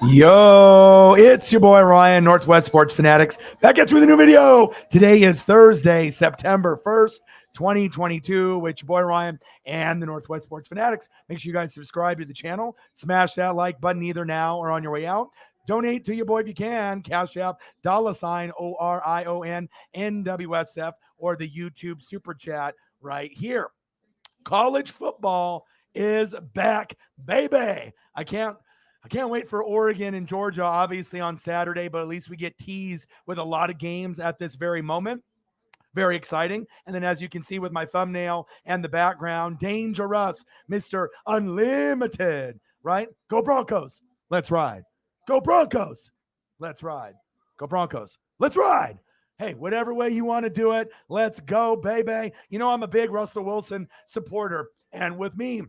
Yo, it's your boy Ryan, Northwest Sports Fanatics. Back at you with a new video. Today is Thursday, September 1st, 2022, with your boy Ryan and the Northwest Sports Fanatics. Make sure you guys subscribe to the channel. Smash that like button either now or on your way out. Donate to your boy if you can. Cash App, $ORION NWSF, or the YouTube Super Chat right here. College football is back, baby. I can't wait for Oregon and Georgia, obviously, on Saturday, but at least we get teased with a lot of games at this very moment. Very exciting. And then as you can see with my thumbnail and the background, dangerous, Mr. Unlimited, right? Go Broncos. Let's ride. Go Broncos. Let's ride. Go Broncos. Let's ride. Hey, whatever way you want to do it, let's go, baby. You know, I'm a big Russell Wilson supporter. And with me,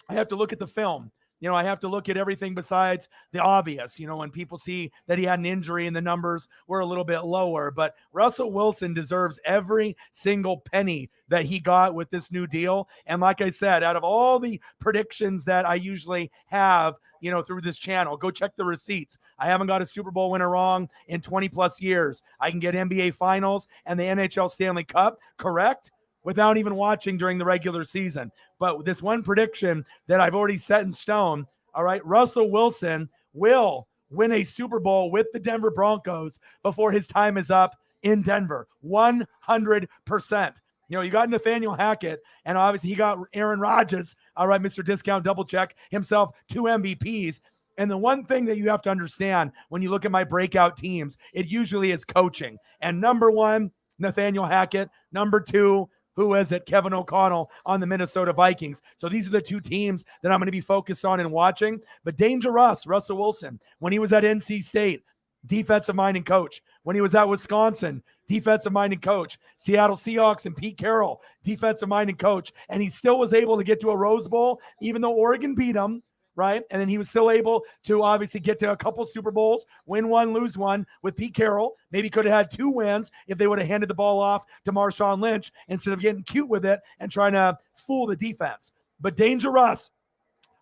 I have to look at the film. You know, I have to look at everything besides the obvious, you know, when people see that he had an injury and the numbers were a little bit lower. But Russell Wilson deserves every single penny that he got with this new deal. And like I said, out of all the predictions that I usually have, you know, through this channel, go check the receipts. I haven't got a Super Bowl winner wrong in 20 plus years. I can get NBA Finals and the NHL Stanley Cup correct without even watching during the regular season. But this one prediction that I've already set in stone, all right, Russell Wilson will win a Super Bowl with the Denver Broncos before his time is up in Denver. 100%. You know, you got Nathaniel Hackett, and obviously he got Aaron Rodgers, all right, Mr. Discount Double Check, himself 2 MVPs. And the one thing that you have to understand when you look at my breakout teams, it usually is coaching. And number one, Nathaniel Hackett. Number two, who is it? Kevin O'Connell on the Minnesota Vikings. So these are the two teams that I'm going to be focused on and watching. But dangerous, Russell Wilson, when he was at NC State, defensive minded coach. When he was at Wisconsin, defensive minded coach. Seattle Seahawks and Pete Carroll, defensive minded coach. And he still was able to get to a Rose Bowl, even though Oregon beat him. Right. And then he was still able to obviously get to a couple Super Bowls, win one, lose one with Pete Carroll. Maybe could have had 2 wins if they would have handed the ball off to Marshawn Lynch instead of getting cute with it and trying to fool the defense. But dangerous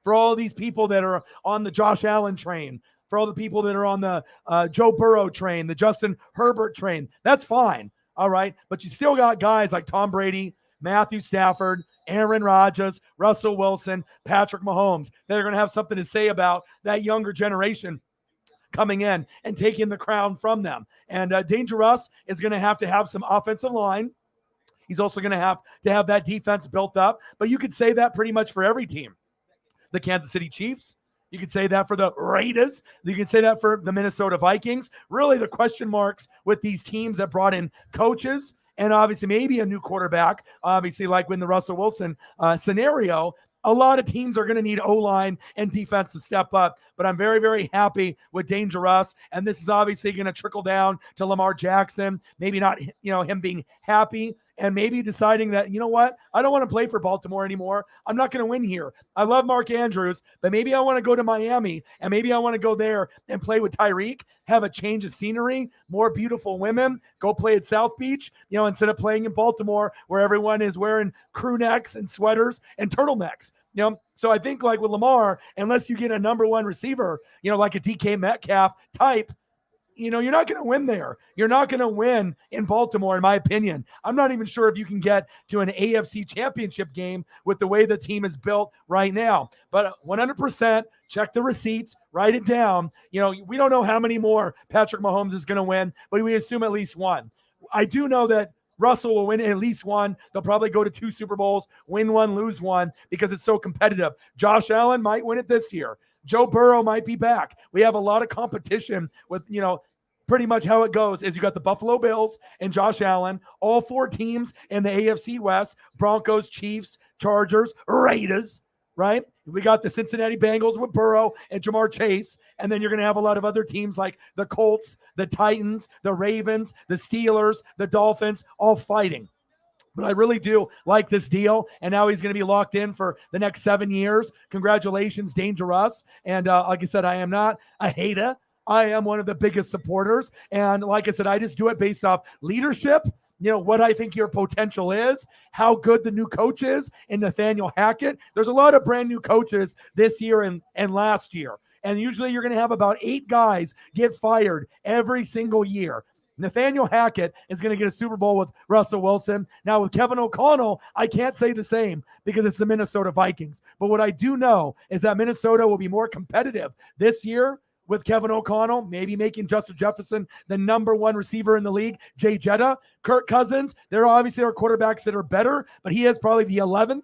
for all these people that are on the Josh Allen train, for all the people that are on the Joe Burrow train, the Justin Herbert train. That's fine. All right. But you still got guys like Tom Brady, Matthew Stafford, Aaron Rodgers, Russell Wilson, Patrick Mahomes. They're going to have something to say about that younger generation coming in and taking the crown from them. And Dangerous is going to have some offensive line. He's also going to have that defense built up. But you could say that pretty much for every team. The Kansas City Chiefs. You could say that for the Raiders. You can say that for the Minnesota Vikings. Really, the question marks with these teams that brought in coaches and obviously maybe a new quarterback, obviously like when the Russell Wilson scenario, a lot of teams are going to need O-line and defense to step up. But I'm very, very happy with Dangerous. And this is obviously going to trickle down to Lamar Jackson. Maybe not, you know, him being happy and maybe deciding that, you know what, I don't want to play for Baltimore anymore. I'm not going to win here. I love Mark Andrews, but maybe I want to go to Miami and maybe I want to go there and play with Tyreek, have a change of scenery, more beautiful women, go play at South Beach, you know, instead of playing in Baltimore where everyone is wearing crew necks and sweaters and turtlenecks. You know, so I think like with Lamar, unless you get a number one receiver, you know, like a DK Metcalf type, you know, you're not going to win there. You're not going to win in Baltimore, in my opinion. I'm not even sure if you can get to an AFC championship game with the way the team is built right now. But 100%, check the receipts, write it down. You know, we don't know how many more Patrick Mahomes is going to win, but we assume at least one. I do know that Russell will win at least one. They'll probably go to 2 Super Bowls, win one, lose one, because it's so competitive. Josh Allen might win it this year. Joe Burrow might be back. We have a lot of competition with, you know, pretty much how it goes is you got the Buffalo Bills and Josh Allen, all 4 teams in the AFC West, Broncos, Chiefs, Chargers, Raiders, right? We got the Cincinnati Bengals with Burrow and Jamar Chase, and then you're going to have a lot of other teams like the Colts, the Titans, the Ravens, the Steelers, the Dolphins, all fighting. But I really do like this deal, and now he's going to be locked in for the next 7 years. Congratulations, Dangerous. And like I said, I am not a hater. I am one of the biggest supporters. And like I said, I just do it based off leadership, what I think your potential is, how good the new coach is, and Nathaniel Hackett. There's a lot of brand new coaches this year and last year. And usually you're going to have about 8 guys get fired every single year. Nathaniel Hackett is going to get a Super Bowl with Russell Wilson. Now, with Kevin O'Connell, I can't say the same because it's the Minnesota Vikings. But what I do know is that Minnesota will be more competitive this year with Kevin O'Connell, maybe making Justin Jefferson the number 1 receiver in the league. Jay Jetta, Kirk Cousins, there obviously are quarterbacks that are better, but he is probably the 11th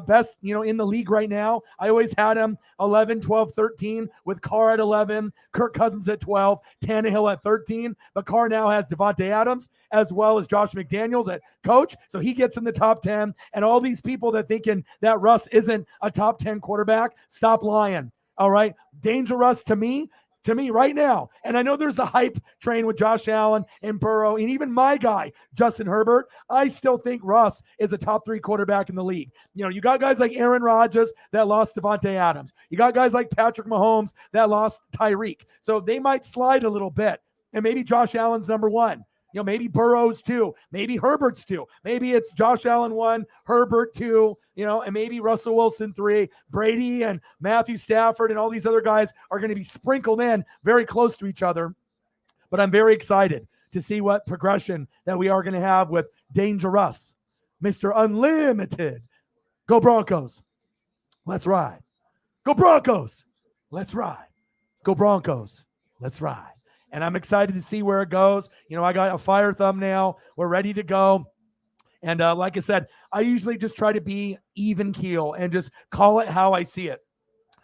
best, in the league right now. I always had him 11, 12, 13 with Carr at 11, Kirk Cousins at 12, Tannehill at 13. But Carr now has Devontae Adams as well as Josh McDaniels at coach. So he gets in the top 10. And all these people that thinking that Russ isn't a top 10 quarterback, stop lying. All right. Danger Russ to me right now. And I know there's the hype train with Josh Allen and Burrow and even my guy, Justin Herbert. I still think Russ is a top 3 quarterback in the league. You got guys like Aaron Rodgers that lost Devontae Adams. You got guys like Patrick Mahomes that lost Tyreek. So they might slide a little bit. And maybe Josh Allen's number 1. Maybe Burrow's 2, maybe Herbert's 2, maybe it's Josh Allen 1, Herbert 2, and maybe Russell Wilson 3, Brady and Matthew Stafford and all these other guys are going to be sprinkled in very close to each other. But I'm very excited to see what progression that we are going to have with Dangerous, Mr. Unlimited. Go Broncos. Let's ride. Go Broncos. Let's ride. Go Broncos. Let's ride. And I'm excited to see where it goes. I got a fire thumbnail. We're ready to go. And like I said, I usually just try to be even keel and just call it how I see it.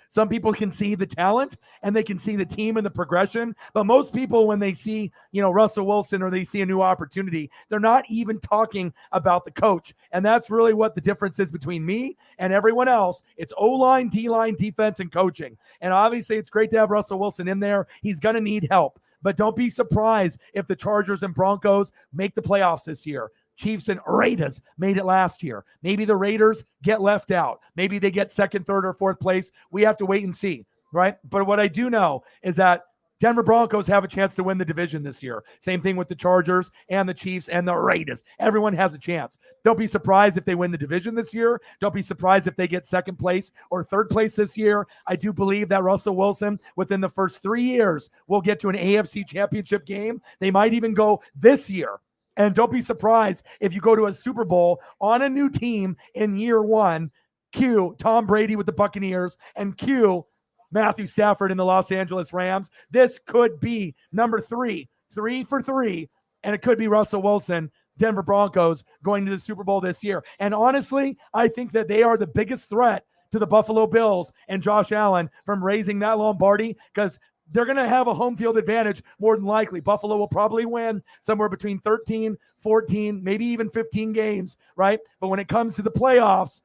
Some people can see the talent and they can see the team and the progression. But most people, when they see, Russell Wilson or they see a new opportunity, they're not even talking about the coach. And that's really what the difference is between me and everyone else. It's O-line, D-line, defense, and coaching. And obviously, it's great to have Russell Wilson in there. He's going to need help. But don't be surprised if the Chargers and Broncos make the playoffs this year. Chiefs and Raiders made it last year. Maybe the Raiders get left out. Maybe they get 2nd, 3rd, or 4th place. We have to wait and see, right? But what I do know is that Denver Broncos have a chance to win the division this year. Same thing with the Chargers and the Chiefs and the Raiders. Everyone has a chance. Don't be surprised if they win the division this year. Don't be surprised if they get 2nd place or 3rd place this year. I do believe that Russell Wilson, within the first 3 years, will get to an AFC championship game. They might even go this year. And don't be surprised if you go to a Super Bowl on a new team in year 1. Cue Tom Brady with the Buccaneers and cue Matthew Stafford in the Los Angeles Rams. This could be number 3 for 3, and it could be Russell Wilson, Denver Broncos, going to the Super Bowl this year. And honestly, I think that they are the biggest threat to the Buffalo Bills and Josh Allen from raising that Lombardi, because they're going to have a home field advantage more than likely. Buffalo will probably win somewhere between 13, 14, maybe even 15 games, right? But when it comes to the playoffs,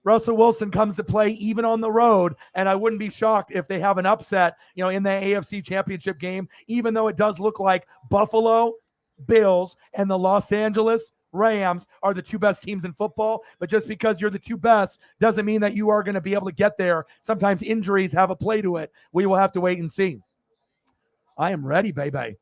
Russell Wilson comes to play even on the road, and I wouldn't be shocked if they have an upset, in the AFC Championship game, even though it does look like Buffalo Bills and the Los Angeles Rams are the 2 best teams in football. But just because you're the 2 best doesn't mean that you are going to be able to get there. Sometimes injuries have a play to it. We will have to wait and see. I am ready, baby.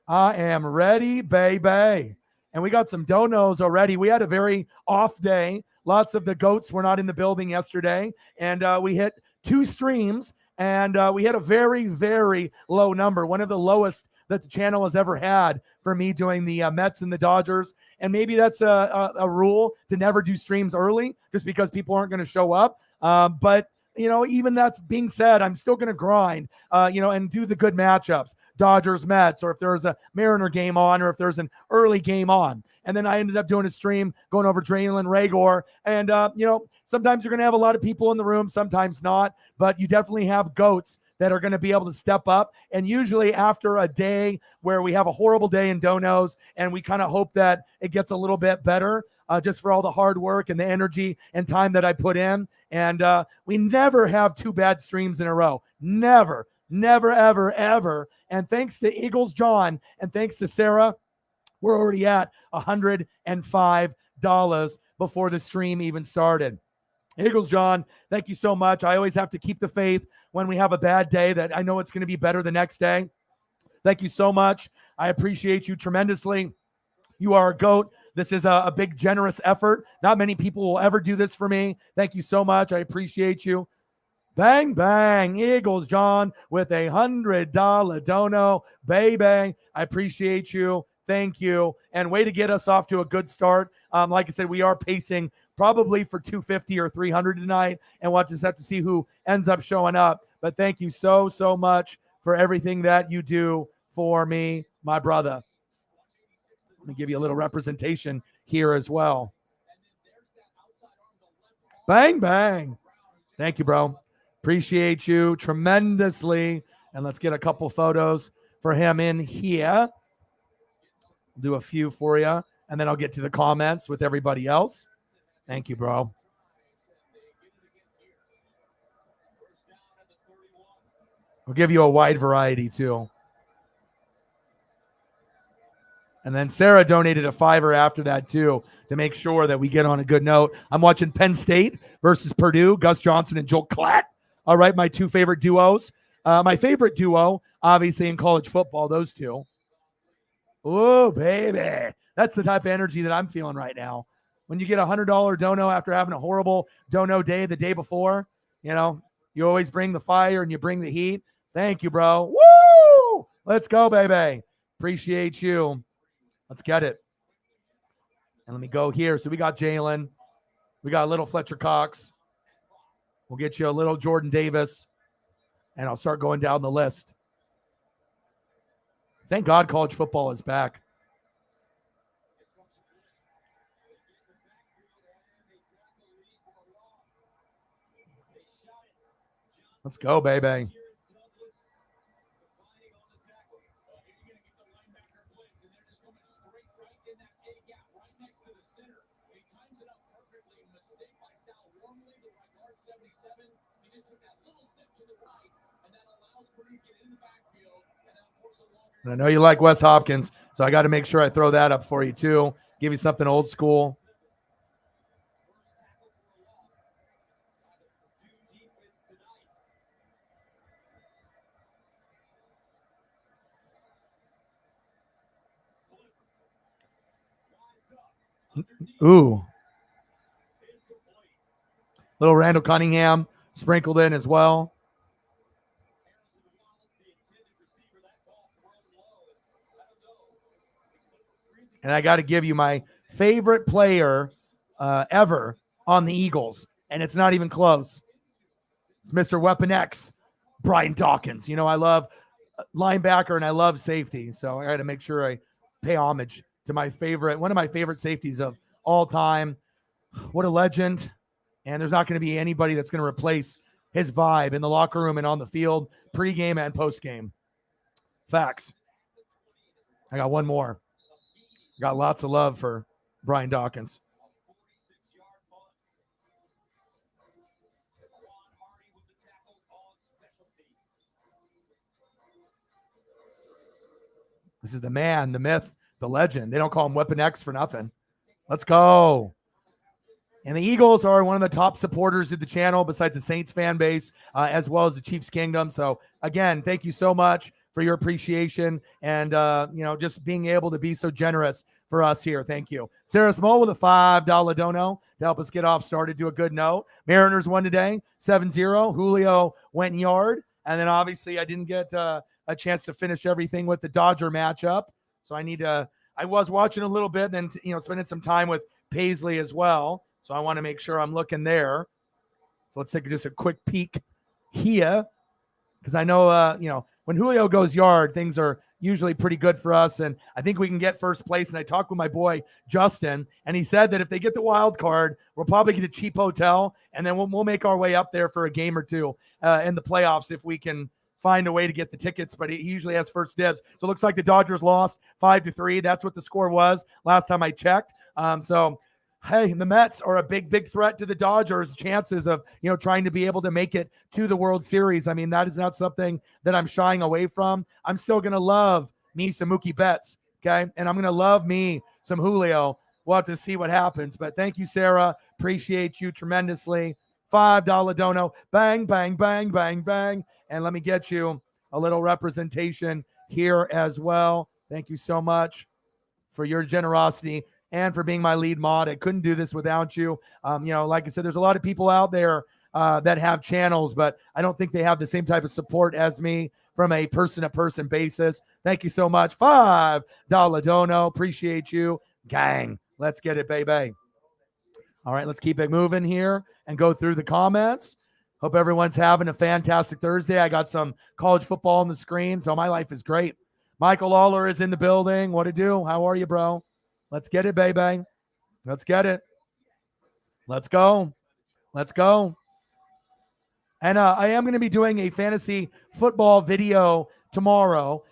I am ready, baby. And we got some donos already. We had a very off day. Lots of the goats were not in the building yesterday. And we hit 2 streams, and we had a very, very low number. One of the lowest that the channel has ever had for me doing the Mets and the Dodgers. And maybe that's a rule to never do streams early just because people aren't going to show up. But even that's being said, I'm still going to grind, and do the good matchups, Dodgers, Mets, or if there's a Mariner game on, or if there's an early game on. And then I ended up doing a stream going over Draylen Rager. And, sometimes you're going to have a lot of people in the room, sometimes not, but you definitely have goats that are going to be able to step up. And usually after a day where we have a horrible day in donos and we kind of hope that it gets a little bit better, just for all the hard work and the energy and time that I put in. And we never have 2 bad streams in a row. Never, ever, ever. And thanks to Eagles John and thanks to Sarah, we're already at $105 before the stream even started. Eagles John, thank you so much. I always have to keep the faith when we have a bad day that I know it's going to be better the next day. Thank you so much. I appreciate you tremendously. You are a GOAT. This is a big, generous effort. Not many people will ever do this for me. Thank you so much. I appreciate you. Bang, bang. Eagles, John, with $100 dono. Baby, I appreciate you. Thank you. And way to get us off to a good start. Like I said, we are pacing probably for 250 or 300 tonight, and we'll just have to see who ends up showing up. But thank you so, so much for everything that you do for me, my brother. Let me give you a little representation here as well. Bang, bang. Thank you, bro. Appreciate you tremendously. And let's get a couple photos for him in here. I'll do a few for you, and then I'll get to the comments with everybody else. Thank you, bro. We'll give you a wide variety, too. And then Sarah donated a $5 after that, too, to make sure that we get on a good note. I'm watching Penn State versus Purdue, Gus Johnson and Joel Klatt. All right, my two favorite duos. My favorite duo, obviously, in college football, those two. Oh, baby. That's the type of energy that I'm feeling right now. When you get a $100 dono after having a horrible dono day the day before, you know, you always bring the fire and you bring the heat. Thank you, bro. Woo! Let's go, baby. Appreciate you. Let's get it. And let me go here. So we got Jalen. We got a little Fletcher Cox. We'll get you a little Jordan Davis. And I'll start going down the list. Thank God college football is back. Let's go, baby. And I know you like Wes Hopkins, so I got to make sure I throw that up for you too. Give you something old school. Ooh. Little Randall Cunningham sprinkled in as well. And I got to give you my favorite player ever on the Eagles, and it's not even close. It's Mr. Weapon X, Brian Dawkins. You know, I love linebacker and I love safety, so I got to make sure I pay homage to my favorite, one of my favorite safeties of all time. What a legend. And there's not going to be anybody that's going to replace his vibe in the locker room and on the field, pregame and postgame. Facts. I got one more. Got lots of love for Brian Dawkins. This is the man, the myth, the legend. They don't call him Weapon X for nothing. Let's go. And the Eagles are one of the top supporters of the channel besides the Saints fan base, as well as the Chiefs Kingdom. So, again, thank you so much for your appreciation and, just being able to be so generous for us here. Thank you. Sarah Small with a $5 dono to help us get off started. Do a good note. Mariners won today, 7-0. Julio went yard. And then, obviously, I didn't get a chance to finish everything with the Dodger matchup. So I was watching a little bit and then, spending some time with Paisley as well. So I want to make sure I'm looking there. So let's take just a quick peek here. Because I know, when Julio goes yard, things are usually pretty good for us. And I think we can get first place. And I talked with my boy, Justin, and he said that if they get the wild card, we'll probably get a cheap hotel. And then we'll make our way up there for a game or two in the playoffs if we can find a way to get the tickets. But he usually has first dibs. So it looks like the Dodgers lost 5-3. That's what the score was last time I checked. Hey, the Mets are a big, big threat to the Dodgers' chances of, trying to be able to make it to the World Series. I mean, that is not something that I'm shying away from. I'm still going to love me some Mookie Betts, okay? And I'm going to love me some Julio. We'll have to see what happens. But thank you, Sarah. Appreciate you tremendously. $5 dono. Bang, bang, bang, bang, bang. And let me get you a little representation here as well. Thank you so much for your generosity. and for being my lead mod. I couldn't do this without you. Like I said, there's a lot of people out there that have channels, but I don't think they have the same type of support as me from a person-to-person basis. Thank you so much. $5 dono. Appreciate you. Gang. Let's get it, baby. All right, let's keep it moving here and go through the comments. Hope everyone's having a fantastic Thursday. I got some college football on the screen, so my life is great. Michael Lawler is in the building. What to do? How are you, bro? Let's get it, baby. Let's get it. Let's go. Let's go. And I am going to be doing a fantasy football video tomorrow.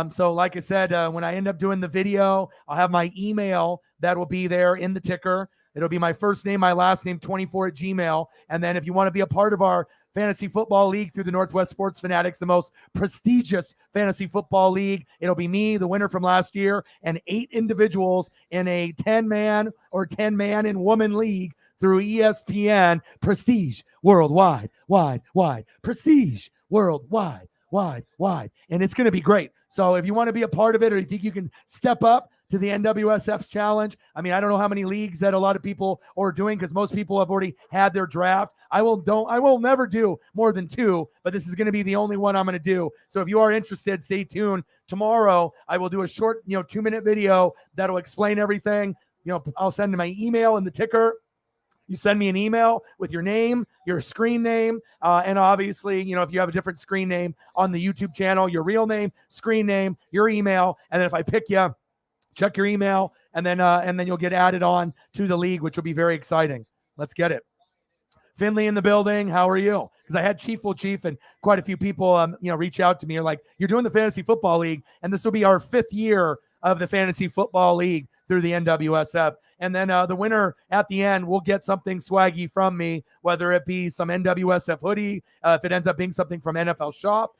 So like I said, when I end up doing the video, I'll have my email that will be there in the ticker. It'll be my first name, my last name, 24 at Gmail. And then if you want to be a part of our fantasy football league through the Northwest Sports Fanatics, the most prestigious fantasy football league, it'll be me, the winner from last year, and 8 individuals in a 10-man or 10-man and woman league through ESPN. Prestige worldwide, wide, prestige worldwide, wide. And it's going to be great. So if you want to be a part of it, or you think you can step up to the NWSF's challenge, I mean, I don't know how many leagues that a lot of people are doing, because most people have already had their draft. I will never do more than 2, but this is going to be the only one I'm going to do. So if you are interested, stay tuned. Tomorrow, I will do a short, 2-minute video that'll explain everything. I'll send my email in the ticker. You send me an email with your name, your screen name, and obviously, if you have a different screen name on the YouTube channel, your real name, screen name, your email, and then if I pick you, check your email, and then you'll get added on to the league, which will be very exciting. Let's get it. Finley in the building. How are you? Because I had Chief and quite a few people, reach out to me. You're like, you're doing the fantasy football league, and this will be our 5th year of the fantasy football league through the NWSF. And then the winner at the end will get something swaggy from me, whether it be some NWSF hoodie, if it ends up being something from NFL Shop.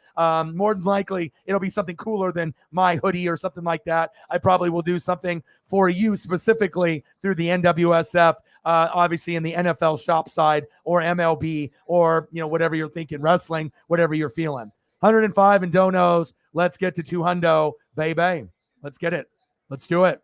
More than likely, it'll be something cooler than my hoodie or something like that. I probably will do something for you specifically through the NWSF, obviously in the NFL Shop side, or MLB, or whatever you're thinking, wrestling, whatever you're feeling. 105 in donos. Let's get to 200, baby. Let's get it. Let's do it.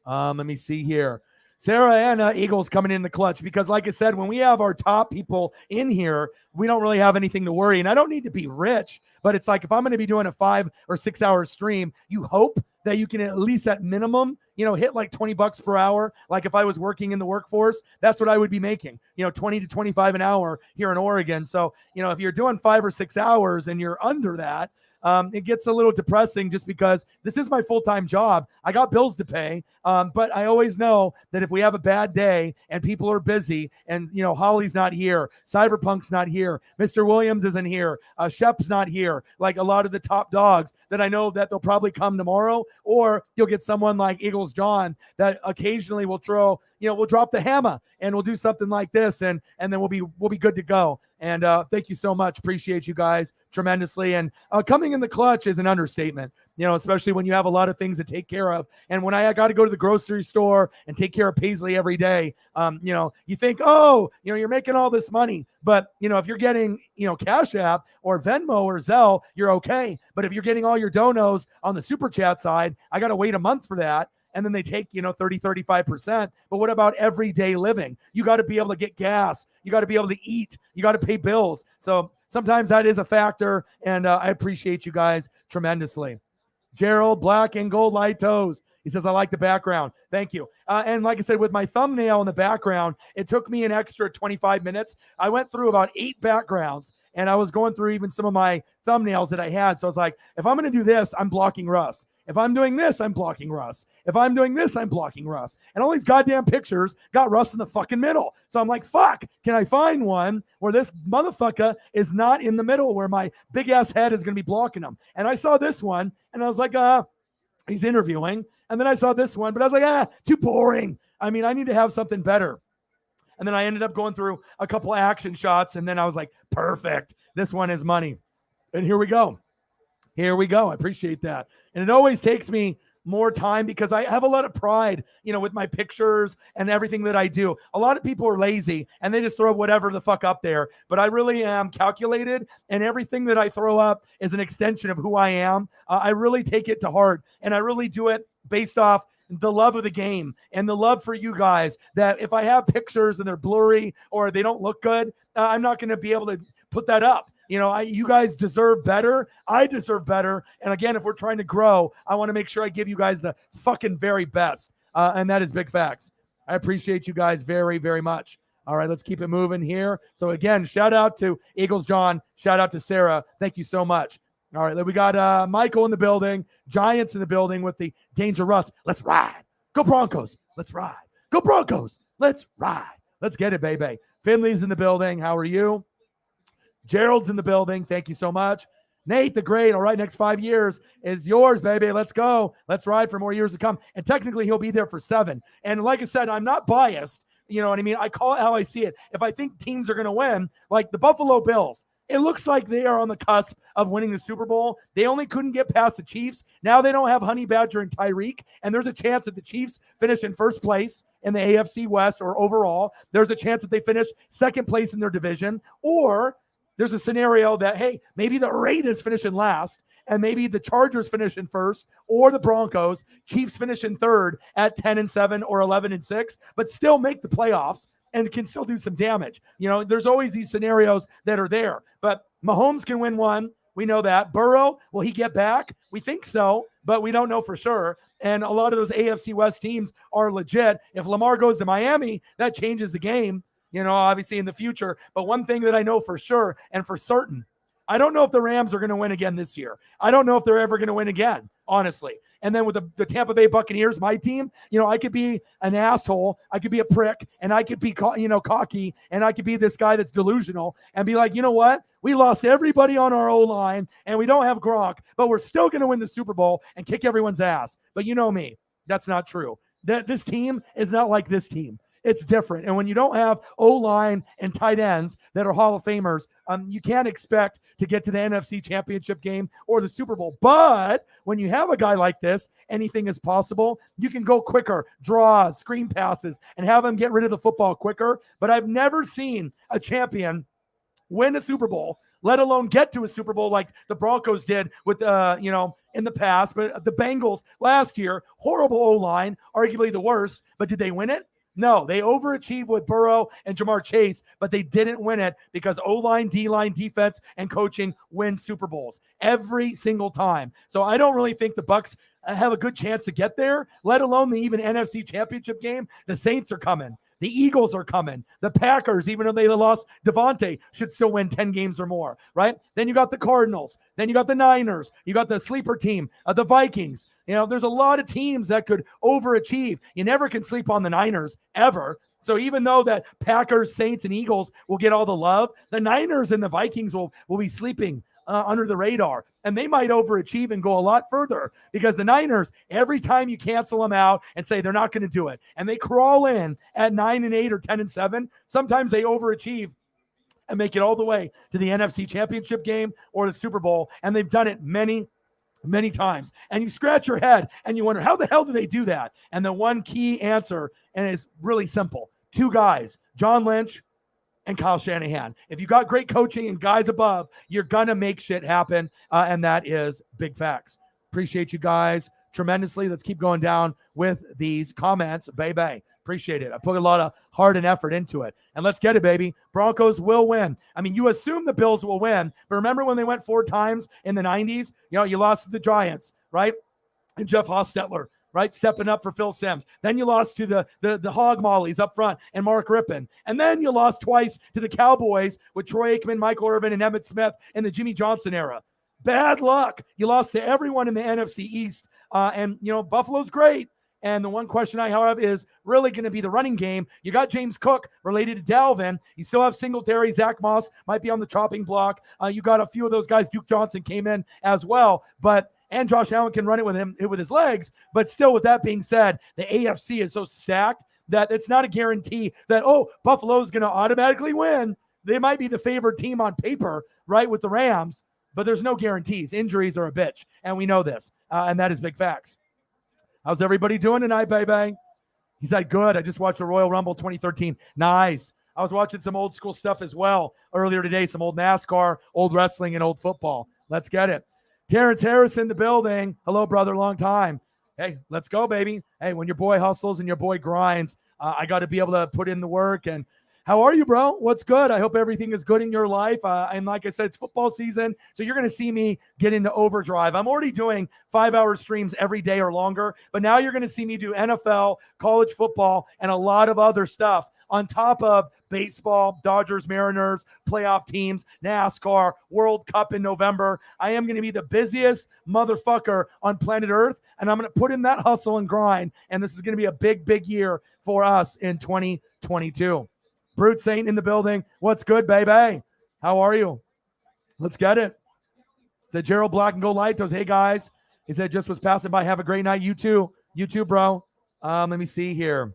Let me see here. Sarah and Eagles coming in the clutch, because like I said, when we have our top people in here, we don't really have anything to worry. And I don't need to be rich, but it's like, if I'm going to be doing a 5 or 6 hour stream, you hope that you can at least at minimum, hit like $20 per hour. Like if I was working in the workforce, that's what I would be making, 20 to 25 an hour here in Oregon. So, if you're doing 5 or 6 hours and you're under that, it gets a little depressing, just because this is my full-time job. I got bills to pay, but I always know that if we have a bad day and people are busy, and Holly's not here, Cyberpunk's not here, Mr. Williams isn't here, Shep's not here, like a lot of the top dogs that I know that they'll probably come tomorrow, or you'll get someone like Eagles John that occasionally will throw, we'll drop the hammer and we'll do something like this, and then we'll be good to go. And thank you so much. Appreciate you guys tremendously. And coming in the clutch is an understatement, especially when you have a lot of things to take care of. And when I got to go to the grocery store and take care of Paisley every day, you think, you're making all this money. But, if you're getting, Cash App or Venmo or Zelle, you're okay. But if you're getting all your donos on the Super Chat side, I got to wait a month for that. And then they take, 30, 35%. But what about everyday living? You got to be able to get gas. You got to be able to eat. You got to pay bills. So sometimes that is a factor. And I appreciate you guys tremendously. Gerald, black and gold light toes. He says, I like the background. Thank you. And like I said, with my thumbnail in the background, it took me an extra 25 minutes. I went through about 8 backgrounds, and I was going through even some of my thumbnails that I had. So I was like, if I'm going to do this, I'm blocking Russ. If I'm doing this, I'm blocking Russ. If I'm doing this, I'm blocking Russ. And all these goddamn pictures got Russ in the fucking middle. So I'm like, fuck, can I find one where this motherfucker is not in the middle, where my big ass head is going to be blocking him? And I saw this one, and I was like, he's interviewing. And then I saw this one, but I was like, too boring. I mean, I need to have something better. And then I ended up going through a couple action shots, and then I was like, perfect. This one is money. And here we go. Here we go. I appreciate that. And it always takes me more time, because I have a lot of pride, with my pictures and everything that I do. A lot of people are lazy and they just throw whatever the fuck up there. But I really am calculated, and everything that I throw up is an extension of who I am. I really take it to heart, and I really do it based off, the love of the game and the love for you guys, that if I have pictures and they're blurry or they don't look good, I'm not going to be able to put that up. You guys deserve better. I deserve better. And again, if we're trying to grow, I want to make sure I give you guys the fucking very best. And that is big facts. I appreciate you guys very, very much. All right, let's keep it moving here. So again, shout out to Eagles John. Shout out to Sarah. Thank you so much. All right, we got Michael in the building, Giants in the building with the Danger Russ. Let's ride. Go Broncos. Let's ride. Go Broncos. Let's ride. Let's get it, baby. Finley's in the building. How are you? Gerald's in the building. Thank you so much. Nate the Great. All right, next 5 years is yours, baby. Let's go. Let's ride for more years to come. And technically, he'll be there for 7. And like I said, I'm not biased. You know what I mean? I call it how I see it. If I think teams are going to win, like the Buffalo Bills, it looks like they are on the cusp of winning the Super Bowl. They only couldn't get past the Chiefs. Now they don't have Honey Badger and Tyreek, and there's a chance that the Chiefs finish in first place in the AFC West or overall. There's a chance that they finish second place in their division, or there's a scenario that, hey, maybe the Raiders finish in last, and maybe the Chargers finish in first, or the Broncos, Chiefs finish in third at 10-7 or 11-6, but still make the playoffs and can still do some damage. There's always these scenarios that are there. But Mahomes can win one. We know that. Burrow, will he get back? We think so, but we don't know for sure. And a lot of those AFC West teams are legit. If Lamar goes to Miami, that changes the game, obviously in the future. But one thing that I know for sure and for certain, I don't know if the Rams are going to win again this year. I don't know if they're ever going to win again, honestly. And then with the Tampa Bay Buccaneers, my team, I could be an asshole, I could be a prick, and I could be, cocky, and I could be this guy that's delusional and be like, you know what? We lost everybody on our O-line, and we don't have Gronk, but we're still going to win the Super Bowl and kick everyone's ass. But you know me, that's not true. This team is not like this team. It's different. And when you don't have O-line and tight ends that are Hall of Famers, you can't expect to get to the NFC Championship game or the Super Bowl. But when you have a guy like this, anything is possible. You can go quicker, draws, screen passes, and have him get rid of the football quicker. But I've never seen a champion win a Super Bowl, let alone get to a Super Bowl like the Broncos did with, in the past. But the Bengals last year, horrible O-line, arguably the worst. But did they win it? No, they overachieved with Burrow and Jamar Chase, but they didn't win it because O-line, D-line, defense, and coaching win Super Bowls every single time. So I don't really think the Bucs have a good chance to get there, let alone the even NFC Championship game. The Saints are coming. The Eagles are coming. The Packers, even though they lost Devontae, should still win 10 games or more, right? Then you got the Cardinals. Then you got the Niners. You got the sleeper team, the Vikings. There's a lot of teams that could overachieve. You never can sleep on the Niners, ever. So even though that Packers, Saints, and Eagles will get all the love, the Niners and the Vikings will be sleeping under the radar. And they might overachieve and go a lot further because the Niners, every time you cancel them out and say they're not going to do it, and they crawl in at 9-8 or 10-7, sometimes they overachieve and make it all the way to the NFC Championship game or the Super Bowl. And they've done it many times. And you scratch your head and you wonder, how the hell do they do that? And the one key answer, and it's really simple, 2 guys, John Lynch and Kyle Shanahan. If you got great coaching and guys above, you're going to make shit happen. And that is big facts. Appreciate you guys tremendously. Let's keep going down with these comments. Baby. Appreciate it. I put a lot of heart and effort into it. And let's get it, baby. Broncos will win. I mean, you assume the Bills will win, but remember when they went 4 times in the 90s? You lost to the Giants, right? And Jeff Hostetler, right? Stepping up for Phil Simms. Then you lost to the Hog Mollies up front and Mark Rippon. And then you lost twice to the Cowboys with Troy Aikman, Michael Irvin, and Emmitt Smith in the Jimmy Johnson era. Bad luck. You lost to everyone in the NFC East. And Buffalo's great. And the one question I have is really going to be the running game. You got James Cook related to Dalvin. You still have Singletary. Zach Moss might be on the chopping block. You got a few of those guys. Duke Johnson came in as well. And Josh Allen can run it with his legs. But still, with that being said, the AFC is so stacked that it's not a guarantee that, Buffalo's going to automatically win. They might be the favored team on paper, right, with the Rams. But there's no guarantees. Injuries are a bitch. And we know this. And that is big facts. How's everybody doing tonight, baby? He said, good. I just watched the Royal Rumble 2013. Nice. I was watching some old school stuff as well earlier today, some old NASCAR, old wrestling, and old football. Let's get it. Terrence Harris in the building. Hello, brother. Long time. hey, let's go, baby. Hey, when your boy hustles and your boy grinds, I got to be able to put in the work. And how are you, bro? What's good? I hope everything is good in your life. And like I said, it's football season, so you're going to see me get into overdrive. I'm already doing 5-hour streams every day or longer, but now you're going to see me do NFL, college football, and a lot of other stuff on top of baseball, Dodgers, Mariners, playoff teams, NASCAR, World Cup in November. I am going to be the busiest motherfucker on planet Earth, and I'm going to put in that hustle and grind, and this is going to be a big, big year for us in 2022. Brute Saint in the building. What's good, baby? How are you? Let's get it. Said Gerald Black and Go Lightos. Hey, guys. He said just was passing by. Have a great night. You too. You too, bro. Let me see here.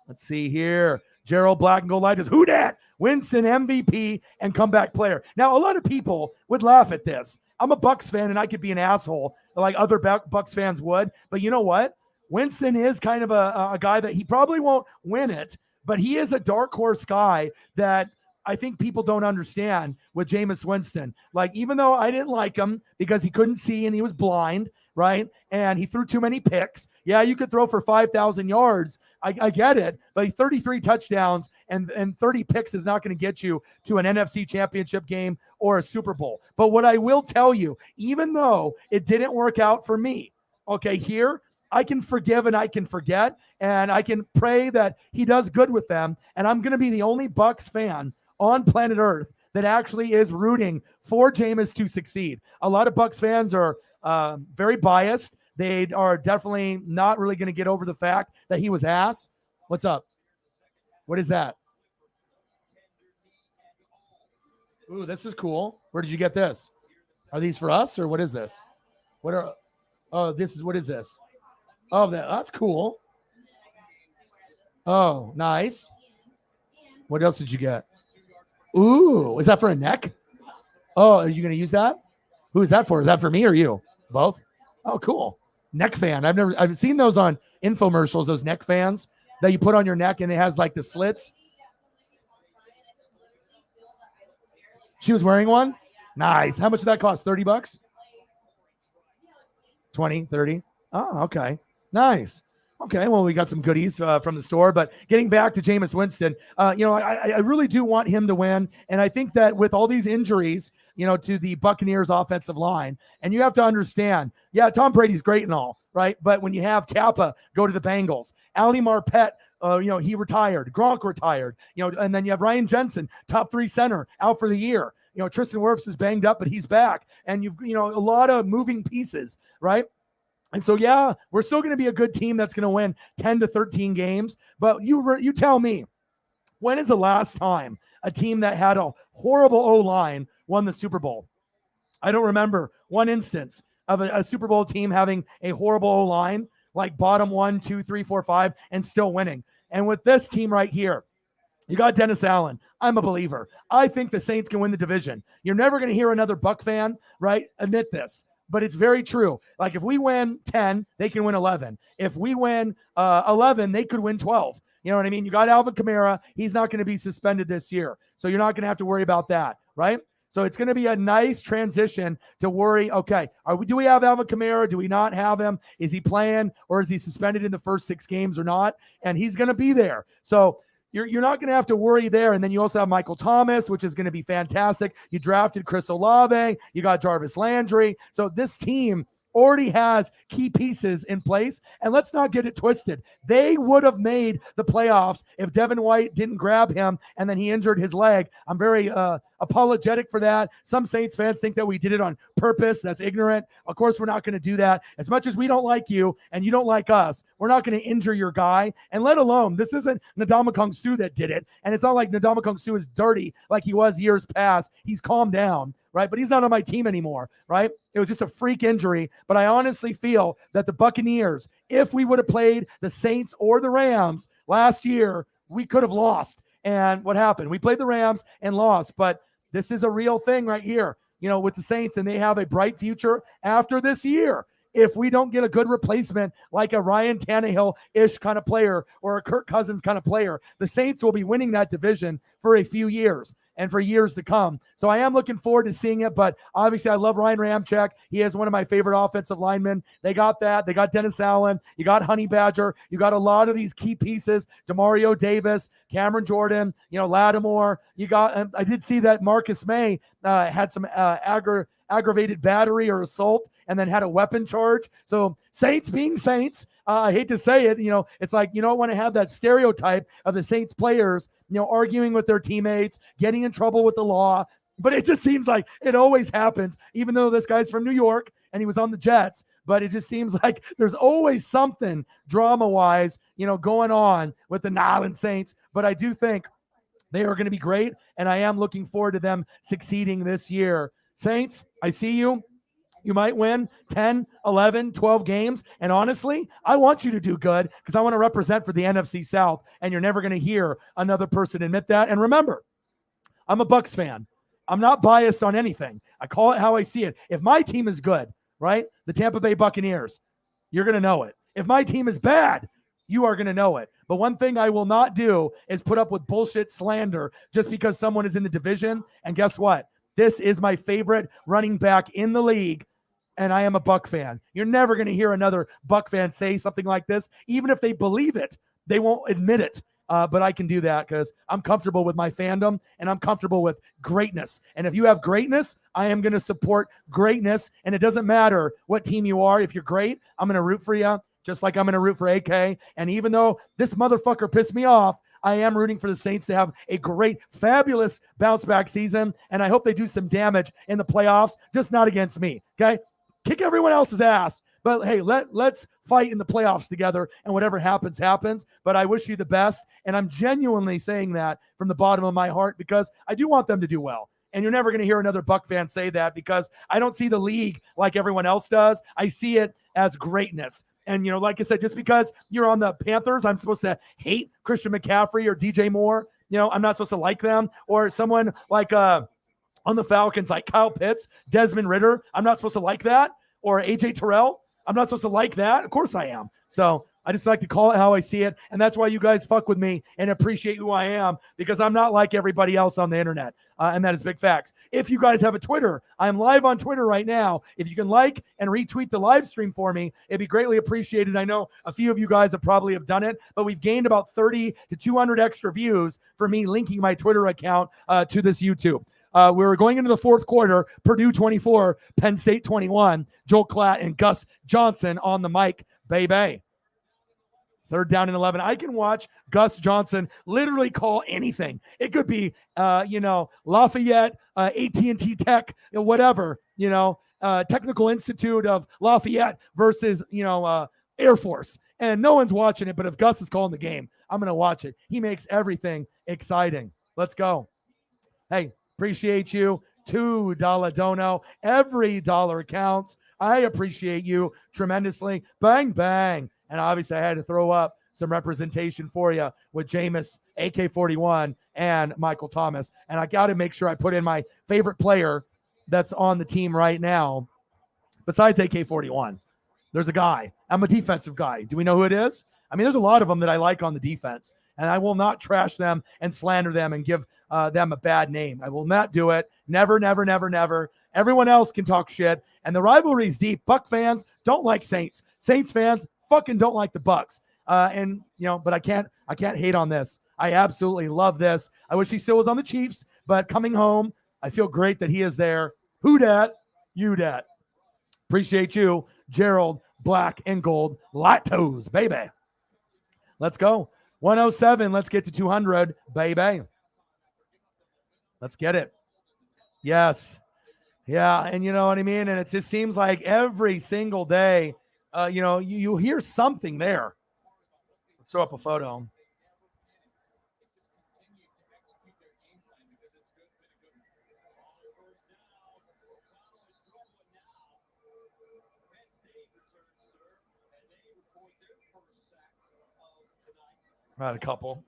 Let's see here. Gerald Black and Go Lightos. Who dat? Winston MVP and comeback player. Now, a lot of people would laugh at this. I'm a Bucs fan, and I could be an asshole like other Bucs fans would. But you know what? Winston is kind of a guy that he probably won't win it, but he is a dark horse guy that I think people don't understand with Jameis Winston. Like, even though I didn't like him because he couldn't see and he was blind, right? And he threw too many picks. Yeah, you could throw for 5,000 yards. I get it. But 33 touchdowns and 30 picks is not going to get you to an NFC championship game or a Super Bowl. But what I will tell you, even though it didn't work out for me, okay, here, I can forgive and I can forget, and I can pray that he does good with them. And I'm going to be the only Bucs fan on planet Earth that actually is rooting for Jameis to succeed. A lot of Bucs fans are very biased. They are definitely not really going to get over the fact that he was ass. What's up? What is that? Ooh, this is cool. Where did you get this? Are these for us, or what is this? What are? Oh, this is, what is this? Oh, that's cool. Oh, nice. What else did you get? Ooh, is that for a neck? Oh, are you going to use that? Who is that for? Is that for me or you? Both? Oh, cool. Neck fan. I've seen those on infomercials, those neck fans that you put on your neck and it has like the slits. She was wearing one? Nice. How much did that cost? $30? 20, 30? Oh, okay. Nice. Okay, well, we got some goodies from the store, but getting back to Jameis Winston, I really do want him to win, and I think that with all these injuries, to the Buccaneers offensive line, and you have to understand, yeah, Tom Brady's great and all, right? But when you have Kappa go to the Bengals, Ali Marpet, he retired, Gronk retired, and then you have Ryan Jensen, top 3 center, out for the year. Tristan Wirfs is banged up, but he's back, and you've a lot of moving pieces, right? And so, yeah, we're still going to be a good team that's going to win 10 to 13 games. But you tell me, when is the last time a team that had a horrible O-line won the Super Bowl? I don't remember one instance of a Super Bowl team having a horrible O-line, like bottom 1, 2, 3, 4, 5, and still winning. And with this team right here, you got Dennis Allen. I'm a believer. I think the Saints can win the division. You're never going to hear another Buck fan, right, admit this. But it's very true. Like, if we win 10, they can win 11. If we win 11, they could win 12. You know what I mean? You got Alvin Kamara. He's not going to be suspended this year. So you're not going to have to worry about that, right? So it's going to be a nice transition to worry, okay, do we have Alvin Kamara? Do we not have him? Is he playing, or is he suspended in the first 6 games or not? And he's going to be there. So you're not going to have to worry there. And then you also have Michael Thomas, which is going to be fantastic. You drafted Chris Olave. You got Jarvis Landry. So this team already has key pieces in place. And let's not get it twisted. They would have made the playoffs if Devin White didn't grab him and then he injured his leg. I'm very apologetic for that. Some Saints fans think that we did it on purpose. That's ignorant. Of course, we're not going to do that. As much as we don't like you and you don't like us, we're not going to injure your guy. And let alone, this isn't Ndamukong Suh that did it. And it's not like Ndamukong Suh is dirty like he was years past. He's calmed down, right? But he's not on my team anymore, right? It was just a freak injury. But I honestly feel that the Buccaneers, if we would have played the Saints or the Rams last year, we could have lost. And what happened? We played the Rams and lost. But this is a real thing right here, with the Saints, and they have a bright future after this year. if we don't get a good replacement like a Ryan Tannehill-ish kind of player or a Kirk Cousins kind of player, the Saints will be winning that division for a few years and for years to come. So I am looking forward to seeing it, but obviously I love Ryan Ramczyk. He is one of my favorite offensive linemen. They got that. They got Dennis Allen. You got Honey Badger. You got a lot of these key pieces, Demario Davis, Cameron Jordan, Lattimore. You got, I did see that Marcus May had some aggravated battery or assault and then had a weapon charge. So Saints being Saints, I hate to say it, it's like you don't want to have that stereotype of the Saints players, arguing with their teammates, getting in trouble with the law. But it just seems like it always happens, even though this guy's from New York and he was on the Jets. But it just seems like there's always something drama-wise, going on with the New Orleans Saints. But I do think they are going to be great, and I am looking forward to them succeeding this year. Saints, I see you. You might win 10, 11, 12 games. And honestly, I want you to do good because I want to represent for the NFC South, and you're never going to hear another person admit that. And remember, I'm a Bucs fan. I'm not biased on anything. I call it how I see it. If my team is good, right, the Tampa Bay Buccaneers, you're going to know it. If my team is bad, you are going to know it. But one thing I will not do is put up with bullshit slander just because someone is in the division. And guess what? This is my favorite running back in the league, and I am a Buck fan. You're never going to hear another Buck fan say something like this. Even if they believe it, they won't admit it. But I can do that because I'm comfortable with my fandom and I'm comfortable with greatness. And if you have greatness, I am going to support greatness. And it doesn't matter what team you are. If you're great, I'm going to root for you, just like I'm going to root for AK. And even though this motherfucker pissed me off, I am rooting for the Saints to have a great, fabulous bounce back season. And I hope they do some damage in the playoffs, just not against me. Okay? Kick everyone else's ass. But hey, let's fight in the playoffs together, and whatever happens, happens. But I wish you the best. And I'm genuinely saying that from the bottom of my heart because I do want them to do well. And you're never going to hear another Buck fan say that because I don't see the league like everyone else does. I see it as greatness. And, like I said, just because you're on the Panthers, I'm supposed to hate Christian McCaffrey or DJ Moore. I'm not supposed to like them. Or someone like on the Falcons, like Kyle Pitts, Desmond Ridder. I'm not supposed to like that. Or AJ Terrell. I'm not supposed to like that. Of course I am. So I just like to call it how I see it. And that's why you guys fuck with me and appreciate who I am because I'm not like everybody else on the internet. And that is big facts. If you guys have a Twitter, I'm live on Twitter right now. If you can like and retweet the live stream for me, it'd be greatly appreciated. I know a few of you guys have probably done it, but we've gained about 30 to 200 extra views for me linking my Twitter account to this YouTube. We were going into the fourth quarter, Purdue 24, Penn State 21, Joel Klatt and Gus Johnson on the mic, baby. Third down and 11. I can watch Gus Johnson literally call anything. It could be, Lafayette, AT&T Tech, whatever, Technical Institute of Lafayette versus, Air Force. And no one's watching it, but if Gus is calling the game, I'm going to watch it. He makes everything exciting. Let's go. Hey, appreciate you. $2 dono. Every dollar counts. I appreciate you tremendously. Bang, bang. And obviously, I had to throw up some representation for you with Jameis, AK-41, and Michael Thomas. And I got to make sure I put in my favorite player that's on the team right now, besides AK-41. There's a guy. I'm a defensive guy. Do we know who it is? I mean, there's a lot of them that I like on the defense. And I will not trash them and slander them and give them a bad name. I will not do it. Never, never, never, never. Everyone else can talk shit. And the rivalry's deep. Buck fans don't like Saints. Saints fans fucking don't like the Bucks. But I can't hate on this. I absolutely love this. I wish he still was on the Chiefs, but coming home, I feel great that he is there. Who dat? You dat. Appreciate you, Gerald, black and gold, Latos, baby. Let's go. 107. Let's get to 200, baby. Let's get it. Yes. Yeah. And you know what I mean? And it just seems like every single day, you hear something there. Let's throw up a photo. Had a couple.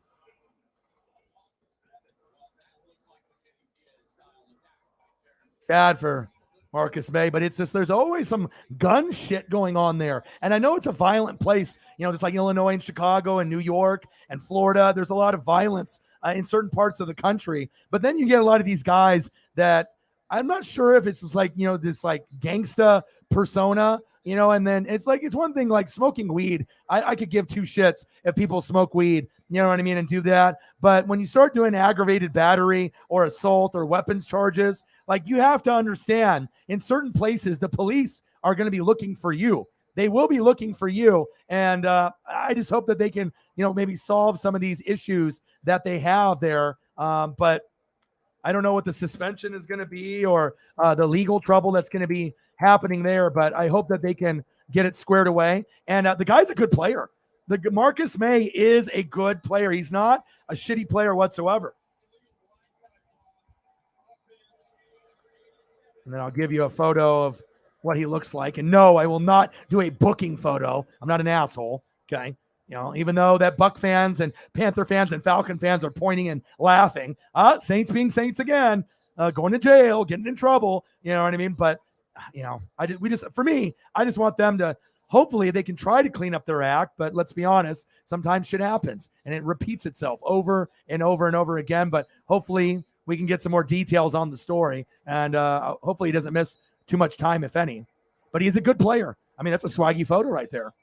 Sad for Marcus May, but it's just there's always some gun shit going on there. And I know it's a violent place, just like Illinois and Chicago and New York and Florida. There's a lot of violence in certain parts of the country. But then you get a lot of these guys that I'm not sure if it's just like, this like gangsta persona, and then it's one thing like smoking weed. I could give two shits if people smoke weed, you know what I mean, and do that. But when you start doing aggravated battery or assault or weapons charges, like you have to understand in certain places, the police are going to be looking for you. They will be looking for you. And I just hope that they can, maybe solve some of these issues that they have there. But I don't know what the suspension is going to be or the legal trouble that's going to be happening there, but I hope that they can get it squared away. And the guy's a good player. Marcus May is a good player. He's not a shitty player whatsoever. And then I'll give you a photo of what he looks like. And no, I will not do a booking photo. I'm not an asshole. Okay. Even though that Buck fans and Panther fans and Falcon fans are pointing and laughing, Saints being Saints again, going to jail, getting in trouble. You know what I mean? But, I just want them to, hopefully they can try to clean up their act. But let's be honest, sometimes shit happens and it repeats itself over and over and over again. But hopefully we can get some more details on the story. And hopefully he doesn't miss too much time, if any. But he's a good player. I mean, that's a swaggy photo right there.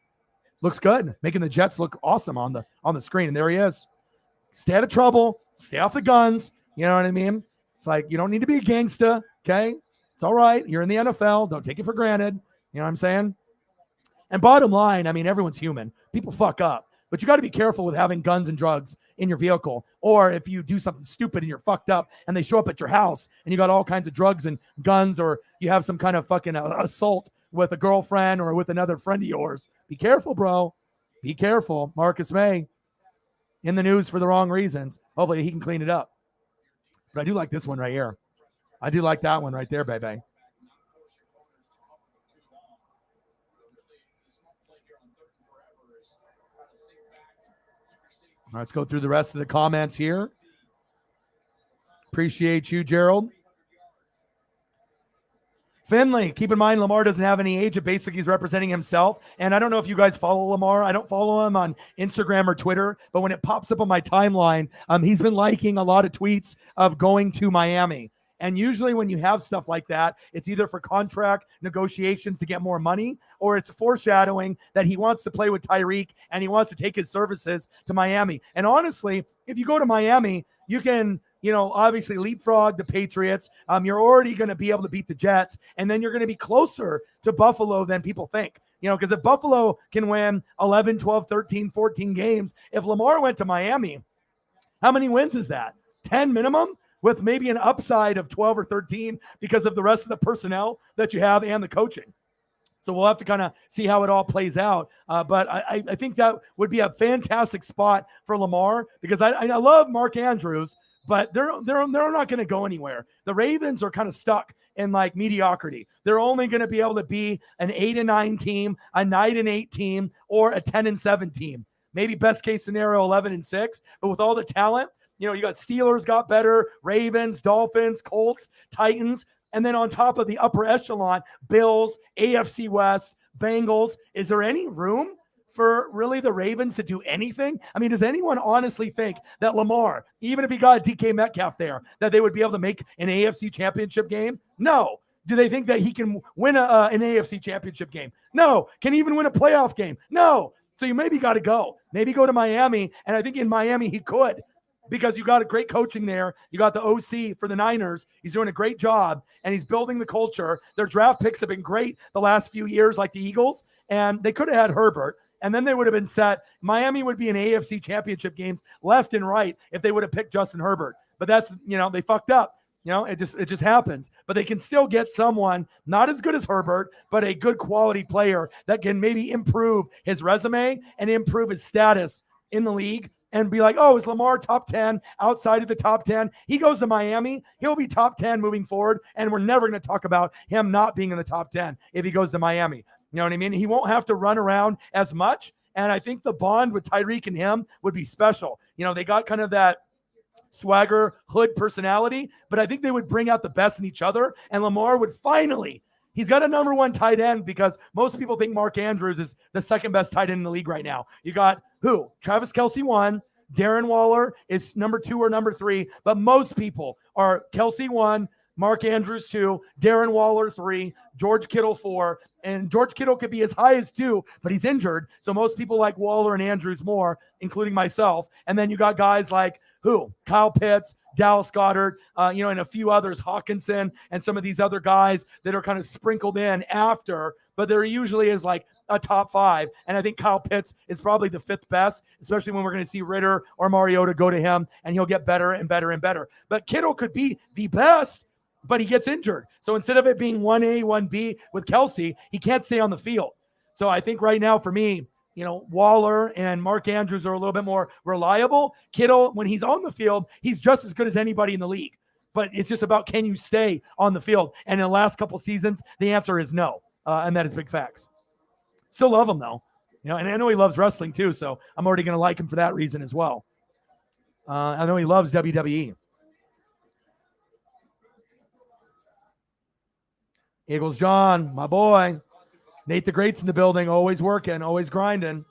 Looks good, making the Jets look awesome on the screen. And there he is. Stay out of trouble. Stay off the guns. You know what I mean? It's like you don't need to be a gangsta, okay? It's all right. You're in the NFL. Don't take it for granted. You know what I'm saying? And bottom line, I mean, everyone's human. People fuck up. But you got to be careful with having guns and drugs in your vehicle. Or if you do something stupid and you're fucked up and they show up at your house and you got all kinds of drugs and guns, or you have some kind of fucking assault with a girlfriend or with another friend of yours. Be careful, bro. Be careful. Marcus May in the news for the wrong reasons. Hopefully he can clean it up. But I do like this one right here. I do like that one right there, baby. All right, let's go through the rest of the comments here. Appreciate you, Gerald. Finley, keep in mind, Lamar doesn't have any age. Basically, he's representing himself. And I don't know if you guys follow Lamar. I don't follow him on Instagram or Twitter. But when it pops up on my timeline, he's been liking a lot of tweets of going to Miami. And usually when you have stuff like that, it's either for contract negotiations to get more money, or it's foreshadowing that he wants to play with Tyreek and he wants to take his services to Miami. And honestly, if you go to Miami, you can obviously leapfrog the Patriots. You're already going to be able to beat the Jets, and then you're going to be closer to Buffalo than people think. Because if Buffalo can win 11, 12, 13, 14 games, if Lamar went to Miami, how many wins is that? 10 minimum, with maybe an upside of 12 or 13 because of the rest of the personnel that you have and the coaching. So we'll have to kind of see how it all plays out. But I think that would be a fantastic spot for Lamar, because I love Mark Andrews, but they're not going to go anywhere. The Ravens are kind of stuck in like mediocrity. They're only going to be able to be an 8-9 team, a 9-8 team, or a 10-7 team. Maybe best case scenario 11-6. But with all the talent, you got Steelers got better, Ravens, Dolphins, Colts, Titans, and then on top of the upper echelon, Bills, AFC West, Bengals. Is there any room for really the Ravens to do anything? I mean, does anyone honestly think that Lamar, even if he got a DK Metcalf there, that they would be able to make an AFC championship game? No. Do they think that he can win an AFC championship game? No. Can he even win a playoff game? No. So you maybe got to go. Maybe go to Miami, and I think in Miami he could, because you got a great coaching there. You got the OC for the Niners. He's doing a great job, and he's building the culture. Their draft picks have been great the last few years, like the Eagles, and they could have had Herbert, and then they would have been set. Miami would be in AFC championship games left and right if they would have picked Justin Herbert. But that's, they fucked up. It just happens. But they can still get someone not as good as Herbert, but a good quality player that can maybe improve his resume and improve his status in the league. And be like, oh, is Lamar top 10, outside of the top 10? He goes to Miami, he'll be top 10 moving forward, and we're never going to talk about him not being in the top 10 if he goes to Miami. You know what I mean? He won't have to run around as much, and I think the bond with Tyreek and him would be special. They got kind of that swagger, hood personality, but I think they would bring out the best in each other. And Lamar would finally, he's got a number one tight end because most people think Mark Andrews is the second best tight end in the league right now. You got who? Travis Kelce 1. Darren Waller is number 2 or number 3, but most people are Kelce 1, Mark Andrews 2, Darren Waller 3, George Kittle 4, and George Kittle could be as high as 2, but he's injured. So most people like Waller and Andrews more, including myself. And then you got guys like who? Kyle Pitts, Dallas Goedert, and a few others, Hawkinson, and some of these other guys that are kind of sprinkled in after, but there usually is like a top 5. And I think Kyle Pitts is probably the 5th best, especially when we're going to see Ritter or Mariota go to him, and he'll get better and better and better. But Kittle could be the best, but he gets injured. So instead of it being 1A, 1B with Kelce, he can't stay on the field. So I think right now for me, Waller and Mark Andrews are a little bit more reliable. Kittle, when he's on the field, he's just as good as anybody in the league. But it's just about, can you stay on the field? And in the last couple seasons, the answer is no. And that is big facts. Still love him, though. And I know he loves wrestling, too, so I'm already going to like him for that reason as well. I know he loves WWE. Eagles John, my boy. Nate the Great's in the building, always working, always grinding.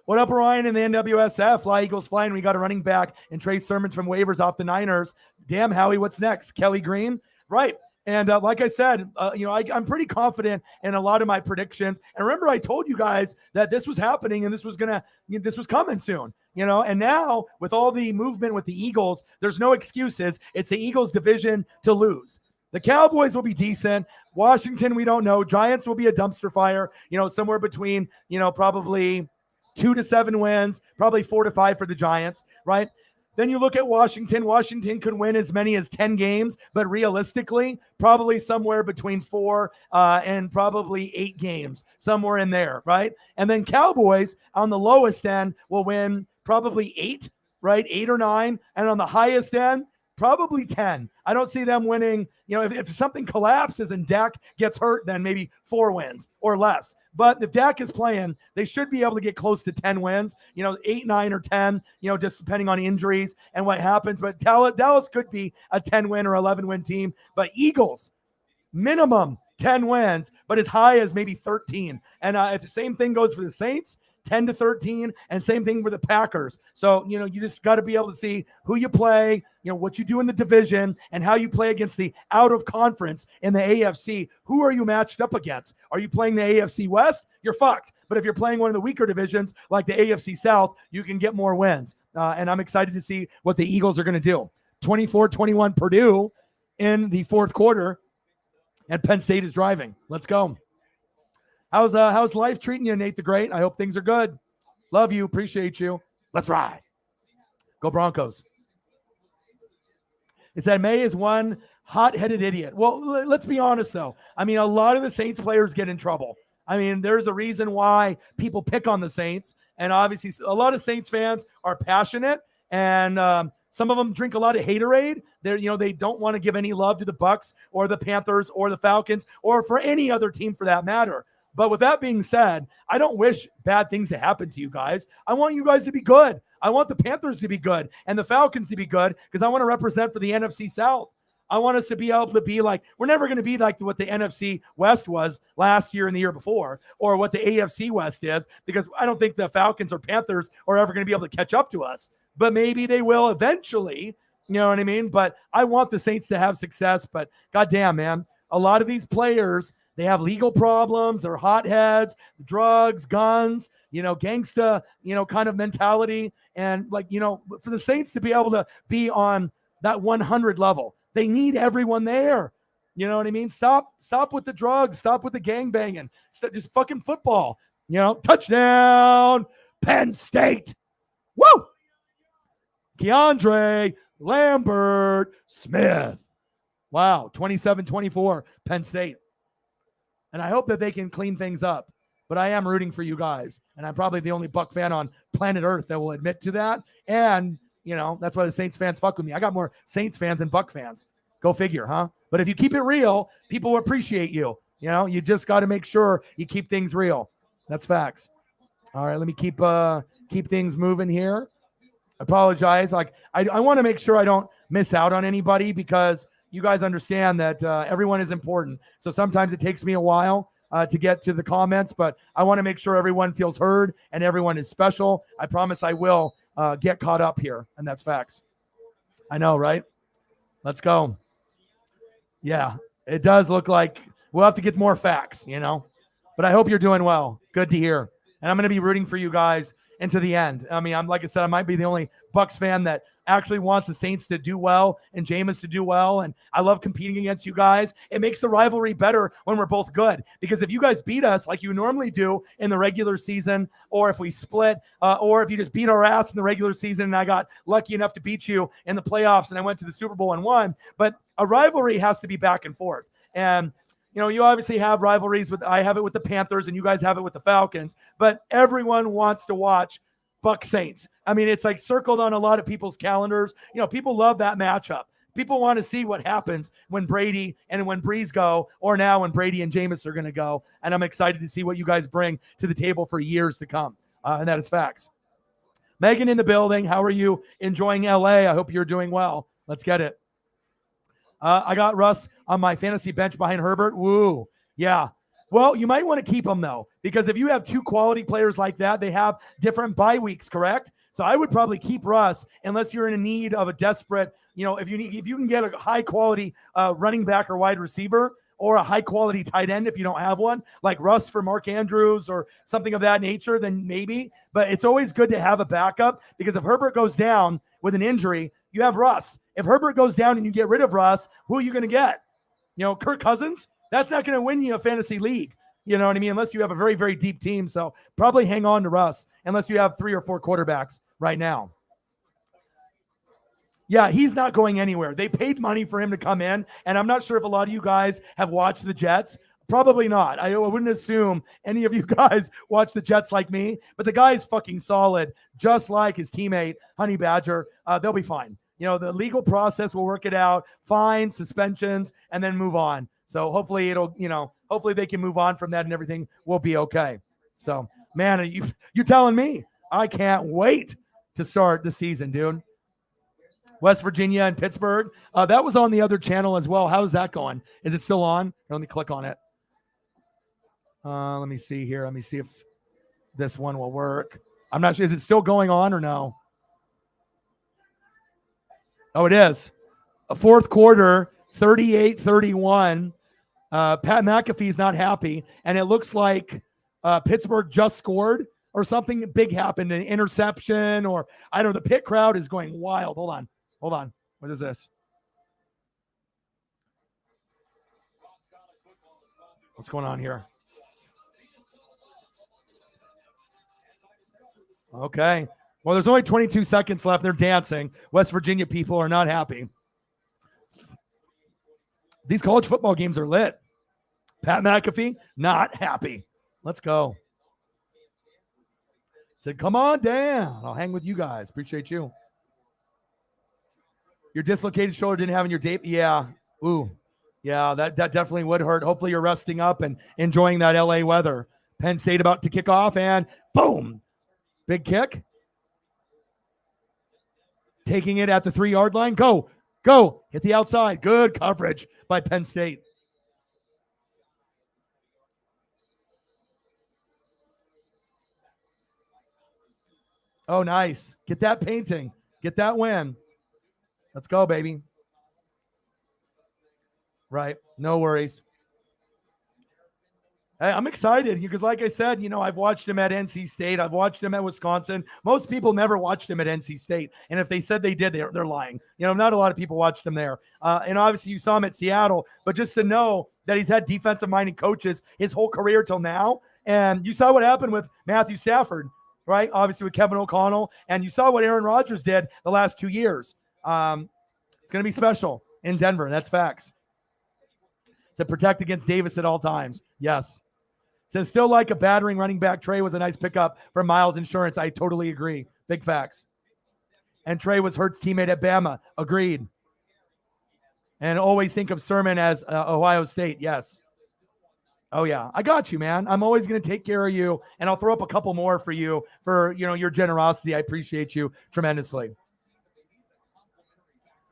What up, Ryan in the NWSF? Fly Eagles flying. We got a running back and Trey Sermons from waivers off the Niners. Damn, Howie, what's next? Kelly Green? Right. And like I said, I'm pretty confident in a lot of my predictions. And remember, I told you guys that this was happening and this was coming soon. And now with all the movement with the Eagles, there's no excuses. It's the Eagles' division to lose. The Cowboys will be decent. Washington, we don't know. Giants will be a dumpster fire, somewhere between, probably 2 to 7 wins, probably 4 to 5 for the Giants, right? Then you look at Washington. Washington could win as many as 10 games, but realistically, probably somewhere between 4 and probably 8 games, somewhere in there, right? And then Cowboys on the lowest end will win probably 8, right? 8 or 9. And on the highest end, probably 10. I don't see them winning. If something collapses and Dak gets hurt, then maybe 4 wins or less. But if Dak is playing, they should be able to get close to 10 wins, 8, 9, or 10, just depending on injuries and what happens. But Dallas could be a 10-win or 11-win team. But Eagles, minimum 10 wins, but as high as maybe 13. And if the same thing goes for the Saints, 10 to 13, and same thing for the Packers. So, you just got to be able to see who you play, what you do in the division, and how you play against the out of conference in the AFC. Who are you matched up against? Are you playing the AFC West? You're fucked. But if you're playing one of the weaker divisions like the AFC South, you can get more wins. And I'm excited to see what the Eagles are going to do. 24-21 Purdue in the fourth quarter, and Penn State is driving. Let's go. How's life treating you, Nate the Great? I hope things are good. Love you. Appreciate you. Let's ride. Go Broncos. It said May is one hot-headed idiot. Well, let's be honest, though. I mean, a lot of the Saints players get in trouble. I mean, there's a reason why people pick on the Saints. And obviously, a lot of Saints fans are passionate. And some of them drink a lot of haterade. They don't want to give any love to the Bucs or the Panthers or the Falcons or for any other team for that matter. But with that being said, I don't wish bad things to happen to you guys. I want you guys to be good. I want the Panthers to be good and the Falcons to be good because I want to represent for the NFC South. I want us to be able to be like, we're never going to be like what the NFC West was last year and the year before, or what the AFC West is, because I don't think the Falcons or Panthers are ever going to be able to catch up to us. But maybe they will eventually, you know what I mean? But I want the Saints to have success. But goddamn, man, a lot of these players, they have legal problems. They're hotheads, drugs, guns, gangsta, kind of mentality. And for the Saints to be able to be on that 100 level, they need everyone there. You know what I mean? Stop with the drugs. Stop with the gangbanging. Just fucking football. Touchdown, Penn State. Woo! Keandre Lambert Smith. Wow, 27-24, Penn State. And I hope that they can clean things up. But I am rooting for you guys. And I'm probably the only Buck fan on planet Earth that will admit to that. And, that's why the Saints fans fuck with me. I got more Saints fans than Buck fans. Go figure, huh? But if you keep it real, people will appreciate you. You just got to make sure you keep things real. That's facts. All right, let me keep things moving here. apologize. Like I want to make sure I don't miss out on anybody because you guys understand that everyone is important. So sometimes it takes me a while to get to the comments, but I want to make sure everyone feels heard and everyone is special. I promise I will get caught up here, and that's facts. I know, right? Let's go. Yeah, it does look like we'll have to get more facts, But I hope you're doing well. Good to hear. And I'm going to be rooting for you guys into the end. I mean, like I said, I might be the only Bucks fan that actually wants the Saints to do well and Jameis to do well. And I love competing against you guys. It makes the rivalry better when we're both good. Because if you guys beat us like you normally do in the regular season, or if we split, or if you just beat our ass in the regular season and I got lucky enough to beat you in the playoffs and I went to the Super Bowl and won. But a rivalry has to be back and forth. And you obviously have rivalries I have it with the Panthers and you guys have it with the Falcons, but everyone wants to watch Buck Saints. I mean, it's like circled on a lot of people's calendars. People love that matchup. People want to see what happens when Brady and when Breeze go, or now when Brady and Jameis are going to go. And I'm excited to see what you guys bring to the table for years to come. And that is facts. Megan in the building. How are you enjoying LA? I hope you're doing well. Let's get it. I got Russ on my fantasy bench behind Herbert. Woo. Yeah. Well, you might want to keep them, though, because if you have two quality players like that, they have different bye weeks, correct? So I would probably keep Russ unless you're in a need of a desperate, if you can get a high quality running back or wide receiver or a high quality tight end if you don't have one, like Russ for Mark Andrews or something of that nature, then maybe. But it's always good to have a backup because if Herbert goes down with an injury, you have Russ. If Herbert goes down and you get rid of Russ, who are you going to get? Kirk Cousins? That's not going to win you a fantasy league. You know what I mean? Unless you have a very, very deep team. So probably hang on to Russ unless you have 3 or 4 quarterbacks right now. Yeah, he's not going anywhere. They paid money for him to come in, and I'm not sure if a lot of you guys have watched the Jets. Probably not. I wouldn't assume any of you guys watch the Jets like me, but the guy is fucking solid, just like his teammate, Honey Badger. They'll be fine. The legal process will work it out, fines, suspensions, and then move on. So hopefully hopefully they can move on from that and everything will be okay. So, man, you're telling me. I can't wait to start the season, dude. West Virginia and Pittsburgh. That was on the other channel as well. How's that going? Is it still on? Let me click on it. Let me see here. Let me see if this one will work. I'm not sure. Is it still going on or no? Oh, it is. A fourth quarter, 38-31. Pat McAfee's not happy, and it looks like Pittsburgh just scored or something big happened, an interception, or I don't know. The pit crowd is going wild. Hold on. What is this? What's going on here? Okay. Well, there's only 22 seconds left. They're dancing. West Virginia people are not happy. These college football games are lit. Pat McAfee, not happy. Let's go. Said, come on down. I'll hang with you guys. Appreciate you. Your dislocated shoulder didn't have in your date. Yeah. Ooh. Yeah, that definitely would hurt. Hopefully you're resting up and enjoying that LA weather. Penn State about to kick off, and boom. Big kick. Taking it at the 3-yard line. Go. Hit the outside. Good coverage by Penn State. Oh, nice. Get that painting. Get that win. Let's go, baby. Right. No worries. Hey, I'm excited because, like I said, I've watched him at NC State. I've watched him at Wisconsin. Most people never watched him at NC State. And if they said they did, they're lying. Not a lot of people watched him there. And obviously you saw him at Seattle. But just to know that he's had defensive-minded coaches his whole career till now. And you saw what happened with Matthew Stafford, right? Obviously with Kevin O'Connell. And you saw what Aaron Rodgers did the last 2 years. It's going to be special in Denver. That's facts. To protect against Davis at all times. Yes. Says, still like a battering running back. Trey was a nice pickup for Miles Insurance. I totally agree. Big facts. And Trey was Hurt's teammate at Bama. Agreed. And always think of Sermon as Ohio State. Yes. Oh yeah, I got you, man. I'm always going to take care of you, and I'll throw up a couple more for you for your generosity. I appreciate you tremendously.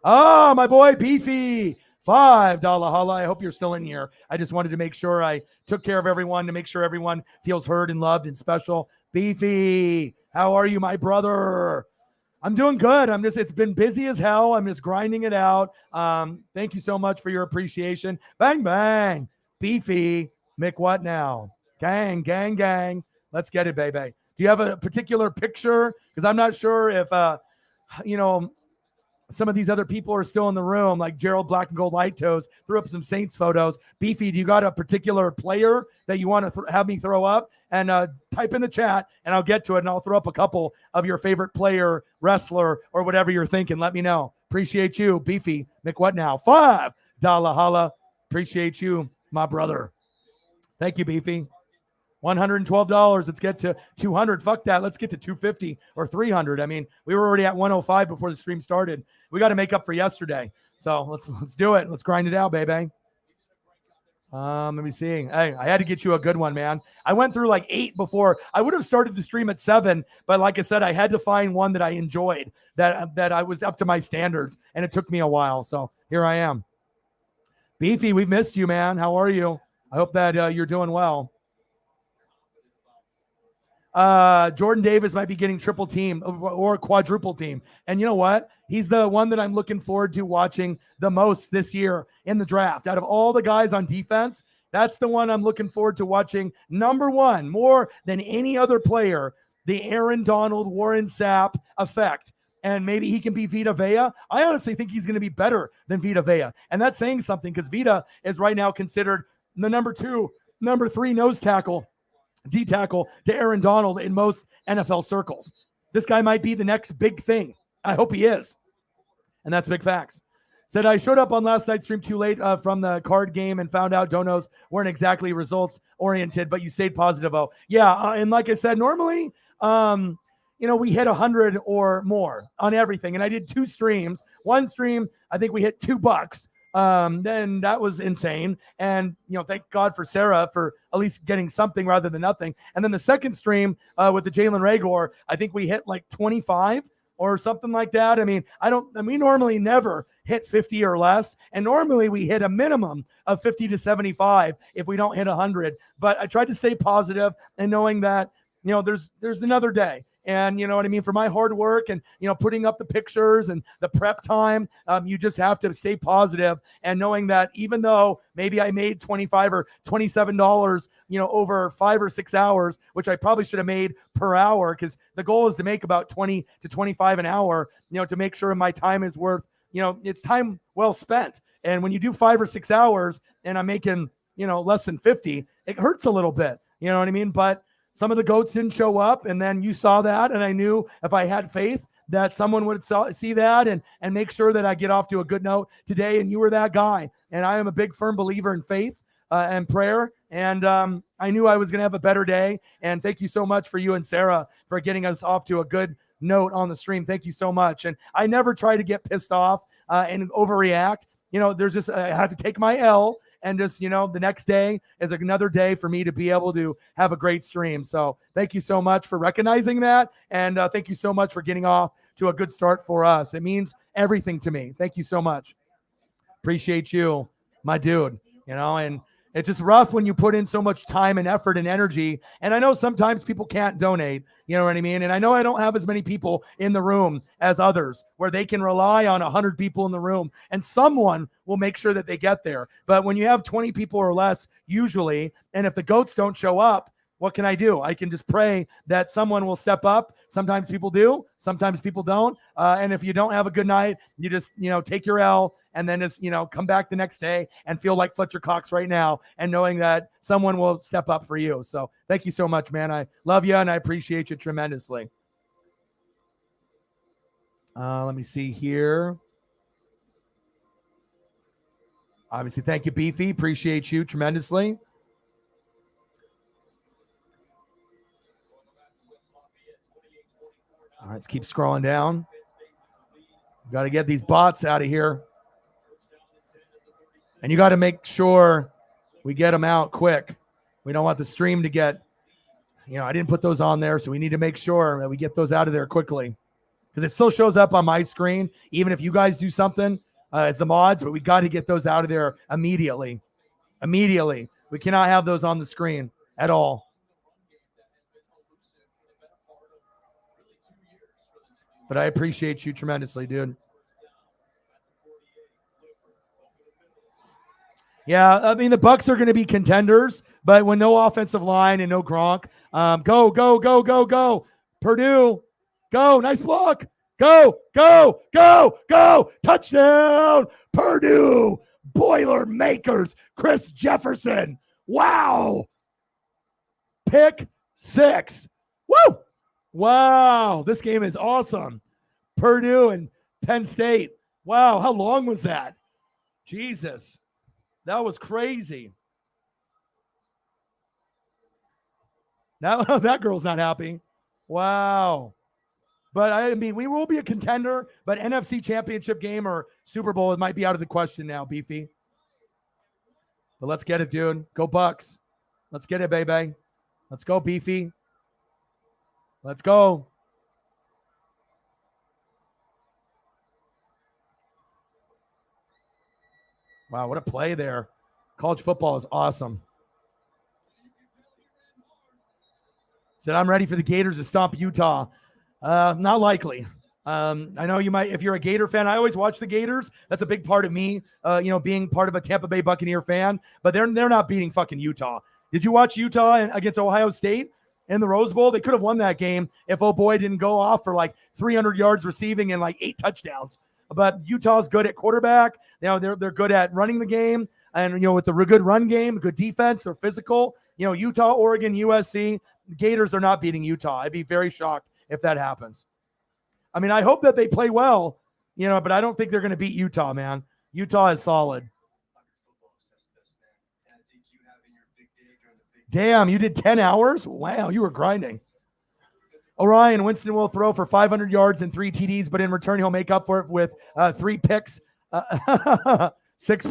Oh, my boy Beefy, $5 holla. I hope you're still in here. I just wanted to make sure I took care of everyone to make sure everyone feels heard and loved and special. Beefy, how are you, my brother? I'm doing good. It's been busy as hell. I'm just grinding it out. Thank you so much for your appreciation. Bang, bang. Beefy, Mick, what now? Gang, gang, gang. Let's get it, baby. Do you have a particular picture? Because I'm not sure if, you know, some of these other people are still in the room, like Gerald Black and Gold Light Toes, threw up some Saints photos. Beefy, do you got a particular player that you want to have me throw up? And type in the chat, and I'll get to it, and I'll throw up a couple of your favorite player, wrestler, or whatever you're thinking. Let me know. Appreciate you, Beefy. Mick, what now? $5 holla. Appreciate you, my brother. Thank you, Beefy. $112. Let's get to 200. Fuck that. Let's get to 250 or 300. I mean, we were already at 105 before the stream started. We got to make up for yesterday. So let's do it. Let's grind it out, baby. Let me see. Hey, I had to get you a good one, man. I went through like 8 before. I would have started the stream at 7, but like I said, I had to find one that I enjoyed, that I was up to my standards, and it took me a while. So here I am. Beefy, we've missed you, man. How are you? I hope that you're doing well. Jordan Davis might be getting triple team or quadruple team. And you know what? He's the one that I'm looking forward to watching the most this year in the draft. Out of all the guys on defense, that's the one I'm looking forward to watching. Number one, more than any other player, the Aaron Donald, Warren Sapp effect. And maybe he can be Vita Vea. I honestly think he's going to be better than Vita Vea. And that's saying something, because Vita is right now considered the number 3 nose tackle, D tackle to Aaron Donald in most NFL circles. This guy might be the next big thing. I hope he is. And that's big facts. Said, I showed up on last night's stream too late from the card game and found out donos weren't exactly results oriented, but you stayed positive. Oh, yeah. And like I said, normally, we hit 100 or more on everything. And I did 2 streams. One stream, I think we hit $2. Then that was insane. And, thank God for Sarah for at least getting something rather than nothing. And then the second stream with the Jalen Reagor, I think we hit like 25 or something like that. I mean, we normally never hit 50 or less. And normally we hit a minimum of 50 to 75 if we don't hit 100. But I tried to stay positive and knowing that, there's another day. And you know what I mean? For my hard work and, putting up the pictures and the prep time, you just have to stay positive and knowing that even though maybe I made $25 or $27, over 5 or 6 hours, which I probably should have made per hour, because the goal is to make about 20 to 25 an hour, to make sure my time is worth, it's time well spent. And when you do 5 or 6 hours and I'm making, less than 50, it hurts a little bit. You know what I mean? But some of the GOATs didn't show up, and then you saw that, and I knew if I had faith that someone would see that and make sure that I get off to a good note today, and you were that guy. And I am a big, firm believer in faith and prayer, and I knew I was going to have a better day, and thank you so much for you and Sarah for getting us off to a good note on the stream. Thank you so much. And I never try to get pissed off and overreact. There's just I have to take my L. And just, the next day is another day for me to be able to have a great stream. So thank you so much for recognizing that. And thank you so much for getting off to a good start for us. It means everything to me. Thank you so much. Appreciate you, my dude. And it's just rough when you put in so much time and effort and energy. And I know sometimes people can't donate, you know what I mean? And I know I don't have as many people in the room as others where they can rely on 100 people in the room and someone will make sure that they get there. But when you have 20 people or less, usually, and if the GOATs don't show up, what can I do? I can just pray that someone will step up. Sometimes people do, sometimes people don't. And if you don't have a good night, you just, take your L and then just, come back the next day and feel like Fletcher Cox right now and knowing that someone will step up for you. So thank you so much, man. I love you and I appreciate you tremendously. Let me see here. Obviously, thank you, Beefy. Appreciate you tremendously. All right, let's keep scrolling down. Got to get these bots out of here. And you got to make sure we get them out quick. We don't want the stream to get, I didn't put those on there, so we need to make sure that we get those out of there quickly. Because it still shows up on my screen, even if you guys do something as the mods, but we got to get those out of there immediately. Immediately. We cannot have those on the screen at all. But I appreciate you tremendously, dude. Yeah, I mean, the Bucs are going to be contenders, but with no offensive line and no Gronk, go. Purdue, go. Nice block. Go. Touchdown, Purdue. Boilermakers. Chris Jefferson. Wow. Pick 6. Woo. Wow. This game is awesome. Purdue and Penn State. Wow. How long was that? Jesus. That was crazy. Now that girl's not happy. Wow. But I mean, we will be a contender, but NFC championship game or Super Bowl, it might be out of the question now, Beefy. But let's get it, dude. Go Bucs. Let's get it, baby. Let's go, Beefy. Let's go. Wow, what a play there. College football is awesome. Said, I'm ready for the Gators to stomp Utah. Not likely. I know you might, if you're a Gator fan, I always watch the Gators. That's a big part of me, being part of a Tampa Bay Buccaneer fan. But they're not beating fucking Utah. Did you watch Utah against Ohio State in the Rose Bowl? They could have won that game if oh boy didn't go off for like 300 yards receiving and like 8 touchdowns. But Utah's good at quarterback. They're good at running the game, and with the good run game, good defense, they're physical. Utah, Oregon, USC, the Gators are not beating Utah. I'd be very shocked if that happens. I mean, I hope that they play well, but I don't think they're going to beat Utah, man. Utah is solid. Damn, you did 10 hours? Wow, you were grinding. Orion Winston will throw for 500 yards and 3 TDs, but in return, he'll make up for it with 3 picks. 6.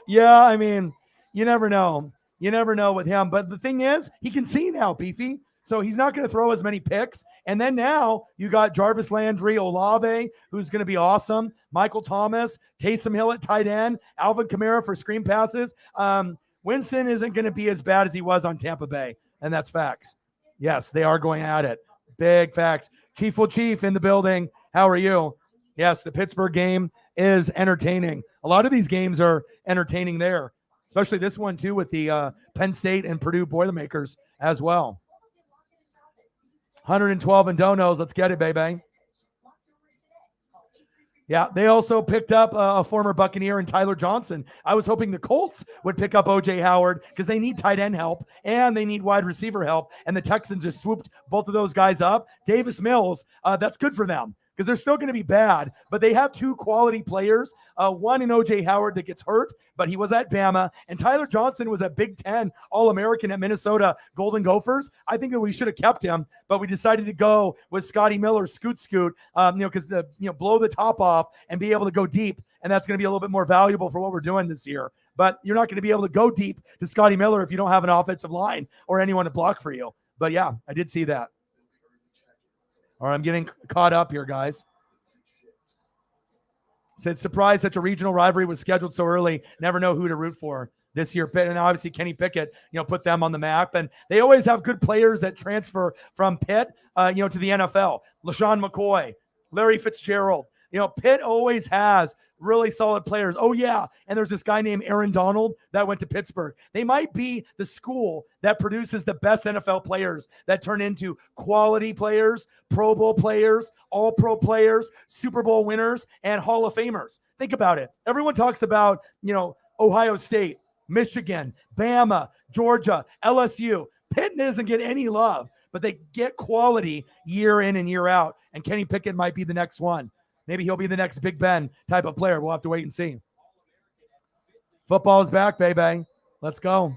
Yeah, I mean, you never know. You never know with him. But the thing is, he can see now, Beefy. So he's not going to throw as many picks. And then now you got Jarvis Landry, Olave, who's going to be awesome. Michael Thomas, Taysom Hill at tight end, Alvin Kamara for screen passes. Winston isn't going to be as bad as he was on Tampa Bay. And that's facts. Yes, they are going at it. Big facts. Chief in the building. How are you? Yes, the Pittsburgh game is entertaining. A lot of these games are entertaining there, especially this one too with the Penn State and Purdue Boilermakers as well. 112 and donos. Let's get it, baby. Yeah, they also picked up a former Buccaneer and Tyler Johnson. I was hoping the Colts would pick up O.J. Howard because they need tight end help and they need wide receiver help, and the Texans just swooped both of those guys up. Davis Mills, that's good for them because they're still going to be bad, but they have 2 quality players, one in O.J. Howard that gets hurt, but he was at Bama, and Tyler Johnson was a Big Ten All-American at Minnesota Golden Gophers. I think that we should have kept him, but we decided to go with Scotty Miller, scoot, because blow the top off and be able to go deep, and that's going to be a little bit more valuable for what we're doing this year. But you're not going to be able to go deep to Scotty Miller if you don't have an offensive line or anyone to block for you. But yeah, I did see that. All right, I'm getting caught up here, guys. Said, surprised such a regional rivalry was scheduled so early. Never know who to root for this year. And obviously Kenny Pickett, put them on the map. And they always have good players that transfer from Pitt, to the NFL. LaShawn McCoy, Larry Fitzgerald. Pitt always has really solid players. Oh, yeah. And there's this guy named Aaron Donald that went to Pittsburgh. They might be the school that produces the best NFL players that turn into quality players, Pro Bowl players, All-Pro players, Super Bowl winners, and Hall of Famers. Think about it. Everyone talks about, Ohio State, Michigan, Bama, Georgia, LSU. Pitt doesn't get any love, but they get quality year in and year out. And Kenny Pickett might be the next one. Maybe he'll be the next Big Ben type of player. We'll have to wait and see. Football is back, baby. Let's go.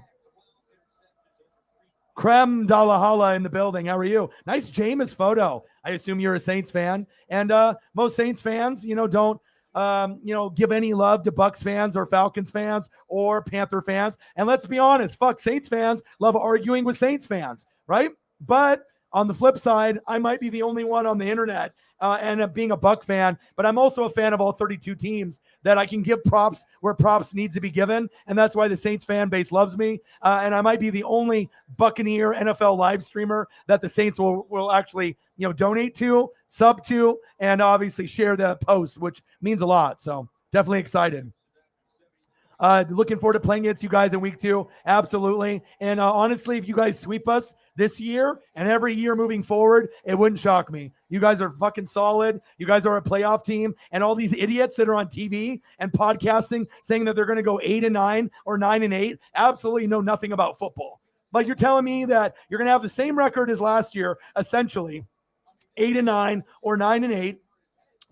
Creme de la Hala in the building. How are you? Nice Jameis photo. I assume you're a Saints fan. And most Saints fans, don't give any love to Bucks fans or Falcons fans or Panther fans. And let's be honest, fuck, Saints fans love arguing with Saints fans, right? But on the flip side, I might be the only one on the internet and being a Buck fan, but I'm also a fan of all 32 teams that I can give props where props needs to be given. And that's why the Saints fan base loves me. And I might be the only Buccaneer NFL live streamer that the Saints will actually, donate to, sub to, and obviously share the post, which means a lot. So definitely excited. Looking forward to playing against you guys in week 2. Absolutely. And honestly, if you guys sweep us this year and every year moving forward, it wouldn't shock me. You guys are fucking solid. You guys are a playoff team. And all these idiots that are on TV and podcasting saying that they're going to go 8-9 or 9-8 absolutely know nothing about football. Like, you're telling me that you're going to have the same record as last year, essentially 8-9 or 9-8.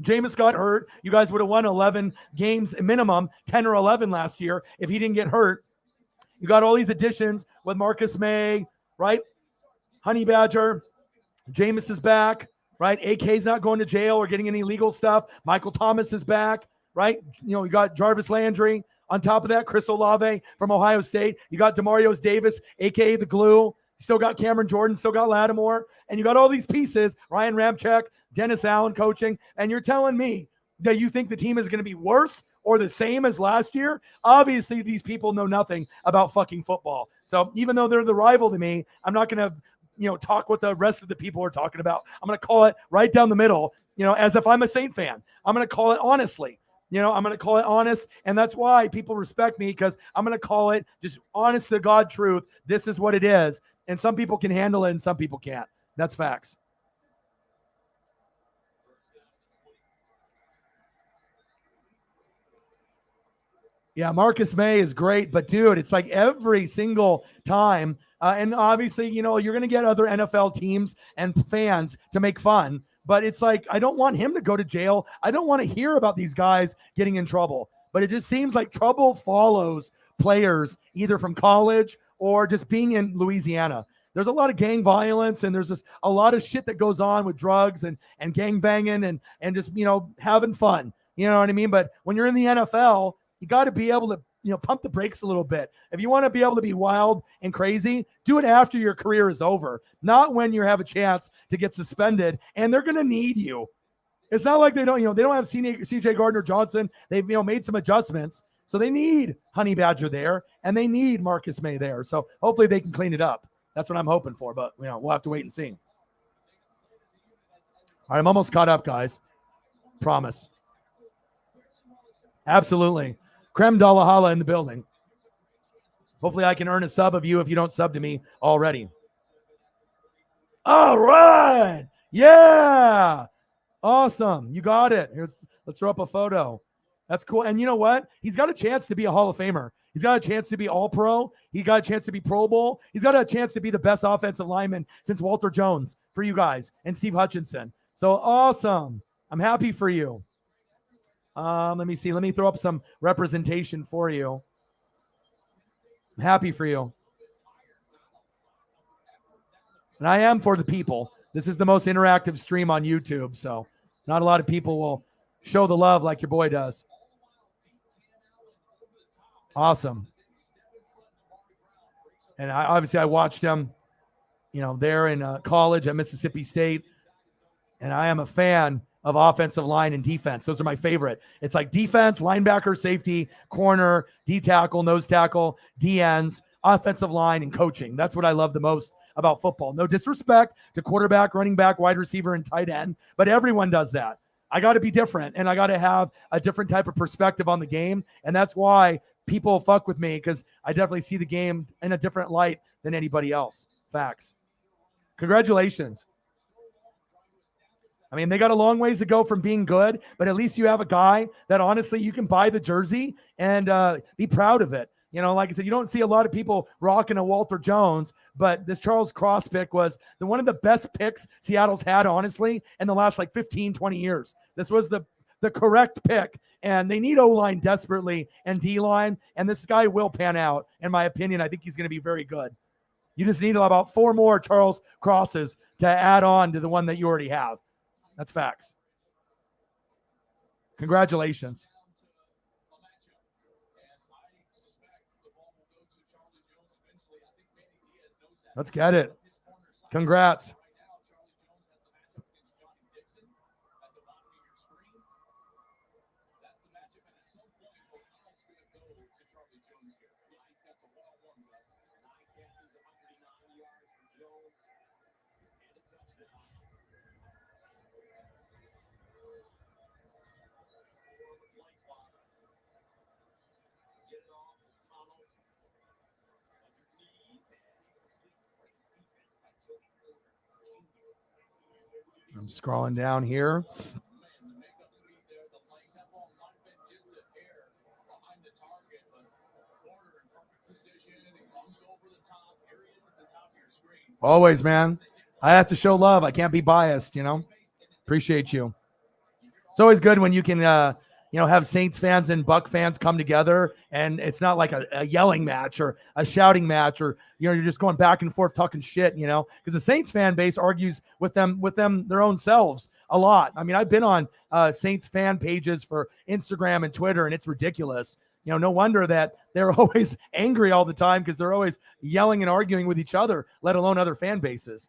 Jameis got hurt. You guys would have won 11 games minimum, 10 or 11 last year if he didn't get hurt. You got all these additions with Marcus May, right? Honey Badger. Jameis is back, right? AK's not going to jail or getting any legal stuff. Michael Thomas is back, right? You got Jarvis Landry. On top of that, Chris Olave from Ohio State. You got Demaryius Davis, a.k.a. the glue. Still got Cameron Jordan, still got Lattimore. And you got all these pieces, Ryan Ramczyk, Dennis Allen coaching, and you're telling me that you think the team is going to be worse or the same as last year? Obviously, these people know nothing about fucking football. So even though they're the rival to me, I'm not going to, talk what the rest of the people are talking about. I'm going to call it right down the middle, as if I'm a Saint fan. I'm going to call it honestly. I'm going to call it honest, and that's why people respect me, because I'm going to call it just honest to God truth. This is what it is, and some people can handle it and some people can't. That's facts. Yeah, Marcus May is great, but dude, it's like every single time. And obviously, you're going to get other NFL teams and fans to make fun, but it's like, I don't want him to go to jail. I don't want to hear about these guys getting in trouble, but it just seems like trouble follows players either from college or just being in Louisiana. There's a lot of gang violence, and there's just a lot of shit that goes on with drugs and gang banging and just, having fun. You know what I mean? But when you're in the NFL, you got to be able to, pump the brakes a little bit. If you want to be able to be wild and crazy, do it after your career is over, not when you have a chance to get suspended, and they're going to need you. It's not like they don't have CJ Gardner-Johnson. They've, made some adjustments. So they need Honey Badger there, and they need Marcus May there. So hopefully they can clean it up. That's what I'm hoping for, but, we'll have to wait and see. All right, I'm almost caught up, guys. Promise. Absolutely. Creme Dalahala in the building. Hopefully I can earn a sub of you if you don't sub to me already. All right. Yeah. Awesome. You got it. Let's throw up a photo. That's cool. And you know what? He's got a chance to be a Hall of Famer. He's got a chance to be All-Pro. He got a chance to be Pro Bowl. He's got a chance to be the best offensive lineman since Walter Jones for you guys and Steve Hutchinson. So awesome. I'm happy for you. Let me see. Let me throw up some representation for you. I'm happy for you. And I am for the people. This is the most interactive stream on YouTube, so not a lot of people will show the love like your boy does. Awesome. And I watched him, there in college at Mississippi State, and I am a fan of offensive line and defense. Those are my favorite. It's like defense, linebacker, safety, corner, D tackle, nose tackle, D ends, offensive line, and coaching. That's what I love the most about football. No disrespect to quarterback, running back, wide receiver, and tight end, but everyone does that. I got to be different, and I got to have a different type of perspective on the game, and that's why people fuck with me, because I definitely see the game in a different light than anybody else. Facts. Congratulations. I mean, they got a long ways to go from being good, but at least you have a guy that honestly you can buy the jersey and be proud of it. Like I said, you don't see a lot of people rocking a Walter Jones, but this Charles Cross pick was one of the best picks Seattle's had, honestly, in the last 15, 20 years. This was the correct pick, and they need O-line desperately and D-line, and this guy will pan out. In my opinion, I think he's going to be very good. You just need about 4 more Charles Crosses to add on to the one that you already have. That's facts. Congratulations. Let's get it. Congrats. I'm scrolling down here. Always, man. I have to show love. I can't be biased, Appreciate you. It's always good when you can, have Saints fans and Buck fans come together, and it's not like a yelling match or a shouting match, or you're just going back and forth talking shit, because the Saints fan base argues with them their own selves a lot. I mean, I've been on Saints fan pages for Instagram and Twitter, and it's ridiculous. No wonder that they're always angry all the time, because they're always yelling and arguing with each other, let alone other fan bases.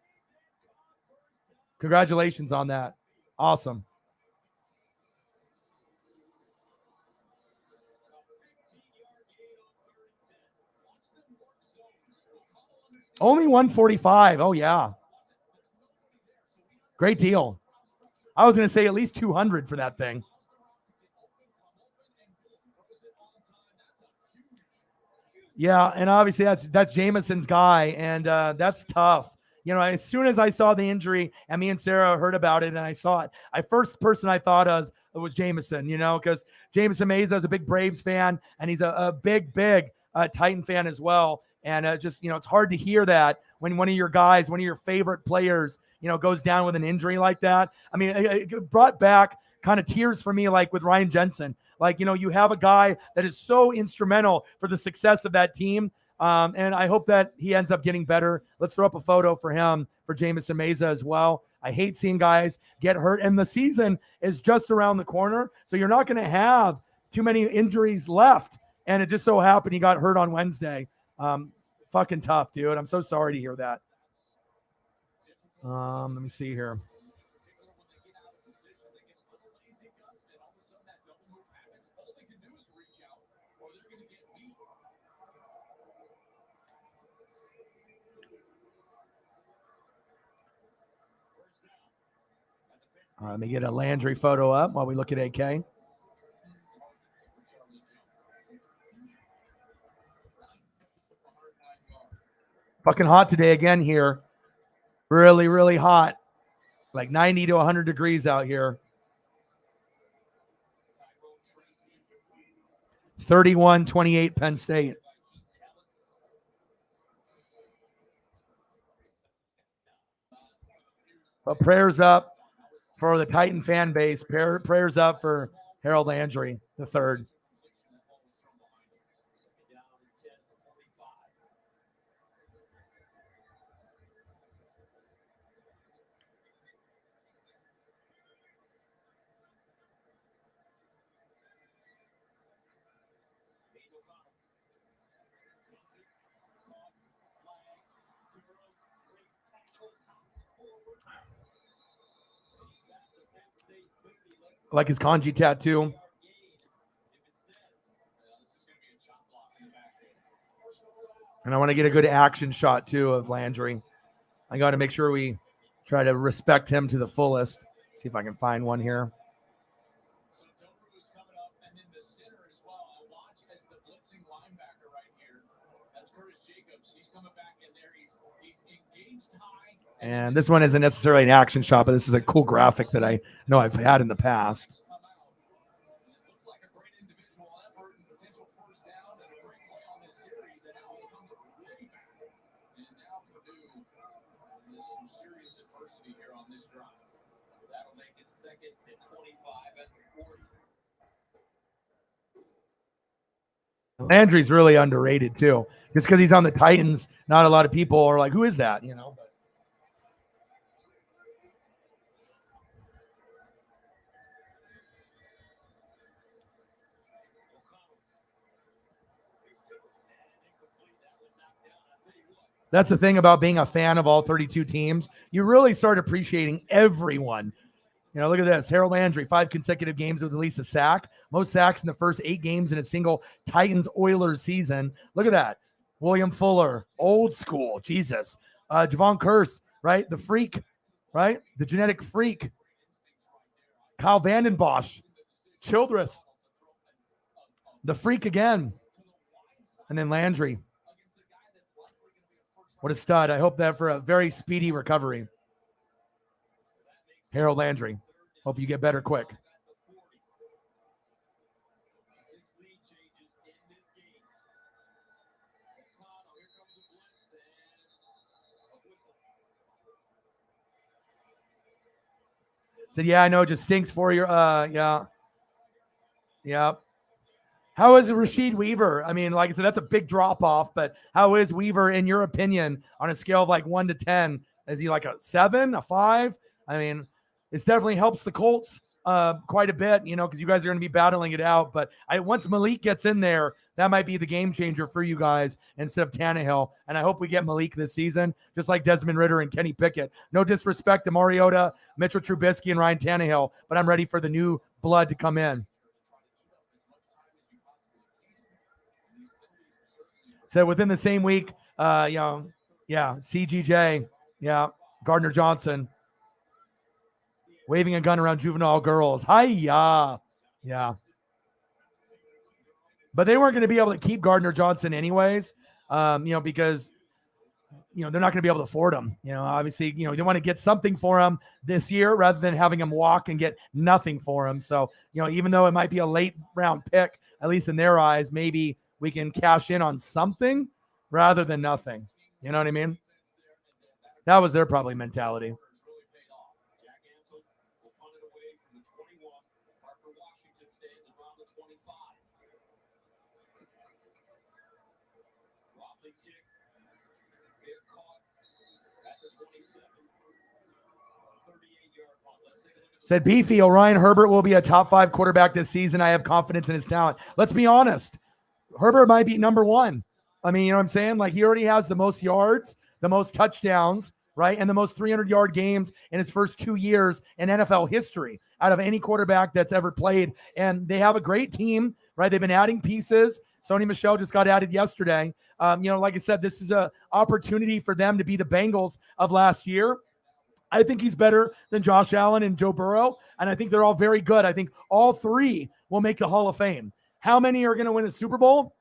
Congratulations on that. Awesome. Only 145. Oh, yeah. Great deal. I was going to say at least 200 for that thing. Yeah, and obviously that's Jameson's guy, and that's tough. As soon as I saw the injury, and me and Sarah heard about it, and I saw it, first person I thought of was Jameson. Because Jameson Meza is a big Braves fan, and he's a big Titan fan as well. And it's hard to hear that when one of your guys, one of your favorite players, goes down with an injury like that. I mean, it brought back kind of tears for me, like with Ryan Jensen. Like, you have a guy that is so instrumental for the success of that team. And I hope that he ends up getting better. Let's throw up a photo for him, for Jamison Meza as well. I hate seeing guys get hurt, and the season is just around the corner. So you're not going to have too many injuries left. And it just so happened he got hurt on Wednesday. Fucking tough, dude. I'm so sorry to hear that. Let me see here. Let me get a Landry photo up while we look at AK. Fucking hot today again here. Really, really hot. Like 90 to 100 degrees out here. 31-28 Penn State. But prayers up for the Titan fan base. Prayers up for Harold Landry the third. Like his kanji tattoo. And I want to get a good action shot too of Landry. I got to make sure we try to respect him to the fullest. See if I can find one here. And this one isn't necessarily an action shot, but this is a cool graphic that I know I've had in the past. Landry's really underrated too. Just because he's on the Titans, not a lot of people are like, who is that? That's the thing about being a fan of all 32 teams. You really start appreciating everyone. You know, look at this. Harold Landry, 5 consecutive games with at least a sack. Most sacks in the first 8 games in a single Titans-Oilers season. Look at that. William Fuller, old school. Jesus. Javon Curse, right? The freak, right? The genetic freak. Kyle Vandenbosch. Childress. The freak again. And then Landry. What a stud. I hope that for a very speedy recovery. Harold Landry. Hope you get better quick. Said, yeah, I know, it just stinks for you. Yeah. How is Rashid Weaver? I mean, like I said, that's a big drop off, but how is Weaver, in your opinion, on a scale of like 1 to 10? Is he like a 7, a 5? I mean, it definitely helps the Colts quite a bit, you know, because you guys are going to be battling it out. But once Malik gets in there, that might be the game changer for you guys instead of Tannehill. And I hope we get Malik this season, just like Desmond Ridder and Kenny Pickett. No disrespect to Mariota, Mitchell Trubisky, and Ryan Tannehill, but I'm ready for the new blood to come in. So within the same week, CGJ, Gardner Johnson, waving a gun around juvenile girls. Hi-ya. Yeah. But they weren't going to be able to keep Gardner Johnson anyways, because, they're not going to be able to afford him. Obviously, they want to get something for him this year rather than having him walk and get nothing for him. So, even though it might be a late round pick, at least in their eyes, maybe we can cash in on something rather than nothing. You know what I mean? That was their probably mentality. Said Beefy, Orion Herbert will be a top 5 quarterback this season. I have confidence in his talent. Let's be honest. Herbert might be number 1. I mean, you know what I'm saying? Like, he already has the most yards, the most touchdowns, right? And the most 300-yard games in his first 2 years in NFL history out of any quarterback that's ever played. And they have a great team, right? They've been adding pieces. Sony Michel just got added yesterday. Like I said, this is an opportunity for them to be the Bengals of last year. I think he's better than Josh Allen and Joe Burrow, and I think they're all very good. I think all 3 will make the Hall of Fame. How many are going to win a Super Bowl?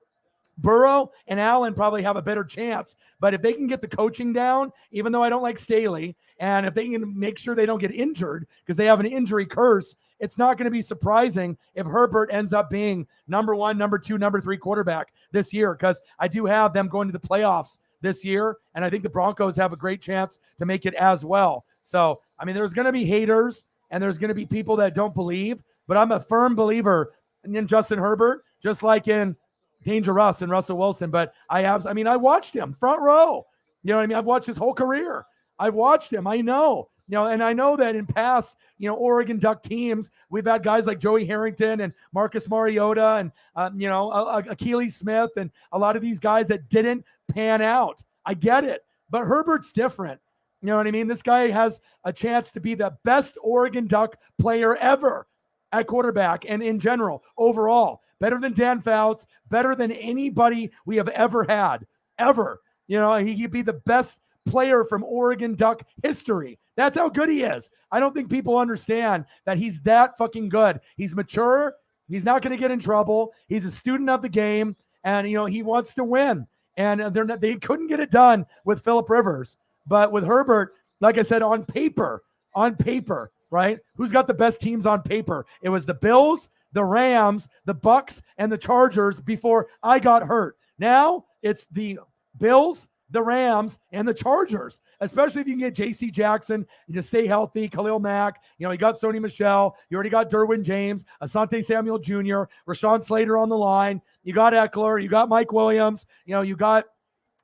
Burrow and Allen probably have a better chance, but if they can get the coaching down, even though I don't like Staley, and if they can make sure they don't get injured because they have an injury curse, it's not going to be surprising if Herbert ends up being number 1, number 2, number 3 quarterback this year, because I do have them going to the playoffs this year, and I think the Broncos have a great chance to make it as well. So, I mean, there's going to be haters and there's going to be people that don't believe, but I'm a firm believer in Justin Herbert, just like in Danger Russ and Russell Wilson. But I watched him front row. You know what I mean? I've watched his whole career. I've watched him. I know, and I know that in past, Oregon Duck teams, we've had guys like Joey Harrington and Marcus Mariota and, Akili Smith and a lot of these guys that didn't pan out. I get it. But Herbert's different. You know what I mean? This guy has a chance to be the best Oregon Duck player ever at quarterback and in general, overall. Better than Dan Fouts, better than anybody we have ever had, ever. He could be the best player from Oregon Duck history. That's how good he is. I don't think people understand that he's that fucking good. He's mature. He's not going to get in trouble. He's a student of the game, and, he wants to win. And they couldn't get it done with Phillip Rivers. But with Herbert, like I said, on paper, right? Who's got the best teams on paper? It was the Bills, the Rams, the Bucks, and the Chargers before I got hurt. Now it's the Bills, the Rams, and the Chargers, especially if you can get J.C. Jackson, you just stay healthy, Khalil Mack, you got Sony Michel, you already got Derwin James, Asante Samuel Jr., Rashawn Slater on the line, you got Eckler, you got Mike Williams, you got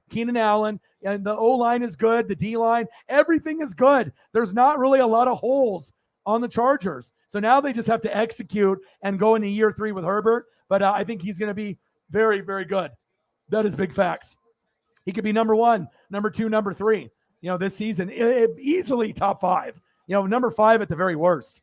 Keenan Allen, and the O-line is good, the D-line, everything is good. There's not really a lot of holes on the Chargers. So now they just have to execute and go into year 3 with Herbert, but I think he's going to be very, very good. That is big facts. He could be number 1, number 2, number 3. This season, easily top 5. Number 5 at the very worst.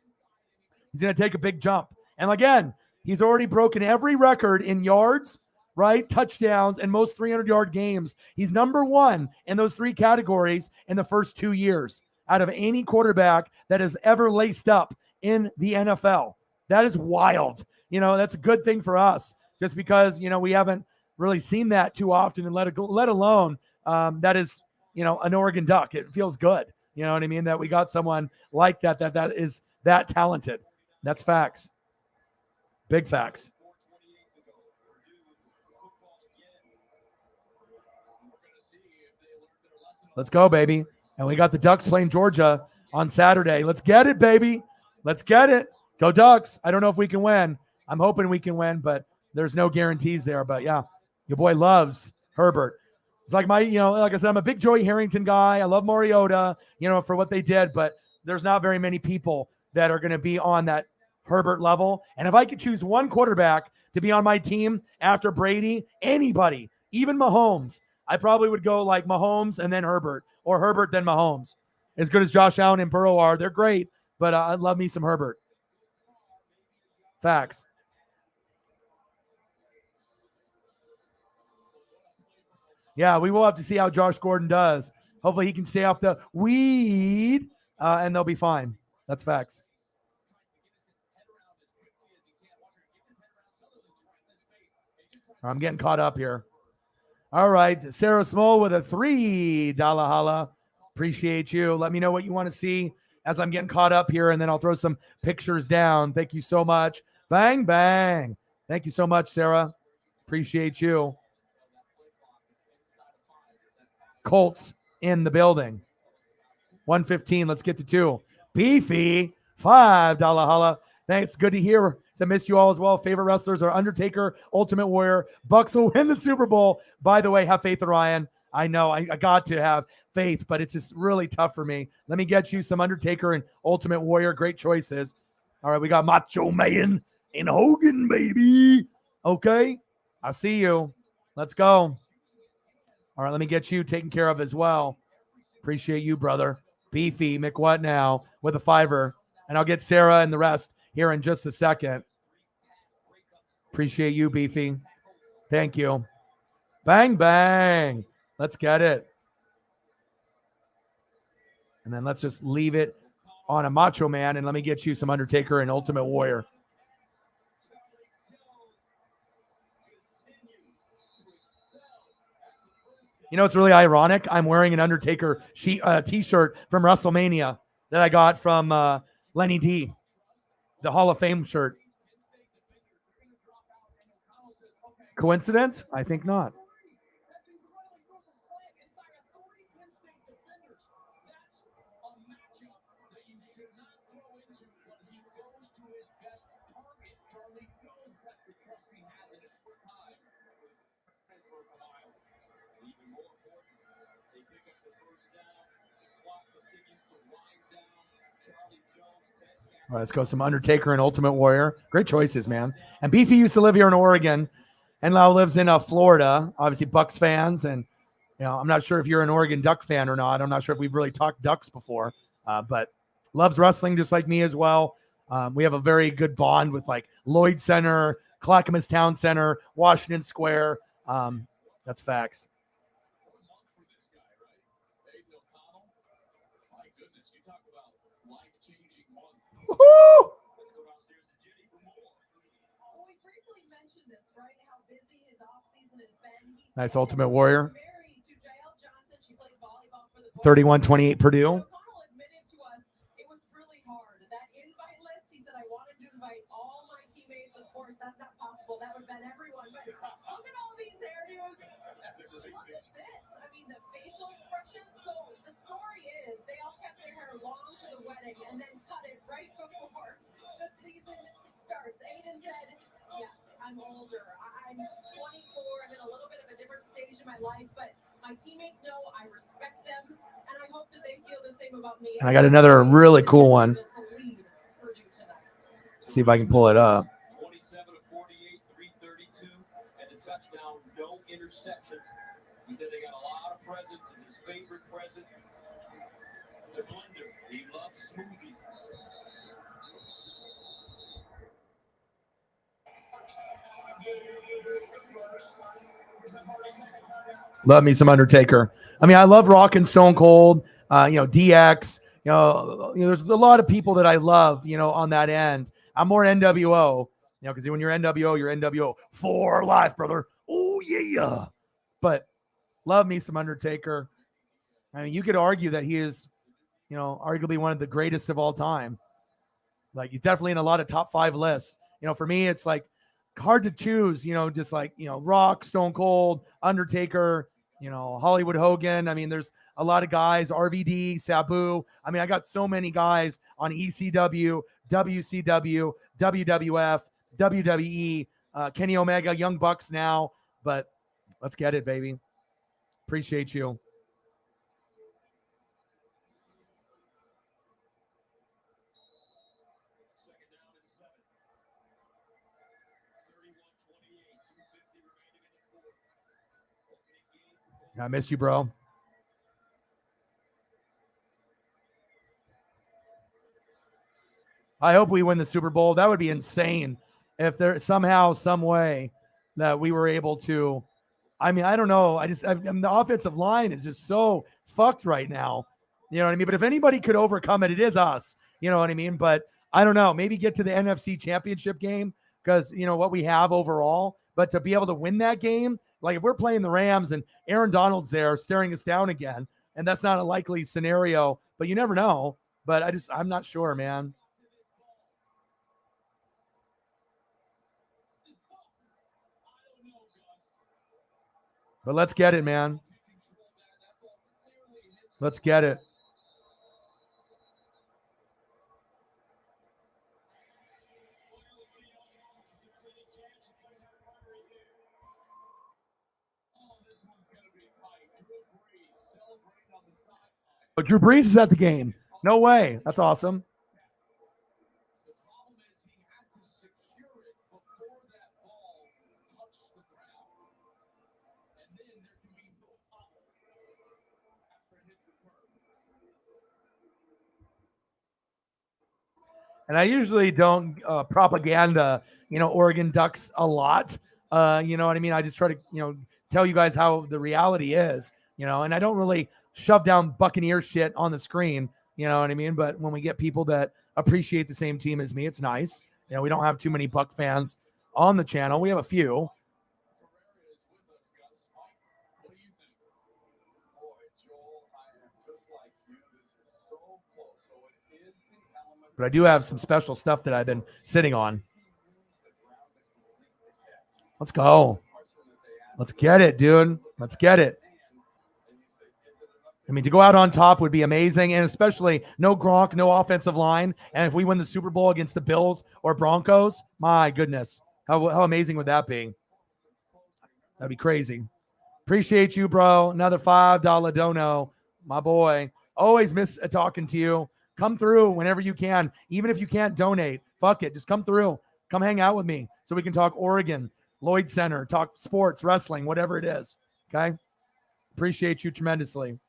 He's going to take a big jump. And again, he's already broken every record in yards, right? Touchdowns, and most 300-yard games. He's number 1 in those 3 categories in the first 2 years out of any quarterback that has ever laced up in the NFL. That is wild. That's a good thing for us just because, we haven't really seen that too often, and let alone that is, an Oregon Duck. It feels good. You know what I mean? That we got someone like that is that talented. That's facts. Big facts. Let's go, baby. And we got the Ducks playing Georgia on Saturday. Let's get it, baby. Let's get it. Go Ducks. I don't know if we can win. I'm hoping we can win, but there's no guarantees there. But yeah, your boy loves Herbert. It's like like I said, I'm a big Joey Harrington guy. I love Mariota, for what they did, but there's not very many people that are going to be on that Herbert level. And if I could choose one quarterback to be on my team after Brady, anybody, even Mahomes, I probably would go like Mahomes and then Herbert, or Herbert then Mahomes. As good as Josh Allen and Burrow are, they're great, but I love me some Herbert. Facts. Yeah, we will have to see how Josh Gordon does. Hopefully he can stay off the weed, and they'll be fine. That's facts. I'm getting caught up here. All right, Sarah Small with a $3 holla. Appreciate you. Let me know what you want to see as I'm getting caught up here, and then I'll throw some pictures down. Thank you so much. Bang, bang. Thank you so much, Sarah. Appreciate you. Colts in the building. 115. Let's get to 2. Beefy, $5 holla. Thanks. Good to hear. I missed you all as well. Favorite wrestlers are Undertaker, Ultimate Warrior. Bucks will win the Super Bowl. By the way, have faith in Ryan. I know I got to have faith, but it's just really tough for me. Let me get you some Undertaker and Ultimate Warrior. Great choices. All right, we got Macho Man and Hogan, baby. Okay, I see you. Let's go. All right, let me get you taken care of as well. Appreciate you, brother. Beefy McWhat now with a $5, and I'll get Sarah and the rest here in just a second. Appreciate you, Beefy. Thank you. Bang, bang. Let's get it. And then let's just leave it on a Macho Man, and let me get you some Undertaker and Ultimate Warrior. It's really ironic. I'm wearing an Undertaker t-shirt from WrestleMania that I got from Lenny D, the Hall of Fame shirt. Coincidence? I think not. All right, let's go some Undertaker and Ultimate Warrior. Great choices, man. And Beefy used to live here in Oregon and now lives in Florida. Obviously, Bucks fans. And, I'm not sure if you're an Oregon Duck fan or not. I'm not sure if we've really talked Ducks before, but loves wrestling just like me as well. We have a very good bond with like Lloyd Center, Clackamas Town Center, Washington Square. That's facts. Woo-hoo! Nice Ultimate Warrior. 31-28 Purdue. I'm older. I'm 24. I'm in a little bit of a different stage in my life, but my teammates know I respect them, and I hope that they feel the same about me. And I got another really cool one. See if I can pull it up. 27 of 48, 332, and a touchdown, no interceptions. He said they got a lot of presence in this Love me some Undertaker. I mean, I love Rock and Stone Cold. DX. There's a lot of people that I love. On that end, I'm more NWO. Because when you're NWO, you're NWO for life, brother. Oh yeah. But love me some Undertaker. I mean, you could argue that he is, arguably one of the greatest of all time. Like he's definitely in a lot of top 5 lists. For me, it's like hard to choose. Just like Rock, Stone Cold, Undertaker. Hollywood Hogan. I mean, there's a lot of guys. RVD, Sabu. I mean, I got so many guys on ECW, WCW, WWF, WWE, Kenny Omega, Young Bucks now. But let's get it, baby. Appreciate you. I missed you, bro. I hope we win the Super Bowl. That would be insane if there somehow, some way that we were able to. I mean, I don't know. The offensive line is just so fucked right now. You know what I mean? But if anybody could overcome it, it is us. You know what I mean? But I don't know. Maybe get to the NFC Championship game because, what we have overall. But to be able to win that game, like if we're playing the Rams and Aaron Donald's there staring us down again, and that's not a likely scenario, but you never know. But I'm not sure, man. But let's get it, man. Let's get it. But Drew Brees is at the game. No way. That's awesome. And I usually don't propaganda, Oregon Ducks a lot. You know what I mean? I just try to, tell you guys how the reality is, and I don't really shove down Buccaneer shit on the screen, you know what I mean? But when we get people that appreciate the same team as me, it's nice. We don't have too many Buck fans on the channel. We have a few. But I do have some special stuff that I've been sitting on. Let's go. Let's get it, dude. Let's get it. I mean, to go out on top would be amazing, and especially no Gronk, no offensive line. And if we win the Super Bowl against the Bills or Broncos, my goodness, how amazing would that be? That'd be crazy. Appreciate you, bro. Another $5 dono, my boy. Always miss talking to you. Come through whenever you can, even if you can't donate. Fuck it, just come through. Come hang out with me so we can talk Oregon, Lloyd Center, talk sports, wrestling, whatever it is. Okay. Appreciate you tremendously.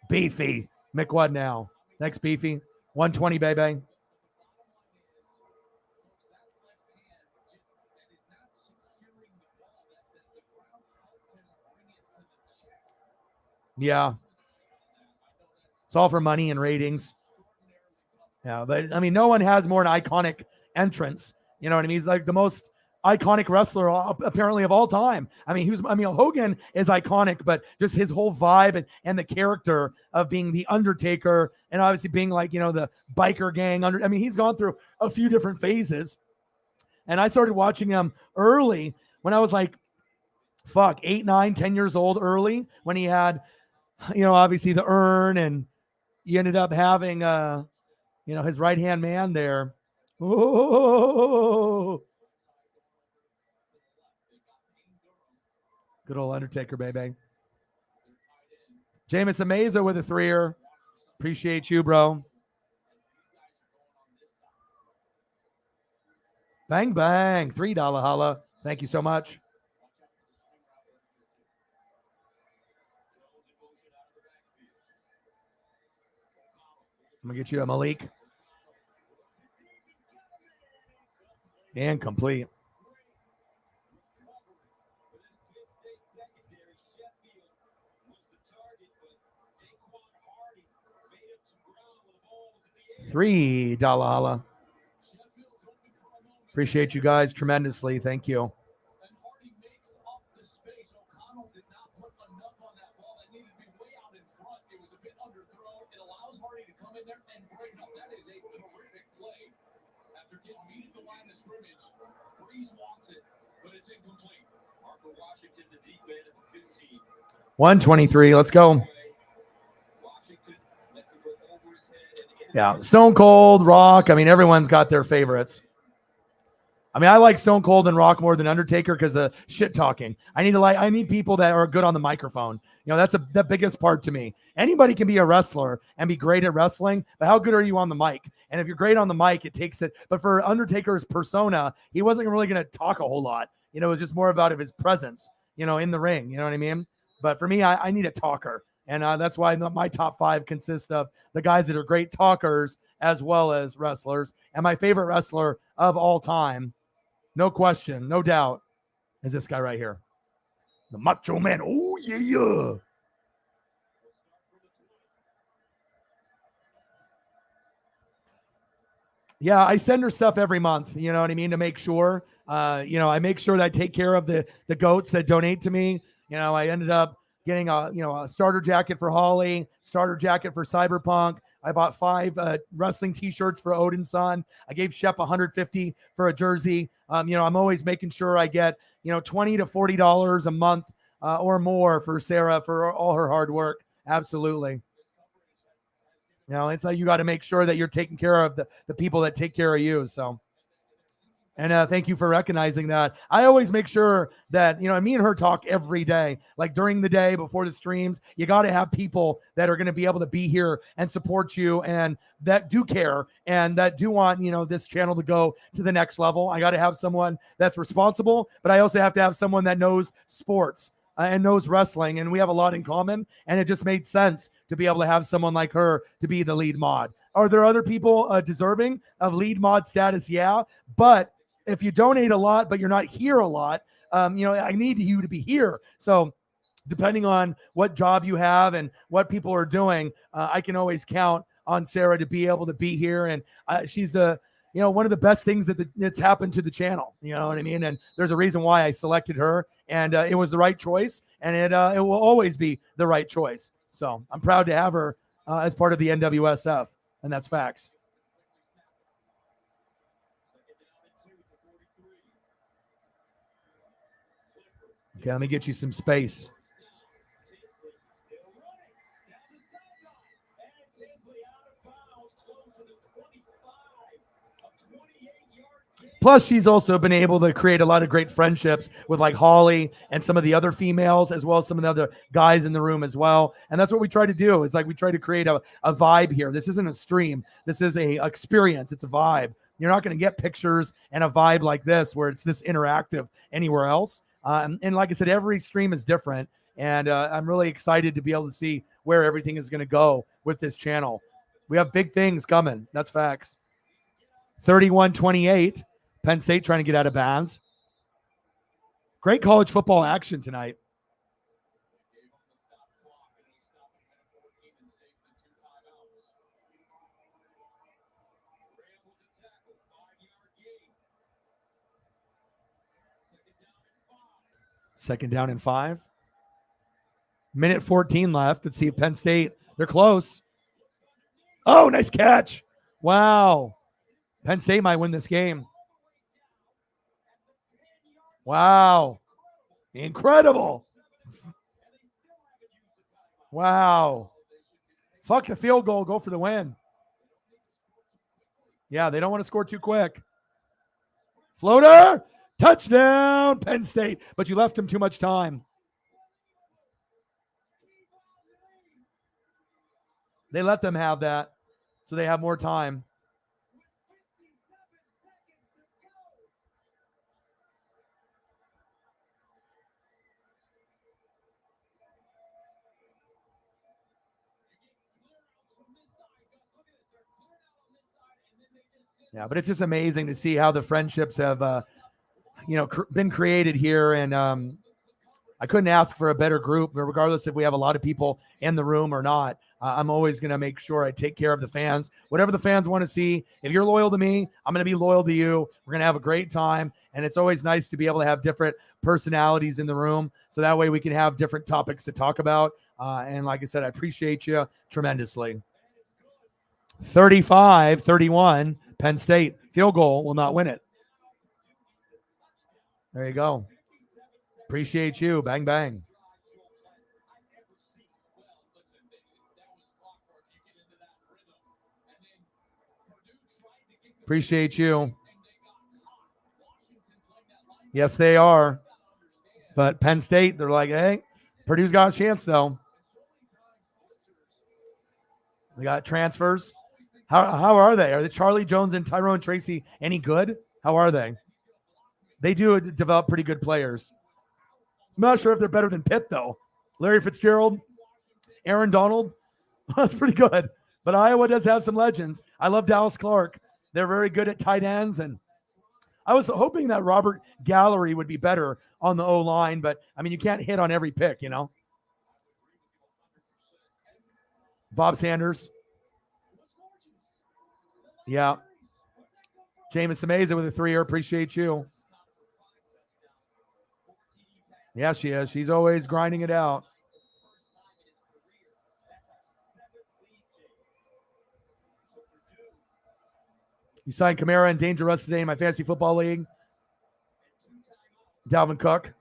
Beefy. Mick, what now? Thanks, Beefy. 120, baby. Yeah. It's all for money and ratings. Yeah, but I mean, no one has more an iconic entrance. You know what I mean? He's like the most iconic wrestler apparently of all time. I mean, Hogan is iconic, but just his whole vibe and the character of being the Undertaker and obviously being like, the biker gang I mean, he's gone through a few different phases. And I started watching him early when I was like, 8, 9, 10 years old early when he had, obviously the urn and he ended up having, his right-hand man there. Oh, good old Undertaker, baby. Jameis Amaza with a 3-er. Appreciate you, bro. Bang, bang. $3 holla. Thank you so much. I'm going to get you a Malik. And complete. $3 holla. Appreciate you guys tremendously. Thank you. After getting beat at the line of scrimmage, Breeze wants it, but it's incomplete. Marco Washington, the deep man at the 15. 123. Let's go. Yeah, Stone Cold, Rock. I mean, everyone's got their favorites. I mean, I like Stone Cold and Rock more than Undertaker because of shit talking. I need people that are good on the microphone. You know, that's the biggest part to me. Anybody can be a wrestler and be great at wrestling, but how good are you on the mic? And if you're great on the mic, it takes it. But for Undertaker's persona, he wasn't really going to talk a whole lot. You know, it was just more about his presence, you know, in the ring. You know what I mean? But for me, I need a talker. And that's why my top 5 consists of the guys that are great talkers as well as wrestlers. And my favorite wrestler of all time, no question, no doubt, is this guy right here. The Macho Man. Oh, yeah, yeah. Yeah, I send her stuff every month, you know what I mean, to make sure. You know, I make sure that I take care of the goats that donate to me. You know, I ended up getting a starter jacket for Holly, starter jacket for Cyberpunk. I bought 5 wrestling T-shirts for Odin's son. I gave Shep 150 for a jersey. You know, I'm always making sure I get $20 to $40 a month or more for Sarah for all her hard work. Absolutely. You know, it's like you got to make sure that you're taking care of the people that take care of you. So, and thank you for recognizing that. I always make sure that, me and her talk every day, like during the day before the streams. You got to have people that are going to be able to be here and support you and that do care and that do want, this channel to go to the next level. I got to have someone that's responsible, but I also have to have someone that knows sports. And knows wrestling, and we have a lot in common, and it just made sense to be able to have someone like her to be the lead mod. Are there other people deserving of lead mod status? Yeah, but if you donate a lot, but you're not here a lot, I need you to be here. So depending on what job you have and what people are doing, I can always count on Sarah to be able to be here, and she's the one of the best things that's happened to the channel. You know what I mean? And there's a reason why I selected her, and it was the right choice, and it will always be the right choice. So I'm proud to have her as part of the NWSF, and that's facts. Okay, let me get you some space. Plus, she's also been able to create a lot of great friendships with like Holly and some of the other females, as well as some of the other guys in the room as well. And that's what we try to do. It's like we try to create a vibe here. This isn't a stream. This is a experience. It's a vibe. You're not going to get pictures and a vibe like this where it's this interactive anywhere else. And like I said, every stream is different. And I'm really excited to be able to see where everything is going to go with this channel. We have big things coming. That's facts. 31-28. Penn State trying to get out of bounds. Great college football action tonight. Second down and 5. Minute 14 left. Let's see if Penn State, they're close. Oh, nice catch. Wow. Penn State might win this game. Wow. Incredible. Wow. Fuck the field goal. Go for the win. Yeah, they don't want to score too quick. Floater. Touchdown, Penn State. But you left them too much time. They let them have that, so they have more time. Yeah, but it's just amazing to see how the friendships have, been created here. And I couldn't ask for a better group, but regardless if we have a lot of people in the room or not, I'm always going to make sure I take care of the fans. Whatever the fans want to see, if you're loyal to me, I'm going to be loyal to you. We're going to have a great time. And it's always nice to be able to have different personalities in the room. So that way we can have different topics to talk about. And like I said, I appreciate you tremendously. 35-31, Penn State field goal will not win it. There you go. Appreciate you. Bang, bang. Appreciate you. Yes, they are. But Penn State, they're like, hey, Purdue's got a chance, though. They got transfers. How are they? Are the Charlie Jones and Tyrone Tracy any good? How are they? They do develop pretty good players. I'm not sure if they're better than Pitt, though. Larry Fitzgerald, Aaron Donald, that's pretty good. But Iowa does have some legends. I love Dallas Clark. They're very good at tight ends. And I was hoping that Robert Gallery would be better on the O-line. But, I mean, you can't hit on every pick, you know. Bob Sanders. Yeah. Jameis Ameza with a 3-year. Appreciate you. Yeah, she is. She's always grinding it out. You signed Kamara and Dangerous today in my fantasy football league. Dalvin Cook.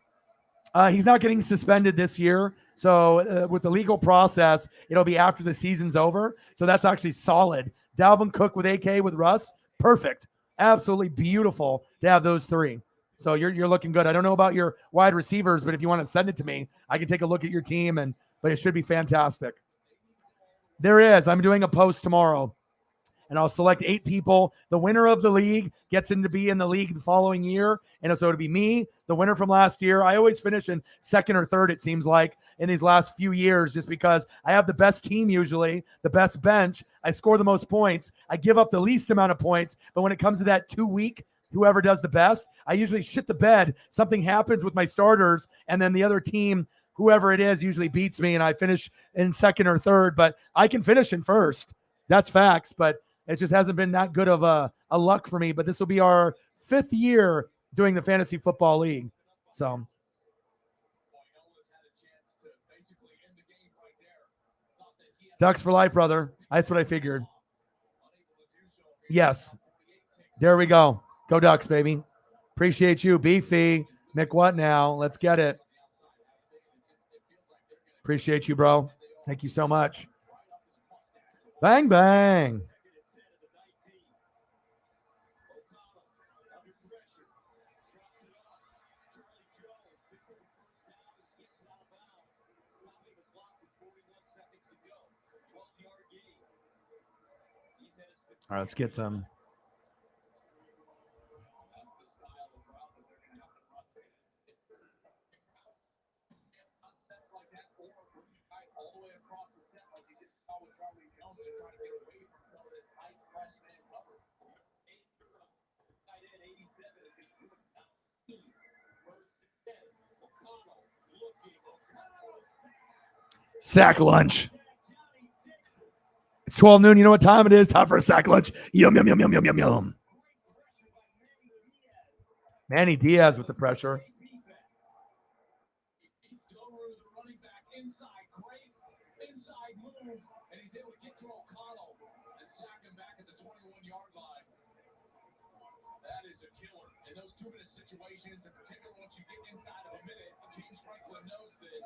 He's not getting suspended this year. So with the legal process, it'll be after the season's over. So that's actually solid. Dalvin Cook with AK with Russ. Perfect. Absolutely beautiful to have those three. So you're looking good. I don't know about your wide receivers, but if you want to send it to me, I can take a look at your team, but it should be fantastic. There is. I'm doing a post tomorrow, and I'll select 8 people. The winner of the league gets in to be in the league the following year, and so it'll be me, the winner from last year. I always finish in second or third, it seems like, in these last few years, just because I have the best team usually, the best bench. I score the most points. I give up the least amount of points, but when it comes to that 2-week, whoever does the best, I usually shit the bed. Something happens with my starters, and then the other team, whoever it is, usually beats me, and I finish in second or third. But I can finish in first. That's facts, but it just hasn't been that good of a luck for me. But this will be our 5th year doing the Fantasy Football League. So Ducks for life, brother. That's what I figured. Yes. There we go. Go Ducks, baby. Appreciate you, Beefy. Mick, what now? Let's get it. Appreciate you, bro. Thank you so much. Bang, bang. All right, let's get some. Sack lunch. It's 12 noon. You know what time it is? Time for a sack lunch. Yum, yum, yum, yum, yum, yum, yum. Manny Diaz with the pressure. That is a killer. In those 2-minute situations, in particular once you get inside of a minute, James Franklin knows this.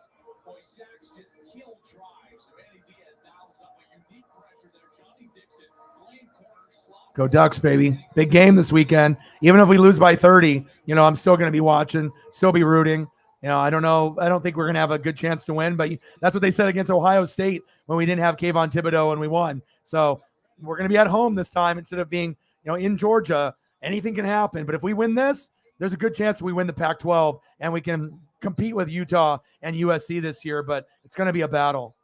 Boy, sacks just kill drives. Manny Diaz dials up a unique pressure there. Johnny Dixon, lane corner slot. Go Ducks, baby. Big game this weekend. Even if we lose by 30, I'm still going to be watching, still be rooting. I don't know. I don't think we're going to have a good chance to win, but that's what they said against Ohio State when we didn't have Kayvon Thibodeau and we won. So we're going to be at home this time instead of being, in Georgia. Anything can happen. But if we win this, there's a good chance we win the Pac-12 and we can compete with Utah and USC this year. But it's going to be a battle.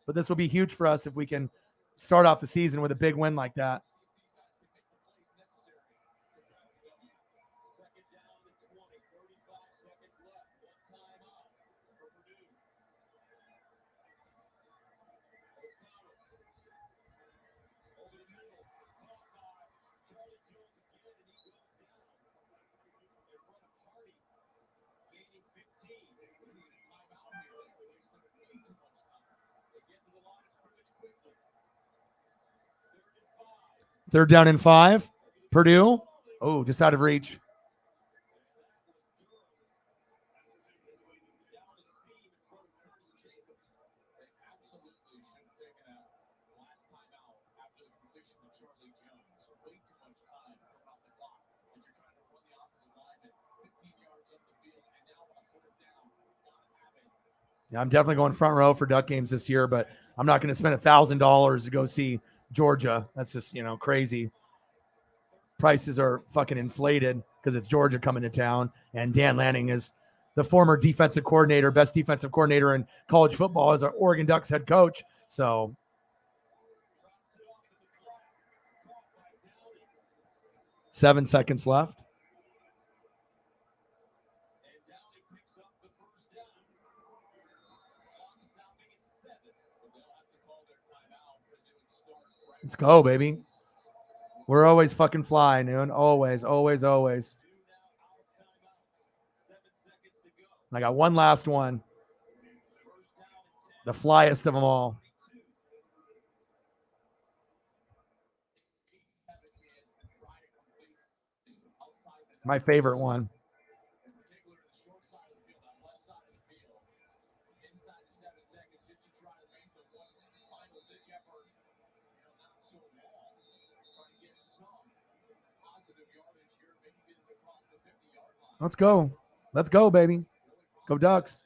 But this will be huge for us if we can start off the season with a big win like that. Third down and 5. Purdue. Oh, just out of reach. Yeah, I'm definitely going front row for Duck games this year, but I'm not going to spend $1,000 to go see Georgia. That's just, crazy. Prices are fucking inflated because it's Georgia coming to town, and Dan Lanning is the former defensive coordinator, best defensive coordinator in college football as our Oregon Ducks head coach. So 7 seconds left. Let's go, baby. We're always fucking flying, dude. Always, always, always. I got one last one. The flyest of them all. My favorite one. Let's go. Let's go, baby. Go Ducks.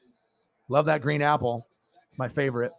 Love that green apple. It's my favorite.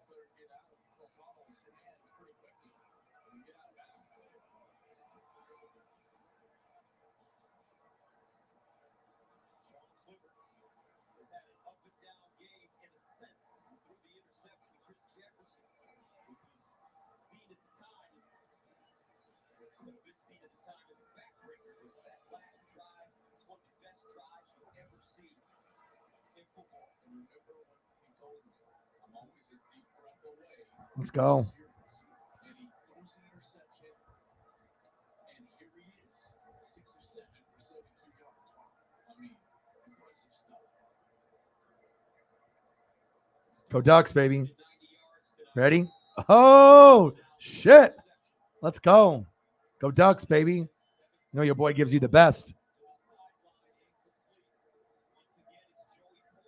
Let's go. Go Ducks, baby. Ready? Oh, shit. Let's go. Go Ducks, baby. You know your boy gives you the best.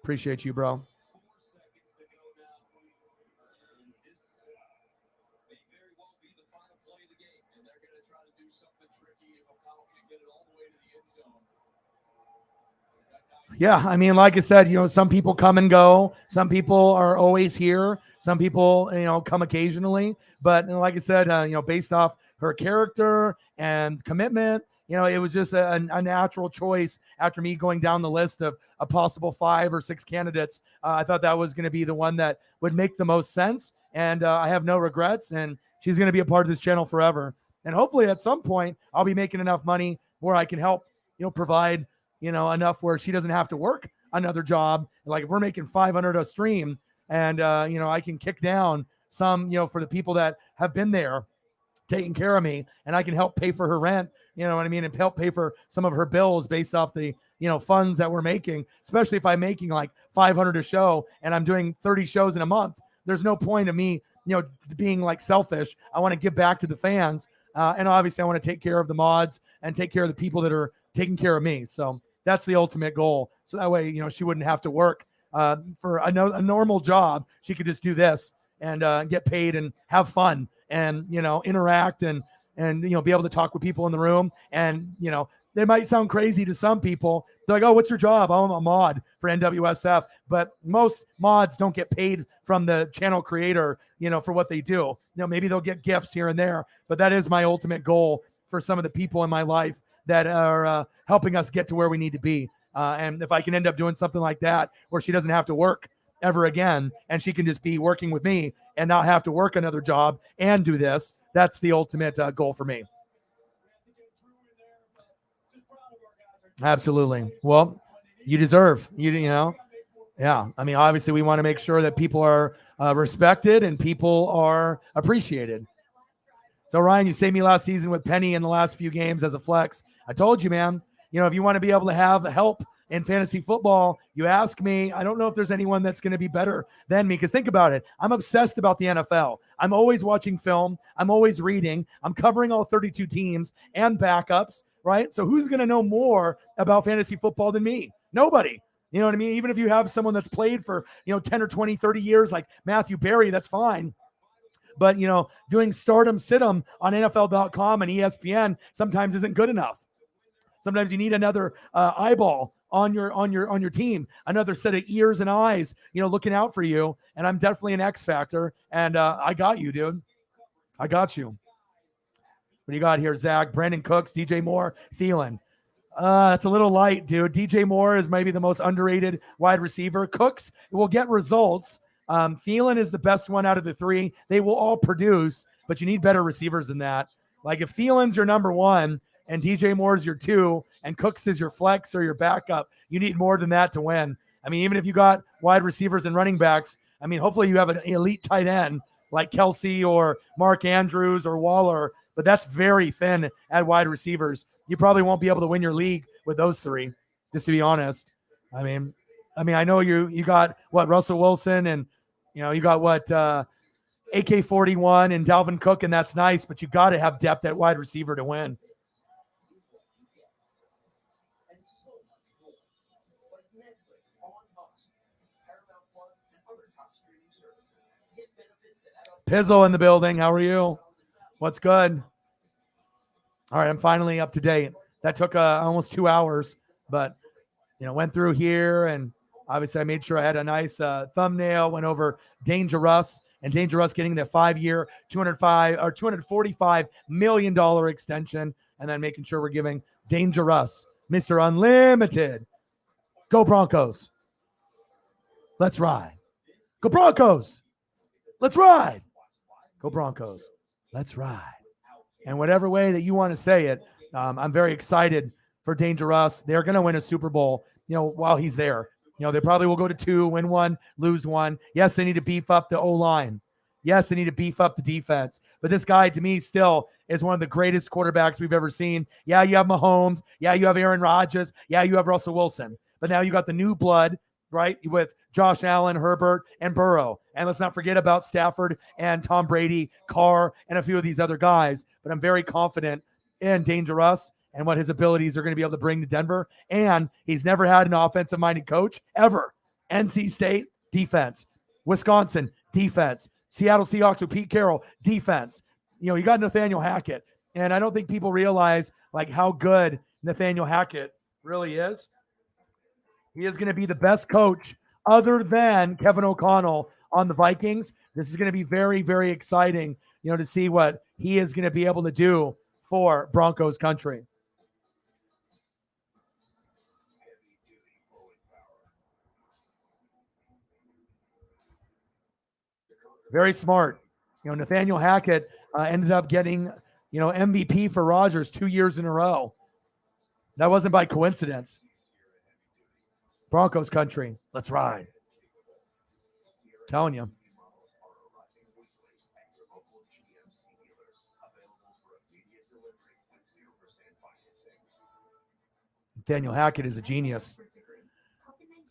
Appreciate you, bro. Yeah, I mean, like I said, some people come and go. Some people are always here. Some people, come occasionally. But like I said, based off her character and commitment, it was just a natural choice after me going down the list of a possible 5 or 6 candidates. I thought that was going to be the one that would make the most sense. And I have no regrets. And she's going to be a part of this channel forever. And hopefully at some point, I'll be making enough money where I can help, provide enough where she doesn't have to work another job. Like if we're making 500 a stream and, I can kick down some, for the people that have been there taking care of me, and I can help pay for her rent, you know what I mean? And help pay for some of her bills based off the, funds that we're making, especially if I'm making like 500 a show and I'm doing 30 shows in a month. There's no point of me, being like selfish. I want to give back to the fans. And obviously I want to take care of the mods and take care of the people that are taking care of me. So that's the ultimate goal. So that way, she wouldn't have to work for a normal job. She could just do this and get paid and have fun and, interact and be able to talk with people in the room. And, they might sound crazy to some people. They're like, oh, what's your job? I'm a mod for NWSF. But most mods don't get paid from the channel creator, for what they do. Maybe they'll get gifts here and there, but that is my ultimate goal for some of the people in my life that are helping us get to where we need to be. And if I can end up doing something like that, where she doesn't have to work ever again, and she can just be working with me and not have to work another job and do this, that's the ultimate goal for me. Absolutely. Well, you deserve, yeah. I mean, obviously we want to make sure that people are respected and people are appreciated. So Ryan, you saved me last season with Penny in the last few games as a flex. I told you, man, if you want to be able to have help in fantasy football, you ask me, I don't know if there's anyone that's going to be better than me. Because think about it. I'm obsessed about the NFL. I'm always watching film. I'm always reading. I'm covering all 32 teams and backups, right? So who's going to know more about fantasy football than me? Nobody. You know what I mean? Even if you have someone that's played for, 10 or 20, 30 years like Matthew Berry, that's fine. But, doing stardom sit-em on NFL.com and ESPN sometimes isn't good enough. Sometimes you need another eyeball on your team, another set of ears and eyes, looking out for you. And I'm definitely an X factor. And I got you, dude. I got you. What do you got here, Zach? Brandon Cooks, DJ Moore, Thielen. That's a little light, dude. DJ Moore is maybe the most underrated wide receiver. Cooks will get results. Thielen is the best one out of the three. They will all produce, but you need better receivers than that. Like if Thielen's your number one and DJ Moore's your two and Cooks is your flex or your backup, you need more than that to win. I mean, even if you got wide receivers and running backs, I mean, hopefully you have an elite tight end like Kelsey or Mark Andrews or Waller, but that's very thin at wide receivers. You probably won't be able to win your league with those three, just to be honest. I mean, I know you got what, Russell Wilson, and you got what, AK-41 and Dalvin Cook, and that's nice, but you got to have depth at wide receiver to win. Pizzle in the building. How are you? What's good? All right, I'm finally up to date. That took almost 2 hours, but went through here, and obviously I made sure I had a nice thumbnail. Went over Dangerous, and Dangerous getting the 5-year, $245 million extension, and then making sure we're giving Dangerous Mr. Unlimited. Go Broncos. Let's ride. Go Broncos. Let's ride. Go Broncos. Let's ride. And whatever way that you want to say it, I'm very excited for Dangerous. They're going to win a Super Bowl, while he's there. They probably will go to 2, win 1, lose 1. Yes, they need to beef up the O-line. Yes, they need to beef up the defense. But this guy, to me, still is one of the greatest quarterbacks we've ever seen. Yeah, you have Mahomes. Yeah, you have Aaron Rodgers. Yeah, you have Russell Wilson. But now you got the new blood, right, with Josh Allen, Herbert, and Burrow. And let's not forget about Stafford and Tom Brady, Carr, and a few of these other guys. But I'm very confident in Dangerous and what his abilities are going to be able to bring to Denver. And he's never had an offensive-minded coach, ever. NC State, defense. Wisconsin, defense. Seattle Seahawks with Pete Carroll, defense. You got Nathaniel Hackett. And I don't think people realize, how good Nathaniel Hackett really is. He is going to be the best coach other than Kevin O'Connell on the Vikings. This is going to be very, very exciting, to see what he is going to be able to do for Broncos country. Very smart. Nathaniel Hackett ended up getting, MVP for Rodgers 2 years in a row. That wasn't by coincidence. Broncos country. Let's ride. I'm telling you. Nathaniel Hackett is a genius.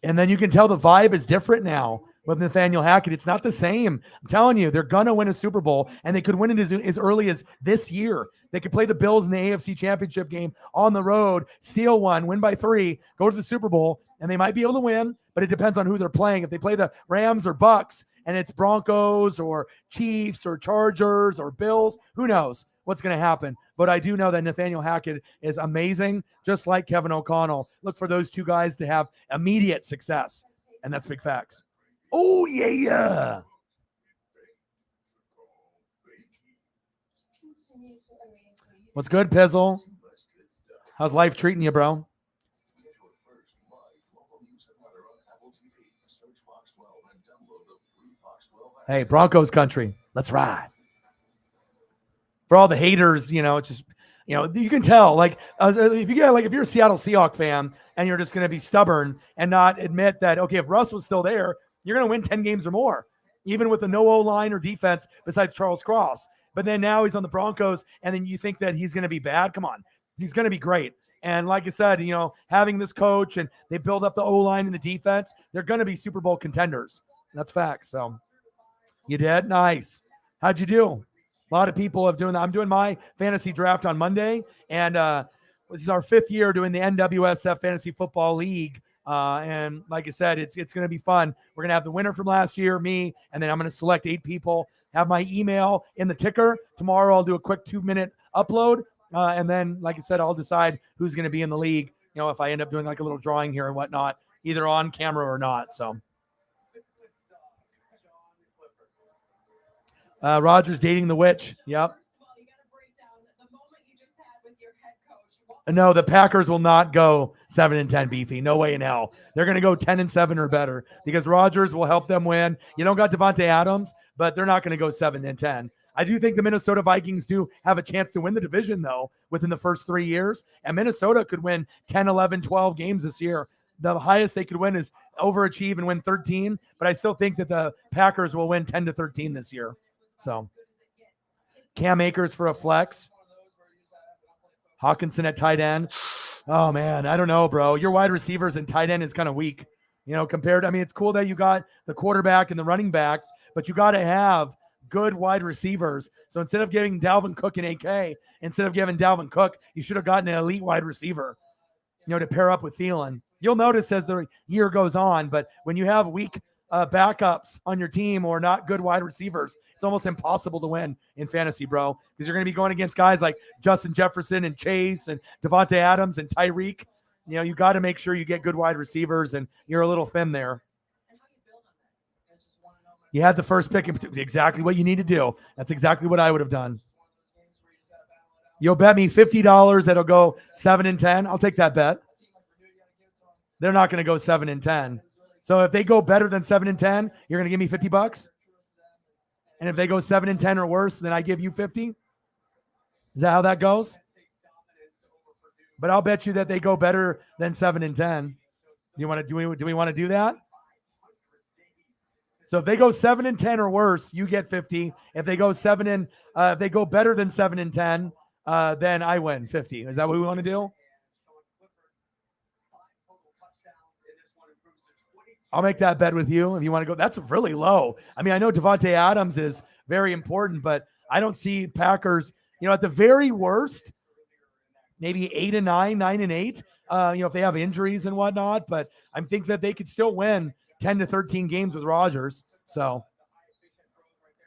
And then you can tell the vibe is different now with Nathaniel Hackett. It's not the same. I'm telling you, they're going to win a Super Bowl, and they could win it as early as this year. They could play the Bills in the AFC Championship game on the road, steal one, win by 3, go to the Super Bowl, and they might be able to win, but it depends on who they're playing. If they play the Rams or Bucks, and it's Broncos or Chiefs or Chargers or Bills, who knows what's going to happen. But I do know that Nathaniel Hackett is amazing, just like Kevin O'Connell. Look for those two guys to have immediate success, and that's big facts. Oh, yeah. What's good, Pizzle? How's life treating you, bro? Hey, Broncos country. Let's ride. For all the haters, just, you can tell, if you're a Seattle Seahawks fan and you're just going to be stubborn and not admit that, okay, if Russ was still there, you're going to win 10 games or more, even with a no O-line or defense besides Charles Cross. But then now he's on the Broncos, and then you think that he's going to be bad? Come on. He's going to be great. And like I said, having this coach and they build up the O-line and the defense, they're going to be Super Bowl contenders. That's facts. So you did? Nice. How'd you do? A lot of people have doing that. I'm doing my fantasy draft on Monday, and this is our 5th year doing the NWSF Fantasy Football League. And like I said, it's going to be fun. We're going to have the winner from last year, me, and then I'm going to select 8 people, have my email in the ticker. Tomorrow I'll do a quick 2-minute upload. And then, like I said, I'll decide who's going to be in the league, if I end up doing like a little drawing here and whatnot, either on camera or not. So Rogers dating the witch. Yep. No, the Packers will not go 7-10, Beefy. No way in hell. They're going to go 10-7 or better because Rodgers will help them win. You don't got Devontae Adams, but they're not going to go 7-10. I do think the Minnesota Vikings do have a chance to win the division, though, within the first 3 years. And Minnesota could win 10, 11, 12 games this year. The highest they could win is overachieve and win 13. But I still think that the Packers will win 10-13 this year. So Cam Akers for a flex. Hawkinson at tight end. Oh, man, I don't know, bro. Your wide receivers and tight end is kind of weak, compared. I mean, it's cool that you got the quarterback and the running backs, but you got to have good wide receivers. So instead of giving Dalvin Cook an AK, instead of giving Dalvin Cook, you should have gotten an elite wide receiver, to pair up with Thielen. You'll notice as the year goes on, but when you have weak backups on your team or not good wide receivers, it's almost impossible to win in fantasy, bro, because you're going to be going against guys like Justin Jefferson and Chase and Devontae Adams and Tyreek. You got to make sure you get good wide receivers, and you're a little thin there. You had the first pick, exactly what you need to do. That's exactly what I would have done. You'll bet me $50 that'll go 7-10. I'll take that bet. They're not going to go 7-10. So if they go better than 7-10, you're going to give me $50. And if they go 7-10 or worse, then I give you 50. Is that how that goes? But I'll bet you that they go better than 7-10. Do we want to do that? So if they go 7-10 or worse, you get 50. If they go if they go better than 7-10, then I win 50. Is that what we want to do? I'll make that bet with you if you want to go. That's really low. I mean, I know Devontae Adams is very important, but I don't see Packers, at the very worst, maybe 8-9, 9-8, if they have injuries and whatnot. But I think that they could still win 10-13 games with Rodgers. So,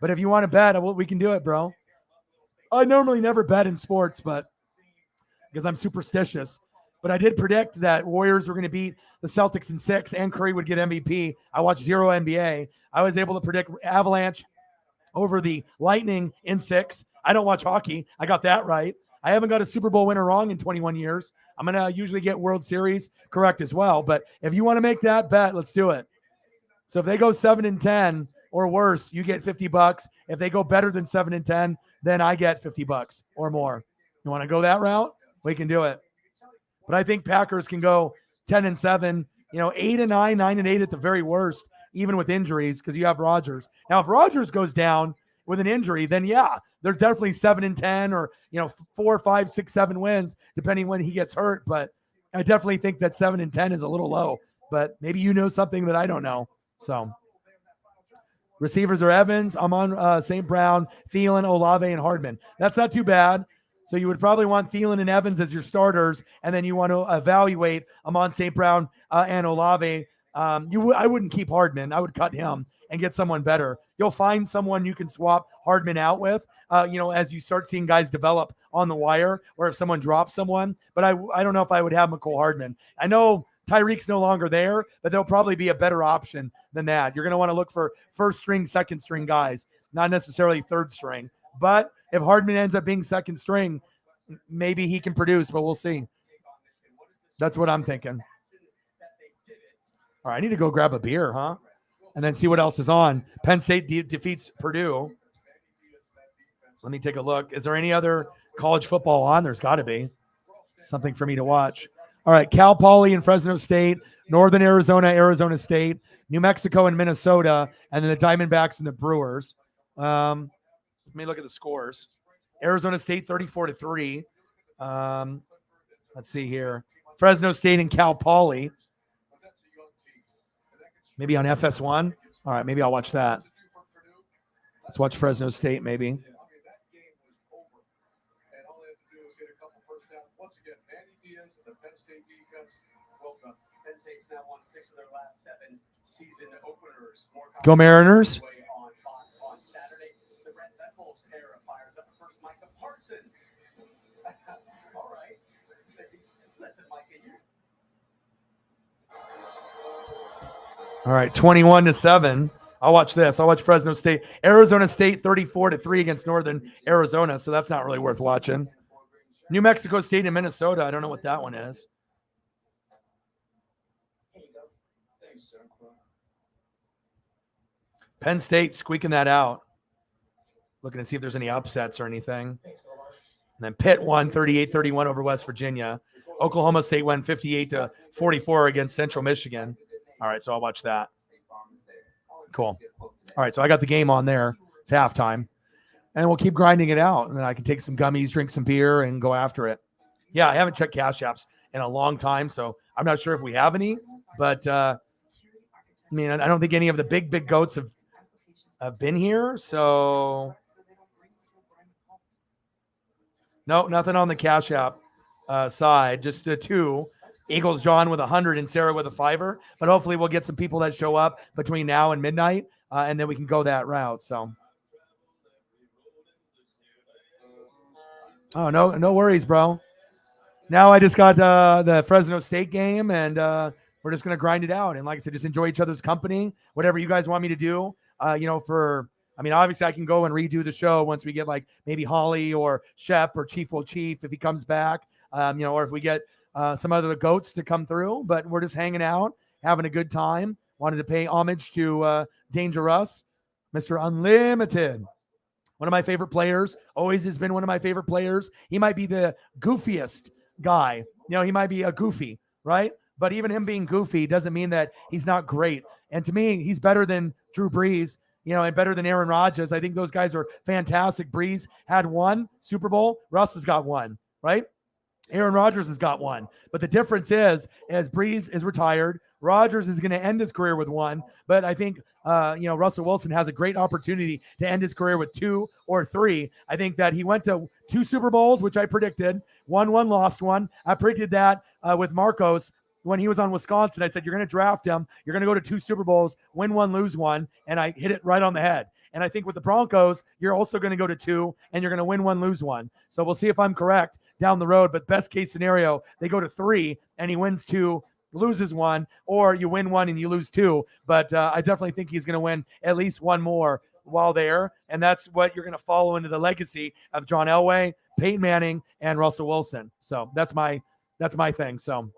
but if you want to bet, we can do it, bro. I normally never bet in sports, but because I'm superstitious. But I did predict that Warriors were going to beat the Celtics in 6 and Curry would get MVP. I watched zero NBA. I was able to predict Avalanche over the Lightning in 6. I don't watch hockey. I got that right. I haven't got a Super Bowl winner wrong in 21 years. I'm going to usually get World Series correct as well. But if you want to make that bet, let's do it. So if they go 7-10 or worse, you get $50. If they go better than 7-10, then I get $50 or more. You want to go that route? We can do it. But I think Packers can go 10-7, 8-9, 9-8 at the very worst, even with injuries, because you have Rodgers. Now, if Rodgers goes down with an injury, then yeah, they're definitely 7-10 or 4, 5, 6, 7 wins, depending when he gets hurt. But I definitely think that 7-10 is a little low. But maybe you know something that I don't know. So receivers are Evans. I'm on St. Brown, Thielen, Olave, and Hardman. That's not too bad. So you would probably want Thielen and Evans as your starters, and then you want to evaluate Amon St. Brown and Olave. I wouldn't keep Hardman. I would cut him and get someone better. You'll find someone you can swap Hardman out with, as you start seeing guys develop on the wire, or if someone drops someone. But I don't know if I would have McCole Hardman. I know Tyreek's no longer there, but there'll probably be a better option than that. You're going to want to look for first string, second string guys, not necessarily third string. But if Hardman ends up being second string, maybe he can produce, but we'll see. That's what I'm thinking. All right, I need to go grab a beer, huh? And then see what else is on. Penn State defeats Purdue. Let me take a look. Is there any other college football on? There's got to be something for me to watch. All right, Cal Poly and Fresno State, Northern Arizona, Arizona State, New Mexico and Minnesota, and then the Diamondbacks and the Brewers. Let me look at the scores. Arizona State 34-3. Let's see here. Fresno State and Cal Poly. Maybe on FS1. All right, maybe I'll watch that. Let's watch Fresno State, maybe. Once again, Manny Diaz and the Penn State defense. Well done. Penn State's now won 6 of their last 7 season openers. Go Mariners. On Saturday, the Red Devils era fires up first. Micah Parsons. All right. Listen, Micah, you. All right, 21-7. I'll watch this. I'll watch Fresno State. Arizona State 34-3 against Northern Arizona, so that's not really worth watching. New Mexico State and Minnesota. I don't know what that one is. Penn State squeaking that out. Looking to see if there's any upsets or anything. And then Pitt won 38-31 over West Virginia. Oklahoma State won 58-44 against Central Michigan. All right, so I'll watch that. Cool. All right, so I got the game on there. It's halftime. And we'll keep grinding it out. And then I can take some gummies, drink some beer, and go after it. Yeah, I haven't checked Cash Apps in a long time, so I'm not sure if we have any. But, I mean, I don't think any of the big goats have been here. So, no, nothing on the Cash App side. Just the two. Eagles John with 100 and Sarah with a $5. But hopefully we'll get some people that show up between now and midnight, and then we can go that route. So. Oh, no worries, bro. Now I just got the Fresno State game, and we're just going to grind it out. And like I said, just enjoy each other's company, whatever you guys want me to do. Obviously I can go and redo the show once we get like maybe Holly or Shep or Chief if he comes back, or if we get some other goats to come through. But we're just hanging out, having a good time. Wanted to pay homage to Dangerous, Mr. Unlimited. One of my favorite players, always has been one of my favorite players. He might be the goofiest guy. He might be a goofy, right? But even him being goofy doesn't mean that he's not great. And to me, he's better than Drew Brees, and better than Aaron Rodgers. I think those guys are fantastic. Brees had 1 Super Bowl. Russ has got 1, right? Aaron Rodgers has got 1. But the difference is, as Brees is retired, Rodgers is going to end his career with 1. But I think, Russell Wilson has a great opportunity to end his career with 2 or 3. I think that he went to 2 Super Bowls, which I predicted. Won 1, lost 1. I predicted that with Marcos when he was on Wisconsin. I said, you're going to draft him. You're going to go to 2 Super Bowls, win 1, lose 1. And I hit it right on the head. And I think with the Broncos, you're also going to go to 2, and you're going to win 1, lose 1. So we'll see if I'm correct down the road. But best case scenario, they go to 3, and he wins 2, loses 1, or you win 1 and you lose 2. But I definitely think he's going to win at least 1 more while there. And that's what you're going to follow into the legacy of John Elway, Peyton Manning, and Russell Wilson. So that's my thing. So.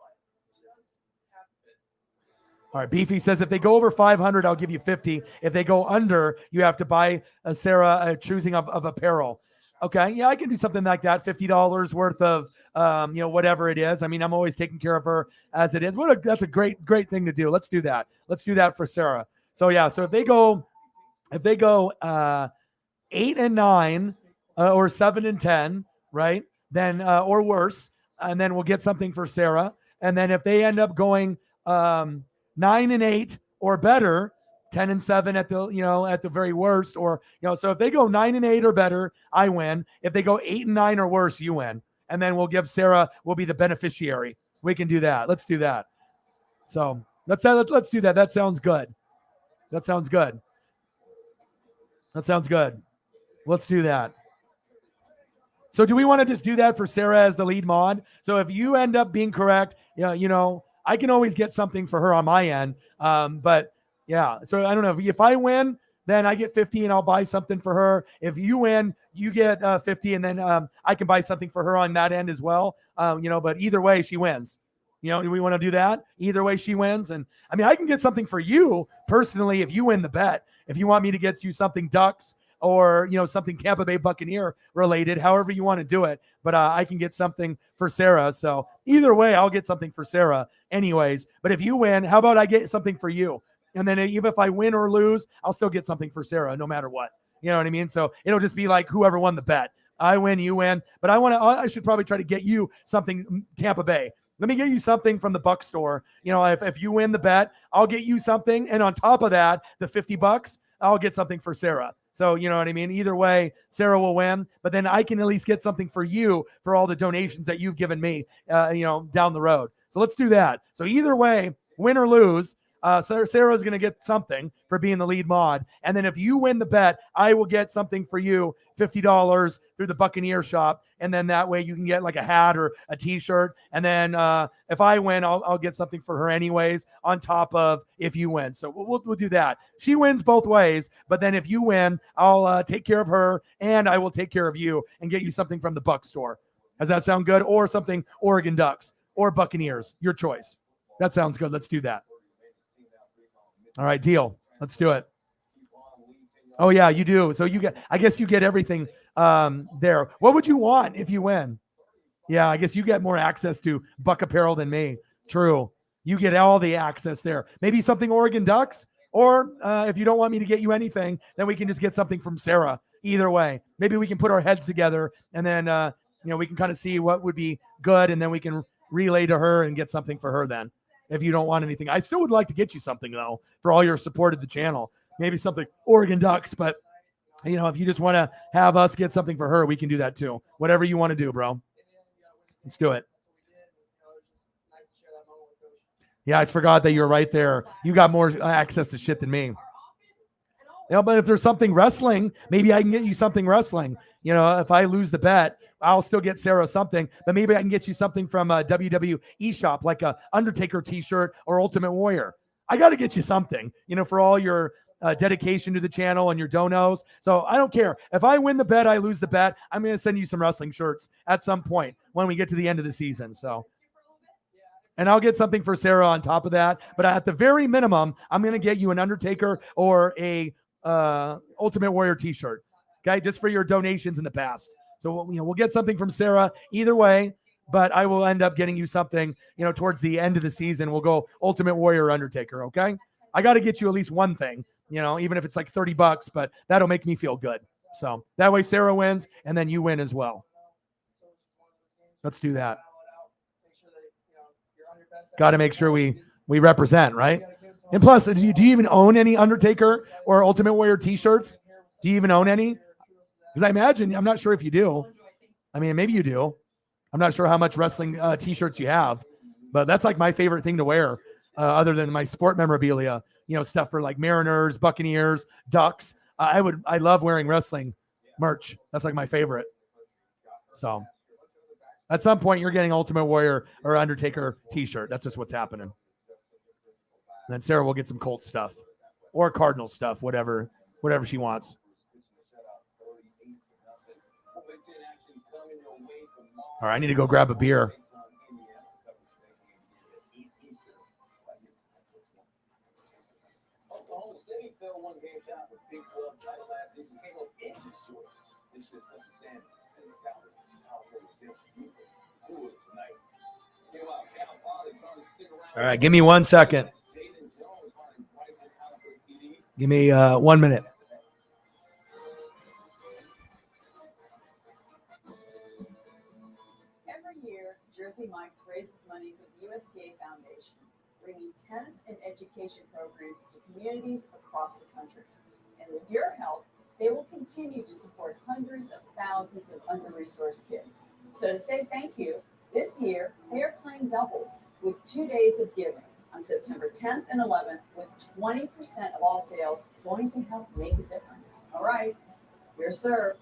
All right, Beefy says if they go over 500, I'll give you 50. If they go under, you have to buy Sarah a choosing of apparel. Okay, yeah, I can do something like that, $50 worth of, whatever it is. I mean, I'm always taking care of her as it is. That's a great thing to do. Let's do that. Let's do that for Sarah. So yeah, so if they go 8 and 9 or 7 and 10, right? Then or worse, and then we'll get something for Sarah. And then if they end up going 9 and 8 or better, 10 and 7 at the very worst, or so if they go 9 and 8 or better, I win. If they go 8 and 9 or worse, you win. And then we'll give Sarah, we'll be the beneficiary. We can do that. Let's do that. So let's do that. That sounds good. Let's do that. So do we want to just do that for Sarah as the lead mod? So if you end up being correct, I can always get something for her on my end. But yeah, so I don't know. If I win, then I get 50 and I'll buy something for her. If you win, you get 50 and then I can buy something for her on that end as well. But either way, she wins. Do we want to do that? Either way, she wins. And I mean, I can get something for you personally if you win the bet. If you want me to get you something Ducks or, something Tampa Bay Buccaneer related, however you want to do it. But I can get something for Sarah. So either way, I'll get something for Sarah anyways. But if you win, how about I get something for you? And then even if I win or lose, I'll still get something for Sarah no matter what. You know what I mean? So it'll just be like whoever won the bet. I win, you win. But I should probably try to get you something, Tampa Bay. Let me get you something from the Buck store. If you win the bet, I'll get you something. And on top of that, the $50, I'll get something for Sarah. So, you know what I mean? Either way, Sarah will win, but then I can at least get something for you for all the donations that you've given me, down the road. So let's do that. So either way, win or lose, Sarah's going to get something for being the lead mod. And then if you win the bet, I will get something for you, $50 through the Buccaneer shop. And then that way you can get like a hat or a t-shirt. And then if I win, I'll get something for her anyways on top of if you win. So we'll do that. She wins both ways. But then if you win, I'll take care of her and I will take care of you and get you something from the Buck store. Does that sound good? Or something Oregon Ducks or Buccaneers, your choice. That sounds good. Let's do that. All right, deal. Let's do it. Oh yeah, you do. So I guess you get everything there. What would you want if you win? Yeah, I guess you get more access to Buck apparel than me. True. You get all the access there. Maybe something Oregon Ducks, or if you don't want me to get you anything, then we can just get something from Sarah. Either way, maybe we can put our heads together and then we can kind of see what would be good, and then we can relay to her and get something for her then. If you don't want anything, I still would like to get you something though for all your support of the channel. Maybe something Oregon Ducks, but if you just want to have us get something for her, we can do that too. Whatever you want to do, bro. Let's do it. Yeah, I forgot that you're right there. You got more access to shit than me. But if there's something wrestling, maybe I can get you something wrestling. If I lose the bet, I'll still get Sarah something, but maybe I can get you something from a WWE shop, like a Undertaker t-shirt or Ultimate Warrior. I got to get you something, for all your dedication to the channel and your donos. So I don't care. If I win the bet, I lose the bet, I'm going to send you some wrestling shirts at some point when we get to the end of the season. So, and I'll get something for Sarah on top of that. But at the very minimum, I'm going to get you an Undertaker or a Ultimate Warrior t-shirt. Okay. Just for your donations in the past. So, we'll get something from Sarah either way, but I will end up getting you something, towards the end of the season. We'll go Ultimate Warrior, Undertaker. Okay. I got to get you at least one thing, even if it's like $30, but that'll make me feel good. So that way Sarah wins and then you win as well. Let's do that. Got to make sure we represent, right? And plus, do you even own any Undertaker or Ultimate Warrior t-shirts? Do you even own any? Because I imagine, I'm not sure if you do. I mean, maybe you do. I'm not sure how much wrestling t-shirts you have, but that's like my favorite thing to wear, other than my sport memorabilia, stuff for like Mariners, Buccaneers, Ducks. I love wearing wrestling merch. That's like my favorite. So at some point you're getting Ultimate Warrior or Undertaker t-shirt. That's just what's happening. And then Sarah will get some Colt stuff or Cardinal stuff, whatever she wants. All right, I need to go grab a beer. All right, give me 1 second. Give me 1 minute. Jersey Mike's raises money for the USTA Foundation, bringing tennis and education programs to communities across the country. And with your help, they will continue to support hundreds of thousands of under-resourced kids. So to say thank you, this year they are playing doubles with 2 days of giving on September 10th and 11th, with 20% of all sales going to help make a difference. All right, you're served.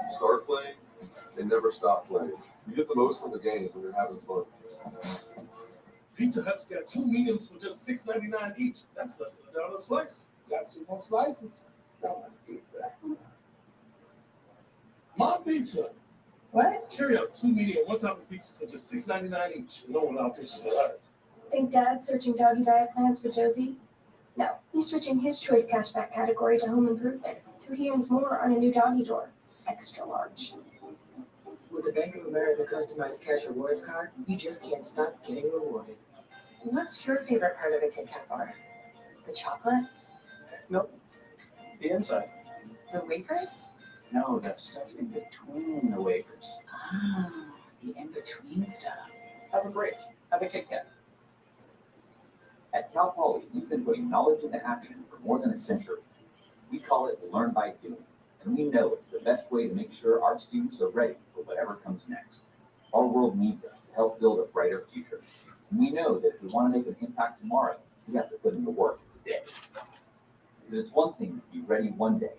Start playing and never stop playing. You get the most from the game when you're having fun. Pizza Hut's got 2 mediums for just $6.99 each. That's less than $1 a slice. Got 2 more slices. So much pizza. My pizza. What? Carry out 2 medium one-time pizzas for just $6.99 each. No one allowed pizza for life. Think Dad's searching doggy diet plans for Josie? No, he's switching his choice cashback category to home improvement, so he earns more on a new doggy door. Extra large. With the Bank of America customized cash rewards card, you just can't stop getting rewarded. What's your favorite part of a Kit Kat bar? The chocolate? Nope. The inside. The wafers? No, that stuff in between the wafers. Ah, the in-between stuff. Have a break. Have a Kit Kat. At Cal Poly, we've been putting knowledge into action for more than a century. We call it learn by doing, and we know it's the best way to make sure our students are ready for whatever comes next. Our world needs us to help build a brighter future. And we know that if we want to make an impact tomorrow, we have to put in the work today. Because it's one thing to be ready one day,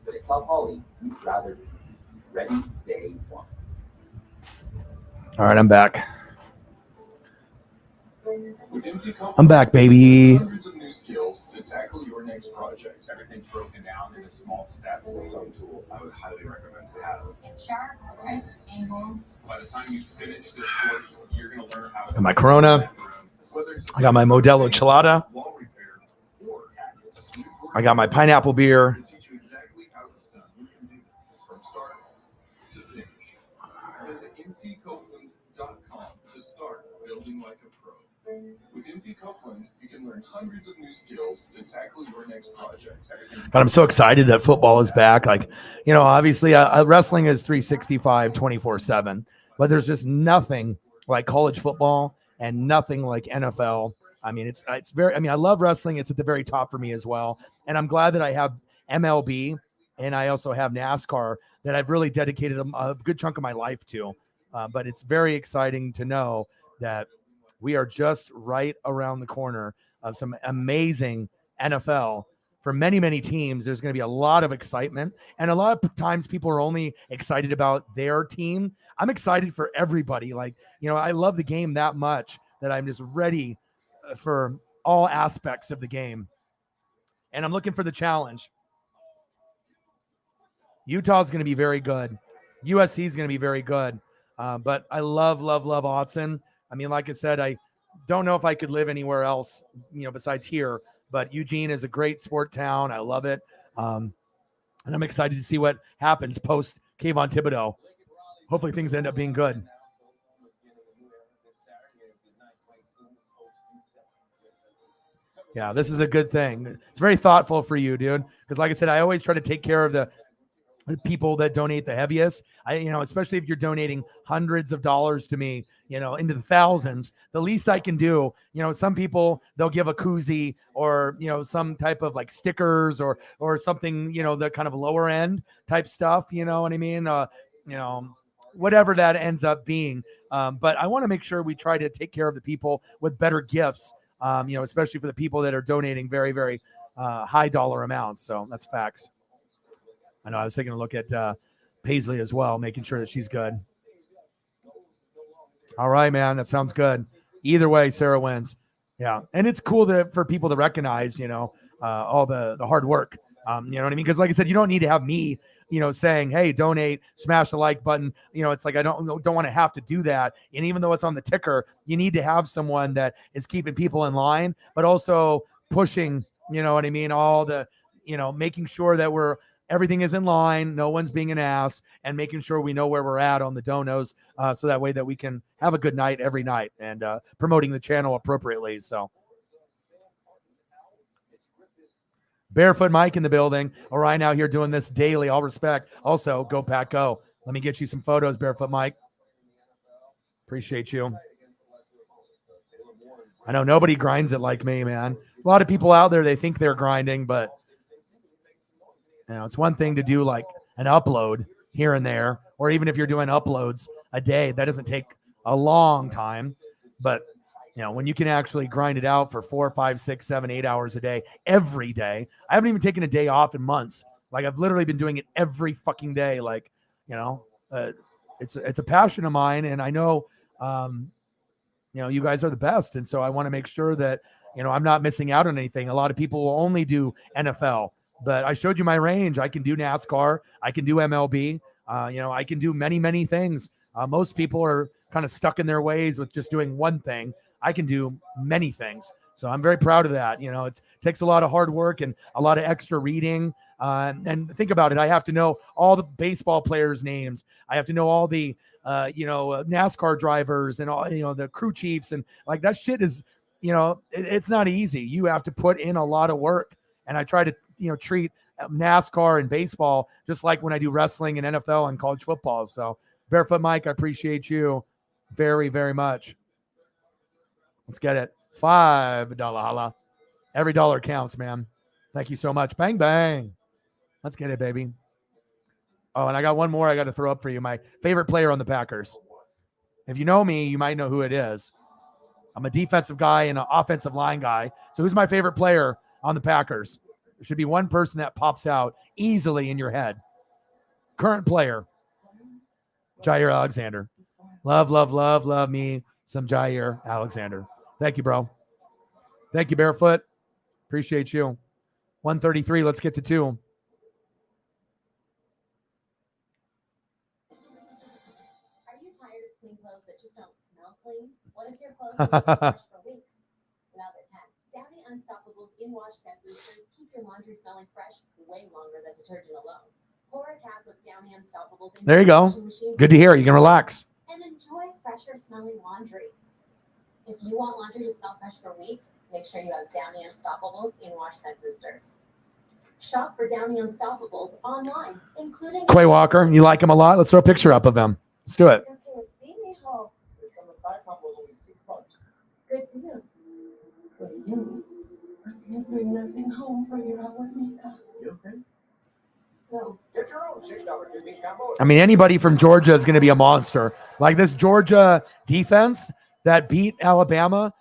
but at Cal Poly, we'd rather be ready day one. All right, I'm back. With MT I'm back, baby. Hundreds of new skills to tackle your next project. Everything's broken down into small steps. Some tools I would highly recommend to have. Get sharp, crisp angles. By the time you finish this course, you're going to learn how to. Got my Corona. Whether it's I got my Modelo Chelada. wall repair or tackle I got my pineapple beer. to teach you exactly how it's done. You can do this from start to finish. Visit mtcopeland.com to start building like a pro. With MT Copeland, you can learn hundreds of new skills to tackle your next project. But I'm so excited that football is back. Like, you know, obviously wrestling is 365, 24/7, but there's just nothing like college football and nothing like NFL. I mean, it's very, I mean, I love wrestling. It's at the very top for me as well. And I'm glad that I have MLB and I also have NASCAR that I've really dedicated a good chunk of my life to. But it's very exciting to know that we are just right around the corner of some amazing NFL for many, many teams. There's going to be a lot of excitement, and a lot of times people are only excited about their team. I'm excited for everybody. Like, you know, I love the game that much that I'm just ready for all aspects of the game. And I'm looking for the challenge. Utah's going to be very good. USC is going to be very good. But I love Autzen. I mean, like I said, I don't know if I could live anywhere else, you know, besides here. But Eugene is a great sport town. I love it. And I'm excited to see what happens post Kayvon Thibodeau. Hopefully things end up being good. Yeah, this is a good thing. It's very thoughtful for you, dude. Because like I said, I always try to take care of the people that donate the heaviest. You know, especially if you're donating hundreds of dollars to me, you know, into the thousands, the least I can do, you know, some people, they'll give a koozie or, you know, some type of like stickers or something, you know, the kind of lower end type stuff, you know what I mean? You know, whatever that ends up being. But I want to make sure we try to take care of the people with better gifts, you know, especially for the people that are donating very, very high dollar amounts. So that's facts. I know I was taking a look at Paisley as well, making sure that she's good. All right, man. That sounds good. Either way, Sarah wins. Yeah. And it's cool for people to recognize, you know, all the hard work. You know what I mean? Because like I said, you don't need to have me, you know, saying, hey, donate, smash the like button. You know, it's like I don't want to have to do that. And even though it's on the ticker, you need to have someone that is keeping people in line, but also pushing, you know what I mean? All the, you know, making sure that everything is in line, no one's being an ass, and making sure we know where we're at on the donos, so that way that we can have a good night every night and promoting the channel appropriately. So, Barefoot Mike in the building. Orion out here doing this daily. All respect. Also, go Pack Go. Let me get you some photos, Barefoot Mike. Appreciate you. I know nobody grinds it like me, man. A lot of people out there, they think they're grinding, but you know, it's one thing to do like an upload here and there, or even if you're doing uploads a day, that doesn't take a long time. But, you know, when you can actually grind it out for 4, 5, 6, 7, 8 hours a day, every day. I haven't even taken a day off in months. Like I've literally been doing it every fucking day. Like, you know, it's a passion of mine. And I know, you know, you guys are the best. And so I want to make sure that, you know, I'm not missing out on anything. A lot of people will only do NFL. But I showed you my range. I can do NASCAR. I can do MLB. You know, I can do many, many things. Most people are kind of stuck in their ways with just doing one thing. I can do many things. So I'm very proud of that. You know, it takes a lot of hard work and a lot of extra reading. And think about it. I have to know all the baseball players' names. I have to know all the, NASCAR drivers and all, the crew chiefs. And like that shit is, it's not easy. You have to put in a lot of work. And I try to, treat NASCAR and baseball just like when I do wrestling and NFL and college football. So Barefoot Mike, I appreciate you very, very much. Let's get it. $5 holla. Every dollar counts, man. Thank you so much. Bang, bang. Let's get it, baby. Oh, and I got one more I got to throw up for you. My favorite player on the Packers. If you know me, you might know who it is. I'm a defensive guy and an offensive line guy. So who's my favorite player on the Packers? There should be one person that pops out easily in your head. Current player, Jair Alexander. Love, love, love, love me some Jair Alexander. Thank you, bro. Thank you, Barefoot. Appreciate you. 133. Let's get to 2. Are you tired of clean clothes that just don't smell clean? What if your clothes have been fresh for weeks? Now they can. Downy Unstoppables in-wash scent boosters keep your laundry smelling fresh way longer than detergent alone. Pour a cap of Downy Unstoppables into There you the go. washing machine Good to hear. You can relax. and enjoy fresher smelling laundry. If you want laundry to smell fresh for weeks, make sure you have Downy Unstoppables in-wash scent boosters. Shop for Downy Unstoppables online, including Quay Walker, you like him a lot? Let's throw a picture up of him. Let's do it. KFC, mijo. It's coming back almost only 6 months. Good deal. But you bring nothing home for your abuelita. You okay? No. Get your own $6 kidney combo. I mean, anybody from Georgia is going to be a monster. Like this Georgia defense that beat Alabama.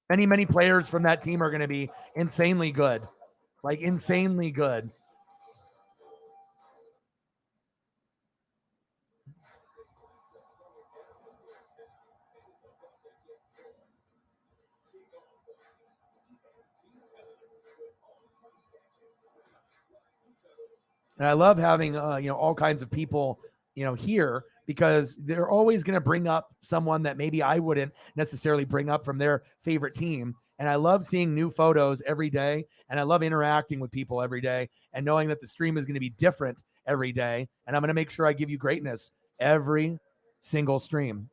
Many players from that team are going to be insanely good. Like insanely good. And I love having, all kinds of people, here because they're always going to bring up someone that maybe I wouldn't necessarily bring up from their favorite team. And I love seeing new photos every day. And I love interacting with people every day and knowing that the stream is going to be different every day. And I'm going to make sure I give you greatness every single stream.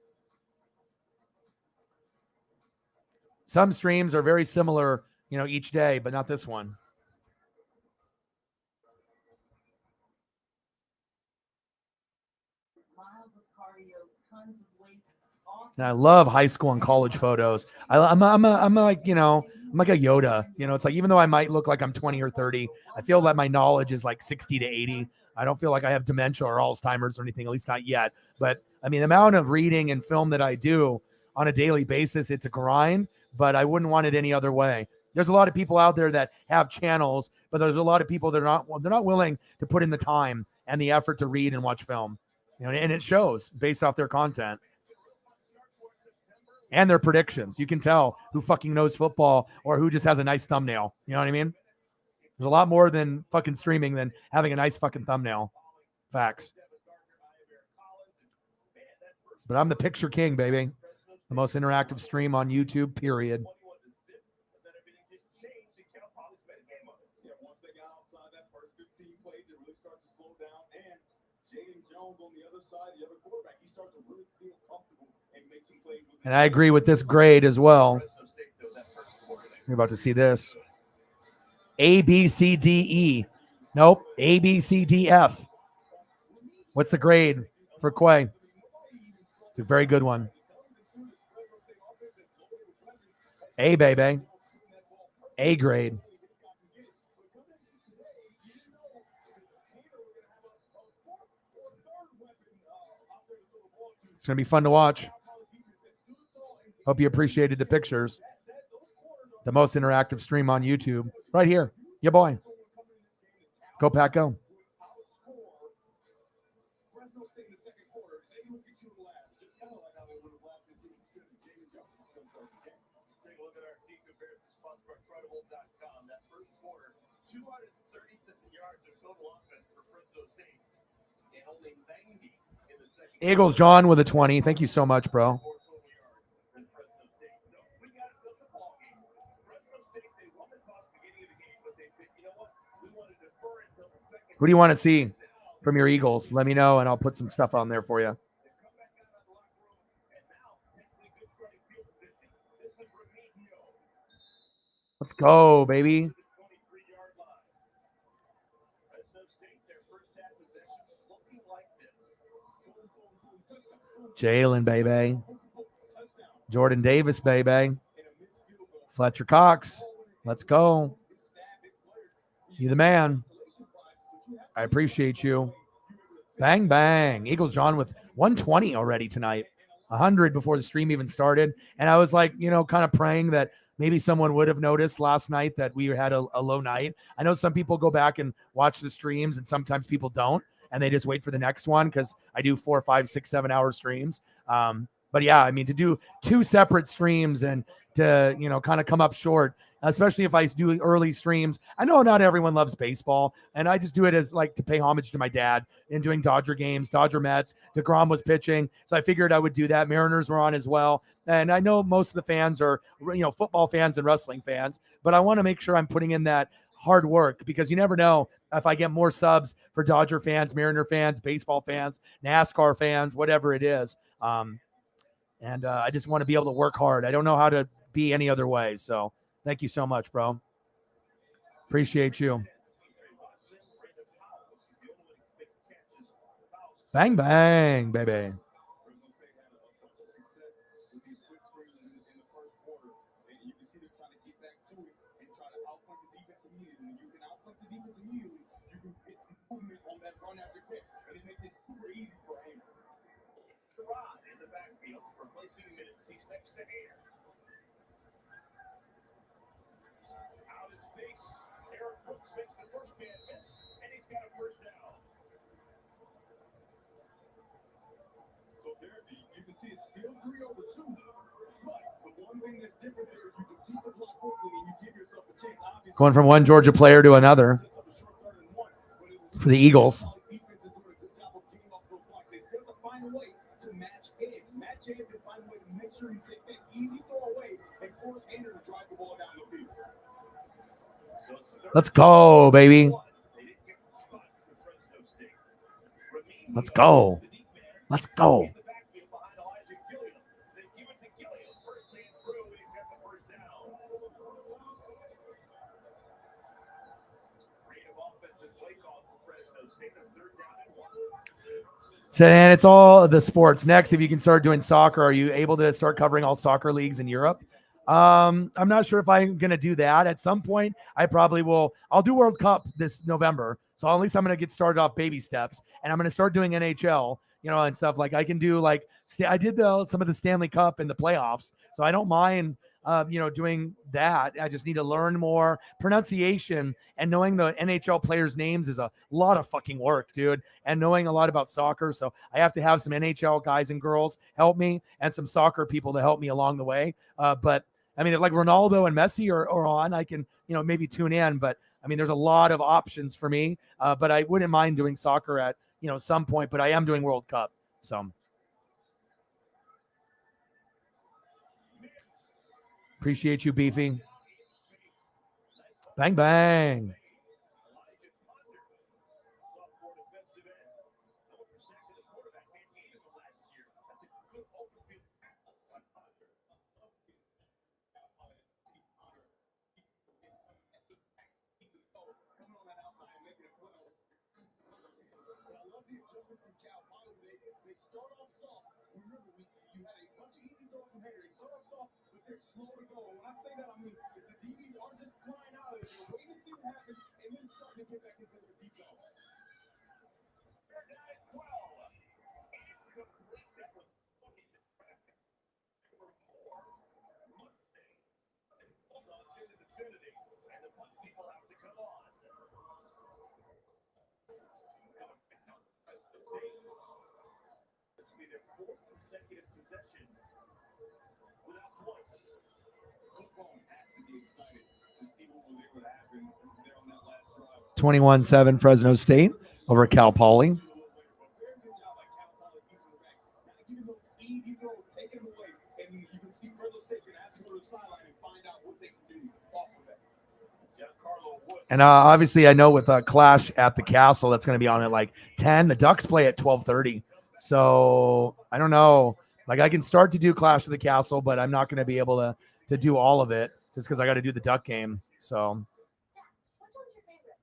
Some streams are very similar, each day, but not this one. And I love high school and college photos. I'm like, I'm like a Yoda. It's like, even though I might look like I'm 20 or 30, I feel that my knowledge is like 60 to 80. I don't feel like I have dementia or Alzheimer's or anything, at least not yet. But I mean, the amount of reading and film that I do on a daily basis, it's a grind, but I wouldn't want it any other way. There's a lot of people out there that have channels, but there's a lot of people that are not willing to put in the time and the effort to read and watch film. And it shows based off their content and their predictions. You can tell who fucking knows football or who just has a nice thumbnail. You know what I mean? There's a lot more than fucking streaming than having a nice fucking thumbnail. Facts. But I'm the picture king, baby. The most interactive stream on YouTube, period. And I agree with this grade as well. You're about to see this. A, B, C, D, E. Nope. A, B, C, D, F. What's the grade for Quay? It's a very good one. A, baby. A grade. It's going to be fun to watch. Hope you appreciated the pictures. The most interactive stream on YouTube. Right here. Yeah, boy. Go Pack, go. Eagles John with a 20. Thank you so much, bro. Who do you want to see from your Eagles? Let me know, and I'll put some stuff on there for you. Let's go, baby. Jalen, baby. Jordan Davis, baby. Fletcher Cox. Let's go. You the man. I appreciate you. Bang, bang. Eagles drawn with 120 already tonight. 100 before the stream even started. And I was like, kind of praying that maybe someone would have noticed last night that we had a low night. I know some people go back and watch the streams, and sometimes people don't, and they just wait for the next one because I do 4, 5, 6, 7 hour streams. But yeah, I mean, to do 2 separate streams and to, kind of come up short, especially if I do early streams. I know not everyone loves baseball, and I just do it as like to pay homage to my dad in doing Dodger games, Dodger Mets. DeGrom was pitching, so I figured I would do that. Mariners were on as well. And I know most of the fans are, football fans and wrestling fans, but I want to make sure I'm putting in that hard work because you never know if I get more subs for Dodger fans, Mariner fans, baseball fans, NASCAR fans, whatever it is. And I just want to be able to work hard. I don't know how to be any other way. So thank you so much, bro. Appreciate you. Bang, bang, baby. You can see it's still 3-2. But the one thing that's different there, you can keep the block quickly and you give yourself a chance. Obviously, going from one Georgia player to another for the Eagles. Defense is doing a good job of getting off those blocks. They still have to find a way to match heads and find a way to make sure you take that easy throw away and force Andrew to drive the ball down the field. Let's go, baby. Let's go. Let's go. So, and it's all the sports. Next, if you can start doing soccer, are you able to start covering all soccer leagues in Europe? I'm not sure if I'm going to do that. At some point, I probably will. I'll do World Cup this November. So at least I'm going to get started off baby steps. And I'm going to start doing NHL, and stuff. Like I can do I did some of the Stanley Cup in the playoffs. So I don't mind, doing that. I just need to learn more pronunciation, and knowing the NHL players' names is a lot of fucking work, dude. And knowing a lot about soccer. So I have to have some NHL guys and girls help me and some soccer people to help me along the way. But I mean, if like Ronaldo and Messi are on, I can, maybe tune in. But I mean, there's a lot of options for me. But I wouldn't mind doing soccer at, some point. But I am doing World Cup. So appreciate you, Beefy. Bang, bang. They start off soft. Remember, you had a bunch of easy throws from Henry. They start off soft, but they're slow to go. When I say that, I mean the DBs aren't just flying out of it. They're waiting to see what happens and then starting to get back into their deep zone. Consecutive possession without points. Football has to be excited to see what was able to happen there on that last drive. 21-7 Fresno State over Cal Poly. Easy throws, take them away, and you can see Fresno State's gonna have to go to the sideline and find out what they can do off of that. Giancarlo Wood And obviously, I know with Clash at the Castle, that's going to be on at like 10. The Ducks play at 12:30. So I don't know. Like I can start to do Clash at the Castle, but I'm not going to be able to do all of it just because I got to do the Duck game. So Which one's your favorite?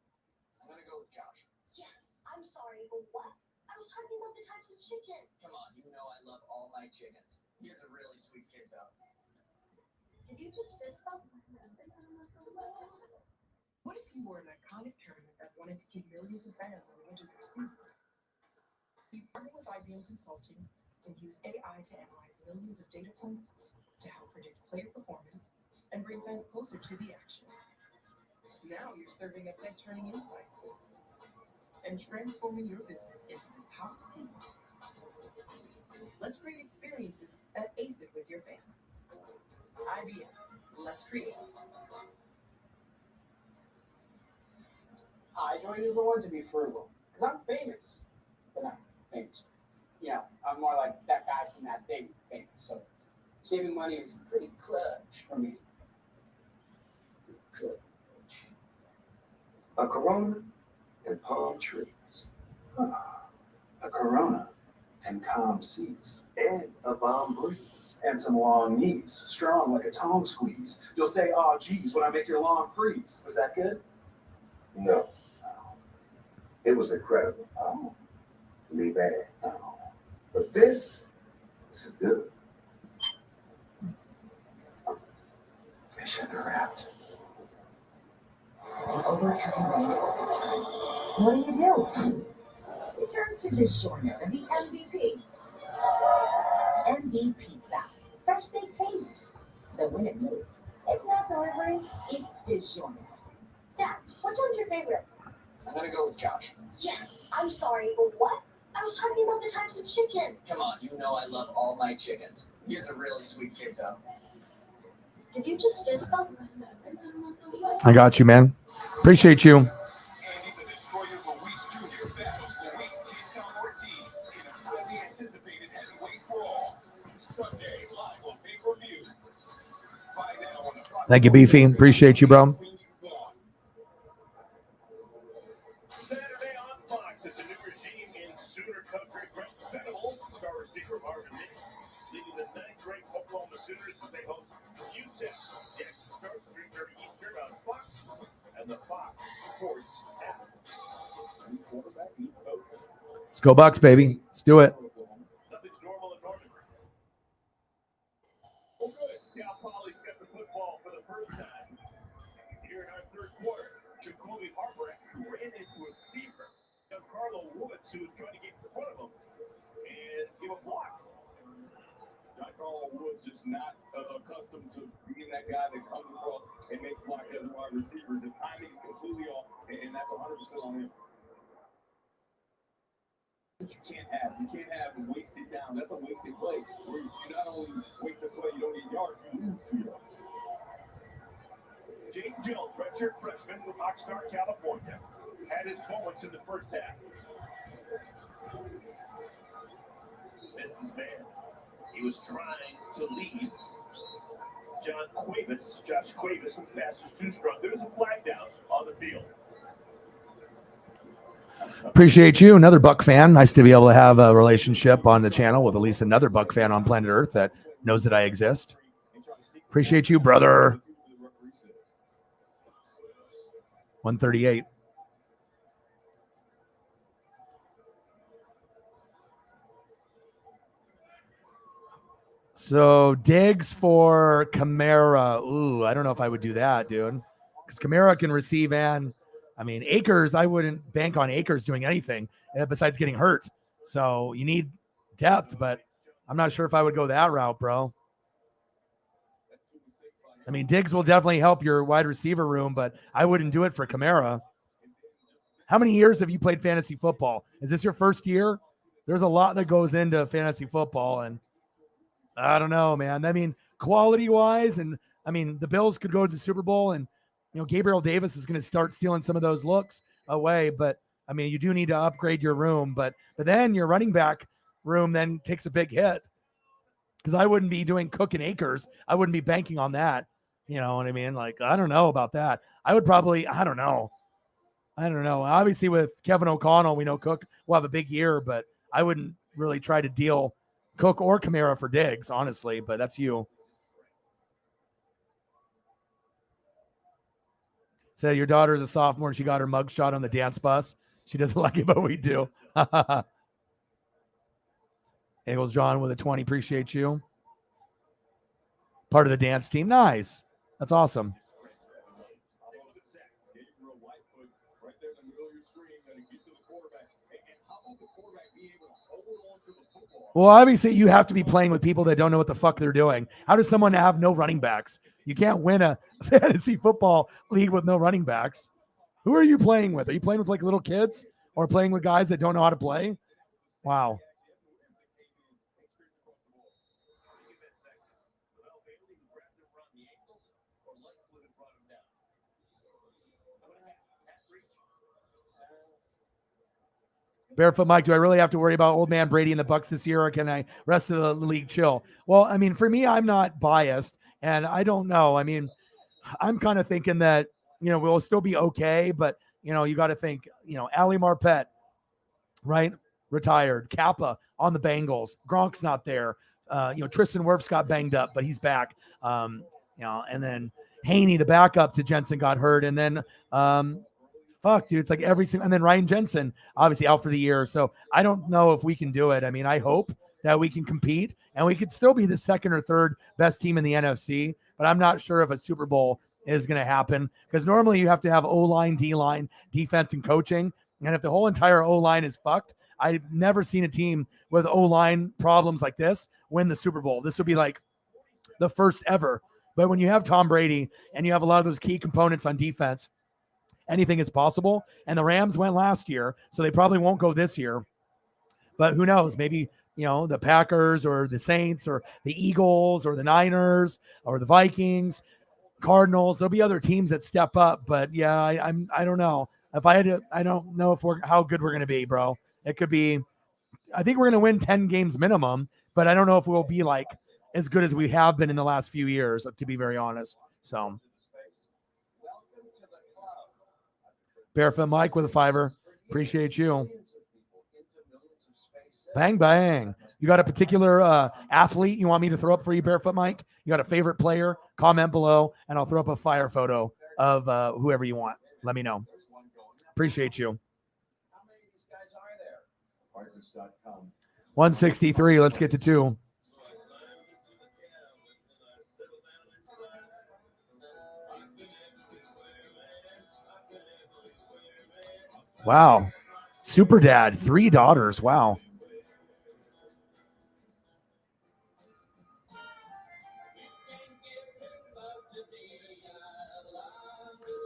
I'm gonna go with Josh. Yes. I'm sorry, but what? I was talking about the types of chicken. Come on, you know I love all my chickens. He is a really sweet kid, though. Did you just fist bump? What if you were an iconic tournament that wanted to keep millions of fans on the edge of their seats? We partner with IBM Consulting and use AI to analyze millions of data points to help predict player performance and bring fans closer to the action. Now you're serving up head-turning insights and transforming your business into the top seed. Let's create experiences that ace it with your fans. IBM, let's create. I joined as the one to be frugal, because I'm famous, but not famous. You know, I'm more like that guy from that thing, famous. So saving money is pretty clutch for me. Clutch. A Corona and palm trees. A Corona and calm seas. And a balm breeze. And some long knees, strong like a tongue squeeze. You'll say, oh, geez, when I make your lawn freeze. Was that good? No. It was incredible. Oh. Really bad. Oh. But this is good. I shouldn't have rapped. The overtime went overtime. What do? You turn to DiGiorno, the MVP. MV Pizza. Fresh baked taste. The winning move. It's not delivery, it's DiGiorno. Dad, which one's your favorite? I'm gonna go with Josh. Yes. I'm sorry, but what? I was talking about the types of chicken. Come on, you know I love all my chickens. He is a really sweet kid, though. Did you just fist bump? I got you, man. Appreciate you. Andy the Destroyer Luis Jr. battles Luis Kid Ortiz in a highly anticipated heavyweight brawl. Sunday, live on pay-per-view. Find out on the Thank you, Beefy. Appreciate you, bro. Saturday on Fox, it's a new regime in Sooner country. Brett Venable, star receiver Marvin Mims, leading the ninth-ranked Oklahoma Sooners as they host UTEP. Next starts 3:30 Eastern on Fox and the Fox Sports app. New quarterback, new coach. Let's go Bucks, baby. Let's do it. Nothing's normal in Norman. Well, good. Cal Poly's got the football for the first time. Here in our third quarter, Jacoby Harper ran into a receiver, Carlo Woods, who was trying to get in front of him and give a block. Carlo Woods is not accustomed to being that guy that comes across and makes block as a wide receiver. The timing is completely off, and that's 100% on him. You can't have wasted down. That's a wasted play. Where you not only waste a play, you don't get yards, you lose 2 yards. Jake Jones, redshirt freshman from Oxnard, California, had his moments in the first half. Missed his man. He was trying to lead Josh Cuevas, and the pass was too strong. There was a flag down on the field. Appreciate you. Another Buck fan. Nice to be able to have a relationship on the channel with at least another Buck fan on planet Earth that knows that I exist. Appreciate you, brother. 138. So Diggs for Kamara. Ooh, I don't know if I would do that, dude. Because Kamara can receive Akers, I wouldn't bank on Akers doing anything besides getting hurt. So you need depth, but I'm not sure if I would go that route, bro. Diggs will definitely help your wide receiver room, but I wouldn't do it for Kamara. How many years have you played fantasy football? Is this your first year? There's a lot that goes into fantasy football, and I don't know, man. Quality-wise, and the Bills could go to the Super Bowl, and Gabriel Davis is going to start stealing some of those looks away. But you do need to upgrade your room. But then your running back room then takes a big hit, because I wouldn't be doing Cook and Akers. I wouldn't be banking on that. You know what I mean? I don't know about that. I would probably, I don't know. I don't know. Obviously, with Kevin O'Connell, we know Cook will have a big year, but I wouldn't really try to deal Cook or Kamara for Diggs, honestly, but that's you. So your daughter is a sophomore and she got her mugshot on the dance bus. She doesn't like it, but we do. Eagles John with a 20. Appreciate you. Part of the dance team. Nice. That's awesome. Well, obviously, you have to be playing with people that don't know what the fuck they're doing. How does someone have no running backs? You can't win a fantasy football league with no running backs. Who are you playing with? Are you playing with like little kids or playing with guys that don't know how to play? Wow. Barefoot Mike, do I really have to worry about old man Brady and the Bucks this year, or can I rest of the league chill? Well, I mean, for me, I'm not biased, and I don't know. I mean, I'm kind of thinking that, we'll still be okay, but, you got to think, Ali Marpet, right? Retired. Kappa on the Bengals. Gronk's not there. Tristan Wirfs got banged up, but he's back. And then Haney, the backup to Jensen, got hurt. And then, fuck, dude, it's like every single, and then Ryan Jensen, obviously out for the year. So I don't know if we can do it. I mean, I hope that we can compete and we could still be the second or third best team in the NFC, but I'm not sure if a Super Bowl is going to happen because normally you have to have O-line, D-line, defense, and coaching. And if the whole entire O-line is fucked, I've never seen a team with O-line problems like this win the Super Bowl. This would be like the first ever. But when you have Tom Brady and you have a lot of those key components on defense, anything is possible. And the Rams went last year, so they probably won't go this year. But who knows? Maybe, the Packers or the Saints or the Eagles or the Niners or the Vikings, Cardinals. There'll be other teams that step up. But yeah, I don't know. If I had to, I don't know how good we're going to be, bro. It could be, I think we're going to win 10 games minimum, but I don't know if we'll be like as good as we have been in the last few years, to be very honest. So Barefoot Mike with a $5. Appreciate you. Bang, bang. You got a particular athlete you want me to throw up for you, Barefoot Mike? You got a favorite player? Comment below, and I'll throw up a fire photo of whoever you want. Let me know. Appreciate you. 163. Let's get to 2. Wow. Super dad, 3 daughters. Wow.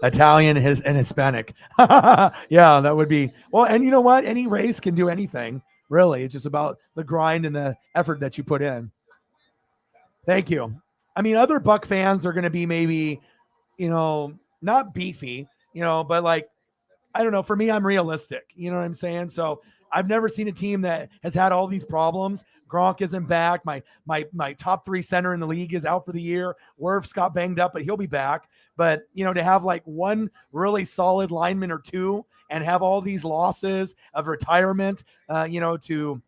Italian and Hispanic. Yeah, that would be. Well, and you know what? Any race can do anything, really. It's just about the grind and the effort that you put in. Thank you. I mean, other Buck fans are going to be maybe, not beefy, but like, I don't know. For me, I'm realistic. You know what I'm saying? So I've never seen a team that has had all these problems. Gronk isn't back. My top 3 center in the league is out for the year. Wirfs got banged up, but he'll be back. But, to have like one really solid lineman or 2 and have all these losses of retirement, to,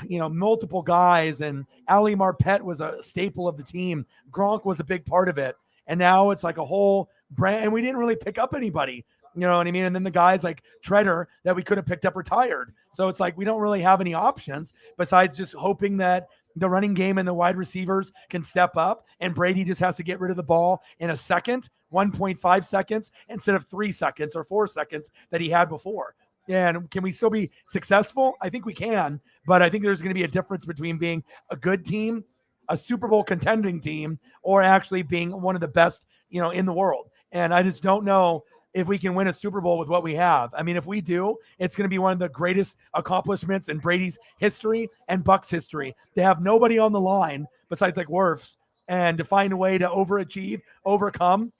multiple guys. And Ali Marpet was a staple of the team. Gronk was a big part of it. And now it's like a whole brand. And we didn't really pick up anybody. You know what I mean? And then the guys like Treader that we could have picked up retired. So it's like we don't really have any options besides just hoping that the running game and the wide receivers can step up, and Brady just has to get rid of the ball in a second, 1.5 seconds, instead of 3 seconds or 4 seconds that he had before. And can we still be successful? I think we can, but I think there's going to be a difference between being a good team, a Super Bowl contending team, or actually being one of the best, in the world. And I just don't know if we can win a Super Bowl with what we have. I mean, if we do, it's going to be one of the greatest accomplishments in Brady's history and Bucks history to have nobody on the line besides like Wirfs and to find a way to overachieve, overcome.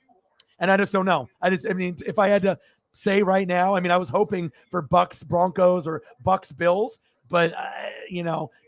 And I just don't know. I mean, if I had to say right now, I mean, I was hoping for Bucks Broncos or Bucks Bills, but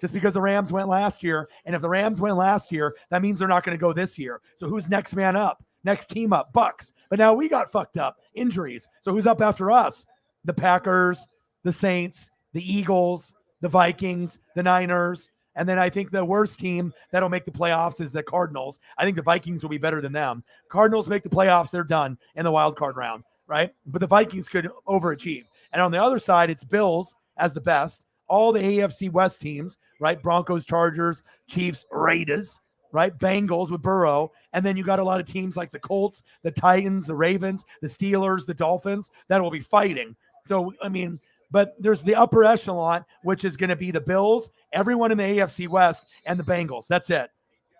just because the Rams went last year, and if the Rams went last year, that means they're not going to go this year. So who's next man up? Next team up, Bucks. But now we got fucked up. Injuries. So who's up after us? The Packers, the Saints, the Eagles, the Vikings, the Niners. And then I think the worst team that'll make the playoffs is the Cardinals. I think the Vikings will be better than them. Cardinals make the playoffs. They're done in the wild card round, right? But the Vikings could overachieve. And on the other side, it's Bills as the best. All the AFC West teams, right? Broncos, Chargers, Chiefs, Raiders, right? Bengals with Burrow. And then you got a lot of teams like the Colts, the Titans, the Ravens, the Steelers, the Dolphins that will be fighting. So, I mean, but there's the upper echelon, which is going to be the Bills, everyone in the AFC West, and the Bengals. That's it.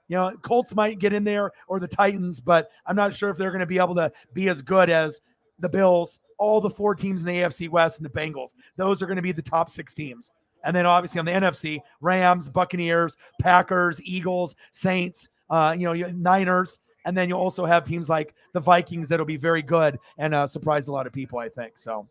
You know, Colts might get in there or the Titans, but I'm not sure if they're going to be able to be as good as the Bills, all the 4 teams in the AFC West, and the Bengals. Those are going to be the top 6 teams. And then obviously on the NFC, Rams, Buccaneers, Packers, Eagles, Saints, Niners. And then you also have teams like the Vikings that'll be very good and surprise a lot of people, I think. So.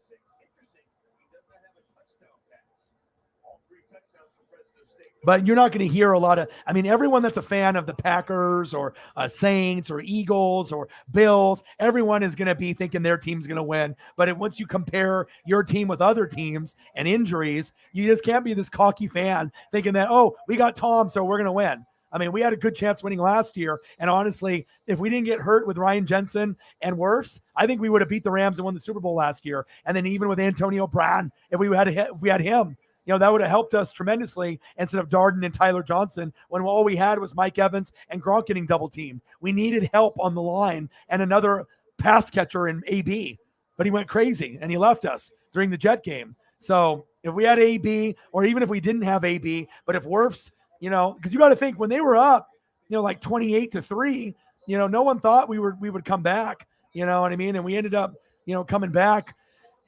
But you're not going to hear a lot of, I mean, everyone that's a fan of the Packers or Saints or Eagles or Bills, everyone is going to be thinking their team's going to win. But once you compare your team with other teams and injuries, you just can't be this cocky fan thinking that, oh, we got Tom, so we're going to win. I mean, we had a good chance winning last year. And honestly, if we didn't get hurt with Ryan Jensen and Wirfs, I think we would have beat the Rams and won the Super Bowl last year. And then even with Antonio Brown, if we had him, you know, that would have helped us tremendously instead of Darden and Tyler Johnson when all we had was Mike Evans and Gronk getting double teamed. We needed help on the line and another pass catcher in AB, but he went crazy and he left us during the Jet game. So if we had AB, or even if we didn't have AB, but if Wirfs, you know, because you got to think when they were up, you know, like 28-3, you know, no one thought we would come back, you know what I mean? And we ended up, you know, coming back.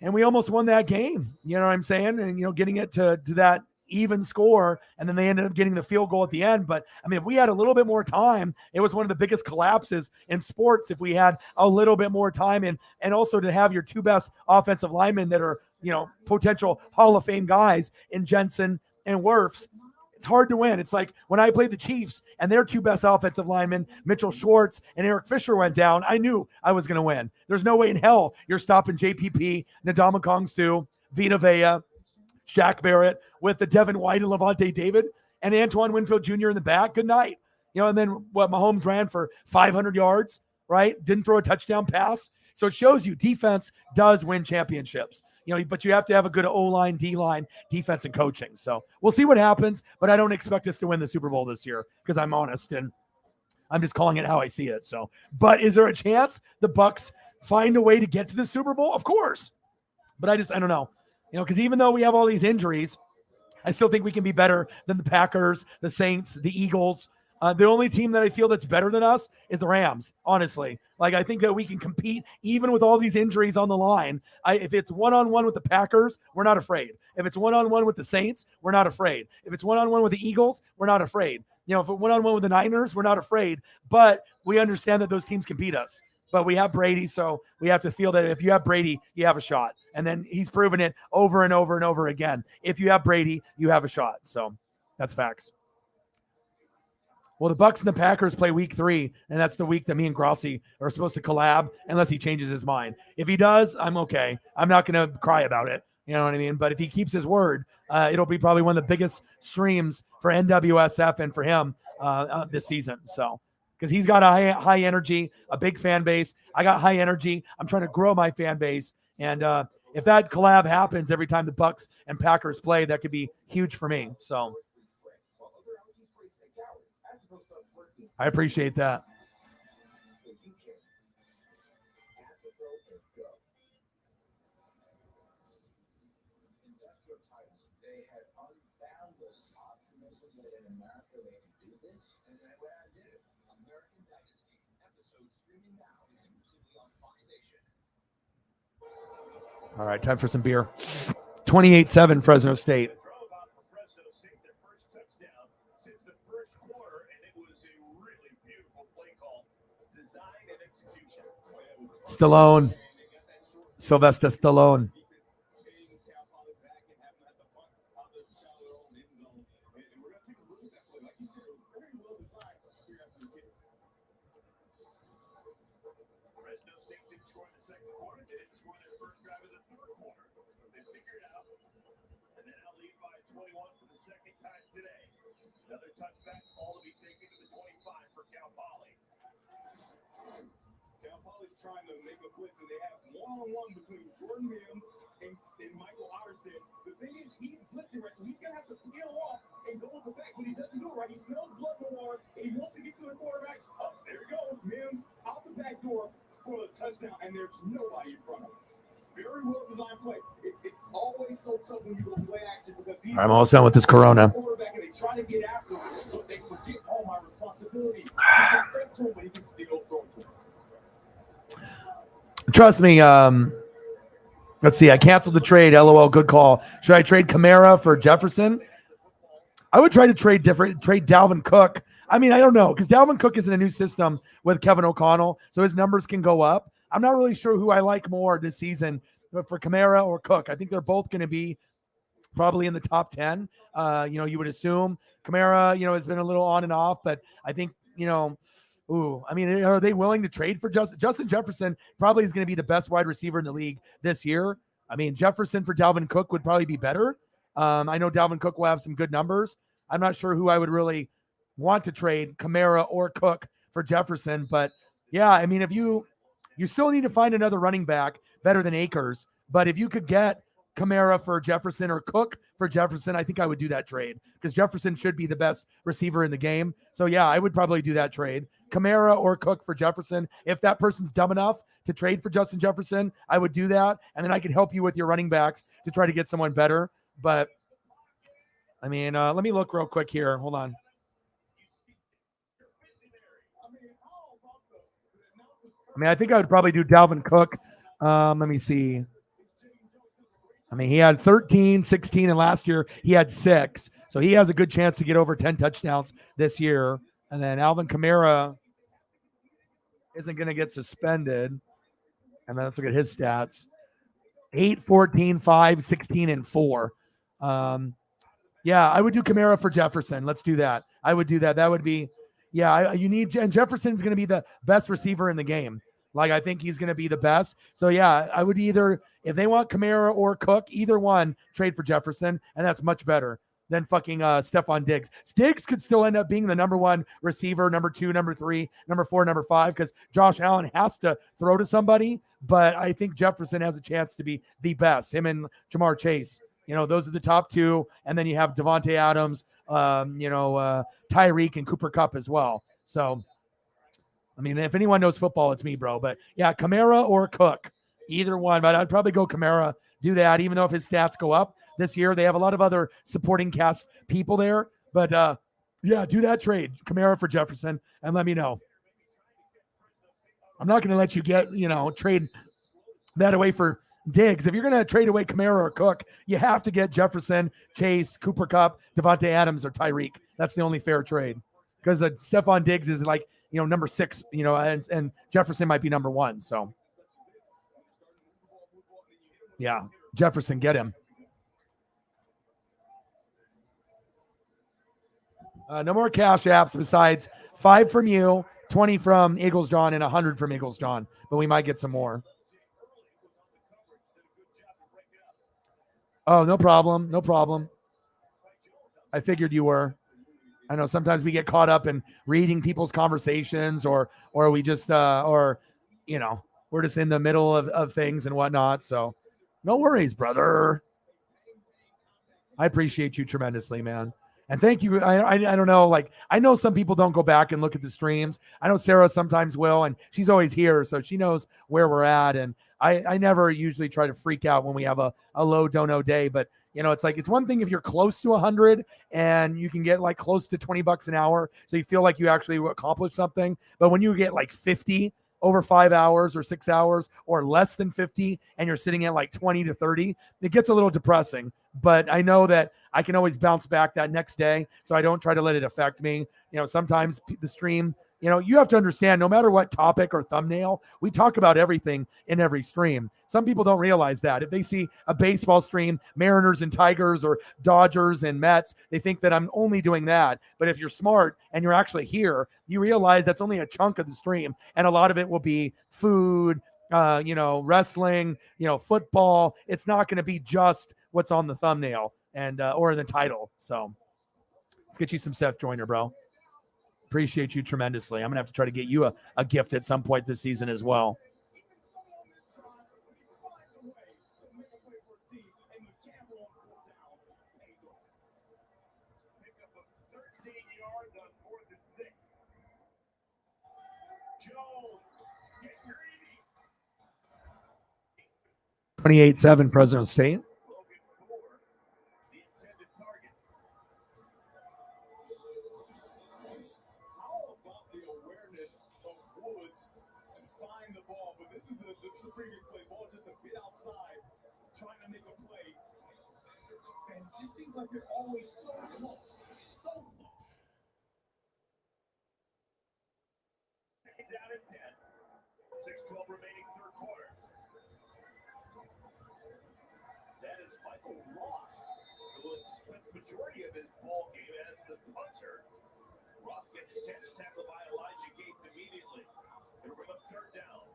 And we almost won that game, you know what I'm saying? And, you know, getting it to that even score, and then they ended up getting the field goal at the end. But, I mean, if we had a little bit more time, it was one of the biggest collapses in sports if we had a little bit more time. And also to have your 2 best offensive linemen that are, you know, potential Hall of Fame guys in Jensen and Wirfs. It's hard to win. It's like when I played the Chiefs and their 2 best offensive linemen, Mitchell Schwartz and Eric Fisher, went down. I knew I was going to win. There's no way in hell you're stopping JPP, Ndamukong Suh, Vita Vea, Shaq Barrett with the Devin White and Levante David and Antoine Winfield Jr. in the back. Good night. You know, and then what Mahomes ran for 500 yards, right? Didn't throw a touchdown pass. So it shows you defense does win championships, you know, but you have to have a good O-line, D-line, defense, and coaching. So we'll see what happens, but I don't expect us to win the Super Bowl this year because I'm honest and I'm just calling it how I see it. So, but is there a chance the Bucks find a way to get to the Super Bowl? Of course. But I don't know, you know, because even though we have all these injuries, I still think we can be better than the Packers, the Saints, the Eagles. The only team that I feel that's better than us is the Rams, honestly. Like, I think that we can compete even with all these injuries on the line. If it's one-on-one with the Packers, we're not afraid. If it's one-on-one with the Saints, we're not afraid. If it's one-on-one with the Eagles, we're not afraid. You know, if it's one-on-one with the Niners, we're not afraid. But we understand that those teams can beat us. But we have Brady, so we have to feel that if you have Brady, you have a shot. And then he's proven it over and over and over again. If you have Brady, you have a shot. So that's facts. Well, the Bucks and the Packers play week 3, and that's the week that me and Grossi are supposed to collab unless he changes his mind. If he does, I'm okay. I'm not going to cry about it. You know what I mean? But if he keeps his word, it'll be probably one of the biggest streams for NWSF and for him this season. So, because he's got a high energy, a big fan base. I got high energy. I'm trying to grow my fan base. And if that collab happens every time the Bucks and Packers play, that could be huge for me. So I appreciate that. All right, time for some beer. 28-7 Fresno State. Stallone. Sylvester Stallone. second quarter. They didn't score their first drive of the third quarter. They figured it out. And then now lead by 21 for the second time today. Another touchback, all to be taken to the 25 for Cal Poly. Cal Poly's trying to make a blitz, and they have one-on-one between Jordan Mims and Michael Otterson. The thing is, he's blitzing right, so he's going to have to peel off and go with the back, but he doesn't do it right. He smells blood in the water, and he wants to get to the quarterback. Oh, there he goes. Mims out the back door for a touchdown, and there's nobody in front of him. Very well designed play. It's always so tough when you go play action because these I'm almost done with this Corona. quarterback and they try to get after him, but they forget, oh, my responsibility. He just throw to him, but he can still throw to him. Trust me. Let's see. I canceled the trade. LOL. Good call. Should I trade Kamara for Jefferson? I would try to trade Dalvin Cook. I mean, I don't know, because Dalvin Cook is in a new system with Kevin O'Connell, so his numbers can go up. I'm not really sure who I like more this season, but for Kamara or Cook. I think they're both going to be probably in the top 10. You would assume Kamara, has been a little on and off, but I think, are they willing to trade for Justin Jefferson? Probably is going to be the best wide receiver in the league this year. I mean, Jefferson for Dalvin Cook would probably be better. I know Dalvin Cook will have some good numbers. I'm not sure who I would really want to trade, Kamara or Cook for Jefferson. But yeah, I mean, if you still need to find another running back better than Akers, but if you could get Kamara for Jefferson or Cook for Jefferson, I think I would do that trade because Jefferson should be the best receiver in the game. So yeah, I would probably do that trade. Kamara or Cook for Jefferson. If that person's dumb enough to trade for Justin Jefferson, I would do that. And then I could help you with your running backs to try to get someone better. But I mean, let me look real quick here. Hold on. I mean, I think I would probably do Dalvin Cook. Let me see. I mean, he had 13, 16, and last year he had 6. So he has a good chance to get over 10 touchdowns this year. And then Alvin Kamara isn't going to get suspended. And then let's look at his stats. 8, 14, 5, 16, and 4. Yeah, I would do Kamara for Jefferson. Let's do that. I would do that. That would be, and Jefferson's going to be the best receiver in the game. Like, I think he's going to be the best. So, yeah, I would either, if they want Kamara or Cook, either one, trade for Jefferson, and that's much better than fucking Stephon Diggs. Diggs could still end up being the number 1 receiver, number 2, number 3, number 4, number 5, because Josh Allen has to throw to somebody, but I think Jefferson has a chance to be the best, him and Jamar Chase. Those are the top 2, and then you have Devontae Adams, Tyreek, and Cooper Kupp as well. So, I mean, if anyone knows football, it's me, bro. But yeah, Kamara or Cook, either one. But I'd probably go Kamara, do that, even though if his stats go up this year, they have a lot of other supporting cast people there. But yeah, do that trade, Kamara for Jefferson, and let me know. I'm not going to let you trade that away for Diggs. If you're going to trade away Kamara or Cook, you have to get Jefferson, Chase, Cooper Kupp, Devontae Adams, or Tyreek. That's the only fair trade. Because Stephon Diggs is like, number 6, and Jefferson might be number 1. So, yeah, Jefferson, get him. No more cash apps besides 5 from you, 20 from Eagles John, and 100 from Eagles John. But we might get some more. Oh, no problem. No problem. I figured you were. I know sometimes we get caught up in reading people's conversations or we just, we're just in the middle of things and whatnot. So no worries, brother. I appreciate you tremendously, man. And thank you. I don't know, like, I know some people don't go back and look at the streams. I know Sarah sometimes will, and she's always here, so she knows where we're at. And I never usually try to freak out when we have a low dono day, but it's one thing if you're close to 100 and you can get like close to $20 an hour, so you feel like you actually accomplished something. But when you get like 50 over 5 hours or 6 hours or less than 50 and you're sitting at like 20 to 30, it gets a little depressing. But I know that I can always bounce back that next day, so I don't try to let it affect me. Sometimes the stream, you have to understand, no matter what topic or thumbnail, we talk about everything in every stream. Some people don't realize that. If they see a baseball stream, Mariners and Tigers, or Dodgers and Mets, they think that I'm only doing that. But if you're smart and you're actually here, you realize that's only a chunk of the stream, and a lot of it will be food, wrestling, football. It's not going to be just what's on the thumbnail and or the title. So let's get you some Seth Joyner, bro. Appreciate you tremendously. I'm going to have to try to get you a gift at some point this season as well. Pick up a 13 yards on 4th and 6. Jones, get greedy. 28-7 Fresno State. Logan Moore, the intended target. How about the awareness of Woods to find the ball? But this is the previous play. Ball just a bit outside, trying to make a play. And it just seems like they're always so close. So close. Down at 10. 6:12 remaining third quarter. That is Michael Roth, who has spent the majority of his ball game as the punter. Roth gets a catch tackled by Elijah Gates immediately. It'll bring up third down.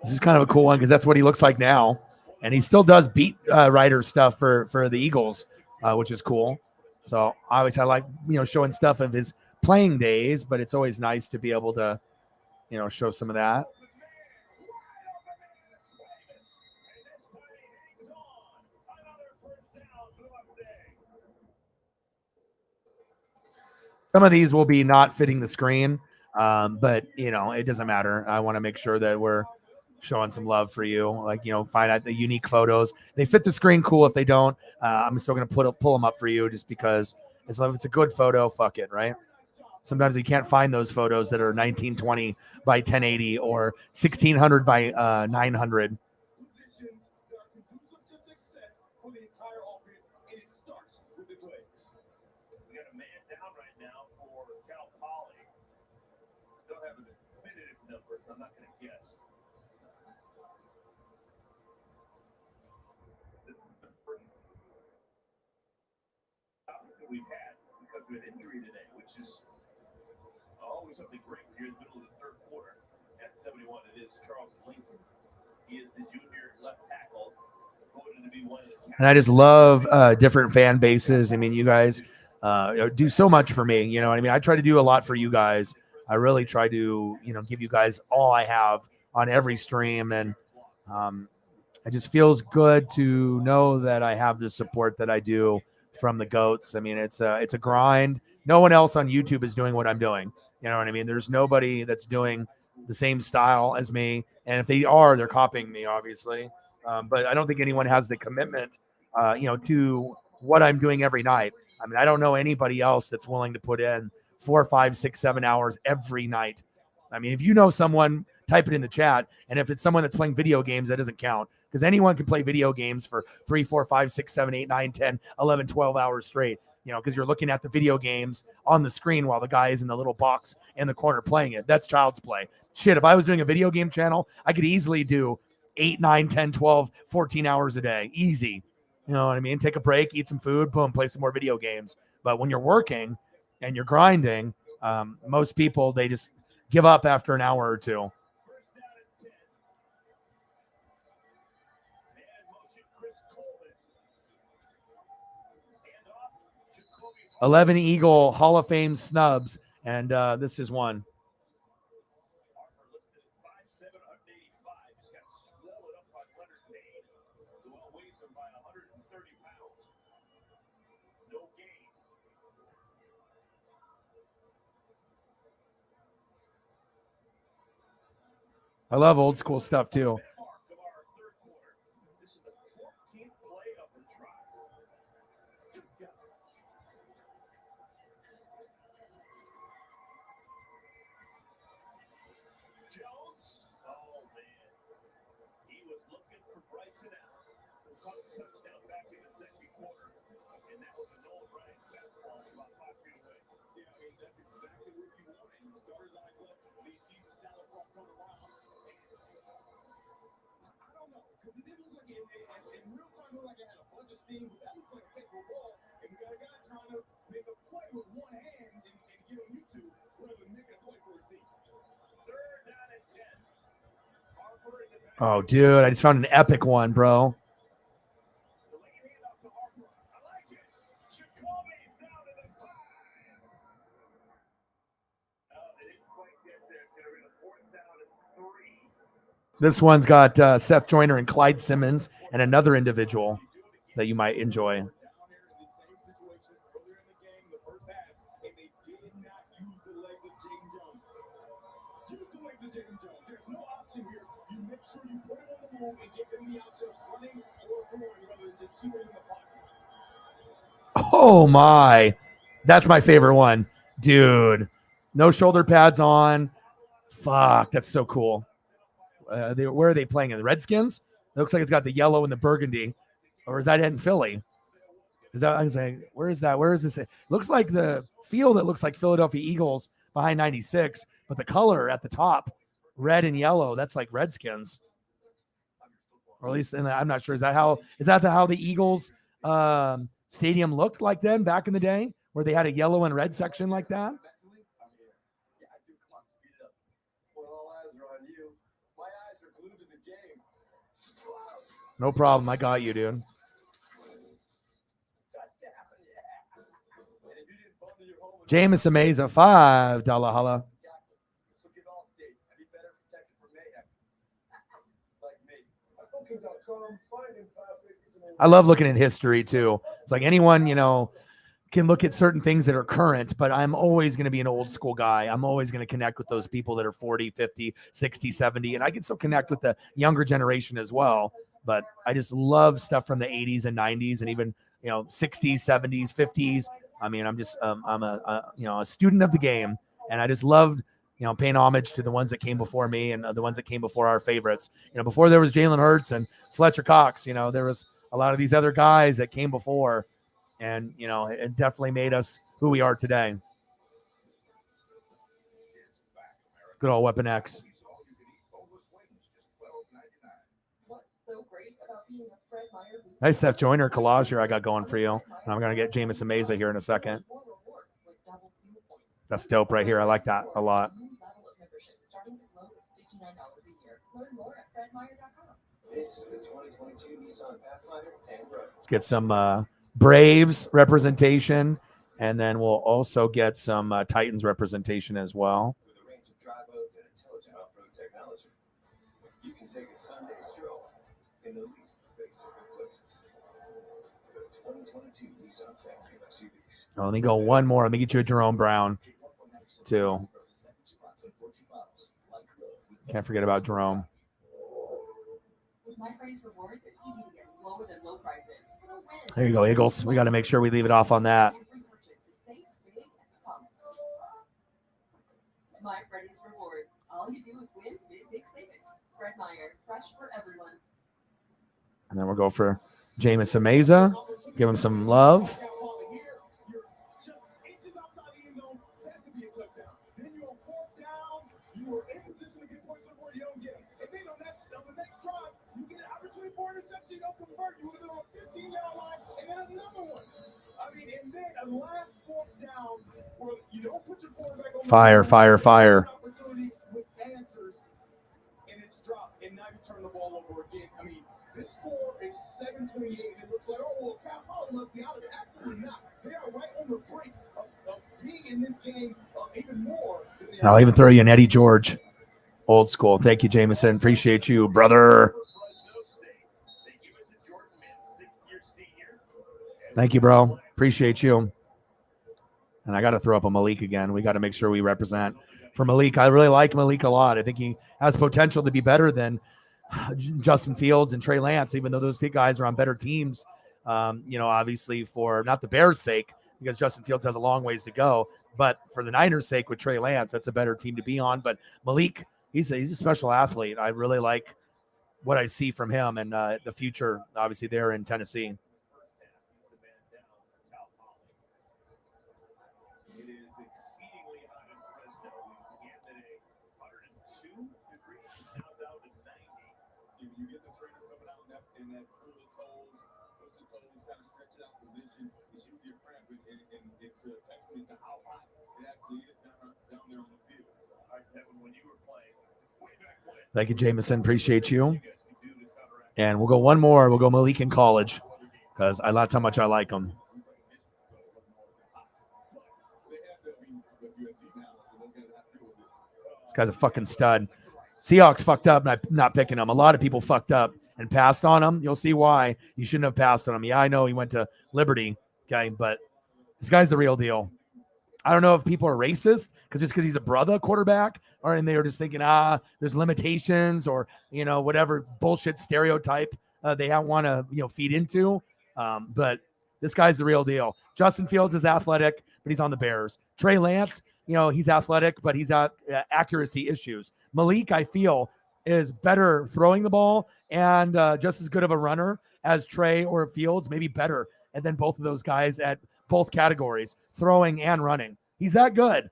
This is kind of a cool one because that's what he looks like now. And he still does beat writer stuff for the Eagles, which is cool. So I like, showing stuff of his playing days, but it's always nice to be able to, show some of that. Some of these will be not fitting the screen, but, it doesn't matter. I want to make sure that we're showing some love for you. Like, find out the unique photos. They fit the screen, cool. If they don't, I'm still going to pull them up for you just because if it's a good photo, fuck it, right? Sometimes you can't find those photos that are 1920 by 1080 or 1600 by 900. Positions that are conducive to success for the entire offense, and it starts with his legs. We got a man down right now for Cal Poly. Don't have a definitive number, so I'm not going to guess. We've had because of an injury today, which is always something great here in the middle of the third quarter. At 71, it is Charles Lincoln. He is the junior left tackle, voted to be one of the. And I just love different fan bases. I mean, you guys do so much for me. You know what I mean? I try to do a lot for you guys. I really try to, give you guys all I have on every stream. And it just feels good to know that I have the support that I do from the GOATs. I mean, it's a grind. No one else on YouTube is doing what I'm doing. You know what I mean? There's nobody that's doing the same style as me. And if they are, they're copying me, obviously. But I don't think anyone has the commitment, to what I'm doing every night. I mean, I don't know anybody else that's willing to put in 4, 5, 6, 7 hours every night. I mean, if you know someone, type it in the chat. And if it's someone that's playing video games, that doesn't count because anyone can play video games for 3, 4, 5, 6, 7, 8, 9, 10, 11, 12 hours straight, because you're looking at the video games on the screen while the guy is in the little box in the corner playing it. That's child's play. Shit, if I was doing a video game channel, I could easily do 8, 9, 10, 12, 14 hours a day. Easy. You know what I mean? Take a break, eat some food, boom, play some more video games. But when you're working and you're grinding, most people, they just give up after an hour or two. 11 Eagle Hall of Fame snubs, and this is one. I love old school stuff too. Steam, but that looks like a catchable ball, and you got a guy trying to make a play with one hand and get on YouTube rather than making a play Oh, dude, I just found an epic one, bro. This one's got Seth Joyner and Clyde Simmons and another individual that you might enjoy. Oh my, that's my favorite one, dude. No shoulder pads on. Fuck, that's so cool. Where are they playing? In the Redskins? It looks like it's got the yellow and the burgundy. Or is that in Philly? Is that I was like, where is that? Where is this? It looks like the field that looks like Philadelphia Eagles behind 96, but the color at the top, red and yellow, that's like Redskins. Or at least I'm not sure. Is that how the Eagles stadium looked like then back in the day, where they had a yellow and red section like that? No problem. I got you, dude. Jameis Amazing, $5 holla. I love looking at history too. It's like anyone, can look at certain things that are current, but I'm always going to be an old school guy. I'm always going to connect with those people that are 40, 50, 60, 70, and I can still connect with the younger generation as well. But I just love stuff from the 80s and 90s and even, 60s, 70s, 50s. I mean, I'm a student of the game, and I just loved, paying homage to the ones that came before me and the ones that came before our favorites. Before there was Jalen Hurts and Fletcher Cox, there was a lot of these other guys that came before, and it definitely made us who we are today. Good old Weapon X. Nice Seth Joyner collage here I got going for you. And I'm going to get Jameis Amazing here in a second. That's dope right here. I like that a lot. Let's get some Braves representation, and then we'll also get some Titans representation as well. With a range of dry boats and intelligent off-road technology, you can take a Sunday stroll in the least basic of places. The 2022 Nissan family of SUVs. Oh, let me go one more. Let me get you a Jerome Brown, too. Can't forget about Jerome. There you go, Eagles. We got to make sure we leave it off on that. My Freddy's Rewards. All you do is win big savings. Fred Meyer, fresh for everyone. And then we'll go for Jameis Amazing. Give him some love. Fire, fire, fire. This score is 7-28. It looks like, well, Cal Poly must be out of it. Absolutely not. They are right on the brink of being in this game even more. I'll even throw you an Eddie George. Old school. Thank you, Jameson. Appreciate you, brother. Thank you, bro. Appreciate you. And I got to throw up a Malik again. We got to make sure we represent for Malik. I really like Malik a lot. I think he has potential to be better than Justin Fields and Trey Lance, even though those guys are on better teams, obviously for not the Bears' sake, because Justin Fields has a long ways to go, but for the Niners' sake with Trey Lance, that's a better team to be on. But Malik, he's a special athlete. I really like what I see from him and the future, obviously, there in Tennessee. You get the trainer coming out in that pull the toes, push the toes, kind of stretch it out position. It's usually a cramp, and it's a testament to how hot it actually is down there on the field. All right, Kevin, when you were playing way back when. Thank you, Jameson. Appreciate you. And we'll go one more. We'll go Malik in college because that's how much I like him. This guy's a fucking stud. Seahawks fucked up not picking him. A lot of people fucked up and passed on him. You'll see why. You shouldn't have passed on him. Yeah, I know he went to Liberty, okay, but this guy's the real deal. I don't know if people are racist because he's a brother quarterback, and they were just thinking, there's limitations or whatever bullshit stereotype they want to feed into. But this guy's the real deal. Justin Fields is athletic, but he's on the Bears. Trey Lance, he's athletic, but he's got accuracy issues. Malik, I feel, is better throwing the ball and just as good of a runner as Trey or Fields, maybe better. And then both of those guys at both categories, throwing and running. He's that good.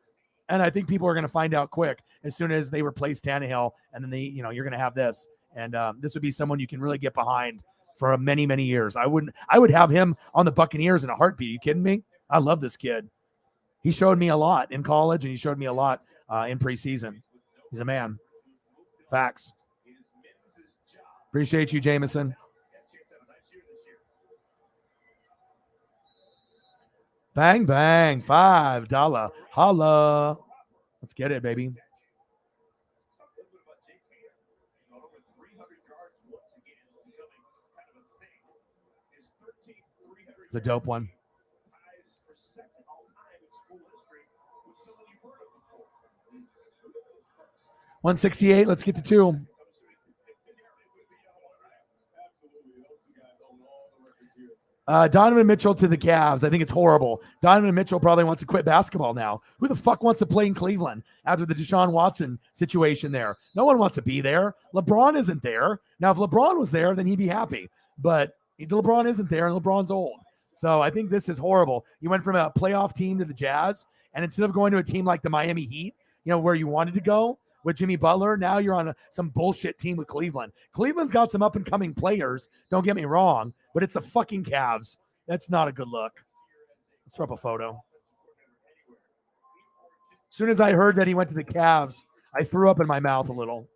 And I think people are going to find out quick as soon as they replace Tannehill. And then you're going to have this. And this would be someone you can really get behind for many, many years. I would have him on the Buccaneers in a heartbeat. Are you kidding me? I love this kid. He showed me a lot in college and he showed me a lot in preseason. He's a man. Facts. Appreciate you, Jameson. Bang, bang. $5. Holla. Let's get it, baby. It's a dope one. $168. Let's get to 2. Donovan Mitchell to the Cavs. I think it's horrible. Donovan Mitchell probably wants to quit basketball now. Who the fuck wants to play in Cleveland after the Deshaun Watson situation there? No one wants to be there. LeBron isn't there. Now, if LeBron was there, then he'd be happy. But LeBron isn't there, and LeBron's old. So I think this is horrible. You went from a playoff team to the Jazz, and instead of going to a team like the Miami Heat, where you wanted to go with Jimmy Butler, now you're on some bullshit team with Cleveland. Cleveland's got some up-and-coming players, don't get me wrong, but it's the fucking Cavs. That's not a good look. Let's throw up a photo. As soon as I heard that he went to the Cavs, I threw up in my mouth a little.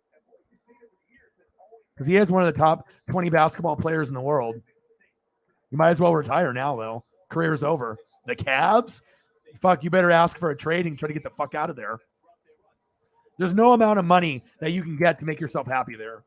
Because he is one of the top 20 basketball players in the world. You might as well retire now, though. Career's over. The Cavs? Fuck, you better ask for a trade and try to get the fuck out of there. There's no amount of money that you can get to make yourself happy there.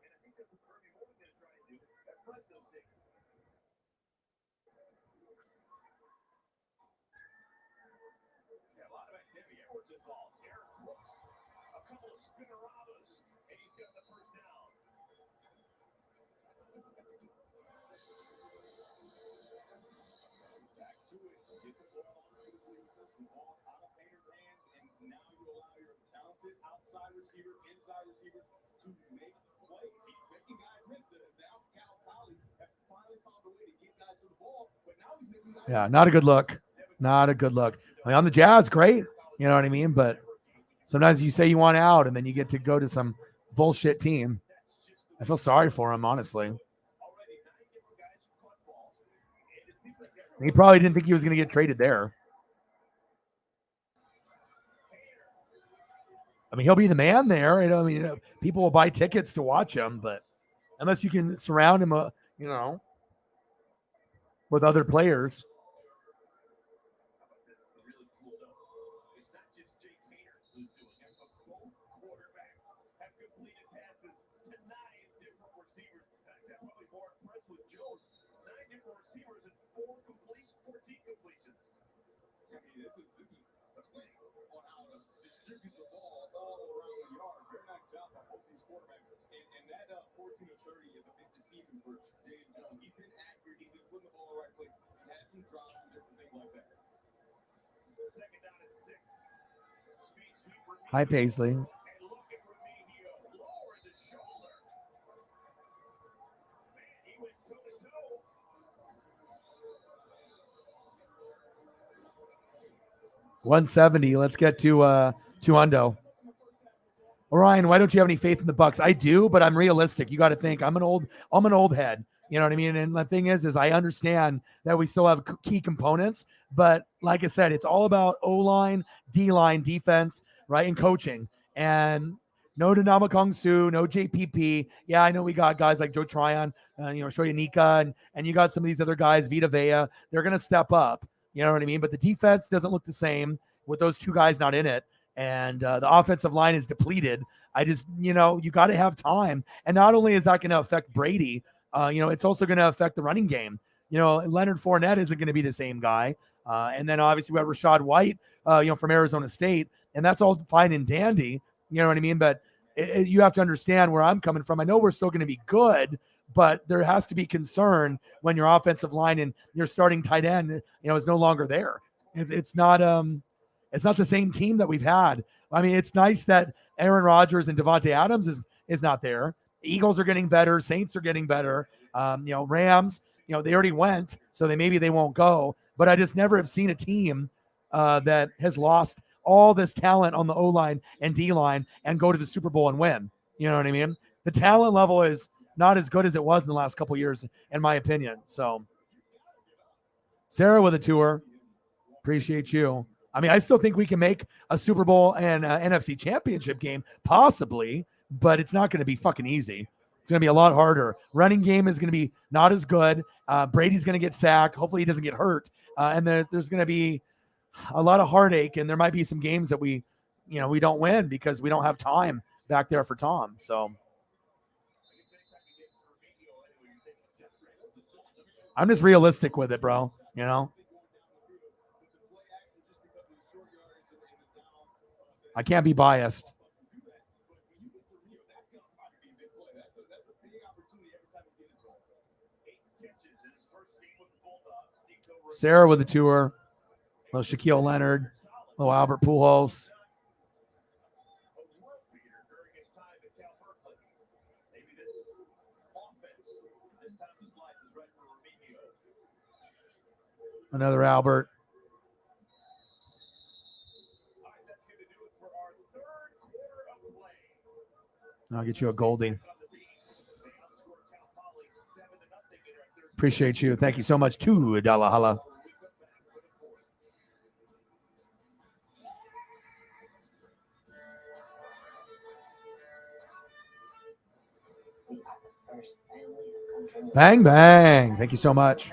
Yeah, not a good look. Not a good look. I mean, on the Jazz, great. You know what I mean? But sometimes you say you want out and then you get to go to some bullshit team. I feel sorry for him, honestly. He probably didn't think he was going to get traded there. I mean, he'll be the man there. People will buy tickets to watch him, but unless you can surround him, with other players. Hi, Paisley. $170. Let's get to hundo. Orion, why don't you have any faith in the Bucks? I do, but I'm realistic. You got to think I'm an old head. You know what I mean? And the thing is I understand that we still have key components, but like I said, it's all about O-line, D-line, defense, right, and coaching. And No Dynamicong Su, no JPP. Yeah, I know we got guys like Joe Tryon, Shoya Nika, and you got some of these other guys, Vita Vea. They're going to step up. You know what I mean? But the defense doesn't look the same with those two guys not in it. And the offensive line is depleted. I just, you got to have time. And not only is that going to affect Brady, it's also going to affect the running game. Leonard Fournette isn't going to be the same guy. And then obviously we have Rashad White, from Arizona State. And that's all fine and dandy. You know what I mean? But you have to understand where I'm coming from. I know we're still going to be good, but there has to be concern when your offensive line and your starting tight end, is no longer there. It's not the same team that we've had. I mean, it's nice that Aaron Rodgers and Devontae Adams is not there. The Eagles are getting better. Saints are getting better. Rams, they already went, so maybe they won't go. But I just never have seen a team that has lost all this talent on the O-line and D-line and go to the Super Bowl and win. You know what I mean? The talent level is not as good as it was in the last couple of years, in my opinion. So, Sarah with a tour. Appreciate you. I mean, I still think we can make a Super Bowl and NFC Championship game, possibly, but it's not going to be fucking easy. It's going to be a lot harder. Running game is going to be not as good. Brady's going to get sacked. Hopefully he doesn't get hurt. And there's going to be a lot of heartache, and there might be some games that we don't win because we don't have time back there for Tom. So I'm just realistic with it, bro. I can't be biased. Sarah with the tour. Little Shaquille Leonard. Little Albert Pujols. Another Albert. I'll get you a Goldie. Appreciate you. Thank you so much. $2 holla. Bang, bang. Thank you so much.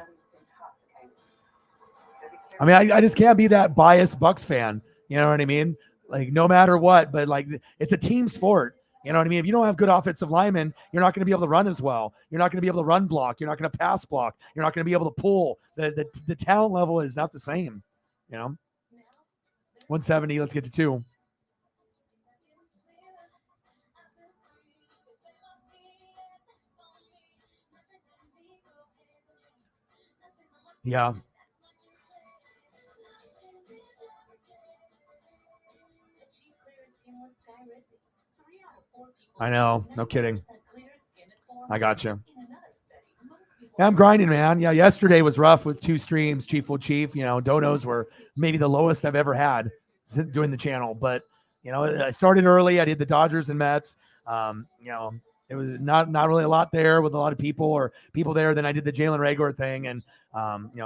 I mean, I just can't be that biased Bucks fan. You know what I mean? Like, no matter what, but like, it's a team sport. You know what I mean? If you don't have good offensive linemen, you're not going to be able to run as well. You're not going to be able to run block. You're not going to pass block. You're not going to be able to pull. The talent level is not the same. 170. Let's get to 2. Yeah. I know. No kidding. I got you. Yeah, I'm grinding, man. Yeah, yesterday was rough with 2 streams, Chief will Chief. Donos were maybe the lowest I've ever had doing the channel. But, I started early. I did the Dodgers and Mets. It was not really a lot there with a lot of people there. Then I did the Jalen Reagor thing. And,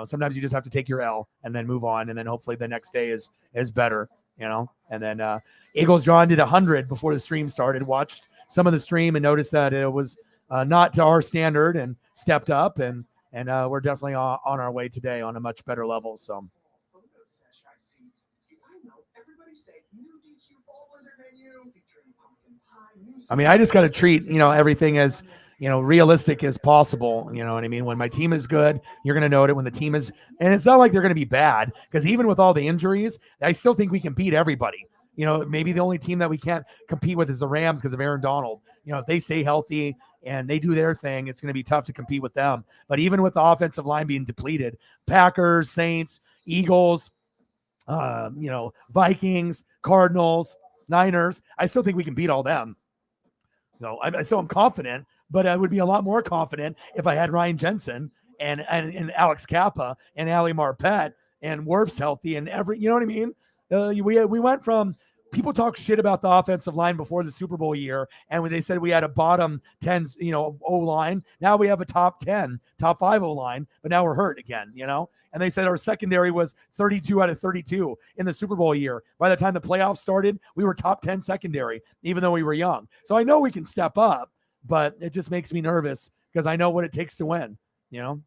sometimes you just have to take your L and then move on. And then hopefully the next day is better, And then Eagles John did 100 before the stream started, watched some of the stream and noticed that it was not to our standard and stepped up. And we're definitely on our way today on a much better level. So. I mean, I just got to treat, everything as, realistic as possible. You know what I mean? When my team is good, you're going to note it. When the team is, and it's not like they're going to be bad, because even with all the injuries, I still think we can beat everybody. Maybe the only team that we can't compete with is the Rams because of Aaron Donald. If they stay healthy and they do their thing, it's going to be tough to compete with them. But even with the offensive line being depleted, Packers, Saints, Eagles, Vikings, Cardinals, Niners, I still think we can beat all them. So I'm confident, but I would be a lot more confident if I had Ryan Jensen and Alex Kappa and Ali Marpet and Werf's healthy and you know what I mean? We went from people talk shit about the offensive line before the Super Bowl year, and when they said we had a bottom 10, O line, now we have a top 10, top 5 O line, but now we're hurt again, And they said our secondary was 32 out of 32 in the Super Bowl year. By the time the playoffs started, we were top 10 secondary, even though we were young. So I know we can step up, but it just makes me nervous because I know what it takes to win, You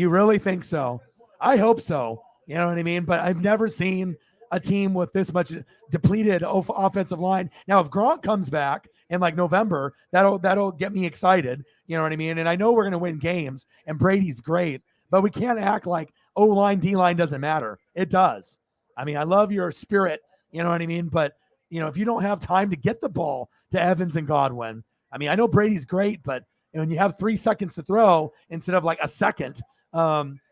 really think so? I hope so. You know what I mean? But I've never seen a team with this much depleted offensive line. Now, if Gronk comes back in like November, that'll get me excited. You know what I mean? And I know we're going to win games, and Brady's great, but we can't act like O-line, D-line doesn't matter. It does. I mean, I love your spirit, you know what I mean? But, if you don't have time to get the ball to Evans and Godwin, I mean, I know Brady's great, but when you have 3 seconds to throw instead of like a second,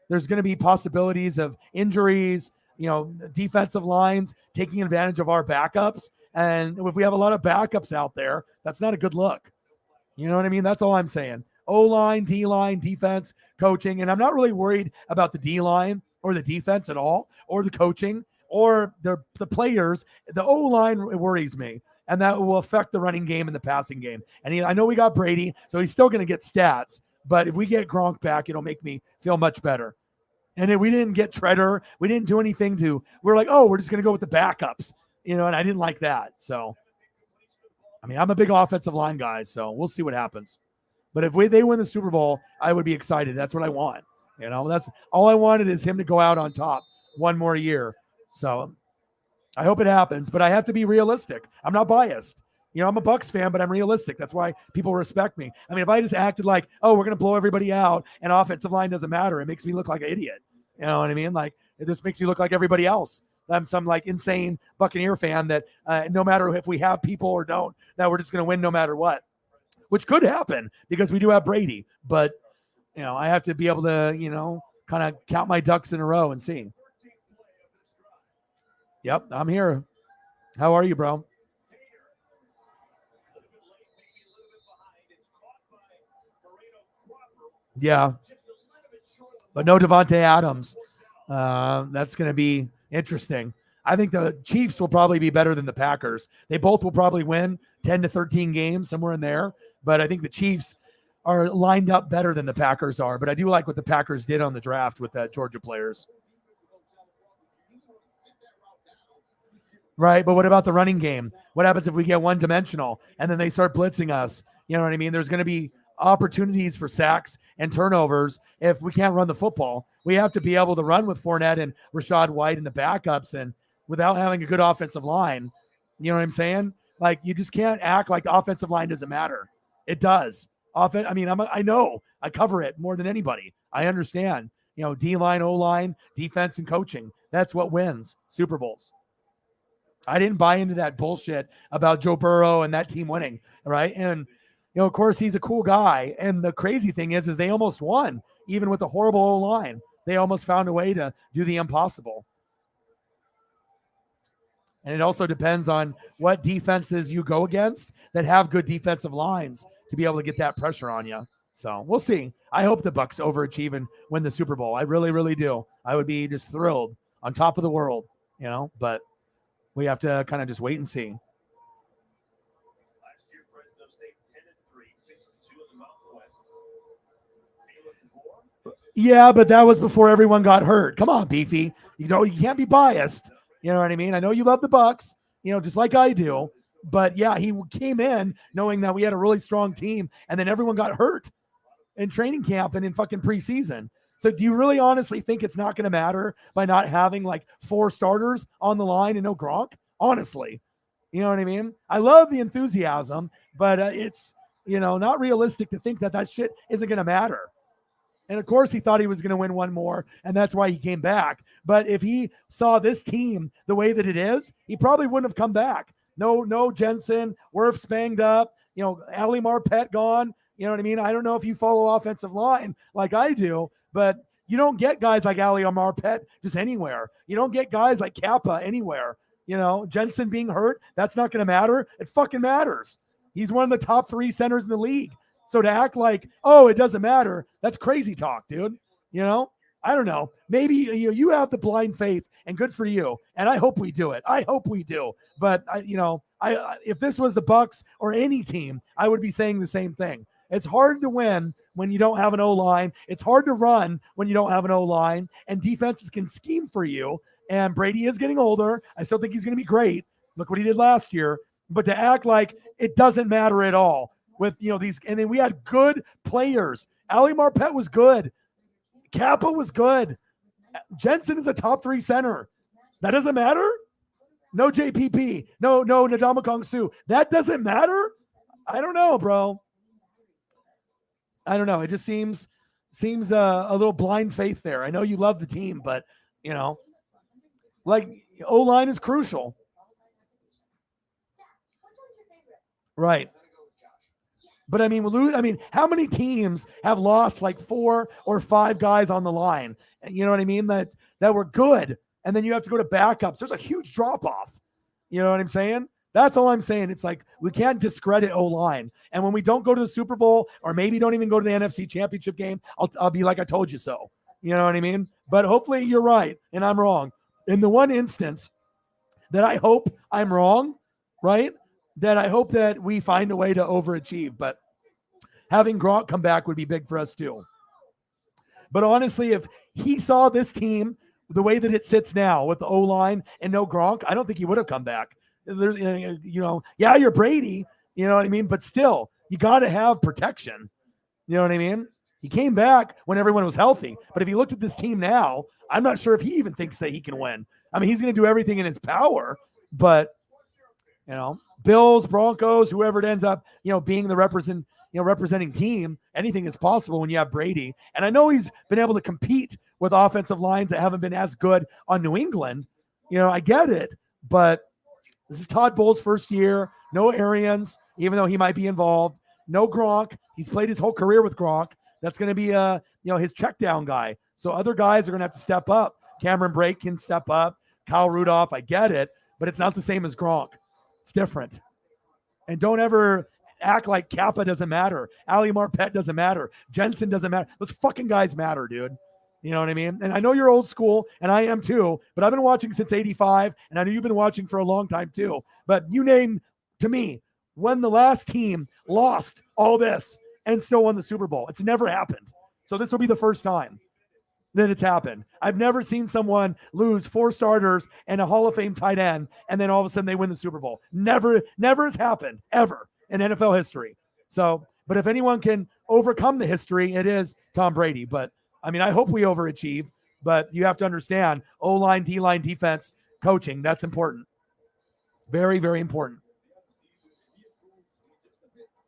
there's going to be possibilities of injuries, defensive lines taking advantage of our backups. And if we have a lot of backups out there, that's not a good look. You know what I mean? That's all I'm saying. O-line, D-line, defense, coaching. And I'm not really worried about the D-line or the defense at all, or the coaching or the players. The O-line worries me, and that will affect the running game and the passing game. And I know we got Brady, so he's still going to get stats. But if we get Gronk back, it'll make me feel much better. And then we didn't get Treader. We didn't do anything we're like, we're just going to go with the backups, and I didn't like that. So, I mean, I'm a big offensive line guy, so we'll see what happens. But if they win the Super Bowl, I would be excited. That's what I want. That's all I wanted, is him to go out on top one more year. So I hope it happens, but I have to be realistic. I'm not biased. I'm a Bucs fan, but I'm realistic. That's why people respect me. I mean, if I just acted like, we're going to blow everybody out and offensive line doesn't matter, it makes me look like an idiot. You know what I mean? Like, it just makes me look like everybody else. I'm some like insane Buccaneer fan that no matter if we have people or don't, that we're just going to win no matter what, which could happen because we do have Brady. But, I have to be able to, kind of count my ducks in a row and see. Yep, I'm here. How are you, bro? Yeah, but no Devontae Adams. That's going to be interesting. I think the Chiefs will probably be better than the Packers. They both will probably win 10 to 13 games, somewhere in there. But I think the Chiefs are lined up better than the Packers are. But I do like what the Packers did on the draft with Georgia players. Right, but what about the running game? What happens if we get one-dimensional and then they start blitzing us? You know what I mean? There's going to be opportunities for sacks and turnovers if we can't run the football. We have to be able to run with Fournette and Rashad White and the backups, and without having a good offensive line. You know what I'm saying? Like, you just can't act like the offensive line doesn't matter. It does. I know I cover it more than anybody. I understand. D-line, O-line, defense, and coaching. That's what wins Super Bowls. I didn't buy into that bullshit about Joe Burrow and that team winning, right? And of course, he's a cool guy. And the crazy thing is they almost won, even with a horrible O-line. They almost found a way to do the impossible. And it also depends on what defenses you go against that have good defensive lines to be able to get that pressure on you. So we'll see. I hope the Bucs overachieve and win the Super Bowl. I really, really do. I would be just thrilled, on top of the world, but we have to kind of just wait and see. Yeah, but that was before everyone got hurt. Come on, Beefy. You can't be biased. You know what I mean? I know you love the Bucs, just like I do. But yeah, he came in knowing that we had a really strong team, and then everyone got hurt in training camp and in fucking preseason. So do you really honestly think it's not going to matter by not having like 4 starters on the line and no Gronk? Honestly, you know what I mean? I love the enthusiasm, but it's, not realistic to think that shit isn't going to matter. And of course he thought he was going to win one more, and that's why he came back. But if he saw this team the way that it is, he probably wouldn't have come back. No Jensen, Wirf's banged up, Ali Marpet gone. You know what I mean? I don't know if you follow offensive line like I do, but you don't get guys like Ali Marpet just anywhere. You don't get guys like Kappa anywhere. Jensen being hurt, that's not going to matter. It fucking matters. He's one of the top 3 centers in the league. So to act like, it doesn't matter, that's crazy talk, dude. I don't know. Maybe you have the blind faith, and good for you. And I hope we do it. I hope we do. But if this was the Bucks or any team, I would be saying the same thing. It's hard to win when you don't have an O-line. It's hard to run when you don't have an O-line, and defenses can scheme for you. And Brady is getting older. I still think he's going to be great. Look what he did last year. But to act like it doesn't matter at all with these, and then we had good players. Ali Marpet was good. Kappa was good. Jensen is a top 3 center. That doesn't matter. No JPP. No Ndamukong Suh. That doesn't matter. I don't know, bro. I don't know. It just seems a little blind faith there. I know you love the team, but like O-line is crucial. Right. But I mean, how many teams have lost like 4 or 5 guys on the line? You know what I mean? That were good, and then you have to go to backups. There's a huge drop off. You know what I'm saying? That's all I'm saying. It's like we can't discredit O-line. And when we don't go to the Super Bowl, or maybe don't even go to the NFC Championship game, I'll be like, I told you so. You know what I mean? But hopefully you're right and I'm wrong. In the one instance that I hope I'm wrong, right? That I hope that we find a way to overachieve. But having Gronk come back would be big for us too. But honestly, if he saw this team the way that it sits now with the O-line and no Gronk, I don't think he would have come back. There's, you're Brady, you know what I mean? But still, you got to have protection. You know what I mean? He came back when everyone was healthy. But if you looked at this team now, I'm not sure if he even thinks that he can win. I mean, he's going to do everything in his power, but Bills, Broncos, whoever it ends up, being the representing team, anything is possible when you have Brady. And I know he's been able to compete with offensive lines that haven't been as good on New England. I get it, but this is Todd Bowles' first year. No Arians, even though he might be involved. No Gronk. He's played his whole career with Gronk. That's going to be his check down guy. So other guys are going to have to step up. Cameron Brake can step up. Kyle Rudolph, I get it, but it's not the same as Gronk. It's different. And don't ever act like Kappa doesn't matter. Ali Marpet doesn't matter. Jensen doesn't matter. Those fucking guys matter, dude. You know what I mean? And I know you're old school, and I am too, but I've been watching since 85, and I know you've been watching for a long time too. But you name to me when the last team lost all this and still won the Super Bowl. It's never happened. So this will be the first time that it's happened. I've never seen someone lose 4 starters and a Hall of Fame tight end, and then all of a sudden they win the Super Bowl. Never has happened, ever, in NFL history. So, but if anyone can overcome the history, it is Tom Brady. But, I hope we overachieve, but you have to understand O-line, D-line, defense, coaching, that's important. Very, very important.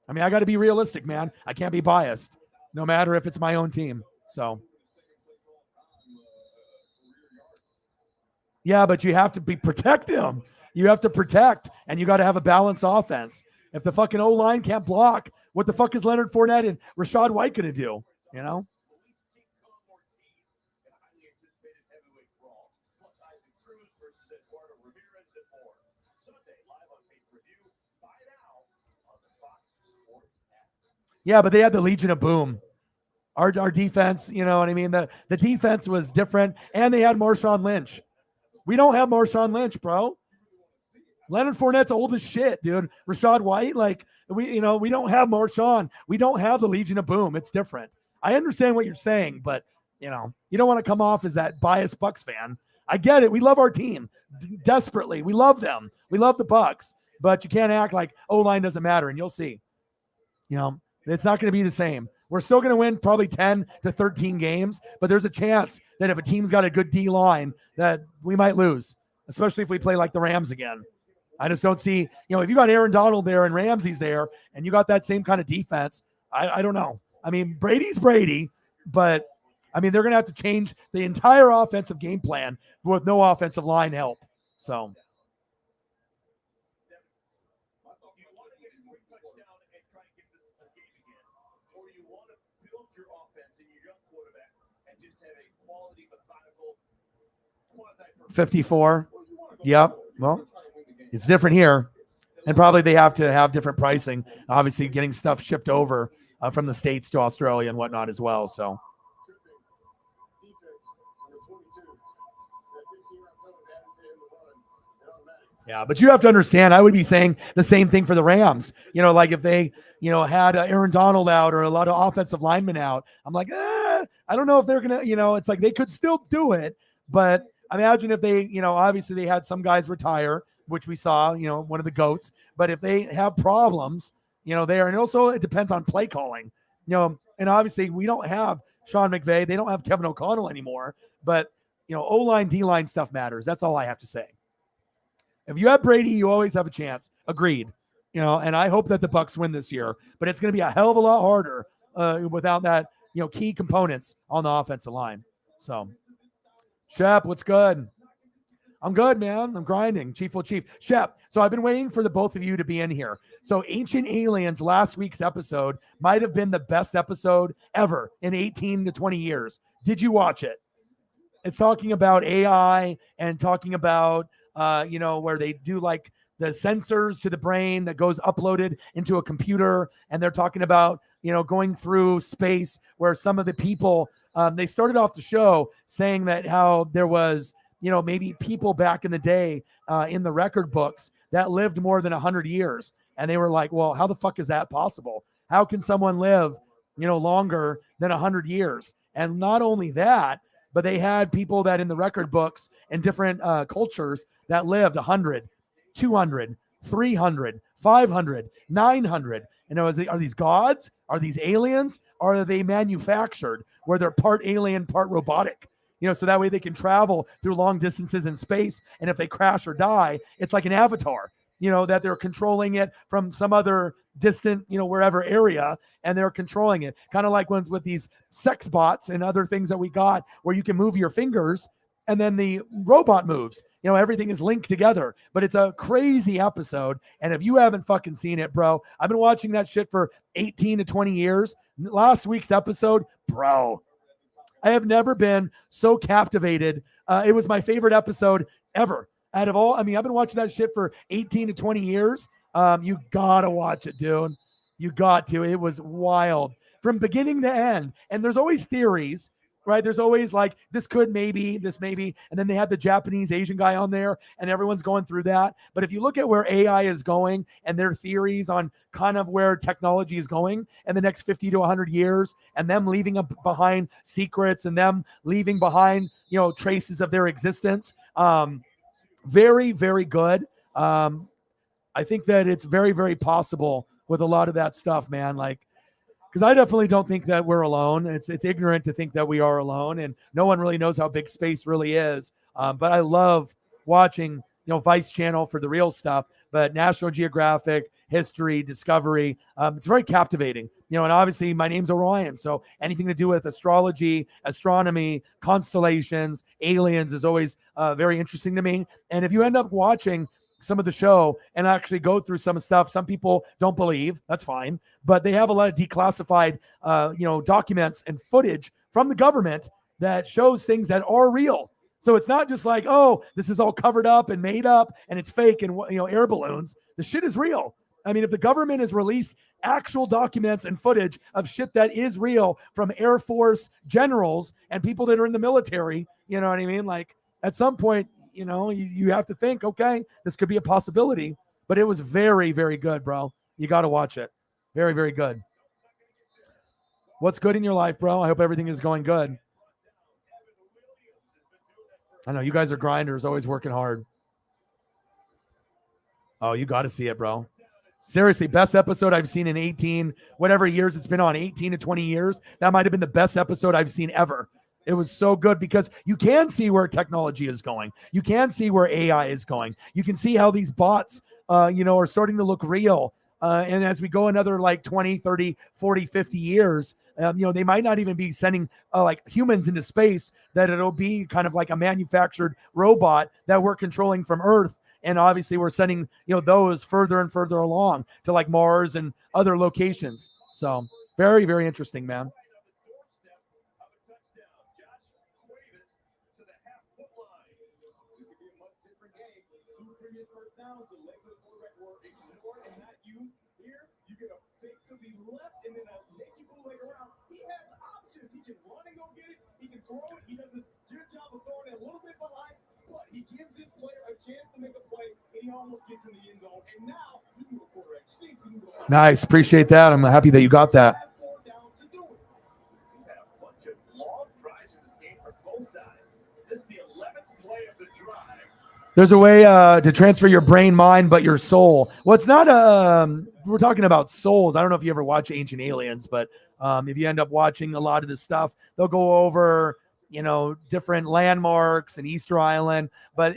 I got to be realistic, man. I can't be biased, no matter if it's my own team. So, yeah, but you have to protect him. You have to protect, and you got to have a balanced offense. If the fucking O-line can't block, what the fuck is Leonard Fournette and Rachaad White going to do? Yeah, but they had the Legion of Boom. Our defense, you know what I mean? The defense was different, and they had Marshawn Lynch. We don't have Marshawn Lynch, bro. Leonard Fournette's old as shit, dude. Rachaad White, we don't have Marshawn. We don't have the Legion of Boom. It's different. I understand what you're saying, but you don't want to come off as that biased Bucks fan. I get it. We love our team desperately. We love them. We love the Bucks, but you can't act like O-line doesn't matter, and you'll see. It's not going to be the same. We're still going to win probably 10 to 13 games, but there's a chance that if a team's got a good D-line that we might lose, especially if we play like the Rams again. I just don't see, if you got Aaron Donald there and Ramsey's there and you got that same kind of defense, I don't know. Brady's Brady, but they're going to have to change the entire offensive game plan with no offensive line help. So. Or you want to build your offense and your young quarterback and just have a quality, methodical, quasi-perfect 54. Yep. Well, it's different here. And probably they have to have different pricing. Obviously, getting stuff shipped over from the States to Australia and whatnot as well. So. Yeah, but you have to understand, I would be saying the same thing for the Rams. Like if they, had Aaron Donald out or a lot of offensive linemen out, I'm like, I don't know if they're going to, it's like they could still do it. But imagine if they, obviously they had some guys retire, which we saw, one of the GOATs. But if they have problems, there, and also it depends on play calling, and obviously we don't have Sean McVay. They don't have Kevin O'Connell anymore. But, O-line, D-line stuff matters. That's all I have to say. If you have Brady, you always have a chance. Agreed. And I hope that the Bucs win this year, but it's going to be a hell of a lot harder without that, key components on the offensive line. So, Shep, what's good? I'm good, man. I'm grinding. Chief will chief. Shep, so I've been waiting for the both of you to be in here. So Ancient Aliens, last week's episode, might have been the best episode ever in 18 to 20 years. Did you watch it? It's talking about AI and talking about where they do like the sensors to the brain that goes uploaded into a computer. And they're talking about, going through space where some of the people, they started off the show saying that how there was, maybe people back in the day in the record books that lived more than 100 years. And they were like, well, how the fuck is that possible? How can someone live, longer than 100 years? And not only that, but they had people that in the record books and different cultures that lived 100, 200, 300, 500, 900. And are these gods? Are these aliens? Or are they manufactured where they're part alien, part robotic? So that way they can travel through long distances in space. And if they crash or die, it's like an avatar, that they're controlling it from some other distant, wherever area, and they're controlling it. Kind of like with these sex bots and other things that we got where you can move your fingers and then the robot moves. Everything is linked together. But it's a crazy episode. And if you haven't fucking seen it, bro, I've been watching that shit for 18 to 20 years. Last week's episode, bro, I have never been so captivated. It was my favorite episode ever. Out of all, I've been watching that shit for 18 to 20 years. You gotta watch it, dude. You got to. It was wild from beginning to end. And there's always theories, right? There's always like, this could maybe, this maybe. And then they had the Japanese Asian guy on there and everyone's going through that. But if you look at where AI is going and their theories on kind of where technology is going in the next 50 to 100 years and them leaving behind secrets and them leaving behind, traces of their existence, very, very good. I think that it's very, very possible with a lot of that stuff, man. Like, because I definitely don't think that we're alone. It's ignorant to think that we are alone, and no one really knows how big space really is. But I love watching, Vice Channel for the real stuff, but National Geographic, History, Discovery, it's very captivating. And obviously my name's Orion, so anything to do with astrology, astronomy, constellations, aliens is always very interesting to me. And if you end up watching some of the show and actually go through some stuff, some people don't believe, that's fine, but they have a lot of declassified documents and footage from the government that shows things that are real. So it's not just like, oh, this is all covered up and made up and it's fake and air balloons. The shit is real. If the government has released actual documents and footage of shit that is real from Air Force generals and people that are in the military, you know what I mean? Like at some point, you have to think, okay, this could be a possibility. But it was very, very good, bro. You got to watch it. Very, very good. What's good in your life, bro? I hope everything is going good. I know you guys are grinders, always working hard. Oh, you got to see it, bro. Seriously, best episode I've seen in 18, whatever years it's been on, 18 to 20 years. That might have been the best episode I've seen ever. It was so good because you can see where technology is going. You can see where AI is going. You can see how these bots, are starting to look real. And as we go another like 20, 30, 40, 50 years, they might not even be sending like humans into space, that it'll be kind of like a manufactured robot that we're controlling from Earth. And obviously we're sending, those further and further along to like Mars and other locations. So very, very interesting, man. He gives his player a chance to make a play, and he almost gets in the end zone. And now you can go quarterback sneak. You can go. Nice. Appreciate that. I'm happy that you got that. Have 4 downs to do it. We've had a bunch of long drives in this game for both sides. This is the 11th play of the drive. There's a way to transfer your brain, mind, but your soul. Well, it's not we're talking about souls. I don't know if you ever watch Ancient Aliens, but if you end up watching a lot of this stuff, they'll go over, different landmarks and Easter Island, but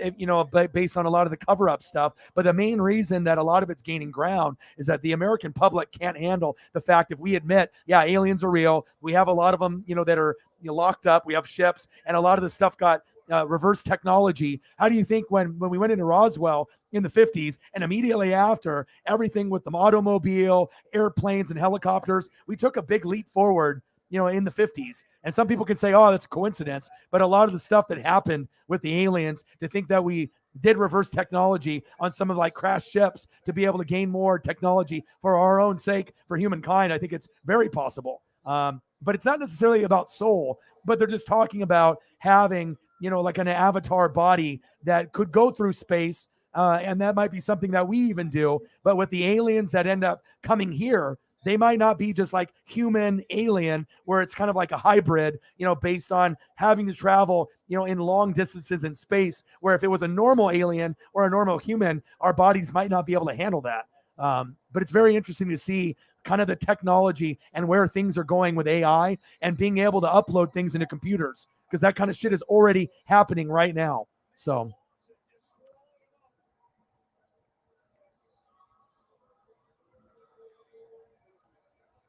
based on a lot of the cover-up stuff. But the main reason that a lot of it's gaining ground is that the American public can't handle the fact if we admit, yeah, aliens are real. We have a lot of them, that are locked up. We have ships, and a lot of the stuff got reverse technology. How do you think when we went into Roswell in the 50s and immediately after everything with the automobile, airplanes, and helicopters, we took a big leap forward, in the 50s. And some people can say, oh, that's a coincidence. But a lot of the stuff that happened with the aliens, to think that we did reverse technology on some of like crashed ships to be able to gain more technology for our own sake, for humankind, I think it's very possible. But it's not necessarily about soul, but they're just talking about having like an avatar body that could go through space. And that might be something that we even do. But with the aliens that end up coming here, they might not be just like human alien, where it's kind of like a hybrid, based on having to travel, in long distances in space, where if it was a normal alien or a normal human, our bodies might not be able to handle that. But it's very interesting to see kind of the technology and where things are going with AI and being able to upload things into computers, because that kind of shit is already happening right now. So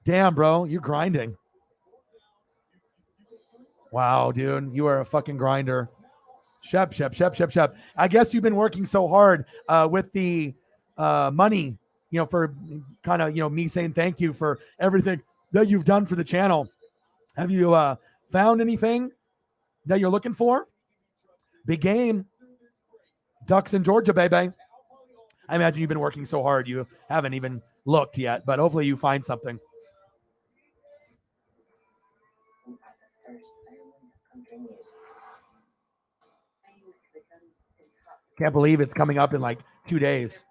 damn, bro, you're grinding. Wow, dude, you are a fucking grinder. Shep. I guess you've been working so hard with the money, for kind of, me saying thank you for everything that you've done for the channel. Have you found anything that you're looking for? Big game. Ducks in Georgia, baby. I imagine you've been working so hard you haven't even looked yet, but hopefully you find something. Can't believe it's coming up in like 2 days.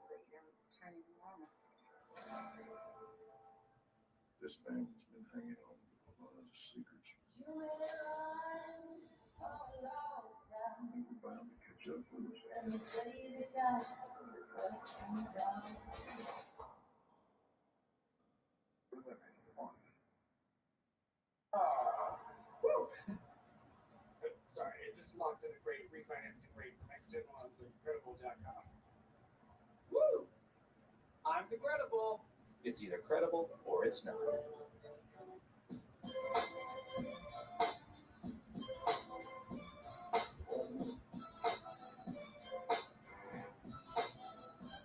This family's been hanging on a lot of secrets. We're bound to catch up with us. Sorry, it just locked in a great refinancing rate for next gen loans with credible.com. Woo! I'm the credible. It's either credible or it's not.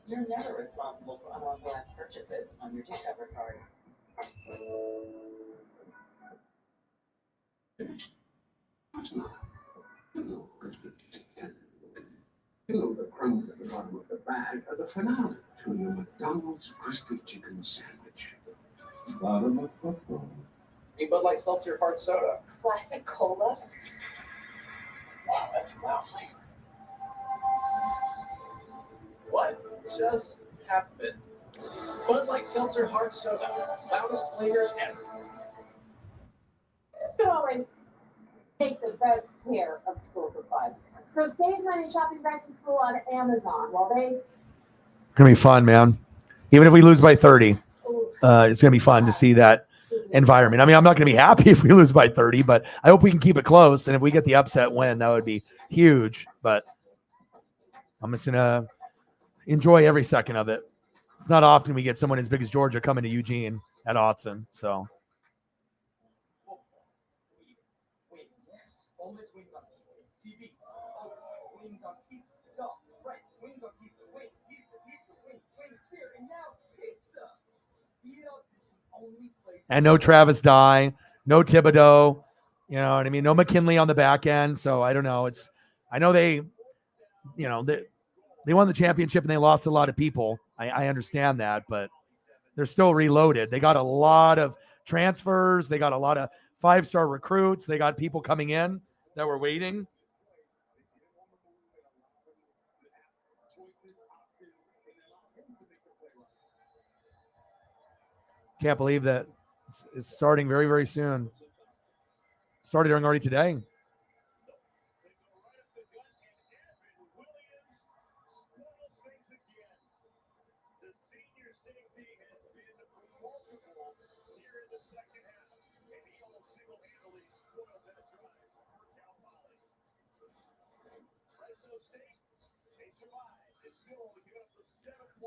You're never responsible for unauthorized purchases on your Discover card. Hello, the crumb at the bottom of the bag are the finale to your McDonald's crispy chicken sandwich. Hey, Bud Light Seltzer Hard Soda. Classic cola. Wow, that's some loud flavor. What just happened? Bud Light Seltzer Hard Soda. Loudest flavors ever. You can always take the best care of school supplies. So save money shopping back to school on Amazon while they. Gonna be fun, man. Even if we lose by 30, it's gonna be fun to see that environment. I mean, I'm not gonna be happy if we lose by 30, but I hope we can keep it close. And if we get the upset win, that would be huge. But I'm just gonna enjoy every second of it. It's not often we get someone as big as Georgia coming to Eugene at Autzen. So Wait, yes. Boneless wings on pizza. TVs. Overtime. Wings on pizza. Sauce. Right. Wings on pizza. Wings. Pizza. Wings. Wings here. And now pizza. Speed-Ups is the only place. and no Travis Dye, no Thibodeau. You know what I mean? No McKinley on the back end. So I don't know. I know they won the championship and they lost a lot of people. I understand that, but they're still reloaded. They got a lot of transfers. They got a lot of 5-star recruits. They got people coming in that were waiting. Can't believe that it's starting very, very soon. Started already today.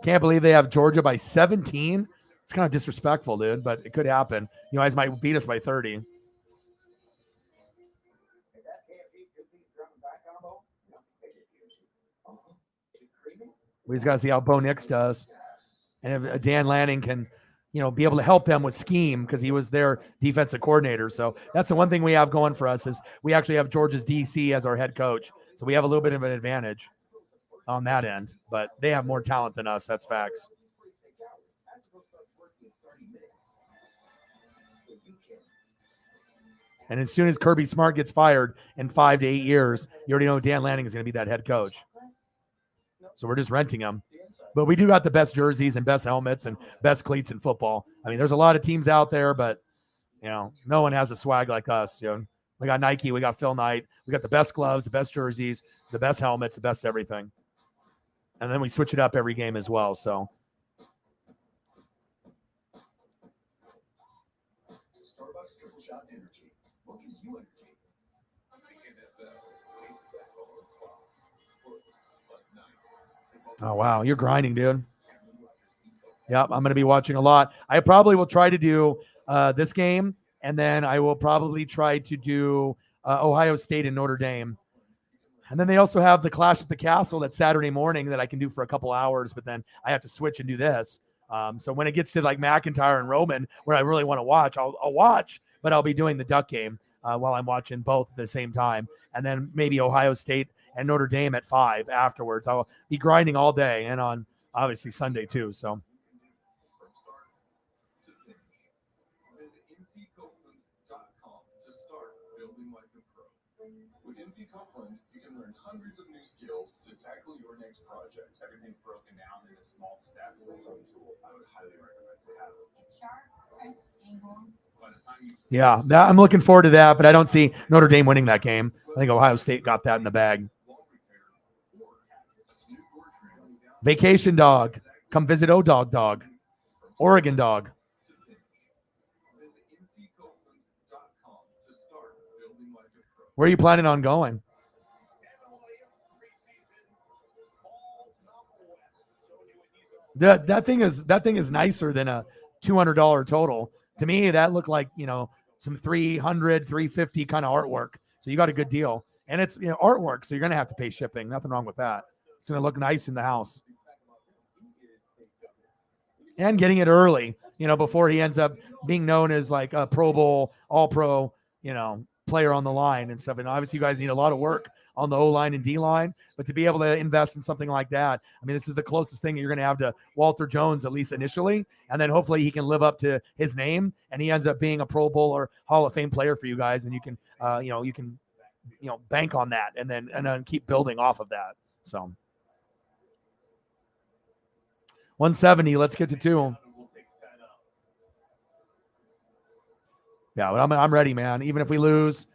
Can't believe they have Georgia by 17. It's kind of disrespectful, dude, but it could happen. You guys might beat us by 30. We just got to see how Bo Nix does. And if Dan Lanning can, be able to help them with scheme because he was their defensive coordinator. So that's the one thing we have going for us is we actually have Georgia's DC as our head coach. So we have a little bit of an advantage on that end, but they have more talent than us. That's facts. And as soon as Kirby Smart gets fired in 5 to 8 years, you already know Dan Lanning is going to be that head coach. So we're just renting him. But we do got the best jerseys and best helmets and best cleats in football. I mean, there's a lot of teams out there, but, no one has a swag like us. We got Nike, we got Phil Knight, we got the best gloves, the best jerseys, the best helmets, the best everything. And then we switch it up every game as well, so. Starbucks Triple Shot Energy. What gives you energy? Oh, wow. You're grinding, dude. Yep, I'm going to be watching a lot. I probably will try to do this game, and then I will probably try to do Ohio State and Notre Dame. And then they also have the Clash at the Castle that Saturday morning that I can do for a couple hours, but then I have to switch and do this. So when it gets to like McIntyre and Roman, where I really want to watch, I'll watch, but I'll be doing the Duck game while I'm watching both at the same time. And then maybe Ohio State and Notre Dame at 5 afterwards. I'll be grinding all day and on obviously Sunday too. So. Visit mtcopeland.com to start building like a pro. With MT Copeland, you can learn hundreds of new skills to tackle your next project. Everything broken down into small steps and some tools I would highly recommend to have. Sharp, crisp angles. Yeah, I'm looking forward to that, but I don't see Notre Dame winning that game. I think Ohio State got that in the bag. Vacation dog. Come visit O-Dog Dog. Oregon dog. Where are you planning on going? That thing is nicer than a $200 total. To me, that looked like, some $300, $350 kind of artwork. So you got a good deal. And it's artwork, so you're going to have to pay shipping. Nothing wrong with that. It's going to look nice in the house. And getting it early, before he ends up being known as like a Pro Bowl, all-pro, player on the line and stuff. And obviously you guys need a lot of work on the O-line and D-line, but to be able to invest in something like that, I mean, this is the closest thing you're going to have to Walter Jones, at least initially. And then hopefully he can live up to his name and he ends up being a Pro Bowl or Hall of Fame player for you guys. And you can, bank on that and then keep building off of that. So 170, let's get to 2. Yeah, but I'm ready, man. Even if we lose,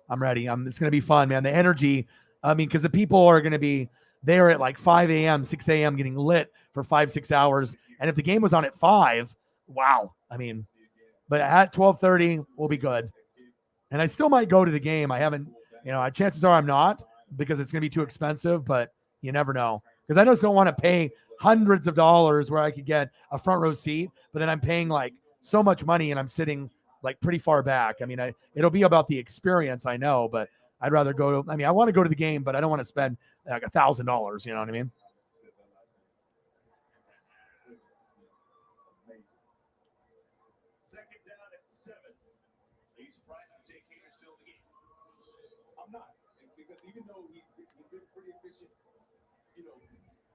I'm ready. It's going to be fun, man. The energy, because the people are going to be there at like 5 a.m., 6 a.m. getting lit for 5-6 hours. And if the game was on at 5, wow. But at 12:30, we'll be good. And I still might go to the game. I haven't, chances are I'm not because it's going to be too expensive, but you never know. Because I just don't want to pay hundreds of dollars where I could get a front row seat, but then I'm paying like so much money and I'm sitting like pretty far back. It'll be about the experience, I know, but I'd rather go to, I want to go to the game, but I don't want to spend like $1,000, you know what I mean? Second down at 7. Are you surprised that Jake Hager's still in the game? I'm not, because even though he's been pretty efficient,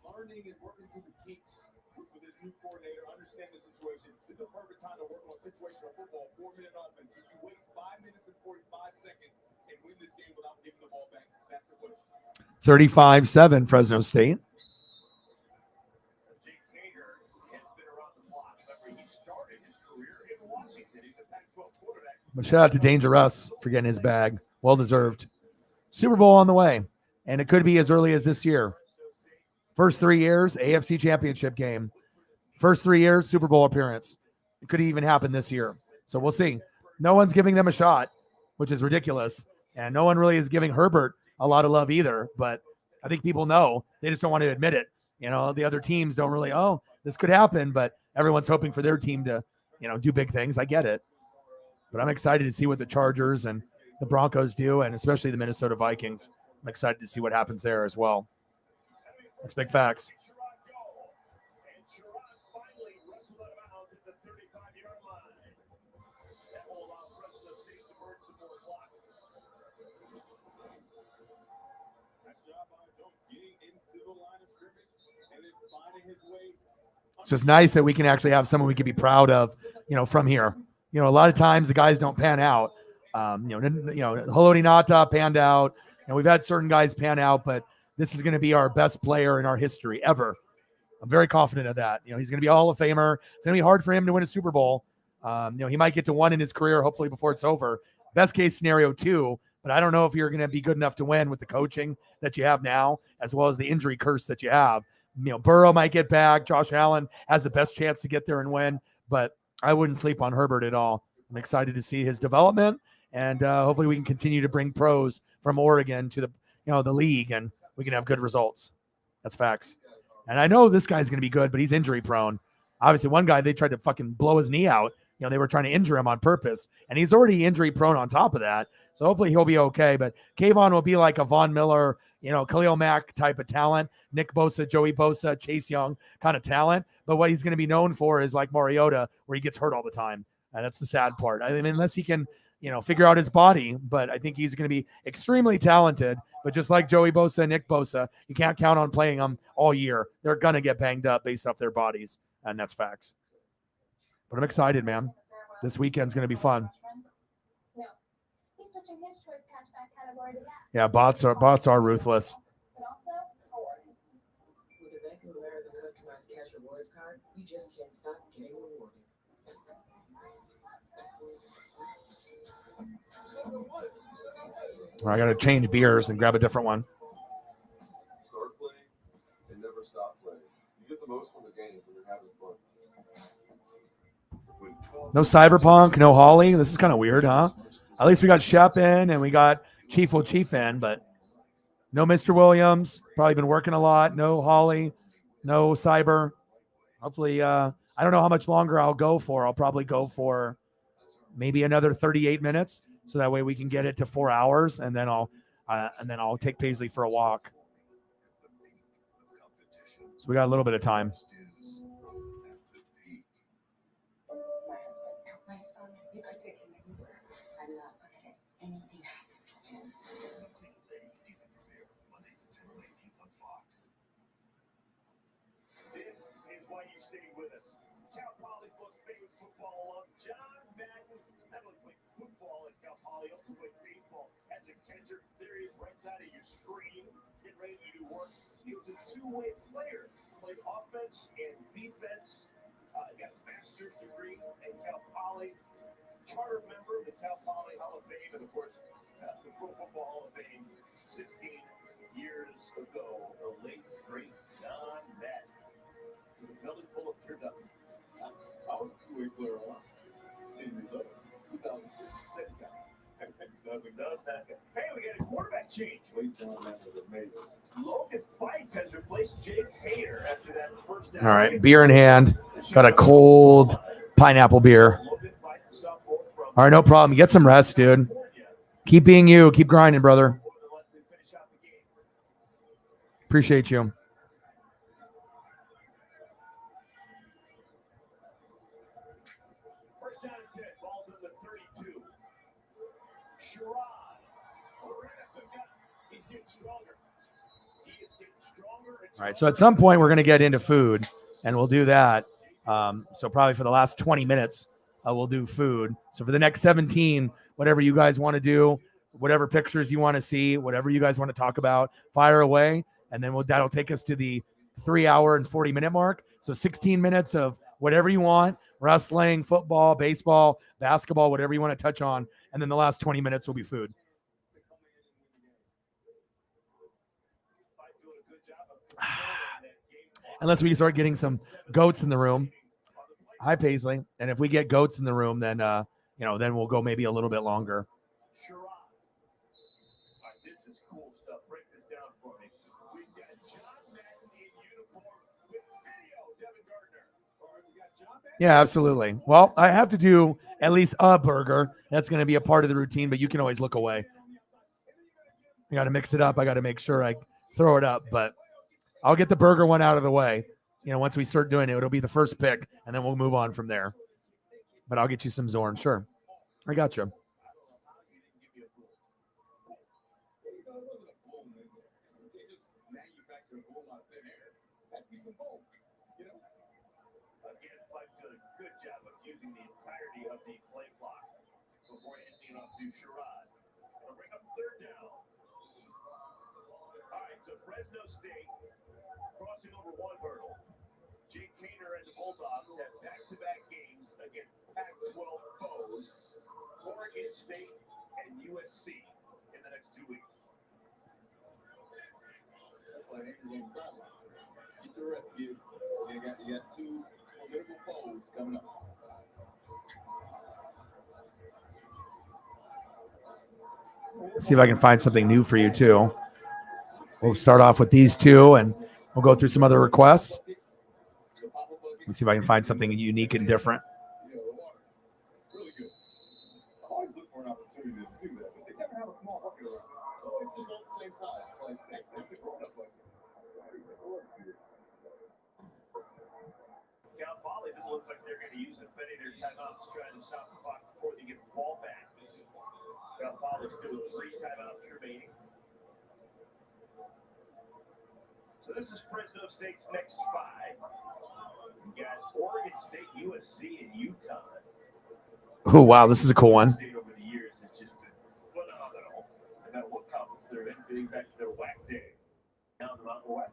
learning and working through the kinks with his new coordinator, understand the situation. This is a perfect time to work on situational football, 4-minute offense. If you waste 5 minutes and 45 seconds and win this game without giving the ball back, that's the question. 35-7 Fresno State. But shout out to Danger Russ for getting his bag. Well deserved. Super Bowl on the way. And it could be as early as this year. First 3 years, AFC Championship game. First 3 years, Super Bowl appearance. It could even happen this year. So we'll see. No one's giving them a shot, which is ridiculous. And no one really is giving Herbert a lot of love either. But I think people know. They just don't want to admit it. You know, the other teams don't really, oh, this could happen. But everyone's hoping for their team to, you know, do big things. I get it. But I'm excited to see what the Chargers and the Broncos do, and especially the Minnesota Vikings. I'm excited to see what happens there as well. That's big facts. And Sherrod finally wrestled out of bounds at the 35-yard line. That will allow Fresno State to burn some more clock. Nice job by Doak getting into the line of scrimmage and then finding his way. It's just nice that we can actually have someone we can be proud of, you know, from here. You know, a lot of times the guys don't pan out. Haloti Ngata panned out, and we've had certain guys pan out, but this is going to be our best player in our history ever. I'm very confident of that. You know, he's going to be a Hall of Famer. It's going to be hard for him to win a Super Bowl. He might get to one in his career, hopefully before it's over. Best case scenario, 2, but I don't know if you're going to be good enough to win with the coaching that you have now, as well as the injury curse that you have. You know, Burrow might get back. Josh Allen has the best chance to get there and win, but I wouldn't sleep on Herbert at all. I'm excited to see his development, and hopefully we can continue to bring pros from Oregon to the league, and we can have good results. That's facts. And I know this guy's going to be good, but he's injury prone. Obviously, one guy, they tried to fucking blow his knee out. You know, they were trying to injure him on purpose, and he's already injury prone on top of that. So hopefully he'll be okay. But Kayvon will be like a Von Miller, Khalil Mack type of talent, Nick Bosa, Joey Bosa, Chase Young kind of talent. But what he's going to be known for is like Mariota, where he gets hurt all the time. And that's the sad part. I mean, unless he can, figure out his body, but I think he's going to be extremely talented. But just like Joey Bosa and Nick Bosa, you can't count on playing them all year. They're going to get banged up based off their bodies, and that's facts. But I'm excited, man. This weekend's going to be fun. No, he's switching his choice cashback category to gas. Yeah, bots are ruthless. But also, rewarding. With the Bank of America customized cash rewards card, you just can't stop getting rewarded. I got to change beers and grab a different one. Start playing and never stop playing. You get the most from the game when you're having fun. No Cyberpunk, no Holly. This is kind of weird, huh? At least we got Shep in and we got Chief in, but no Mr. Williams. Probably been working a lot. No Holly, no Cyber. Hopefully, I don't know how much longer I'll go for. I'll probably go for maybe another 38 minutes. So that way we can get it to 4 hours, and then I'll take Paisley for a walk. So we got a little bit of time. My husband took my son. You could take him anywhere. I'm not letting anything happen to him. Season premiere Monday, September 18th on Fox. This is why you stay with us. Cal Poly's most famous football alum, John Madden, not only played football at Cal Poly, also played baseball as a catcher. There he is, right side of your screen, getting ready to do work. He was a two-way player, played offense and defense. Got his master's degree at Cal Poly, charter member of the Cal Poly Hall of Fame, and of course, the Pro Football Hall of Fame 16 years ago. The late, great John Madden. With a belly full of pure duck. I was a two-way player once. 10 years old. 2006. There you go. Does not. Hey, we got a quarterback change. Late John Madden was amazing. Logan Fife has replaced Jake Hader after that first down. All right, beer in hand. Got a cold pineapple beer. All right, no problem. Get some rest, dude. Keep being you. Keep grinding, brother. Appreciate you. First down and 10. Ball's at the 32. Sherrod. He's getting stronger. He is getting stronger. All right, so at some point we're going to get into food, and we'll do that. So probably for the last 20 minutes, we'll do food. So for the next 17, whatever you guys want to do, whatever pictures you want to see, whatever you guys want to talk about, fire away, and then that'll take us to the 3 hour and 40 minute mark. So 16 minutes of whatever you want. wrestling, football, baseball, basketball, whatever you want to touch on. And then the last 20 minutes will be food. Unless we start getting some goats in the room. Hi, Paisley. And if we get goats in the room, then, then we'll go maybe a little bit longer. This is cool stuff. Break this down for me. We've got John Madden in uniform with video, Devin Gardner. We got John Madden. Yeah, absolutely. Well, I have to do at least a burger. That's going to be a part of the routine, but you can always look away. I got to mix it up. I got to make sure I throw it up, but I'll get the burger one out of the way. Once we start doing it, it'll be the first pick, and then we'll move on from there. But I'll get you some Zorn. Sure. I got you. Again, Fife did a good job of using the entirety of the play clock before handing it off to Sherrod. It'll bring up third down. All right, so Fresno State crossing over one hurdle. Jake Kaner and the Bulldogs have back-to-back games against Pac-12 foes, Oregon State and USC in the next 2 weeks. That's why Andrew's on the sideline. Get your rest, kid. You got two formidable foes coming up. See if I can find something new for you, too. We'll start off with these two, and we'll go through some other requests. Let me see if I can find something unique and different. Really good. I always look for an opportunity to do that, but they never have a small bucket around. So it's just all the same size. It's like, hey, they're growing up like Cal Poly didn't look like they're going to use many of their timeouts trying to stop the clock before they get the ball back. Cal Poly still with 3 timeouts remaining. So this is Fresno State's next 5. We got Oregon State, USC, and UConn. Oh, wow, this is a cool one. State over the years has just been phenomenal. No matter what conference they're in, getting back to their WAC day. Down the Mountain West.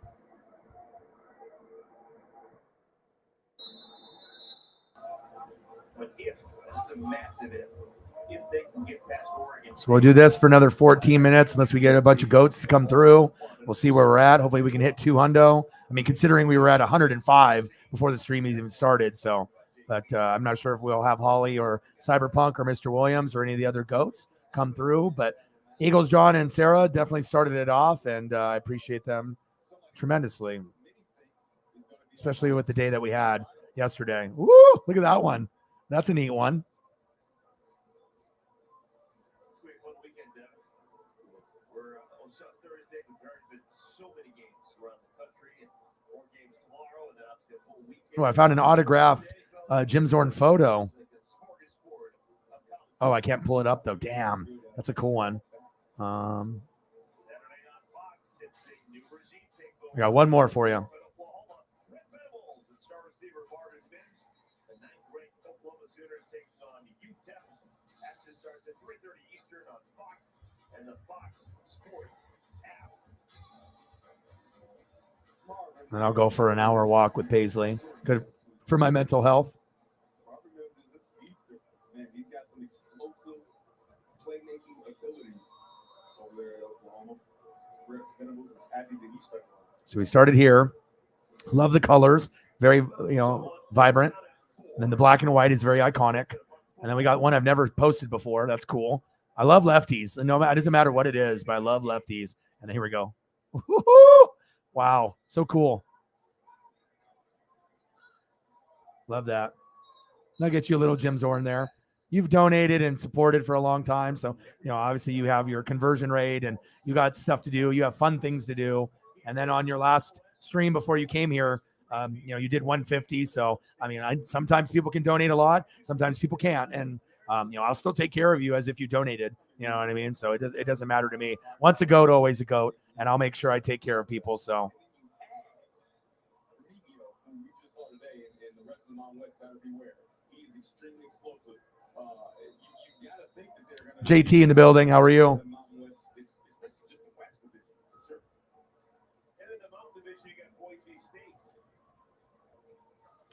But if, that's a massive if they can get past Oregon. So we'll do this for another 14 minutes unless we get a bunch of goats to come through. We'll see where we're at. Hopefully we can hit 200. I mean, considering we were at 105 before the stream even started. So, but I'm not sure if we'll have Holly or Cyberpunk or Mr. Williams or any of the other goats come through. But Eagles, John, and Sarah definitely started it off, and I appreciate them tremendously, especially with the day that we had yesterday. Woo! Look at that one. That's a neat one. Oh, I found an autographed Jim Zorn photo. Oh, I can't pull it up, though. Damn. That's a cool one. I got one more for you. And I'll go for an hour walk with Paisley. Good for my mental health. Man, he's got some explosive playmaking ability over there at Oklahoma. Venables is happy that he stuck around. So we started here. Love the colors. Very, vibrant. And then the black and white is very iconic. And then we got one I've never posted before. That's cool. I love lefties. And no, it doesn't matter what it is, but I love lefties. And then here we go. Woo-hoo! Wow. So cool. Love that. I'll get you a little Jim Zorn there. You've donated and supported for a long time. So, obviously you have your conversion rate and you got stuff to do. You have fun things to do. And then on your last stream before you came here, you did 150. So, sometimes people can donate a lot. Sometimes people can't. And, I'll still take care of you as if you donated. You know what I mean? So it doesn't matter to me. Once a goat, always a goat. And I'll make sure I take care of people. So. JT in the building. How are you?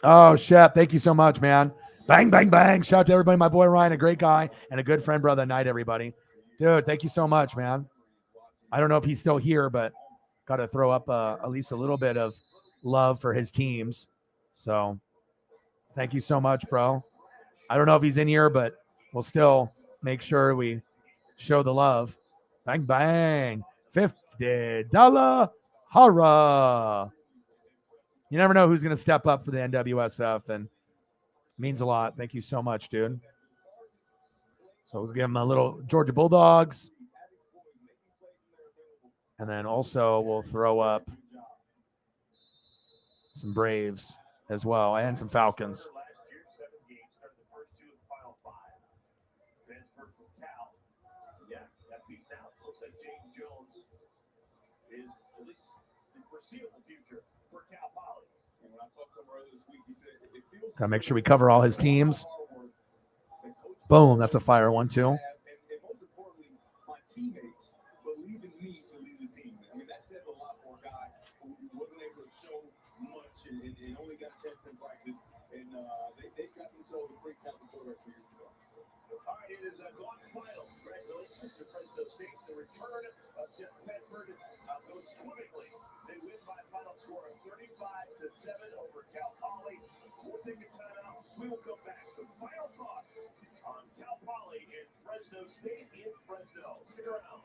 Oh, Shep, thank you so much, man. Bang, bang, bang. Shout out to everybody. My boy Ryan, a great guy and a good friend, brother. Night, everybody. Dude, thank you so much, man. I don't know if he's still here, but got to throw up at least a little bit of love for his teams. So thank you so much, bro. I don't know if he's in here, but we'll still make sure we show the love. Bang, bang. $50 horror. You never know who's going to step up for the NWSF, and it means a lot. Thank you so much, dude. So we'll give him a little Georgia Bulldogs. And then also we'll throw up some Braves as well and some Falcons. Gotta make sure we cover all his teams. Boom, that's a fire one too. And most importantly, my teammates believe in me to lead the team. I mean, that says a lot for a guy who wasn't able to show much and only got a chance to practice. And they got themselves a great talented quarterback for years to go. All right, it is a Glock final. Congratulations to Fresno State. The return of Jeff Tedford goes swimmingly. They win by a final score of 35-7 over Cal Poly. We'll take a timeout. We will come back with final thoughts on Cal Poly and Fresno State in Fresno. Stick around.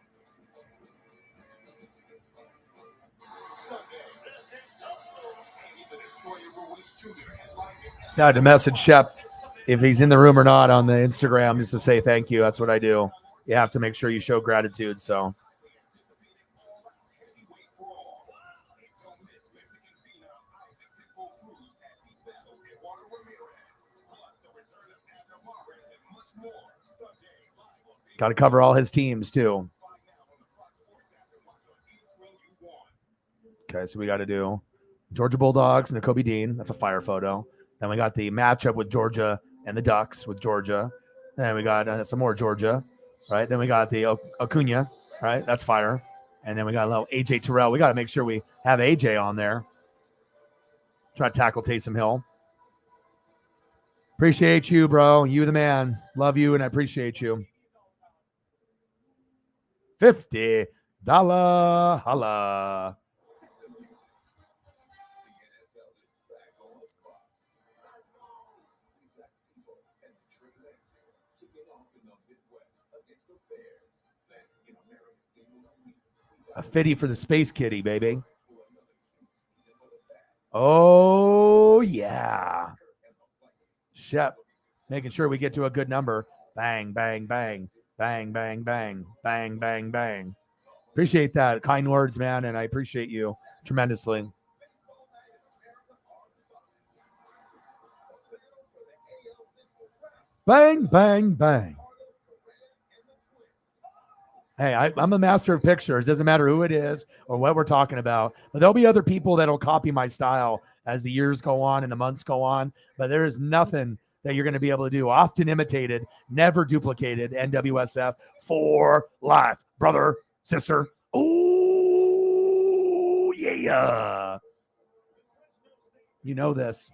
Decided to message Shep if he's in the room or not on the Instagram just to say thank you. That's what I do. You have to make sure you show gratitude. So got to cover all his teams too. Okay, so we got to do Georgia Bulldogs and Kobe Dean. That's a fire photo. Then we got the matchup with Georgia and the Ducks with Georgia. Then we got some more Georgia, right? Then we got the Acuna, right? That's fire. And then we got a little AJ Terrell. We got to make sure we have AJ on there. Try to tackle Taysom Hill. Appreciate you, bro. You the man. Love you, and I appreciate you. $50 holla. A 50 for the Space Kitty, baby. Oh, yeah. Shep, making sure we get to a good number. Bang, bang, bang. Bang, bang, bang. Bang, bang, bang. Appreciate that. Kind words, man, and I appreciate you tremendously. Bang, bang, bang. Hey, I'm a master of pictures. Doesn't matter who it is or what we're talking about. But there'll be other people that'll copy my style as the years go on and the months go on. But there is nothing that you're going to be able to do. Often imitated, never duplicated. NWSF for life. Brother, sister. Oh, yeah. You know this.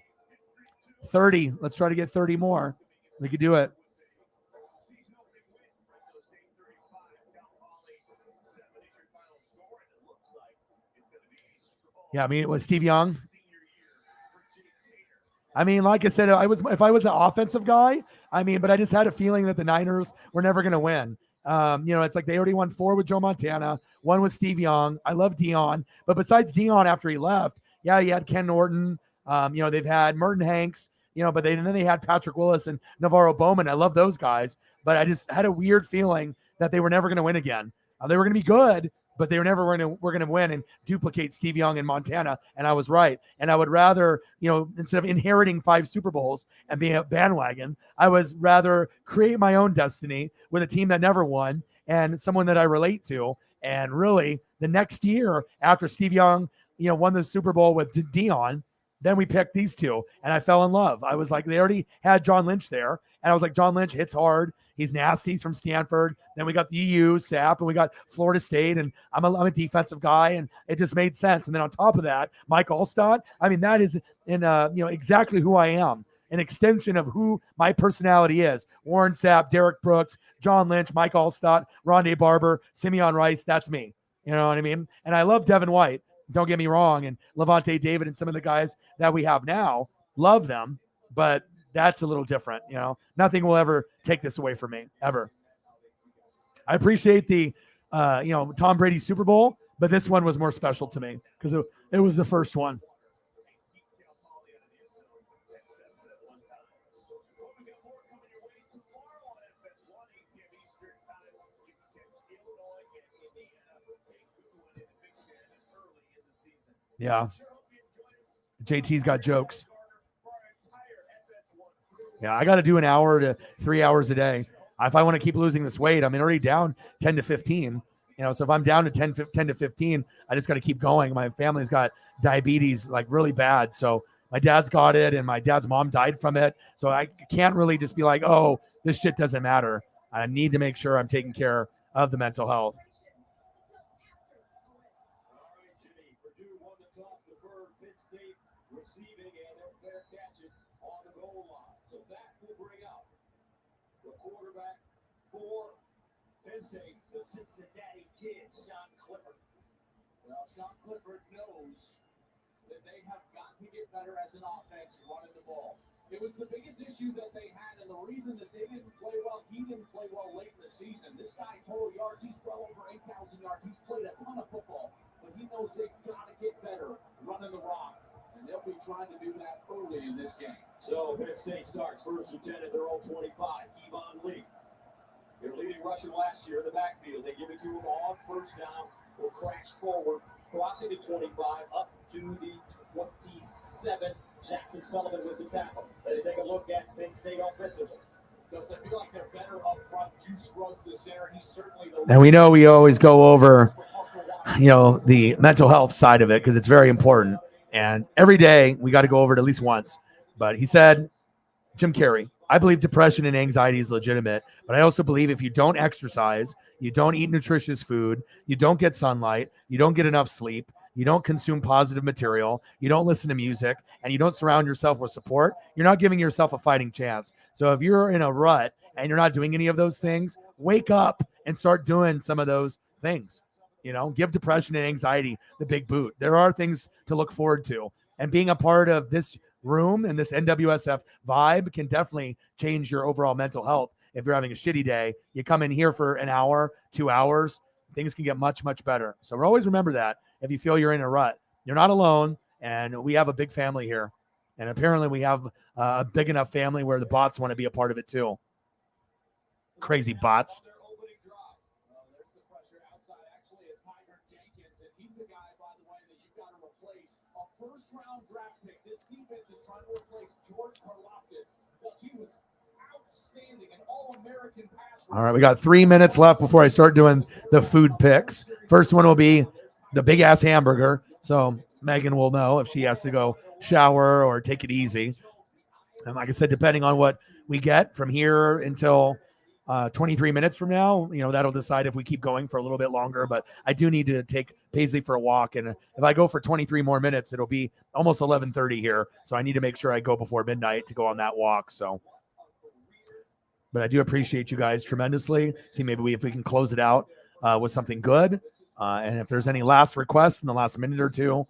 30. Let's try to get 30 more. We could do it. Yeah, I mean, it was Steve Young. I mean, like I said, if I was the offensive guy, but I just had a feeling that the Niners were never going to win. It's like they already won 4 with Joe Montana, 1 with Steve Young. I love Dion, but besides Dion, after he left, yeah, you had Ken Norton. They've had Merton Hanks. But then they had Patrick Willis and Navarro Bowman. I love those guys, but I just had a weird feeling that they were never going to win again. They were going to be good, but they were never going to win and duplicate Steve Young in Montana. And I was right. And I would rather, instead of inheriting 5 Super Bowls and being a bandwagon, I was rather create my own destiny with a team that never won and someone that I relate to. And really, the next year after Steve Young, won the Super Bowl with Dion, Then we picked these two, and I fell in love. I was like, they already had John Lynch there, and I was like, John Lynch hits hard. He's nasty. He's from Stanford. Then we got the EU, SAP, and we got Florida State, and I'm a defensive guy, and it just made sense. And then on top of that, Mike Allstott. I mean, that is exactly who I am. An extension of who my personality is. Warren Sapp, Derek Brooks, John Lynch, Mike Allstott, Rondé Barber, Simeon Rice. That's me. You know what I mean? And I love Devin White. Don't get me wrong. And Levante David and some of the guys that we have now, love them. But that's a little different. Nothing will ever take this away from me, ever. I appreciate the, Tom Brady Super Bowl, but this one was more special to me because it was the first one. Yeah. JT's got jokes. Yeah, I got to do an hour to 3 hours a day. If I want to keep losing this weight, I'm already down 10 to 15. So if I'm down to 10 to 15, I just got to keep going. My family's got diabetes, like really bad. So my dad's got it and my dad's mom died from it. So I can't really just be like, oh, this shit doesn't matter. I need to make sure I'm taking care of the mental health. Receiving and their fair catch it on the goal line. So that will bring out the quarterback for Penn State, the Cincinnati kid, Sean Clifford. Well, Sean Clifford knows that they have got to get better as an offense running the ball. It was the biggest issue that they had, and the reason that they didn't play well, he didn't play well late in the season. This guy, total yards, he's well over 8,000 yards. He's played a ton of football, but he knows they've got to get better running the rock. And they'll be trying to do that early in this game. So Penn State starts first and 10 at their own 25. Kevon Lee, their leading rusher last year in the backfield. They give it to him on first down. Will crash forward, crossing the 25 up to the 27. Jackson Sullivan with the tackle. Let's take a look at Penn State offensively. Because I feel like they're better up front. Juice Scruggs is there. He's certainly the. And we know we always go over, the mental health side of it because it's very important. And every day we got to go over it at least once. But he said, Jim Carrey, I believe depression and anxiety is legitimate, but I also believe if you don't exercise, you don't eat nutritious food, you don't get sunlight, you don't get enough sleep, you don't consume positive material, you don't listen to music, and you don't surround yourself with support, you're not giving yourself a fighting chance. So if you're in a rut and you're not doing any of those things, wake up and start doing some of those things. Give depression and anxiety the big boot. There are things to look forward to. And being a part of this room and this NWSF vibe can definitely change your overall mental health. If you're having a shitty day, you come in here for an hour, 2 hours, things can get much, much better. So always remember that if you feel you're in a rut, you're not alone. And we have a big family here. And apparently we have a big enough family where the bots want to be a part of it too. Crazy bots. First-round draft pick. This defense is trying to replace George Karlaftis because he was outstanding, an all-American pass. All right, we got 3 minutes left before I start doing the food picks. First one will be the big-ass hamburger, so Megan will know if she has to go shower or take it easy. And like I said, depending on what we get from here until 23 minutes from now, that'll decide if we keep going for a little bit longer. But I do need to take Paisley for a walk. And if I go for 23 more minutes, it'll be almost 11:30 here. So I need to make sure I go before midnight to go on that walk. But I do appreciate you guys tremendously. See, maybe if we can close it out with something good. And if there's any last requests in the last minute or two,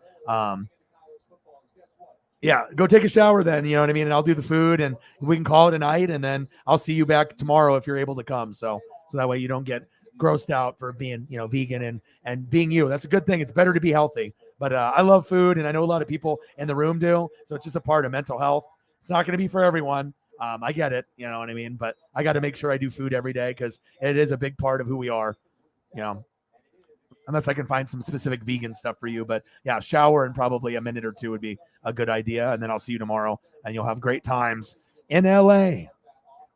go take a shower then, you know what I mean? And I'll do the food and we can call it a night, and then I'll see you back tomorrow if you're able to come. So that way you don't get grossed out for being, vegan and being you. That's a good thing. It's better to be healthy. But I love food, and I know a lot of people in the room do. So it's just a part of mental health. It's not going to be for everyone. I get it. You know what I mean? But I got to make sure I do food every day because it is a big part of who we are, unless I can find some specific vegan stuff for you. But yeah, shower and probably a minute or two would be a good idea. And then I'll see you tomorrow, and you'll have great times in LA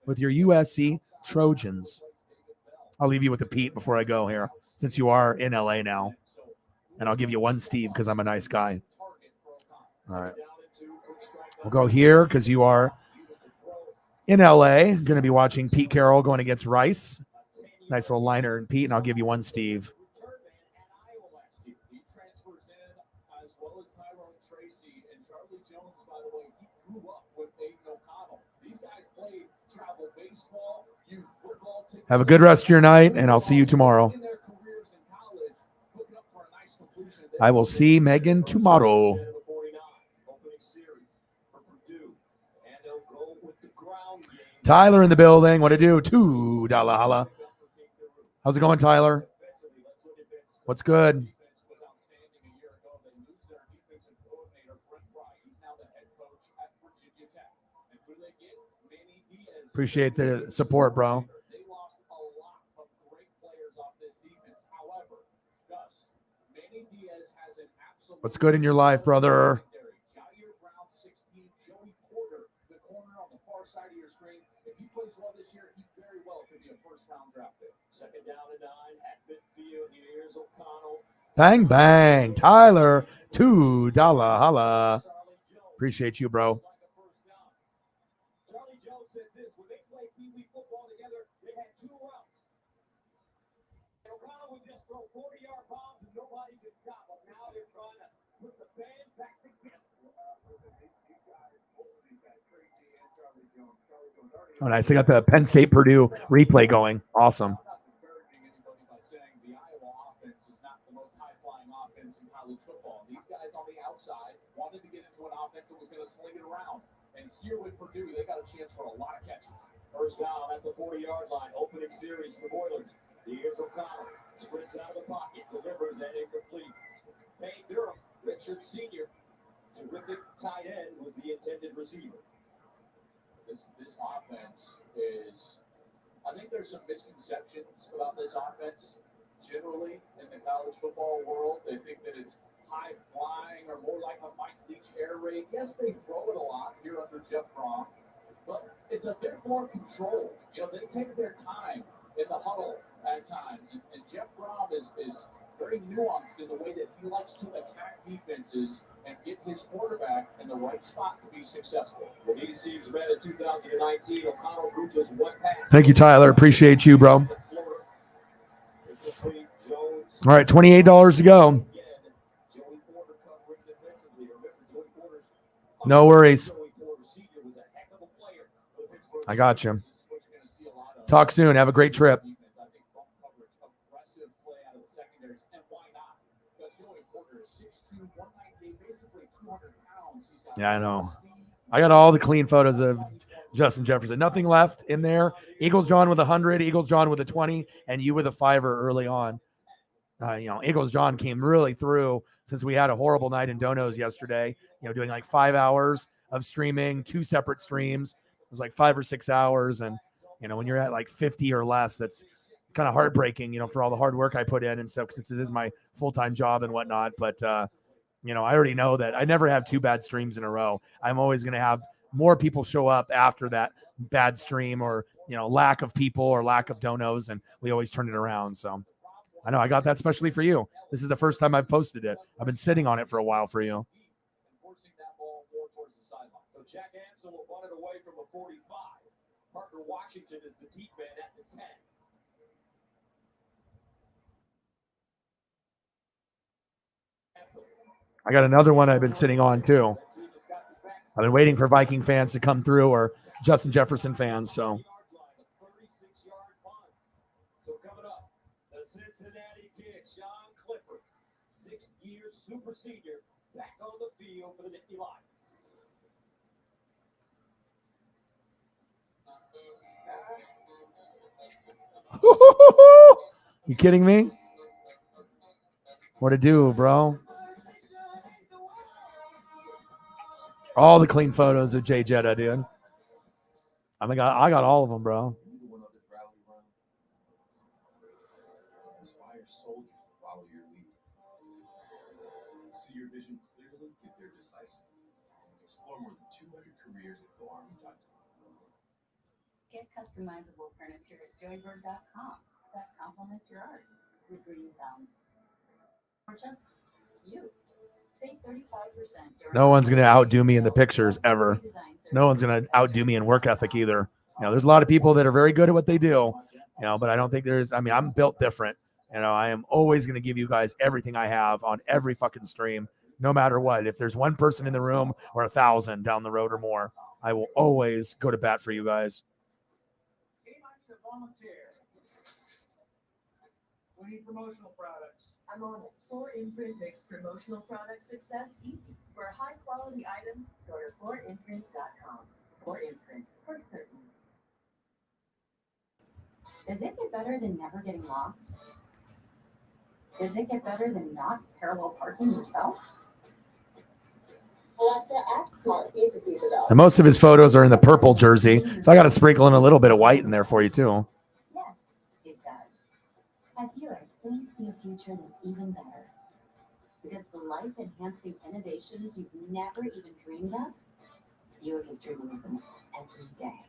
with your USC Trojans. I'll leave you with a Pete before I go here, since you are in LA now. And I'll give you one Steve because I'm a nice guy. All right. We'll go here because you are in LA. Going to be watching Pete Carroll going against Rice. Nice little liner, and Pete, and I'll give you one, Steve. He transfers in as well as Tyrone Tracy and Charlie Jones, by the way. He grew up with Aiden O'Connell. These guys played travel baseball, youth football. Have a good rest of your night, and I'll see you tomorrow. I will see Megan tomorrow. Tyler in the building. What to do? $2 holla. How's it going, Tyler? What's good? Appreciate the support, bro. They lost a lot of great players off this defense. However, Gus, Manny Diaz has an absolute. What's good in your life, brother? Jair Brown, 16, Joey Porter, the corner on the far side of your screen. If he plays well this year, he very well could be a first-round draft pick. Second down and 9 at midfield. Here's O'Connell. Bang, bang. Tyler, $2 holla. Appreciate you, bro. Charlie Jones said this: when they played Pee Wee football together, they had 2 routes. And O'Connell would just throw 40-yard bombs and nobody could stop him. Now they're trying to put the band back together. Oh, nice. I got the Penn State Purdue replay going. Awesome. I'm not discouraging anybody by saying the Iowa offense is not the most high-flying offense in college football. These guys on the outside wanted to get into an offense that was going to sling it around. And here with Purdue, they got a chance for a lot of catches. First down at the 40-yard line. Opening series for the Boilers. Here's O'Connell. Sprints out of the pocket. Delivers and incomplete. Payne Durham, Richard Sr. Terrific tight end was the intended receiver. This offense is, I think there's some misconceptions about this offense generally in the college football world. They think that it's high flying or more like a Mike Leach air raid. Yes, they throw it a lot here under Jeff Brom, but it's a bit more controlled. You know, they take their time in the huddle at times, and Jeff Brom is very nuanced in the way that he likes to attack defenses and get his quarterback in the right spot to be successful. When these teams met in 2019, O'Connell threw just 1 pass. Thank you, Tyler. Appreciate you, bro. All right, $28 to go. No worries. I got you. Talk soon. Have a great trip. Yeah, I know. I got all the clean photos of Justin Jefferson. Nothing left in there. Eagles John with 100, Eagles John with a 20, and you with a 5 early on. Eagles John came really through since we had a horrible night in Donos yesterday. Doing like 5 hours of streaming, 2 separate streams. It was like 5 or 6 hours, and when you're at like 50 or less, that's kind of heartbreaking. For all the hard work I put in and stuff, since this is my full-time job and whatnot. But I already know that I never have 2 bad streams in a row. I'm always going to have more people show up after that bad stream or, lack of people or lack of donos, and we always turn it around. So I know I got that especially for you. This is the first time I've posted it. I've been sitting on it for a while for you. So Jack Ansel will run it away from a 45. Parker Washington is the deep man at the 10. I got another one I've been sitting on too. I've been waiting for Viking fans to come through or Justin Jefferson fans. So 36-yard punt. So coming up, the Cincinnati kid, Sean Clifford, 6th-year super senior, back on the field for the Nittany Lions. You kidding me? What to do, bro? All the clean photos of Jay Jetta, dude. I got all of them, bro. Inspire soldiers to follow your lead. See your vision clearly, get there decisively. Explore more than 200 careers at GoArmy.com. Get customizable furniture at joybird.com that complements your art with green thumb. Or just you. Save 35% during No one's going to outdo me in the pictures ever. No one's going to outdo me in work ethic either. There's a lot of people that are very good at what they do, but I don't think I'm built different. I am always going to give you guys everything I have on every fucking stream, no matter what. If there's one person in the room or 1,000 down the road or more, I will always go to bat for you guys. We need promotional products. I'm on it. 4imprint makes promotional product success easy. For high quality items, go to 4imprint.com. 4imprint, for certain. Does it get better than never getting lost? Does it get better than not parallel parking yourself? Alexa, ask Smart Feed to feed the dog. And most of his photos are in the purple jersey, so I got to sprinkle in a little bit of white in there for you too. Yes, it does. At Buick, we see a future that's even better. Because the life-enhancing innovations you've never even dreamed of, Buick is dreaming of them every day.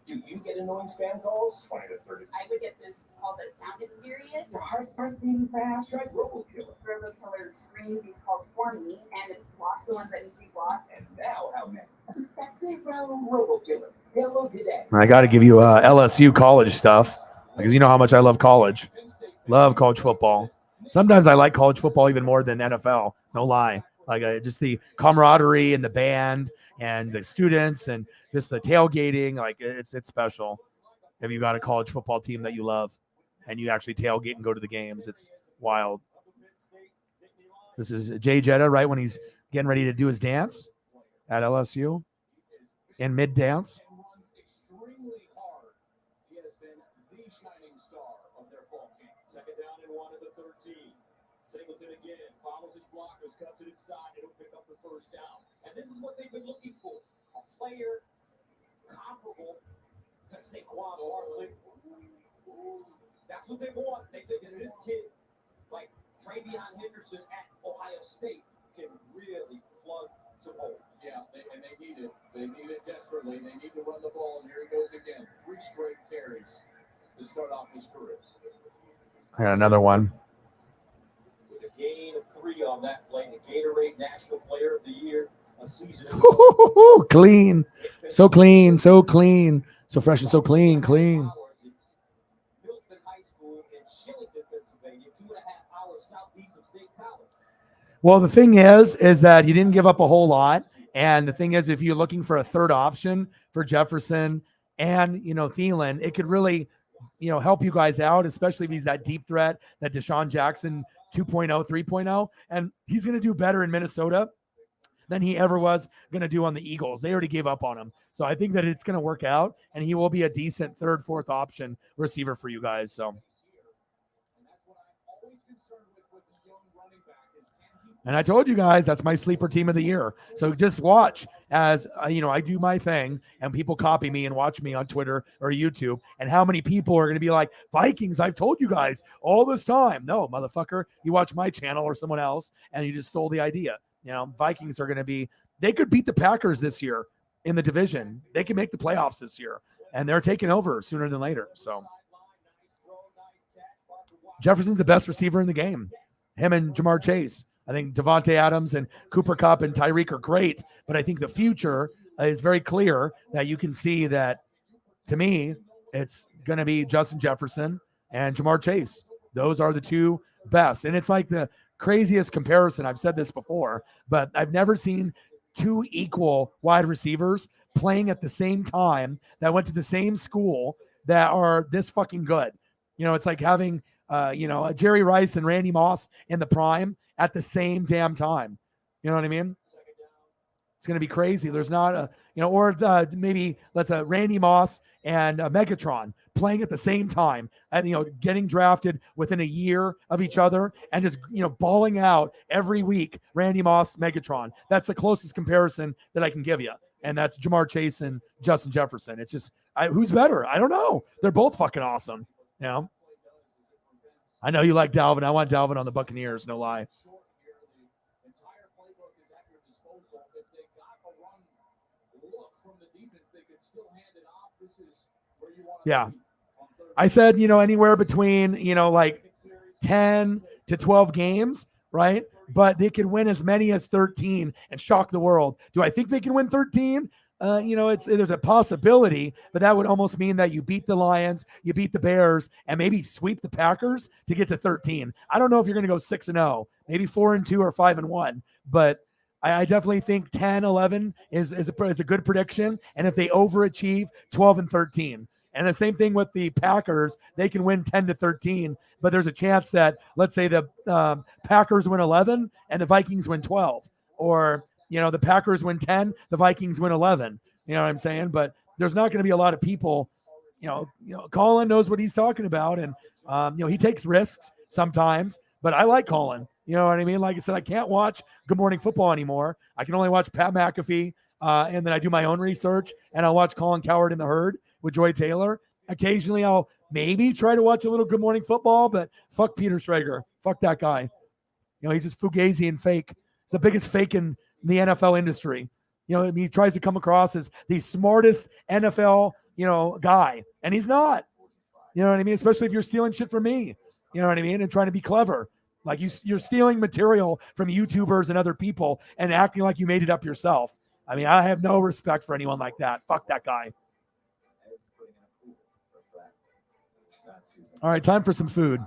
Do you get annoying spam calls? 20 to 30. I would get those calls that sounded serious. Your heart starts beating fast. Try RoboKiller. RoboKiller screens these calls for me and it blocks the ones that need to be blocked. And now how many? That's it, bro. RoboKiller. Download today. I got to give you LSU college stuff because you know how much I love college. Love college football. Sometimes I like college football even more than NFL. No lie. Like just the camaraderie and the band and the students and just the tailgating. Like it's special. If you got a college football team that you love and you actually tailgate and go to the games, it's wild. This is Jay Jetta, right when he's getting ready to do his dance at LSU in mid dance. Extremely hard. He has been the shining star of their fall camp. Second down and 1 at the 13. Singleton again follows his blockers, cuts it inside. It'll pick up the first down. And this is what they've been looking for. A player comparable to Saquon Barkley. That's what they want. They think that this kid, like Travion Henderson at Ohio State, can really plug some holes. Yeah, and they need it. They need it desperately. They need to run the ball. And here he goes again. 3 straight carries to start off his career. I got another one. With a gain of 3 on that play, the Gatorade National Player of the Year, a season. Clean. So clean, so clean. So fresh and so clean. Milton High School in Shillington, Pennsylvania, 2.5 hours southeast of State College. Well, the thing is that he didn't give up a whole lot. And the thing is, if you're looking for a third option for Jefferson and, Thielen, it could really, help you guys out, especially if he's that deep threat, that Deshaun Jackson 2.0, 3.0. And he's going to do better in Minnesota than he ever was going to do on the Eagles. They already gave up on him. So I think that it's going to work out, and he will be a decent third, fourth option receiver for you guys. So. And I told you guys, that's my sleeper team of the year. So just watch as, I do my thing and people copy me and watch me on Twitter or YouTube. And how many people are going to be like, Vikings, I've told you guys all this time. No, motherfucker, you watch my channel or someone else and you just stole the idea. Vikings are going to be, they could beat the Packers this year in the division. They can make the playoffs this year. And they're taking over sooner than later. So Jefferson's the best receiver in the game. Him and Jamar Chase. I think Devontae Adams and Cooper Kupp and Tyreek are great, but I think the future is very clear that you can see that, to me, it's going to be Justin Jefferson and Jamar Chase. Those are the two best. And it's like the craziest comparison. I've said this before, but I've never seen 2 equal wide receivers playing at the same time that went to the same school that are this fucking good. It's like having, a Jerry Rice and Randy Moss in the prime at the same damn time. You know what I mean? It's going to be crazy. There's not a, or maybe let's Randy Moss and Megatron playing at the same time and, getting drafted within a year of each other and just, balling out every week, Randy Moss, Megatron. That's the closest comparison that I can give you. And that's Jamar Chase and Justin Jefferson. It's just, who's better? I don't know. They're both fucking awesome. I know you like Dalvin. I want Dalvin on the Buccaneers, no lie. Yeah. I said, anywhere between, like 10 to 12 games, right? but they could win as many as 13 and shock the world. Do I think they can win 13? There's a possibility, but that would almost mean that you beat the Lions, you beat the Bears, and maybe sweep the Packers to get to 13. I don't know if you're going to go 6-0, maybe 4-2 or 5-1, but I definitely think 10, 11 is a good prediction. And if they overachieve, 12-13. And the same thing with the Packers, they can win 10-13, but there's a chance that, let's say, the Packers win 11 and the Vikings win 12, or the Packers win 10, the Vikings win 11. You know what I'm saying? But there's not going to be a lot of people. Colin knows what he's talking about, and he takes risks sometimes. But I like Colin. You know what I mean? Like I said, I can't watch Good Morning Football anymore. I can only watch Pat McAfee, and then I do my own research, and I'll watch Colin Cowherd in the Herd with Joy Taylor. Occasionally, I'll maybe try to watch a little Good Morning Football, but fuck Peter Schrager. Fuck that guy. He's just fugazi and fake. He's the biggest fake in the NFL industry. He tries to come across as the smartest NFL, guy, and he's not. You know what I mean? Especially if you're stealing shit from me. You know what I mean? And trying to be clever. Like you're stealing material from YouTubers and other people and acting like you made it up yourself. I mean, I have no respect for anyone like that. Fuck that guy. All right, time for some food.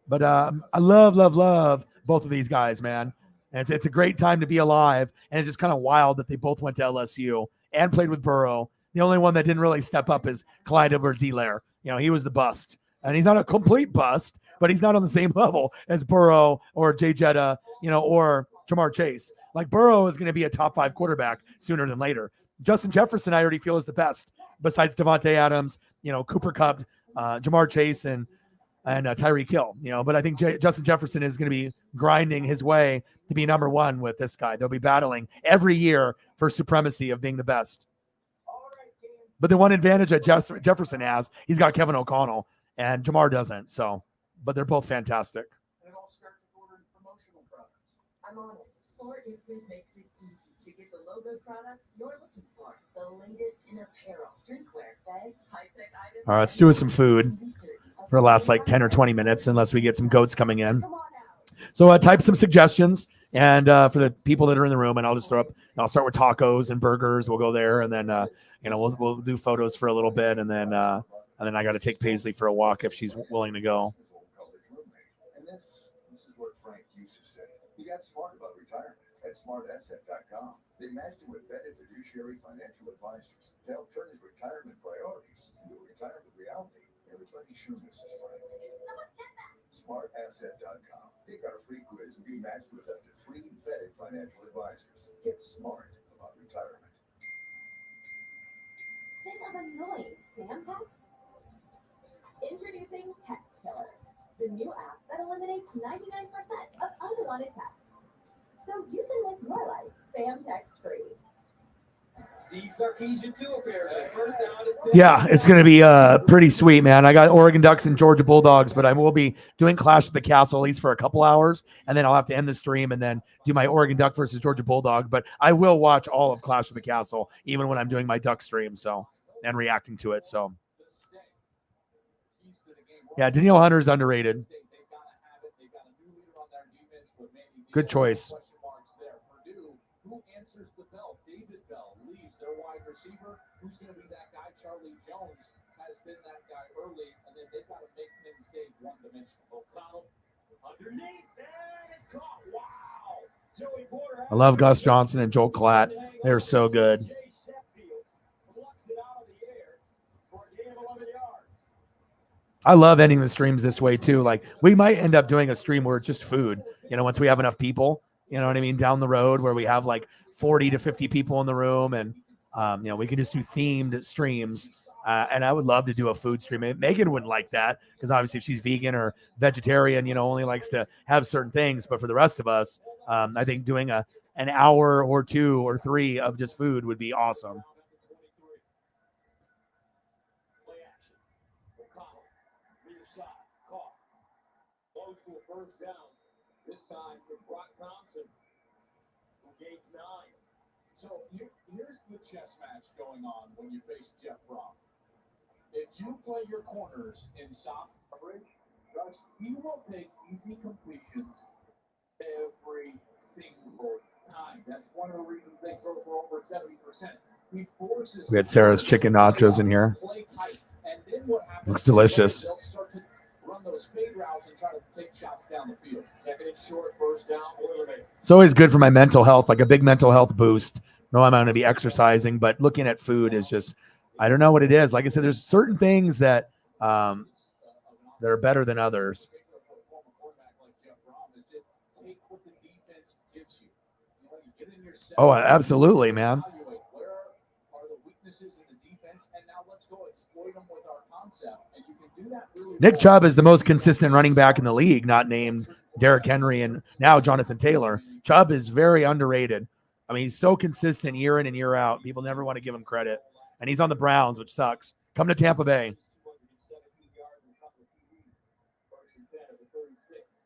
But I love both of these guys, man. And it's a great time to be alive. And it's just kind of wild that they both went to LSU and played with Burrow. The only one that didn't really step up is Clyde Edwards-Helaire. He was the bust. And he's not a complete bust, but he's not on the same level as Burrow or Jay Jetta, or Jamar Chase. Like Burrow is going to be a top 5 quarterback sooner than later. Justin Jefferson, I already feel, is the best besides Devontae Adams, Cooper Kupp, Jamar Chase, and Tyreek Hill. But I think Justin Jefferson is going to be grinding his way to be number 1 with this guy. They'll be battling every year for supremacy of being the best. But the one advantage that Jefferson has, he's got Kevin O'Connell, and Jamar doesn't. So, but they're both fantastic. And it all starts with ordering promotional products. I'm on it. Floor Imprint makes it easy to get the logo products you're looking for. The latest in apparel, drinkware, beds, high-tech items. All right, let's do some food for the last 10 or 20 minutes, unless we get some goats coming in. So type some suggestions, and for the people that are in the room, and I'll just throw up. I'll start with tacos and burgers. We'll go there, and then we'll do photos for a little bit, and then I got to take Paisley for a walk if she's willing to go. And this is what Frank used to say. He got smart about retirement at smartasset.com. They matched him with vetted fiduciary financial advisors to help turn his retirement priorities into a retirement reality. Everybody sure misses Frank. Smartasset.com. Take our free quiz and be matched with up to 3 vetted financial advisors. Get smart about retirement. Sick of annoying spam texts? Introducing Text Killer, the new app that eliminates 99% of unwanted texts, so you can live your life spam text free. Steve Sarkisian too, apparently. First down and 10. Yeah, it's going to be pretty sweet, man. I got Oregon Ducks and Georgia Bulldogs, but I will be doing Clash of the Castle at least for a couple hours, and then I'll have to end the stream and then do my Oregon Duck versus Georgia Bulldog. But I will watch all of Clash of the Castle, even when I'm doing my Duck stream, and reacting to it. So, yeah, Danielle Hunter is underrated. Good choice. Who answers the bell? David Bell leaves their wide receiver. Who's going to be that guy? Charlie Jones has been that guy early, and then they've got to make things stay one-dimensional. O'Connell underneath, and it's caught. Wow! Joey Porter. I love Gus Johnson and Joel Klatt. They're so good. I love ending the streams this way too. Like we might end up doing a stream where it's just food, once we have enough people, you know what I mean? Down the road where we have like 40 to 50 people in the room, and, we can just do themed streams. And I would love to do a food stream. Megan wouldn't like that because obviously if she's vegan or vegetarian, only likes to have certain things. But for the rest of us, I think doing an hour or 2 or 3 of just food would be awesome. First down, this time with Brock Thompson, who gains 9. So here's the chess match going on when you face Jeff Brock. If you play your corners in soft coverage, he will take easy completions every single time. That's one of the reasons they throw for over 70%. He forces We had Sarah's chicken nachos in here. play tight, and then what happens Looks is delicious. they'll start to run those fade routes and try to take shots down the field. Second and short, first down, Boilermaker. It's always good for my mental health, like a big mental health boost. No, I'm going to be exercising, but looking at food is just, I don't know what it is. Like I said, there's certain things that that are better than others. Oh, absolutely, man. Where are the weaknesses in the defense? And now let's go exploit them with our concept. And you can do that really Nick well. Chubb is the most consistent running back in the league, not named Derrick Henry and now Jonathan Taylor. Chubb is very underrated. I mean, he's so consistent year in and year out. People never want to give him credit. And he's on the Browns, which sucks. Come to Tampa Bay.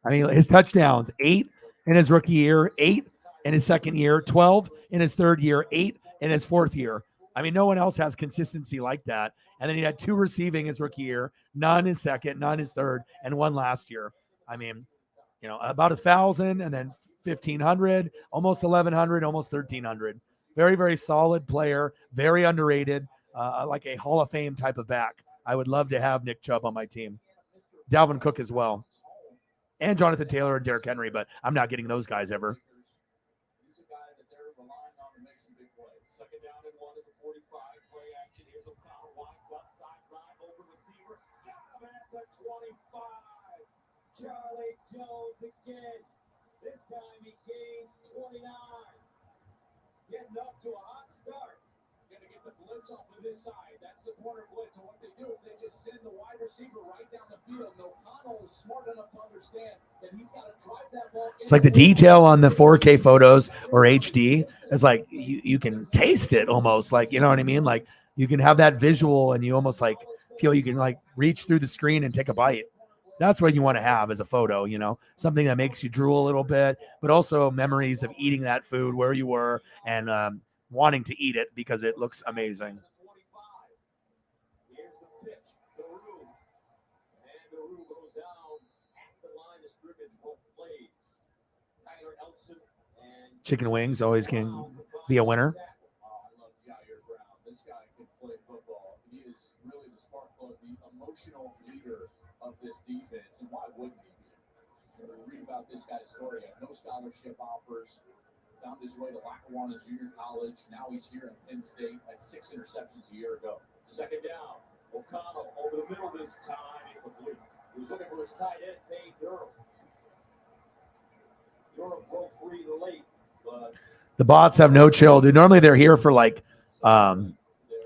I mean, his touchdowns, 8 in his rookie year, 8 in his second year, 12 in his third year, 8 in his fourth year. I mean, no one else has consistency like that. And then he had 2 receiving his rookie year, none his second, none his third, and 1 last year. I mean, you know, about 1,000 and then 1,500, almost 1,100, almost 1,300. Very, very solid player, very underrated, like a Hall of Fame type of back. I would love to have Nick Chubb on my team. Dalvin Cook as well. And Jonathan Taylor and Derrick Henry, but I'm not getting those guys ever. He's a guy that they're relying on to make some big plays. Second down and 1 at the 45. Play action. Here's O'Connell. Winds up. Sideline. Open receiver. Down at the 25. Charlie Jones again. This time he gains 29. Getting up to a hot start. Going to get the blitz off of this side. That's the corner blitz. And what they do is they just send the wide receiver right down the field. And O'Connell is smart enough to understand that he's got to drive that ball. It's like the detail on the 4K photos or HD is like you can taste it almost, like, you know what I mean? Like you can have that visual and you almost like feel you can like reach through the screen and take a bite. That's what you want to have as a photo, you know, something that makes you drool a little bit, but also memories of eating that food where you were and wanting to eat it because it looks amazing. Here's the pitch. The room. And the room goes down at the line of scrimmage. Well played. Tyler Elson and Chicken wings always can be a winner. I love Jair Brown. This guy can play football. He is really the spark plug, the emotional leader of this defense. And why wouldn't he be? You know, read about this guy's story. He had no scholarship offers. Found his way to Lackawanna Junior College. Now he's here at Penn State. Had 6 interceptions a year ago. Second down. O'Connell over the middle this time. Incomplete. He was looking for his tight end, Payne Durham. Durham broke free late, but The bots have no chill, dude. Normally they're here for like, you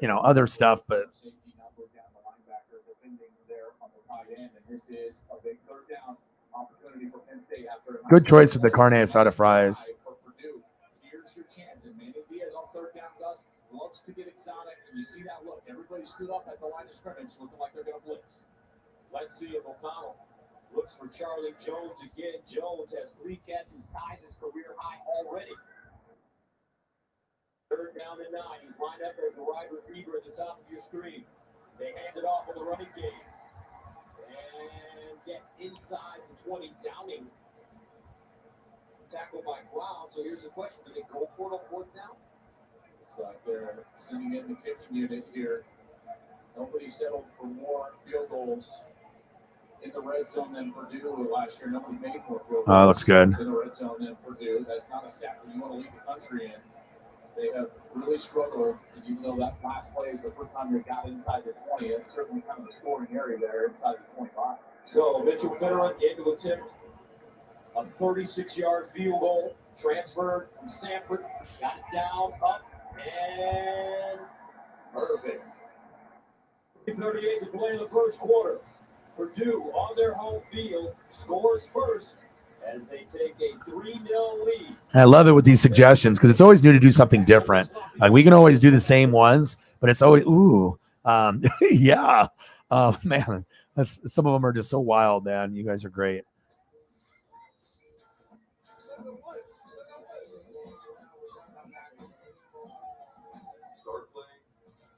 know, other stuff, but safety now broke down the linebacker defending there on the tight end, and this is a big third down opportunity for Penn State after a good choice with the carne asada fries. for Purdue. Here's your chance, and Manny Diaz on third down, Gus, loves to get exotic, and you see that look. Everybody stood up at the line of scrimmage looking like they're going to blitz. Let's see if O'Connell looks for Charlie Jones again. Jones has 3 catches, ties his career high already. Third down and 9. He's lined up as the wide receiver at the top of your screen. They hand it off in the running game. And get inside the 20. Downing. Tackled by Brown. So here's the question. Do they go for it on fourth down? Looks like they're sending in the kicking unit here. Nobody settled for more field goals in the red zone than Purdue last year. Nobody made more field goals Looks good. in the red zone than Purdue. That's not a stat that you want to lead the country in. They have really struggled, and even though that last play, the first time they got inside the 20, it's certainly kind of a scoring area there inside the 25. So Mitchell Finneran into attempt a 36-yard field goal, transferred from Sanford, got it down, up, and perfect. 38 to play in the first quarter. Purdue on their home field scores first as they take a 3-0 lead. I love it with these suggestions because it's always new to do something different. Like we can always do the same ones, but it's always yeah. Man, some of them are just so wild, man. You guys are great. Start playing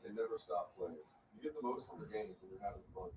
and never stop playing. You get the most from the game when you're having fun.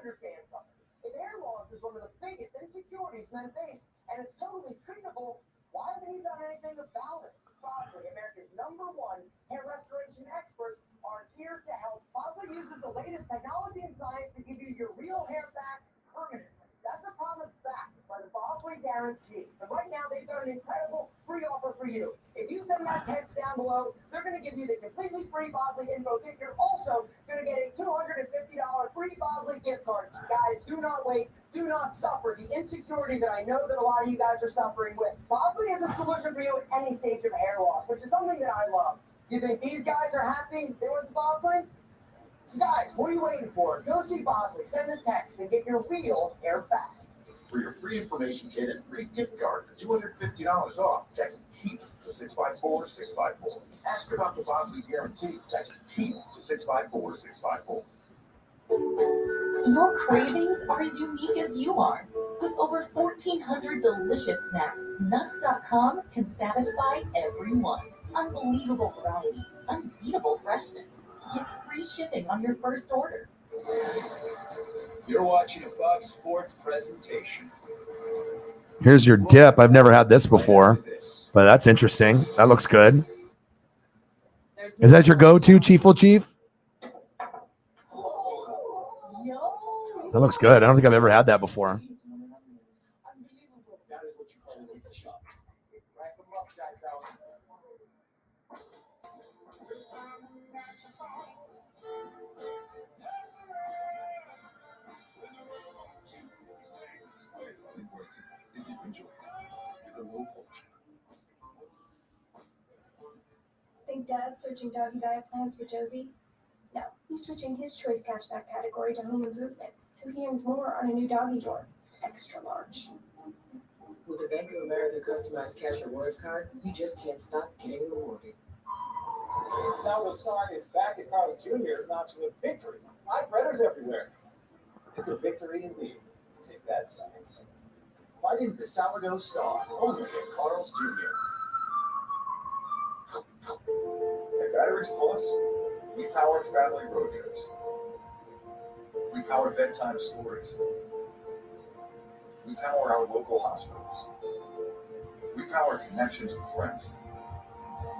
understand something. If hair loss is one of the biggest insecurities men face, and it's totally treatable, why haven't you done anything about it? Bosley, America's #1 hair restoration experts, are here to help. Bosley uses the latest technology and science to give you your real hair back permanently. That's a promise back by the Bosley Guarantee. And right now, they've got an incredible free offer for you. If you send that text down below, they're going to give you the completely free Bosley info kit. You're also going to get a $250 free Bosley gift card. Guys, do not wait. Do not suffer the insecurity that I know that a lot of you guys are suffering with. Bosley is a solution for you at any stage of hair loss, which is something that I love. You think these guys are happy they went to Bosley? So guys, what are you waiting for? Go see Bosley, send a text, and get your real hair back. For your free information kit and free gift card for $250 off, text HEAT to 654-654. Ask about the Bosley Guarantee. Text HEAT to 654-654. Your cravings are as unique as you are. With over 1,400 delicious snacks, Nuts.com can satisfy everyone. Unbelievable variety, unbeatable freshness. Get free shipping on your first order. You're watching a Fox Sports presentation. Here's your dip. I've never had this before, but that's interesting. That looks good. Is that your go-to, Chiefle Chief? That looks good. I don't think I've ever had that before. That is what you call a wiggle shot. Rack them up, Jack Allen. It's only worth it if you enjoy it. Get a low portion. Think Dad's searching doggy diet plans for Josie? No, he's switching his choice cashback category to home improvement, so he earns more on a new doggy door, extra large. With the Bank of America customized cash rewards card, you just can't stop getting rewarded. Sourdough Star is back at Carl's Jr., notching a victory. 5 breaders everywhere. It's a victory indeed. Take that, science. Bite into the Sourdough Star, only at Carl's Jr. At Batteries Plus, we power family road trips. We power bedtime stories. We power our local hospitals. We power connections with friends.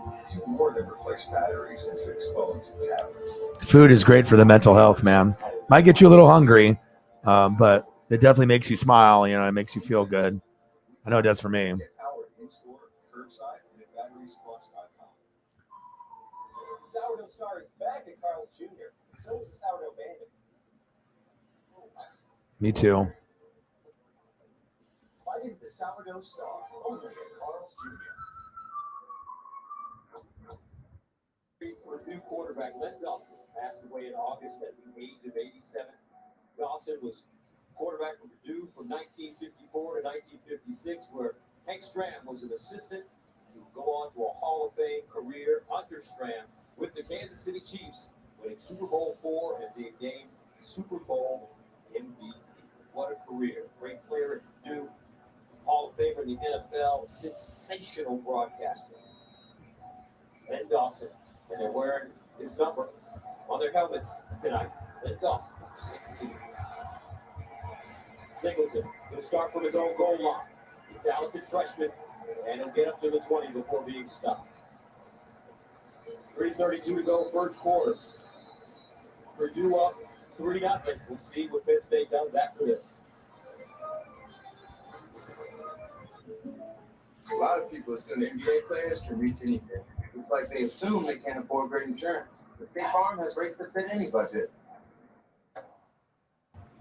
We do more than replace batteries and fix phones and tablets. Food is great for the mental health, man. Might get you a little hungry, but it definitely makes you smile. You know, it makes you feel good. I know it does for me. Get powered in-store, curbside, and at batteriesplus.com. Sourdough Star is back at Carl's Jr. So is the Sourdough Bandit. Me too. Bite into the Sourdough Star, only at Carl's Jr. Purdue quarterback Len Dawson passed away in August at the age of 87. Dawson was quarterback for Purdue from 1954 to 1956, where Hank Stram was an assistant. He would go on to a Hall of Fame career under Stram with the Kansas City Chiefs, winning Super Bowl IV and being named Super Bowl MVP. What a career. Great player at Purdue, Hall of Famer in the NFL, sensational broadcaster. Len Dawson, and they're wearing his number on their helmets tonight. Len Dawson, 16. Singleton, he'll start from his own goal line. The talented freshman, and he'll get up to the 20 before being stopped. 3:32 to go, first quarter. Purdue up 3-0. We'll see what Penn State does after this. A lot of people assume NBA players can reach anything. Just like they assume they can't afford great insurance. But State Farm has rates to fit any budget.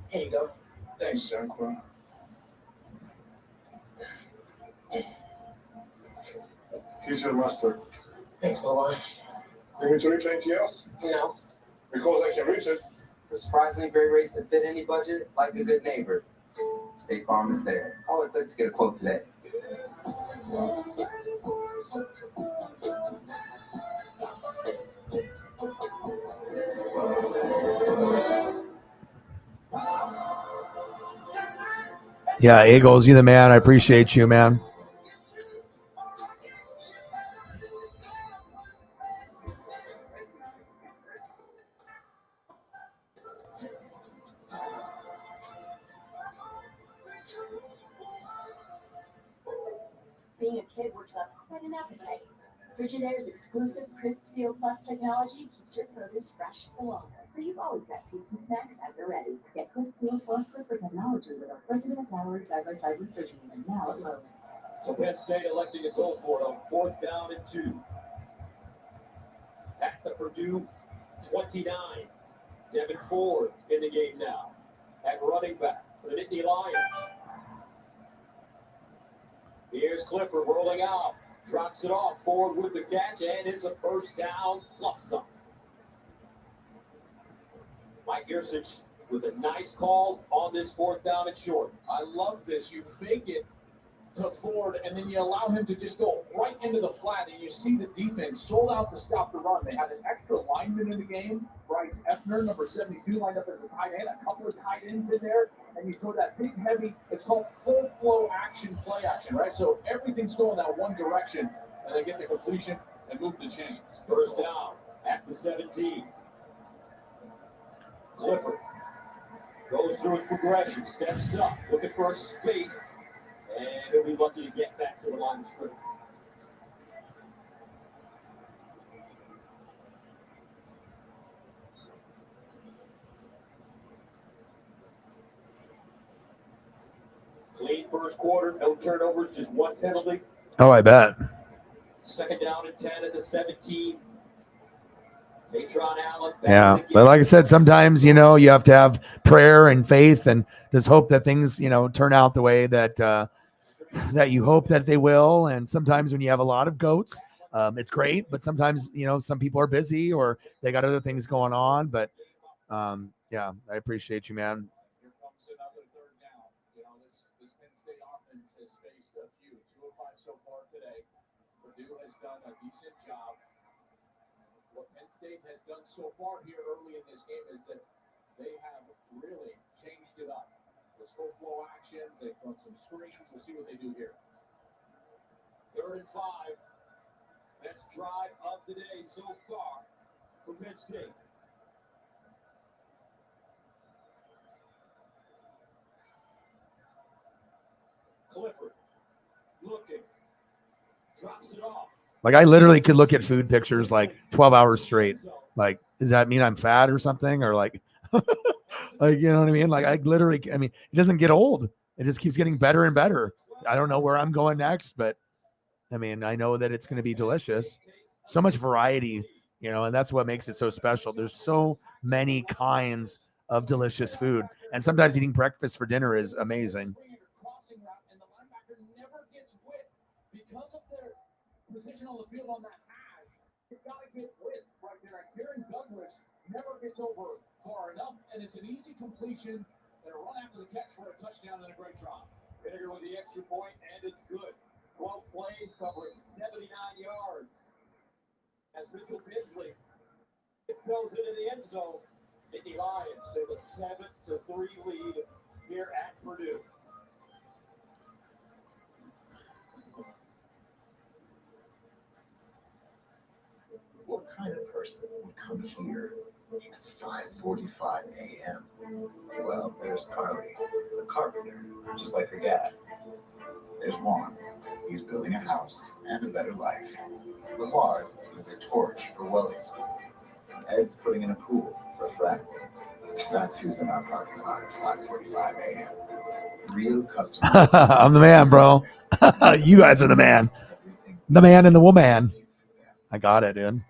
Here you go. Thanks, Jonquil. Here's your mustard. Thanks, Bubba. You need to reach anything else? No. Because I can reach it. For surprisingly great rates to fit any budget, like a good neighbor. State Farm is there. Call or click to get a quote today. Yeah, Eagles, you the man. I appreciate you, man. Being a kid works up quite an appetite. Frigidaire's exclusive Crisp Seal Plus technology keeps your produce fresh for longer. So you've always got tasty snacks at the ready. Get Crisp Seal Plus Crisper technology with our Frigidaire-powered side-by-side refrigerator now at Lowe's. So Penn State electing to go for it on 4th down and 2. At the Purdue 29. Devin Ford in the game now. At running back for the Nittany Lions. Here's Clifford rolling out. Drops it off. Ford with the catch, and it's a 1st down plus some. Mike Gersich with a nice call on this 4th down and short. I love this. You fake it to Ford, and then you allow him to just go right into the flat, and you see the defense sold out to stop the run. They had an extra lineman in the game, Bryce Effner, number 72, lined up as a tight end, a couple of tight ends in there, and you throw that big, heavy, it's called full flow action, play action, right? So everything's going that one direction, and they get the completion and move the chains. 1st down at the 17. Clifford goes through his progression, steps up, looking for a space, and he'll be lucky to get back to the line of scrimmage. Clean first quarter, no turnovers, just one penalty. Oh, I bet. 2nd down and 10 at the 17. Tatron Allen. Yeah, but like I said, sometimes, you have to have prayer and faith and just hope that things, turn out the way that that you hope that they will. And sometimes when you have a lot of goats, it's great. But sometimes, some people are busy or they got other things going on. But yeah, I appreciate you, man. Here comes another 3rd down. This Penn State offense has faced a few, 2 of 5 so far today. Purdue has done a decent job. What Penn State has done so far here early in this game is that they have really changed it up. There's full flow actions, they've thrown some screens. We'll see what they do here. 3rd and 5. Best drive of the day so far for Penn State. Clifford looking, drops it off. Like, I literally could look at food pictures like 12 hours straight. Like, does that mean I'm fat or something? Or like, like, you know what I mean? Like, it doesn't get old. It just keeps getting better and better. I don't know where I'm going next, but I mean, I know that it's going to be delicious. So much variety, and that's what makes it so special. There's so many kinds of delicious food. And sometimes eating breakfast for dinner is amazing. Crossing route, and the linebacker never gets width because of their position on the field on that hash. You've got to get width right there. And Kieran Douglas never gets over far enough, and it's an easy completion and a run after the catch for a touchdown and a great drop. Vinegar with the extra point, and it's good. 12 plays covering 79 yards. As Mitchell Tinsley goes into the end zone, Nittany Lions take a 7-3 lead here at Purdue. What kind of person would come here at 5:45 a.m.? Well, there's Carly, the carpenter, just like her dad. There's Juan. He's building a house and a better life. Lamar is a torch for Wellies. Ed's putting in a pool for a friend. That's who's in our parking lot at 5:45 a.m. Real customers. I'm the man, bro. You guys are the man. The man and the woman. I got it, dude.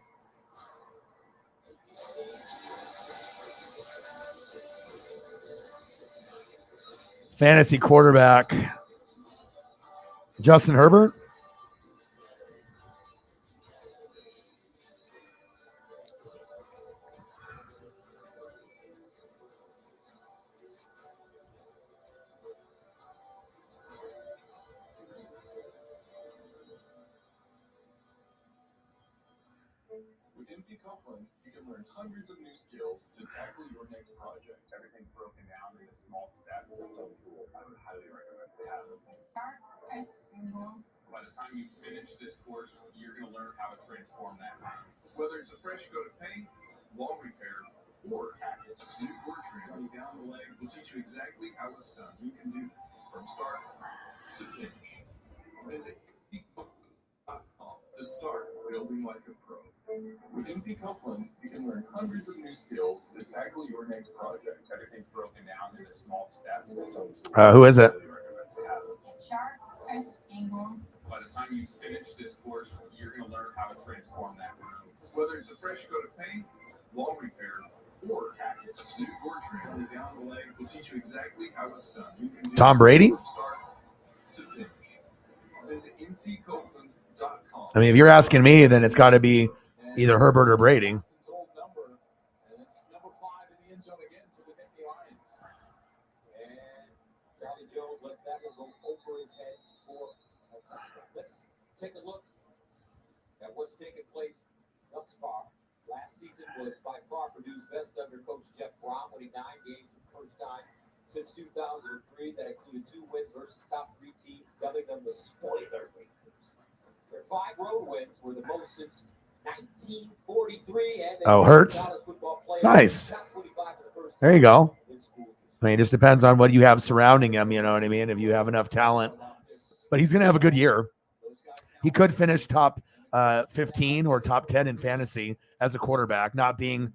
Fantasy quarterback. Justin Herbert. With MT Copeland, you can learn hundreds of new skills to tackle your next project. Everything broken down into small steps. It's a tool I would highly recommend to have. Start as animals. By the time you finish this course, you're going to learn how to transform that paint. Whether it's a fresh coat of paint, wall repair, or tackle, new core training down the leg will teach you exactly how it's done. You can do this from start to finish. Visit like a pro. With MT Copeland, you can learn hundreds of new skills to tackle your next project. Everything's broken down into small steps. Who is it? Sharp, crisp angles. By the time you finish this course, you're going to learn how to transform that room. Whether it's a fresh coat of paint, wall repair, or tackets, new door trim down the leg will teach you exactly how it's done. You can do Tom Brady? from start to finish. Visit mtcopeland.com. I mean, if you're asking me, then it's got to be either Herbert or Brady. And it's number 5 in the end zone again for the Nittany Lions. And Johnny Jones lets that one go over his head for a touchdown. Let's take a look at what's taken place thus far. Last season was by far Purdue's best under Coach Jeff Brom, winning 9 games for the first time since 2003. That included 2 wins versus top 3 teams, dubbing them the spoiler makers. Their 5 road wins were the most since 1943. And Hurts. Nice. There you go. I mean, it just depends on what you have surrounding him. You know what I mean? If you have enough talent. But he's going to have a good year. He could finish top 15 or top 10 in fantasy as a quarterback, not being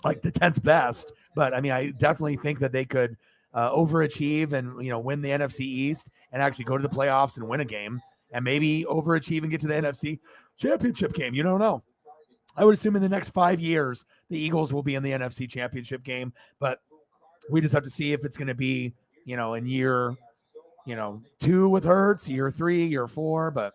like the 10th best. But I mean, I definitely think that they could overachieve and, win the NFC East and actually go to the playoffs and win a game, and maybe overachieve and get to the NFC Championship game. You don't know. I would assume in the next 5 years, the Eagles will be in the NFC Championship game, but we just have to see if it's going to be, in year, 2 with Hurts, year 3, year 4, but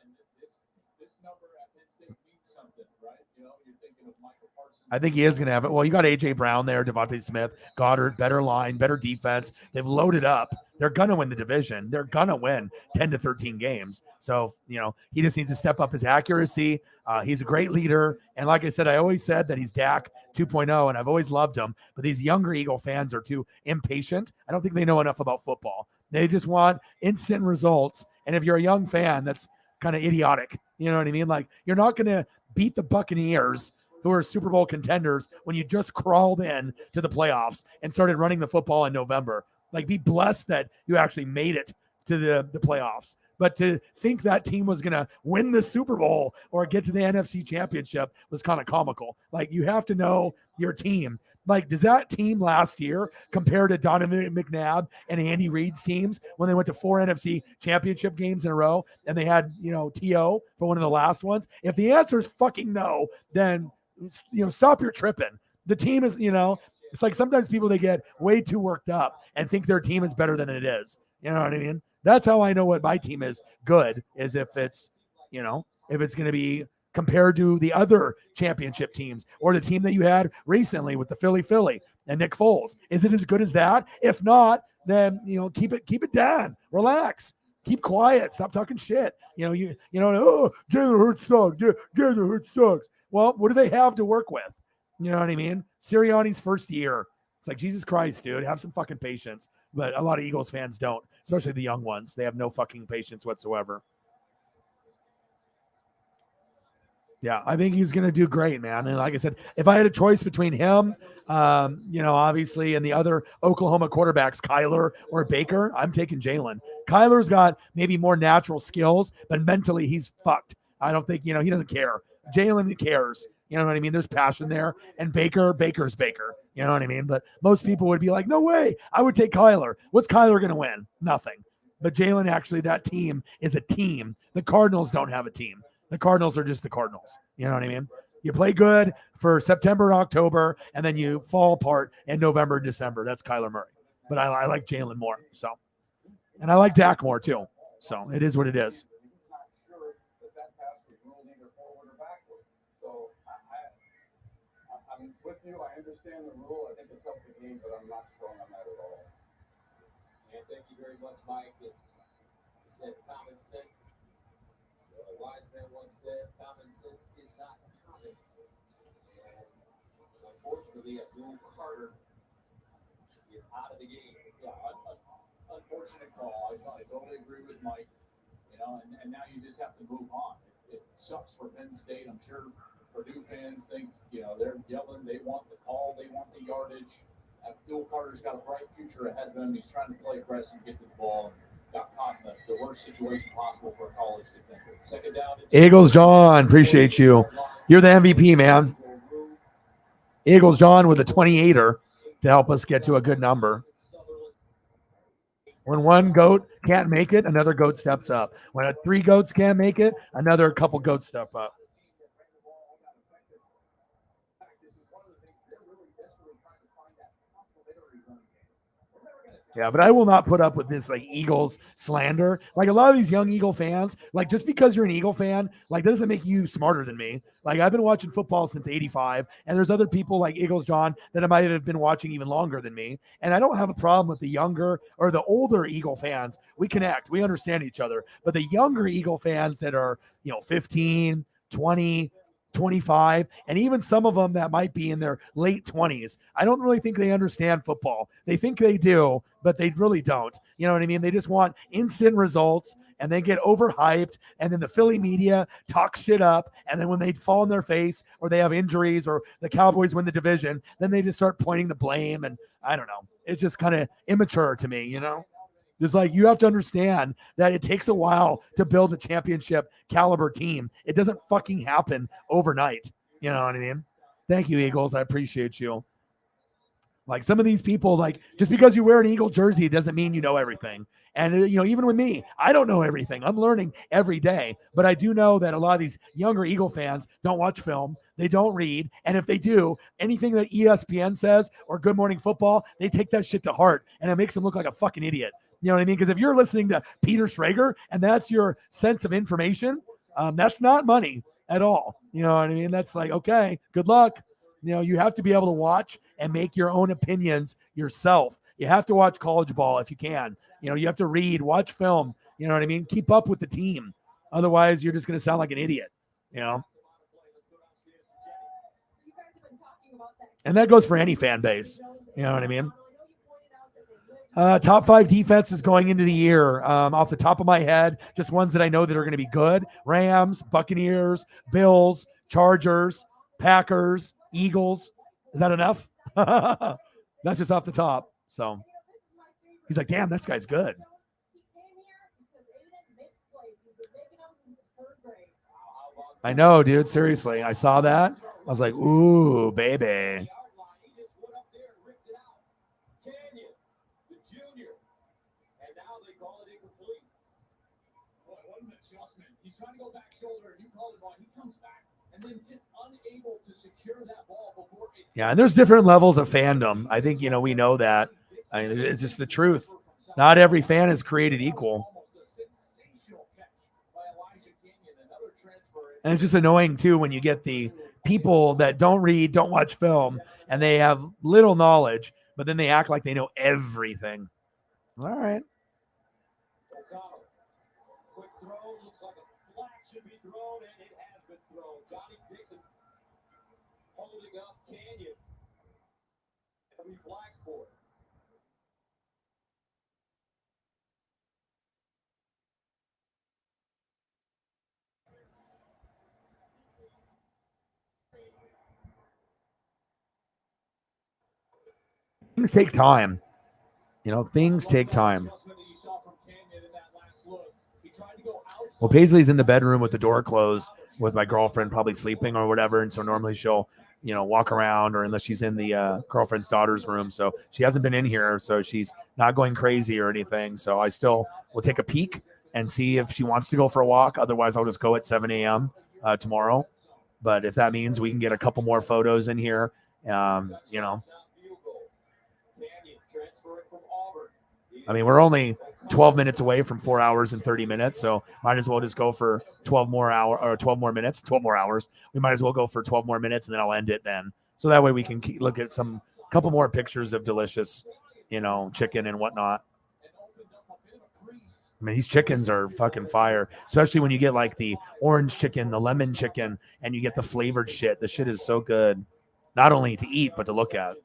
I think he is going to have it. Well, you got A.J. Brown there, Devontae Smith, Goddard, better line, better defense. They've loaded up. They're going to win the division. They're going to win 10 to 13 games. So, he just needs to step up his accuracy. He's a great leader. And like I said, I always said that he's Dak 2.0, and I've always loved him. But these younger Eagle fans are too impatient. I don't think they know enough about football. They just want instant results. And if you're a young fan, that's kind of idiotic. You know what I mean? Like, you're not going to beat the Buccaneers, who are Super Bowl contenders, when you just crawled in to the playoffs and started running the football in November. Like, be blessed that you actually made it to the playoffs. But to think that team was going to win the Super Bowl or get to the NFC Championship was kind of comical. Like, you have to know your team. Like, does that team last year compare to Donovan McNabb and Andy Reid's teams when they went to 4 NFC Championship games in a row and they had, T.O. for one of the last ones? If the answer is fucking no, then stop your tripping. The team is, it's like sometimes people, they get way too worked up and think their team is better than it is. You know what I mean? That's how I know what my team is good, is if it's, if it's going to be compared to the other championship teams or the team that you had recently with the Philly and Nick Foles. Is it as good as that? If not, then, keep it down, relax, keep quiet, stop talking shit. Oh, Jalen Hurts sucks. Jalen Hurts sucks. Well, what do they have to work with? You know what I mean? Sirianni's first year. It's like, Jesus Christ, dude, have some fucking patience. But a lot of Eagles fans don't, especially the young ones. They have no fucking patience whatsoever. Yeah, I think he's going to do great, man. And like I said, if I had a choice between him, obviously, and the other Oklahoma quarterbacks, Kyler or Baker, I'm taking Jalen. Kyler's got maybe more natural skills, but mentally he's fucked. I don't think, he doesn't care. Jalen cares. You know what I mean? There's passion there. And Baker's Baker. You know what I mean? But most people would be like, no way, I would take Kyler. What's Kyler going to win? Nothing. But Jalen, actually, that team is a team. The Cardinals don't have a team. The Cardinals are just the Cardinals. You know what I mean? You play good for September, October, and then you fall apart in November and December. That's Kyler Murray. But I like Jalen more. So, and I like Dak more too. So it is what it is. With you, I understand the rule. I think it's up the game, but I'm not strong on that at all. And thank you very much, Mike. You said common sense. A wise man once said, common sense is not common. And unfortunately, Abdul Carter is out of the game. Yeah, unfortunate call. I totally agree with Mike. And now you just have to move on. It sucks for Penn State. I'm sure Purdue fans think, they're yelling, they want the call, they want the yardage. Abdul Carter's got a bright future ahead of him. He's trying to play aggressive, get to the ball, and got caught in the worst situation possible for a college defender. Second down. Eagles, John, appreciate you. You're the MVP, man. Eagles John with a 28er to help us get to a good number. When one goat can't make it, another goat steps up. When 3 goats can't make it, another couple goats step up. Yeah, but I will not put up with this like Eagles slander. Like a lot of these young Eagle fans, like just because you're an Eagle fan, like that doesn't make you smarter than me. Like I've been watching football since '85, and there's other people like Eagles John that I might have been watching even longer than me. And I don't have a problem with the younger or the older Eagle fans. We connect, we understand each other. But the younger Eagle fans that are, 15, 20, 25, and even some of them that might be in their late 20s. I don't really think they understand football. They think they do, but they really don't. You know what I mean? They just want instant results and they get overhyped. And then the Philly media talks shit up. And then when they fall on their face or they have injuries or the Cowboys win the division, then they just start pointing the blame. And I don't know. It's just kind of immature to me, Just like you have to understand that it takes a while to build a championship caliber team. It doesn't fucking happen overnight. You know what I mean? Thank you, Eagles. I appreciate you. Like some of these people, like just because you wear an Eagle jersey, it doesn't mean you know everything. And, even with me, I don't know everything. I'm learning every day. But I do know that a lot of these younger Eagle fans don't watch film. They don't read. And if they do, anything that ESPN says or Good Morning Football, they take that shit to heart. And it makes them look like a fucking idiot. You know what I mean? Because if you're listening to Peter Schrager and that's your sense of information, that's not money at all. You know what I mean? That's like, okay, good luck. You have to be able to watch and make your own opinions yourself. You have to watch college ball if you can. You have to read, watch film. You know what I mean? Keep up with the team. Otherwise, you're just going to sound like an idiot, And that goes for any fan base. You know what I mean? Top 5 defenses going into the year. Off the top of my head, just ones that I know that are going to be good. Rams, Buccaneers, Bills, Chargers, Packers, Eagles. Is that enough? That's just off the top. So he's like, damn, that guy's good. I know, dude. Seriously. I saw that. I was like, ooh, baby. He's trying to go back shoulder, and you call the ball. He comes back, and then just unable to secure that ball before it. Yeah, and there's different levels of fandom. I think, we know that. I mean, it's just the truth. Not every fan is created equal. And it's just annoying, too, when you get the people that don't read, don't watch film, and they have little knowledge, but then they act like they know everything. All right. Quick throw, looks like a flag should be thrown, and it has been thrown. Johnny Dixon holding up Canyon. It'll be flag for it. Things take time. Things take time. Well, Paisley's in the bedroom with the door closed with my girlfriend probably sleeping or whatever. And so normally she'll, walk around, or unless she's in the girlfriend's daughter's room. So she hasn't been in here. So she's not going crazy or anything. So I still will take a peek and see if she wants to go for a walk. Otherwise, I'll just go at 7 a.m. Tomorrow. But if that means we can get a couple more photos in here, I mean, we're only 12 minutes away from 4 hours and 30 minutes, so might as well just go for 12 more hours. We might as well go for 12 more minutes, and then I'll end it then. So that way we can look at couple more pictures of delicious, chicken and whatnot. I mean, these chickens are fucking fire, especially when you get like the orange chicken, the lemon chicken, and you get the flavored shit. The shit is so good, not only to eat, but to look at.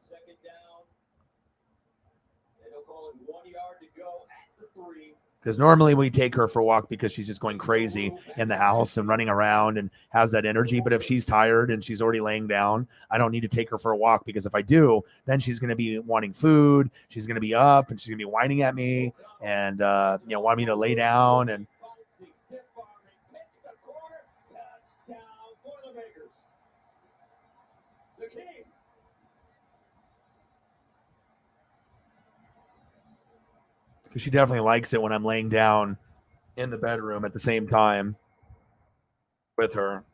Because normally we take her for a walk because she's just going crazy in the house and running around and has that energy. But if she's tired and she's already laying down, I don't need to take her for a walk, because if I do, then she's going to be wanting food. She's going to be up and she's going to be whining at me and, want me to lay down. And The king. Because she definitely likes it when I'm laying down in the bedroom at the same time with her.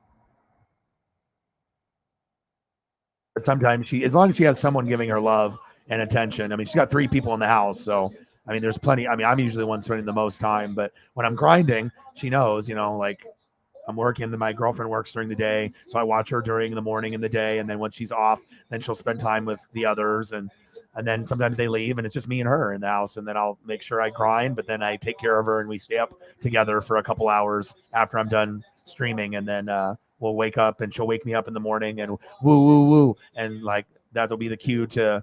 But sometimes as long as she has someone giving her love and attention. I mean, she's got 3 people in the house, so I mean, there's plenty. I mean, I'm usually the one spending the most time, but when I'm grinding, she knows, like I'm working. My girlfriend works during the day, so I watch her during the morning and the day, and then when she's off, then she'll spend time with the others, and then sometimes they leave, and it's just me and her in the house, and then I'll make sure I grind, but then I take care of her, and we stay up together for a couple hours after I'm done streaming, and then we'll wake up, and she'll wake me up in the morning, and woo woo woo, and like that'll be the cue to,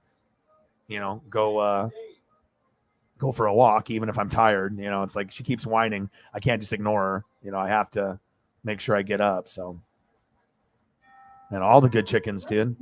go for a walk, even if I'm tired. It's like she keeps whining. I can't just ignore her. I have to make sure I get up. So, and all the good chickens, dude.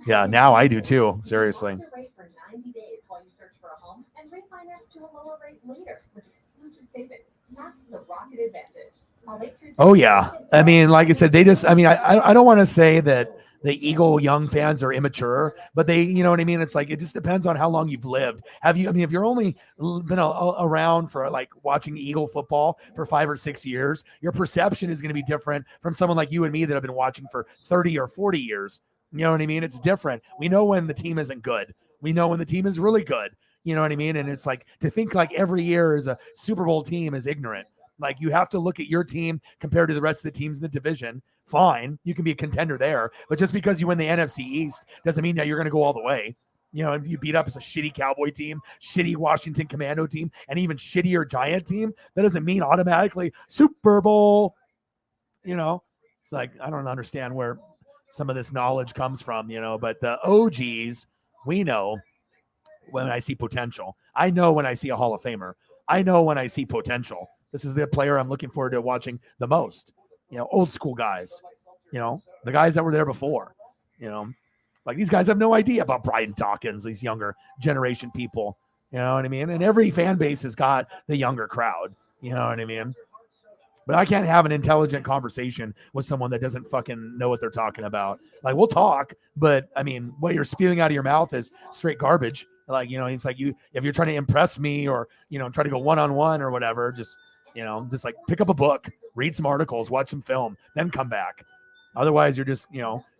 Yeah, now I do too. Seriously. For 90 days while you search for a home and refinance to a lower rate later with exclusive savings. That's the Rocket Advantage. Oh yeah. I mean, like I said, they just. I mean, I don't want to say that the Eagle Young fans are immature, but they, you know what I mean? It's like, it just depends on how long you've lived. If you're only been around for like watching Eagle football for 5 or 6 years, your perception is going to be different from someone like you and me that have been watching for 30 or 40 years. You know what I mean? It's different. We know when the team isn't good. We know when the team is really good. You know what I mean? And it's like, to think like every year is a Super Bowl team is ignorant. Like, you have to look at your team compared to the rest of the teams in the division. Fine, you can be a contender there, but just because you win the NFC East doesn't mean that you're going to go all the way. You beat up as a shitty Cowboy team, shitty Washington Commando team, and even shittier Giant team. That doesn't mean automatically Super Bowl. It's like, I don't understand where some of this knowledge comes from, but the OGs, we know when I see potential. I know when I see a Hall of Famer. I know when I see potential. This is the player I'm looking forward to watching the most. Old school guys, the guys that were there before, like these guys have no idea about Brian Dawkins, these younger generation people, you know what I mean? And every fan base has got the younger crowd, you know what I mean? But I can't have an intelligent conversation with someone that doesn't fucking know what they're talking about. Like, we'll talk, but I mean, what you're spewing out of your mouth is straight garbage. Like, it's like if you're trying to impress me or, try to go one-on-one or whatever, just like pick up a book, read some articles, watch some film, then come back. Otherwise, you're just,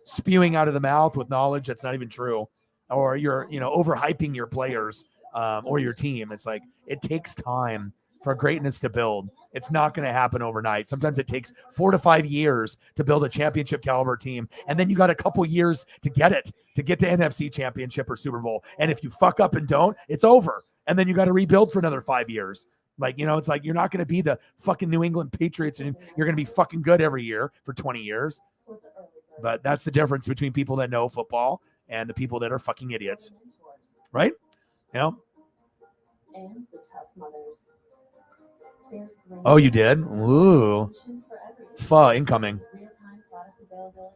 spewing out of the mouth with knowledge that's not even true. Or you're, overhyping your players or your team. It's like, it takes time for greatness to build. It's not going to happen overnight. Sometimes it takes 4 to 5 years to build a championship caliber team. And then you got a couple years to get to NFC championship or Super Bowl. And if you fuck up and don't, it's over. And then you got to rebuild for another 5 years. Like, it's like, you're not going to be the fucking New England Patriots and you're going to be fucking good every year for 20 years. But that's the difference between people that know football and the people that are fucking idiots. Right? And the tough mothers. Oh, you did? Ooh. Pho incoming.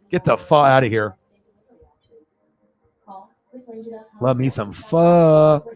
Get the pho out of here. Love me some pho.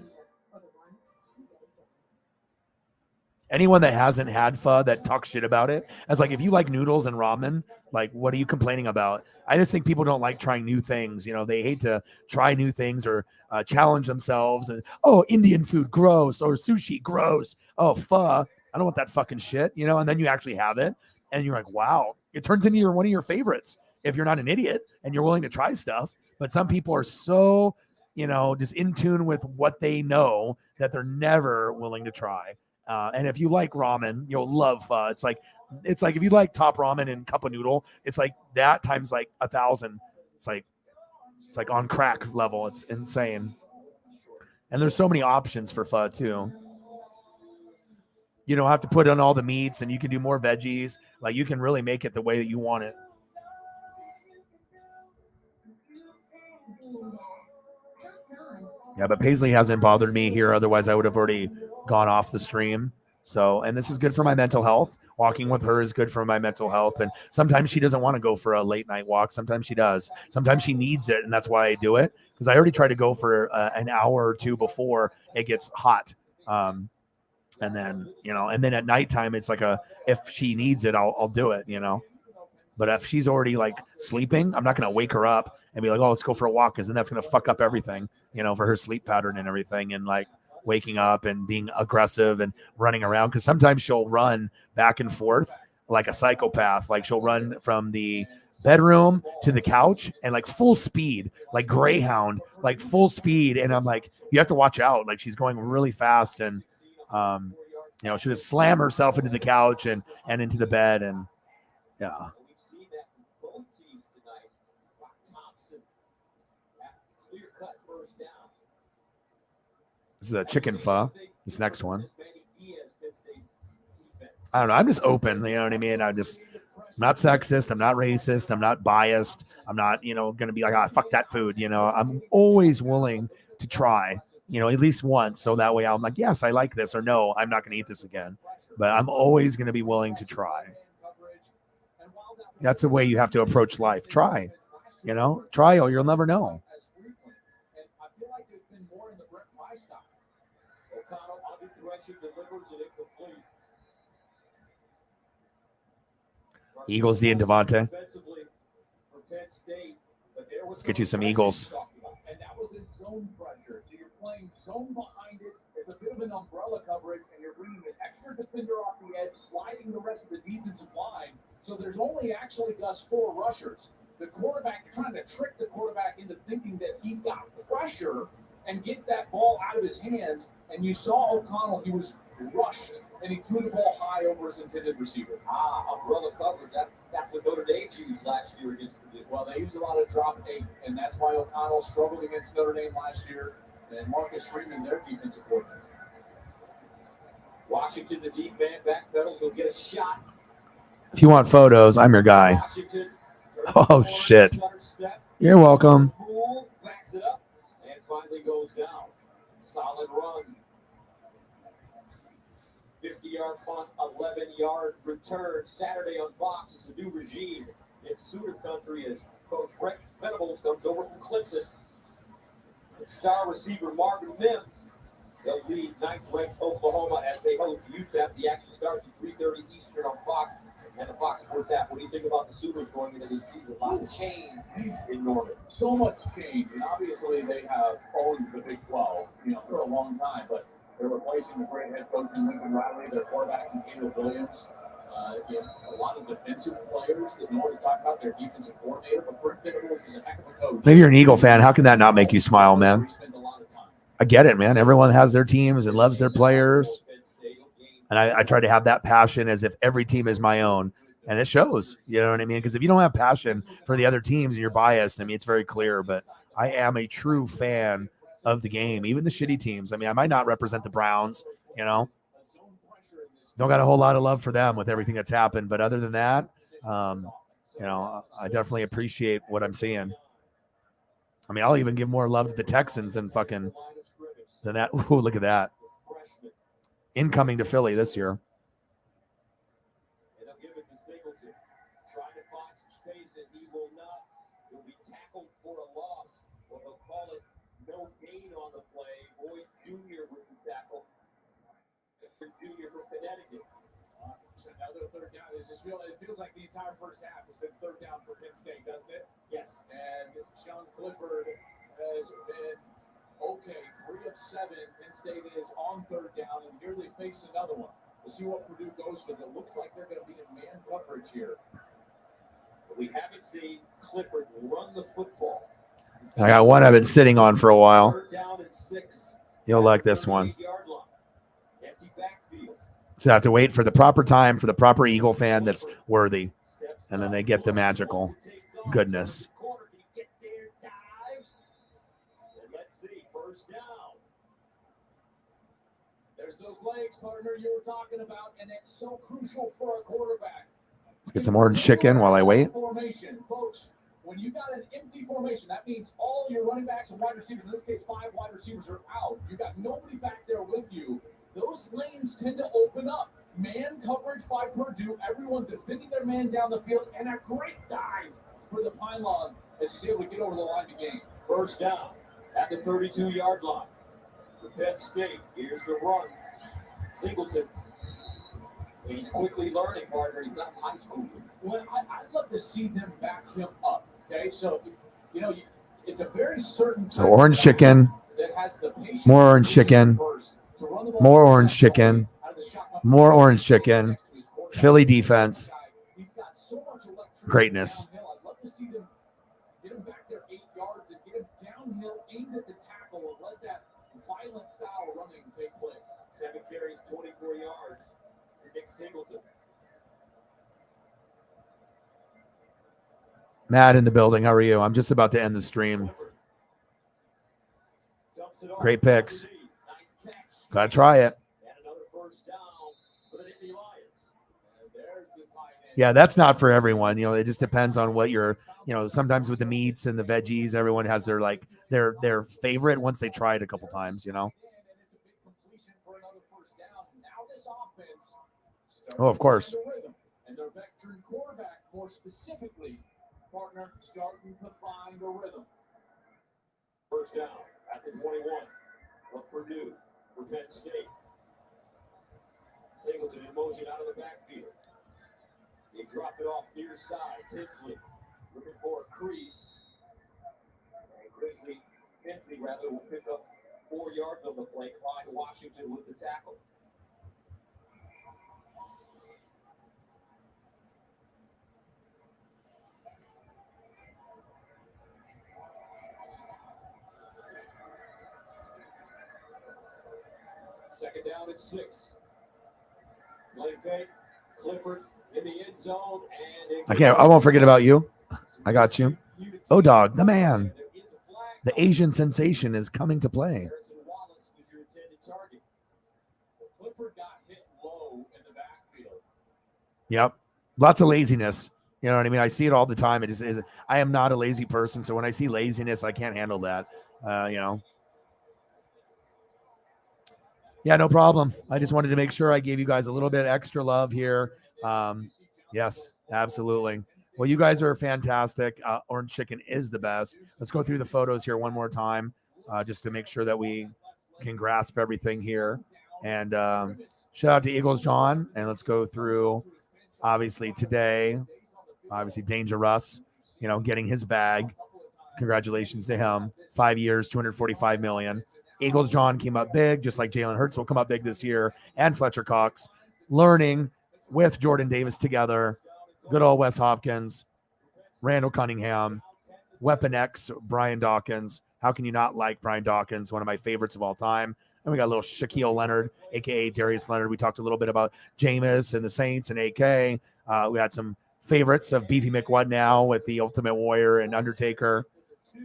Anyone that hasn't had pho that talks shit about it, as like, if you like noodles and ramen, like, what are you complaining about? I just think people don't like trying new things. They hate to try new things or challenge themselves. And, Indian food, gross, or sushi, gross. Oh, pho, I don't want that fucking shit, and then you actually have it and you're like, wow, it turns into one of your favorites if you're not an idiot and you're willing to try stuff. But some people are so, just in tune with what they know that they're never willing to try. And if you like ramen, you'll love pho. It's like if you like top ramen and cup of noodle, it's like that times like 1,000. It's like on crack level. It's insane. And there's so many options for pho too. You don't have to put on all the meats, and you can do more veggies. Like, you can really make it the way that you want it. Yeah, but Paisley hasn't bothered me here. Otherwise, I would have already gone off the stream. So, and this is good for my mental health. Walking with her is good for my mental health. And sometimes she doesn't want to go for a late night walk. Sometimes she does. Sometimes she needs it, and that's why I do it. Because I already tried to go for an hour or two before it gets hot. And then, and then at nighttime, it's like if she needs it, I'll do it, But if she's already like sleeping, I'm not going to wake her up and be like, oh, let's go for a walk, because then that's going to fuck up everything, for her sleep pattern and everything, and like waking up and being aggressive and running around. Because sometimes she'll run back and forth like a psychopath. Like she'll run from the bedroom to the couch and like full speed, like Greyhound, like full speed. And I'm like, you have to watch out. Like she's going really fast, and she'll just slam herself into the couch and into the bed, and yeah. We've seen that from both teams tonight. Rock Thompson, clear-cut first down. This is a chicken pho. This next one. I don't know. I'm just open. You know what I mean? I'm not sexist. I'm not racist. I'm not biased. I'm not, going to be like, fuck that food. I'm always willing to try, at least once. So that way I'm like, yes, I like this, or no, I'm not going to eat this again. But I'm always going to be willing to try. That's the way you have to approach life. Try, try, or you'll never know. Eagles, D and Devontae. Let's get you some Eagles. And that was in zone pressure. So you're playing zone behind it. It's a bit of an umbrella coverage, and you're bringing an extra defender off the edge, sliding the rest of the defensive line. So there's only actually, Gus, 4 rushers. The quarterback, you're trying to trick the quarterback into thinking that he's got pressure and get that ball out of his hands. And you saw O'Connell, he was rushed, and he threw the ball high over his intended receiver. Umbrella coverage. That's what Notre Dame used last year against Purdue. Well, they used a lot of drop 8, and that's why O'Connell struggled against Notre Dame last year. And Marcus Freeman, their defensive coordinator. Washington, the deep man backpedals, will get a shot. If you want photos, I'm your guy. Oh, shit. You're welcome. Backs it up and finally goes down. Solid run. 50-yard punt, 11-yard return. Saturday on Fox. It's a new regime in Sooner Country as Coach Brett Venables comes over from Clemson. And star receiver Marvin Mims. They'll lead 9th-ranked Oklahoma as they host UTEP. The action starts at 3:30 Eastern on Fox and the Fox Sports app. What do you think about the Sooners going into this season? A lot of change in Norman. So much change, and obviously they have owned the Big 12, for a long time, but they're replacing the great head coach in Lincoln Riley, their quarterback in Caleb Williams. A lot of defensive players that Norman's talking about, their defensive coordinator, but Brent Venables is a heck of a coach. Maybe you're an Eagle fan. How can that not make you smile, man? I get it, man. Everyone has their teams and loves their players. And I try to have that passion as if every team is my own. And it shows, you know what I mean? Because if you don't have passion for the other teams and you're biased, I mean, it's very clear. But I am a true fan of the game, even the shitty teams. I mean, I might not represent the Browns, Don't got a whole lot of love for them with everything that's happened. But other than that, I definitely appreciate what I'm seeing. I mean, I'll even give more love to the Texans than that. Ooh, look at that. Incoming to Philly this year. And they'll give it to Singleton. Trying to find some space, and he will not. He'll be tackled for a loss. Or they'll call it no gain on the play. Boyd Jr. with the tackle. Jr. from Connecticut. Another third down. It feels like the entire first half has been third down for Penn State, doesn't it? Yes. And Sean Clifford has been okay. 3 of 7. Penn State is on third down, and here they face another one. We'll see what Purdue goes with. It looks like they're going to be in man coverage here. But we haven't seen Clifford run the football. I got one I've been sitting on for a while. Third down and 6. You'll like this one. Empty backfield. So I have to wait for the proper time for the proper Eagle fan that's worthy. And then they get the magical goodness. Let's see, first down. There's those legs, partner, you were talking about, and it's so crucial for a quarterback. Let's get some orange chicken while I wait. Formation, folks. When you got an empty formation, that means all your running backs and wide receivers, in this case 5 wide receivers, are out. You got nobody back there with you. Those lanes tend to open up. Man coverage by Purdue, everyone defending their man down the field, and a great dive for the pylon as he's able to get over the line to gain. First down at the 32-yard line. For Penn State, here's the run. Singleton He's quickly learning, partner. He's not in high school. Well, I'd love to see them back him up. Okay, so it's a very certain. So orange chicken, that has the patience more orange chicken, more orange chicken, more orange chicken, Philly defense, greatness. I'd love to see them get him back there 8 yards and get him downhill, aimed at the tackle, and let that violent style running take place. 7 carries, 24 yards for Nick Singleton. Matt in the building. How are you? I'm just about to end the stream. Great picks. Gotta try it. Yeah, that's not for everyone. It just depends on what you're, sometimes with the meats and the veggies, everyone has their their favorite once they try it a couple times, Oh, of course. And their veteran quarterback, more specifically, partner, starting to find a rhythm. First down at the 21 of Purdue for Penn State. Singleton in motion out of the backfield. They drop it off near side. Tinsley looking for a crease. And Tinsley will pick up 4 yards on the play. Clyde Washington with the tackle. Second down at 6. Play fake. Clifford in the end zone. And I won't forget about you. I got you. O-Dog, the man. The Asian sensation is coming to play. Wallace was your intended target. Clifford got hit low in the backfield. Yep. Lots of laziness. You know what I mean? I see it all the time. It just is. I am not a lazy person. So when I see laziness, I can't handle that. Yeah, no problem. I just wanted to make sure I gave you guys a little bit extra love here. Yes, absolutely. Well, you guys are fantastic. Orange chicken is the best. Let's go through the photos here one more time, just to make sure that we can grasp everything here. And shout out to Eagles John. And let's go through, obviously, today. Obviously, Danger Russ, getting his bag. Congratulations to him. 5 years, $245 million. Eagles John came up big, just like Jalen Hurts will come up big this year, and Fletcher Cox, learning with Jordan Davis together. Good old Wes Hopkins, Randall Cunningham, Weapon X, Brian Dawkins. How can you not like Brian Dawkins? One of my favorites of all time. And we got a little Shaquille Leonard, a.k.a. Darius Leonard. We talked a little bit about Jameis and the Saints and AK. We had some favorites of Beefy McWhud now with the Ultimate Warrior and Undertaker.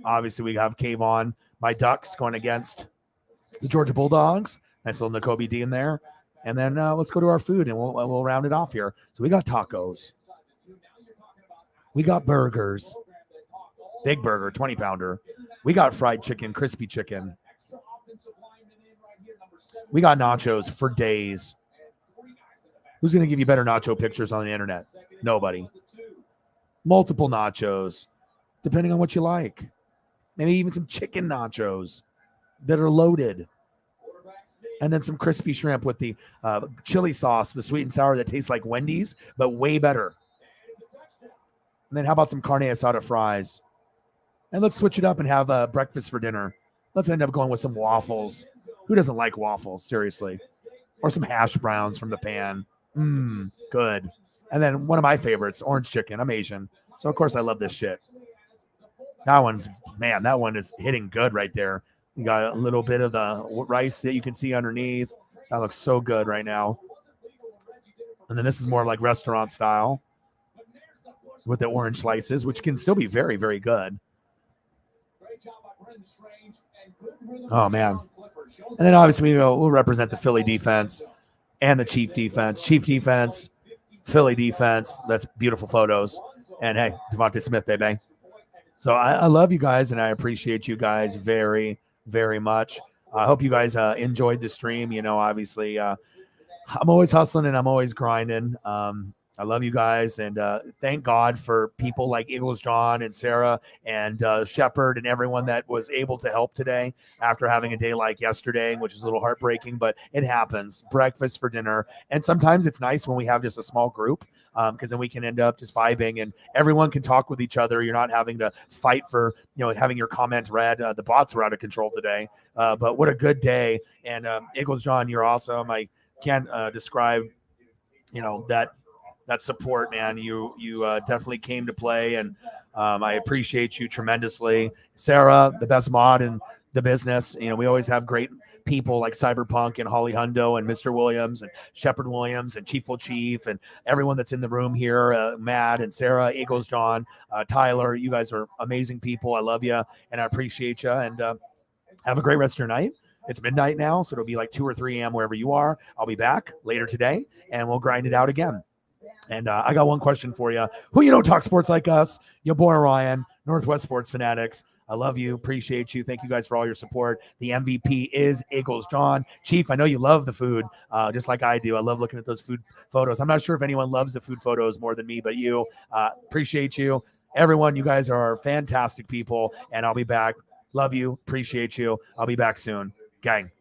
Obviously, we have Kayvon, my Ducks, going against the Georgia Bulldogs. Nice little N'Kobe D in there. And then let's go to our food, and we'll round it off here. So we got tacos. We got burgers. Big burger, 20-pounder. We got fried chicken, crispy chicken. We got nachos for days. Who's going to give you better nacho pictures on the internet? Nobody. Multiple nachos, depending on what you like. Maybe even some chicken nachos that are loaded. And then some crispy shrimp with the chili sauce, the sweet and sour that tastes like Wendy's, but way better. And then how about some carne asada fries? And let's switch it up and have breakfast for dinner. Let's end up going with some waffles. Who doesn't like waffles? Seriously. Or some hash browns from the pan. Good. And then one of my favorites, orange chicken. I'm Asian. So, of course, I love this shit. That one is hitting good right there. You got a little bit of the rice that you can see underneath. That looks so good right now. And then this is more like restaurant style with the orange slices, which can still be very, very good. Oh, man. And then obviously we'll represent the Philly defense and the Chief defense. Chief defense, Philly defense. That's beautiful photos. And, hey, Devontae Smith, baby. So I love you guys, and I appreciate you guys very, very much. I hope you guys enjoyed the stream. Obviously, I'm always hustling and I'm always grinding. I love you guys, and thank God for people like Eagles John and Sarah and Shepard and everyone that was able to help today after having a day like yesterday, which is a little heartbreaking, but it happens. Breakfast for dinner, and sometimes it's nice when we have just a small group because then we can end up just vibing and everyone can talk with each other. You're not having to fight for having your comments read. The bots were out of control today, but what a good day! And Eagles John, you're awesome. I can't describe that support, man. You definitely came to play, and I appreciate you tremendously. Sarah, the best mod in the business. We always have great people like Cyberpunk and Holly Hundo and Mr. Williams and Shepard Williams and Chief Chief and everyone that's in the room here, Matt and Sarah, Eagles John, Tyler. You guys are amazing people. I love you, and I appreciate you, and have a great rest of your night. It's midnight now, so it'll be like 2 or 3 a.m. wherever you are. I'll be back later today, and we'll grind it out again. And I got one question for you. Who talk sports like us? Your boy Ryan, Northwest Sports Fanatics. I love you. Appreciate you. Thank you guys for all your support. The MVP is Eagles John. Chief, I know you love the food, just like I do. I love looking at those food photos. I'm not sure if anyone loves the food photos more than me, but you. Appreciate you. Everyone, you guys are fantastic people, and I'll be back. Love you. Appreciate you. I'll be back soon. Gang.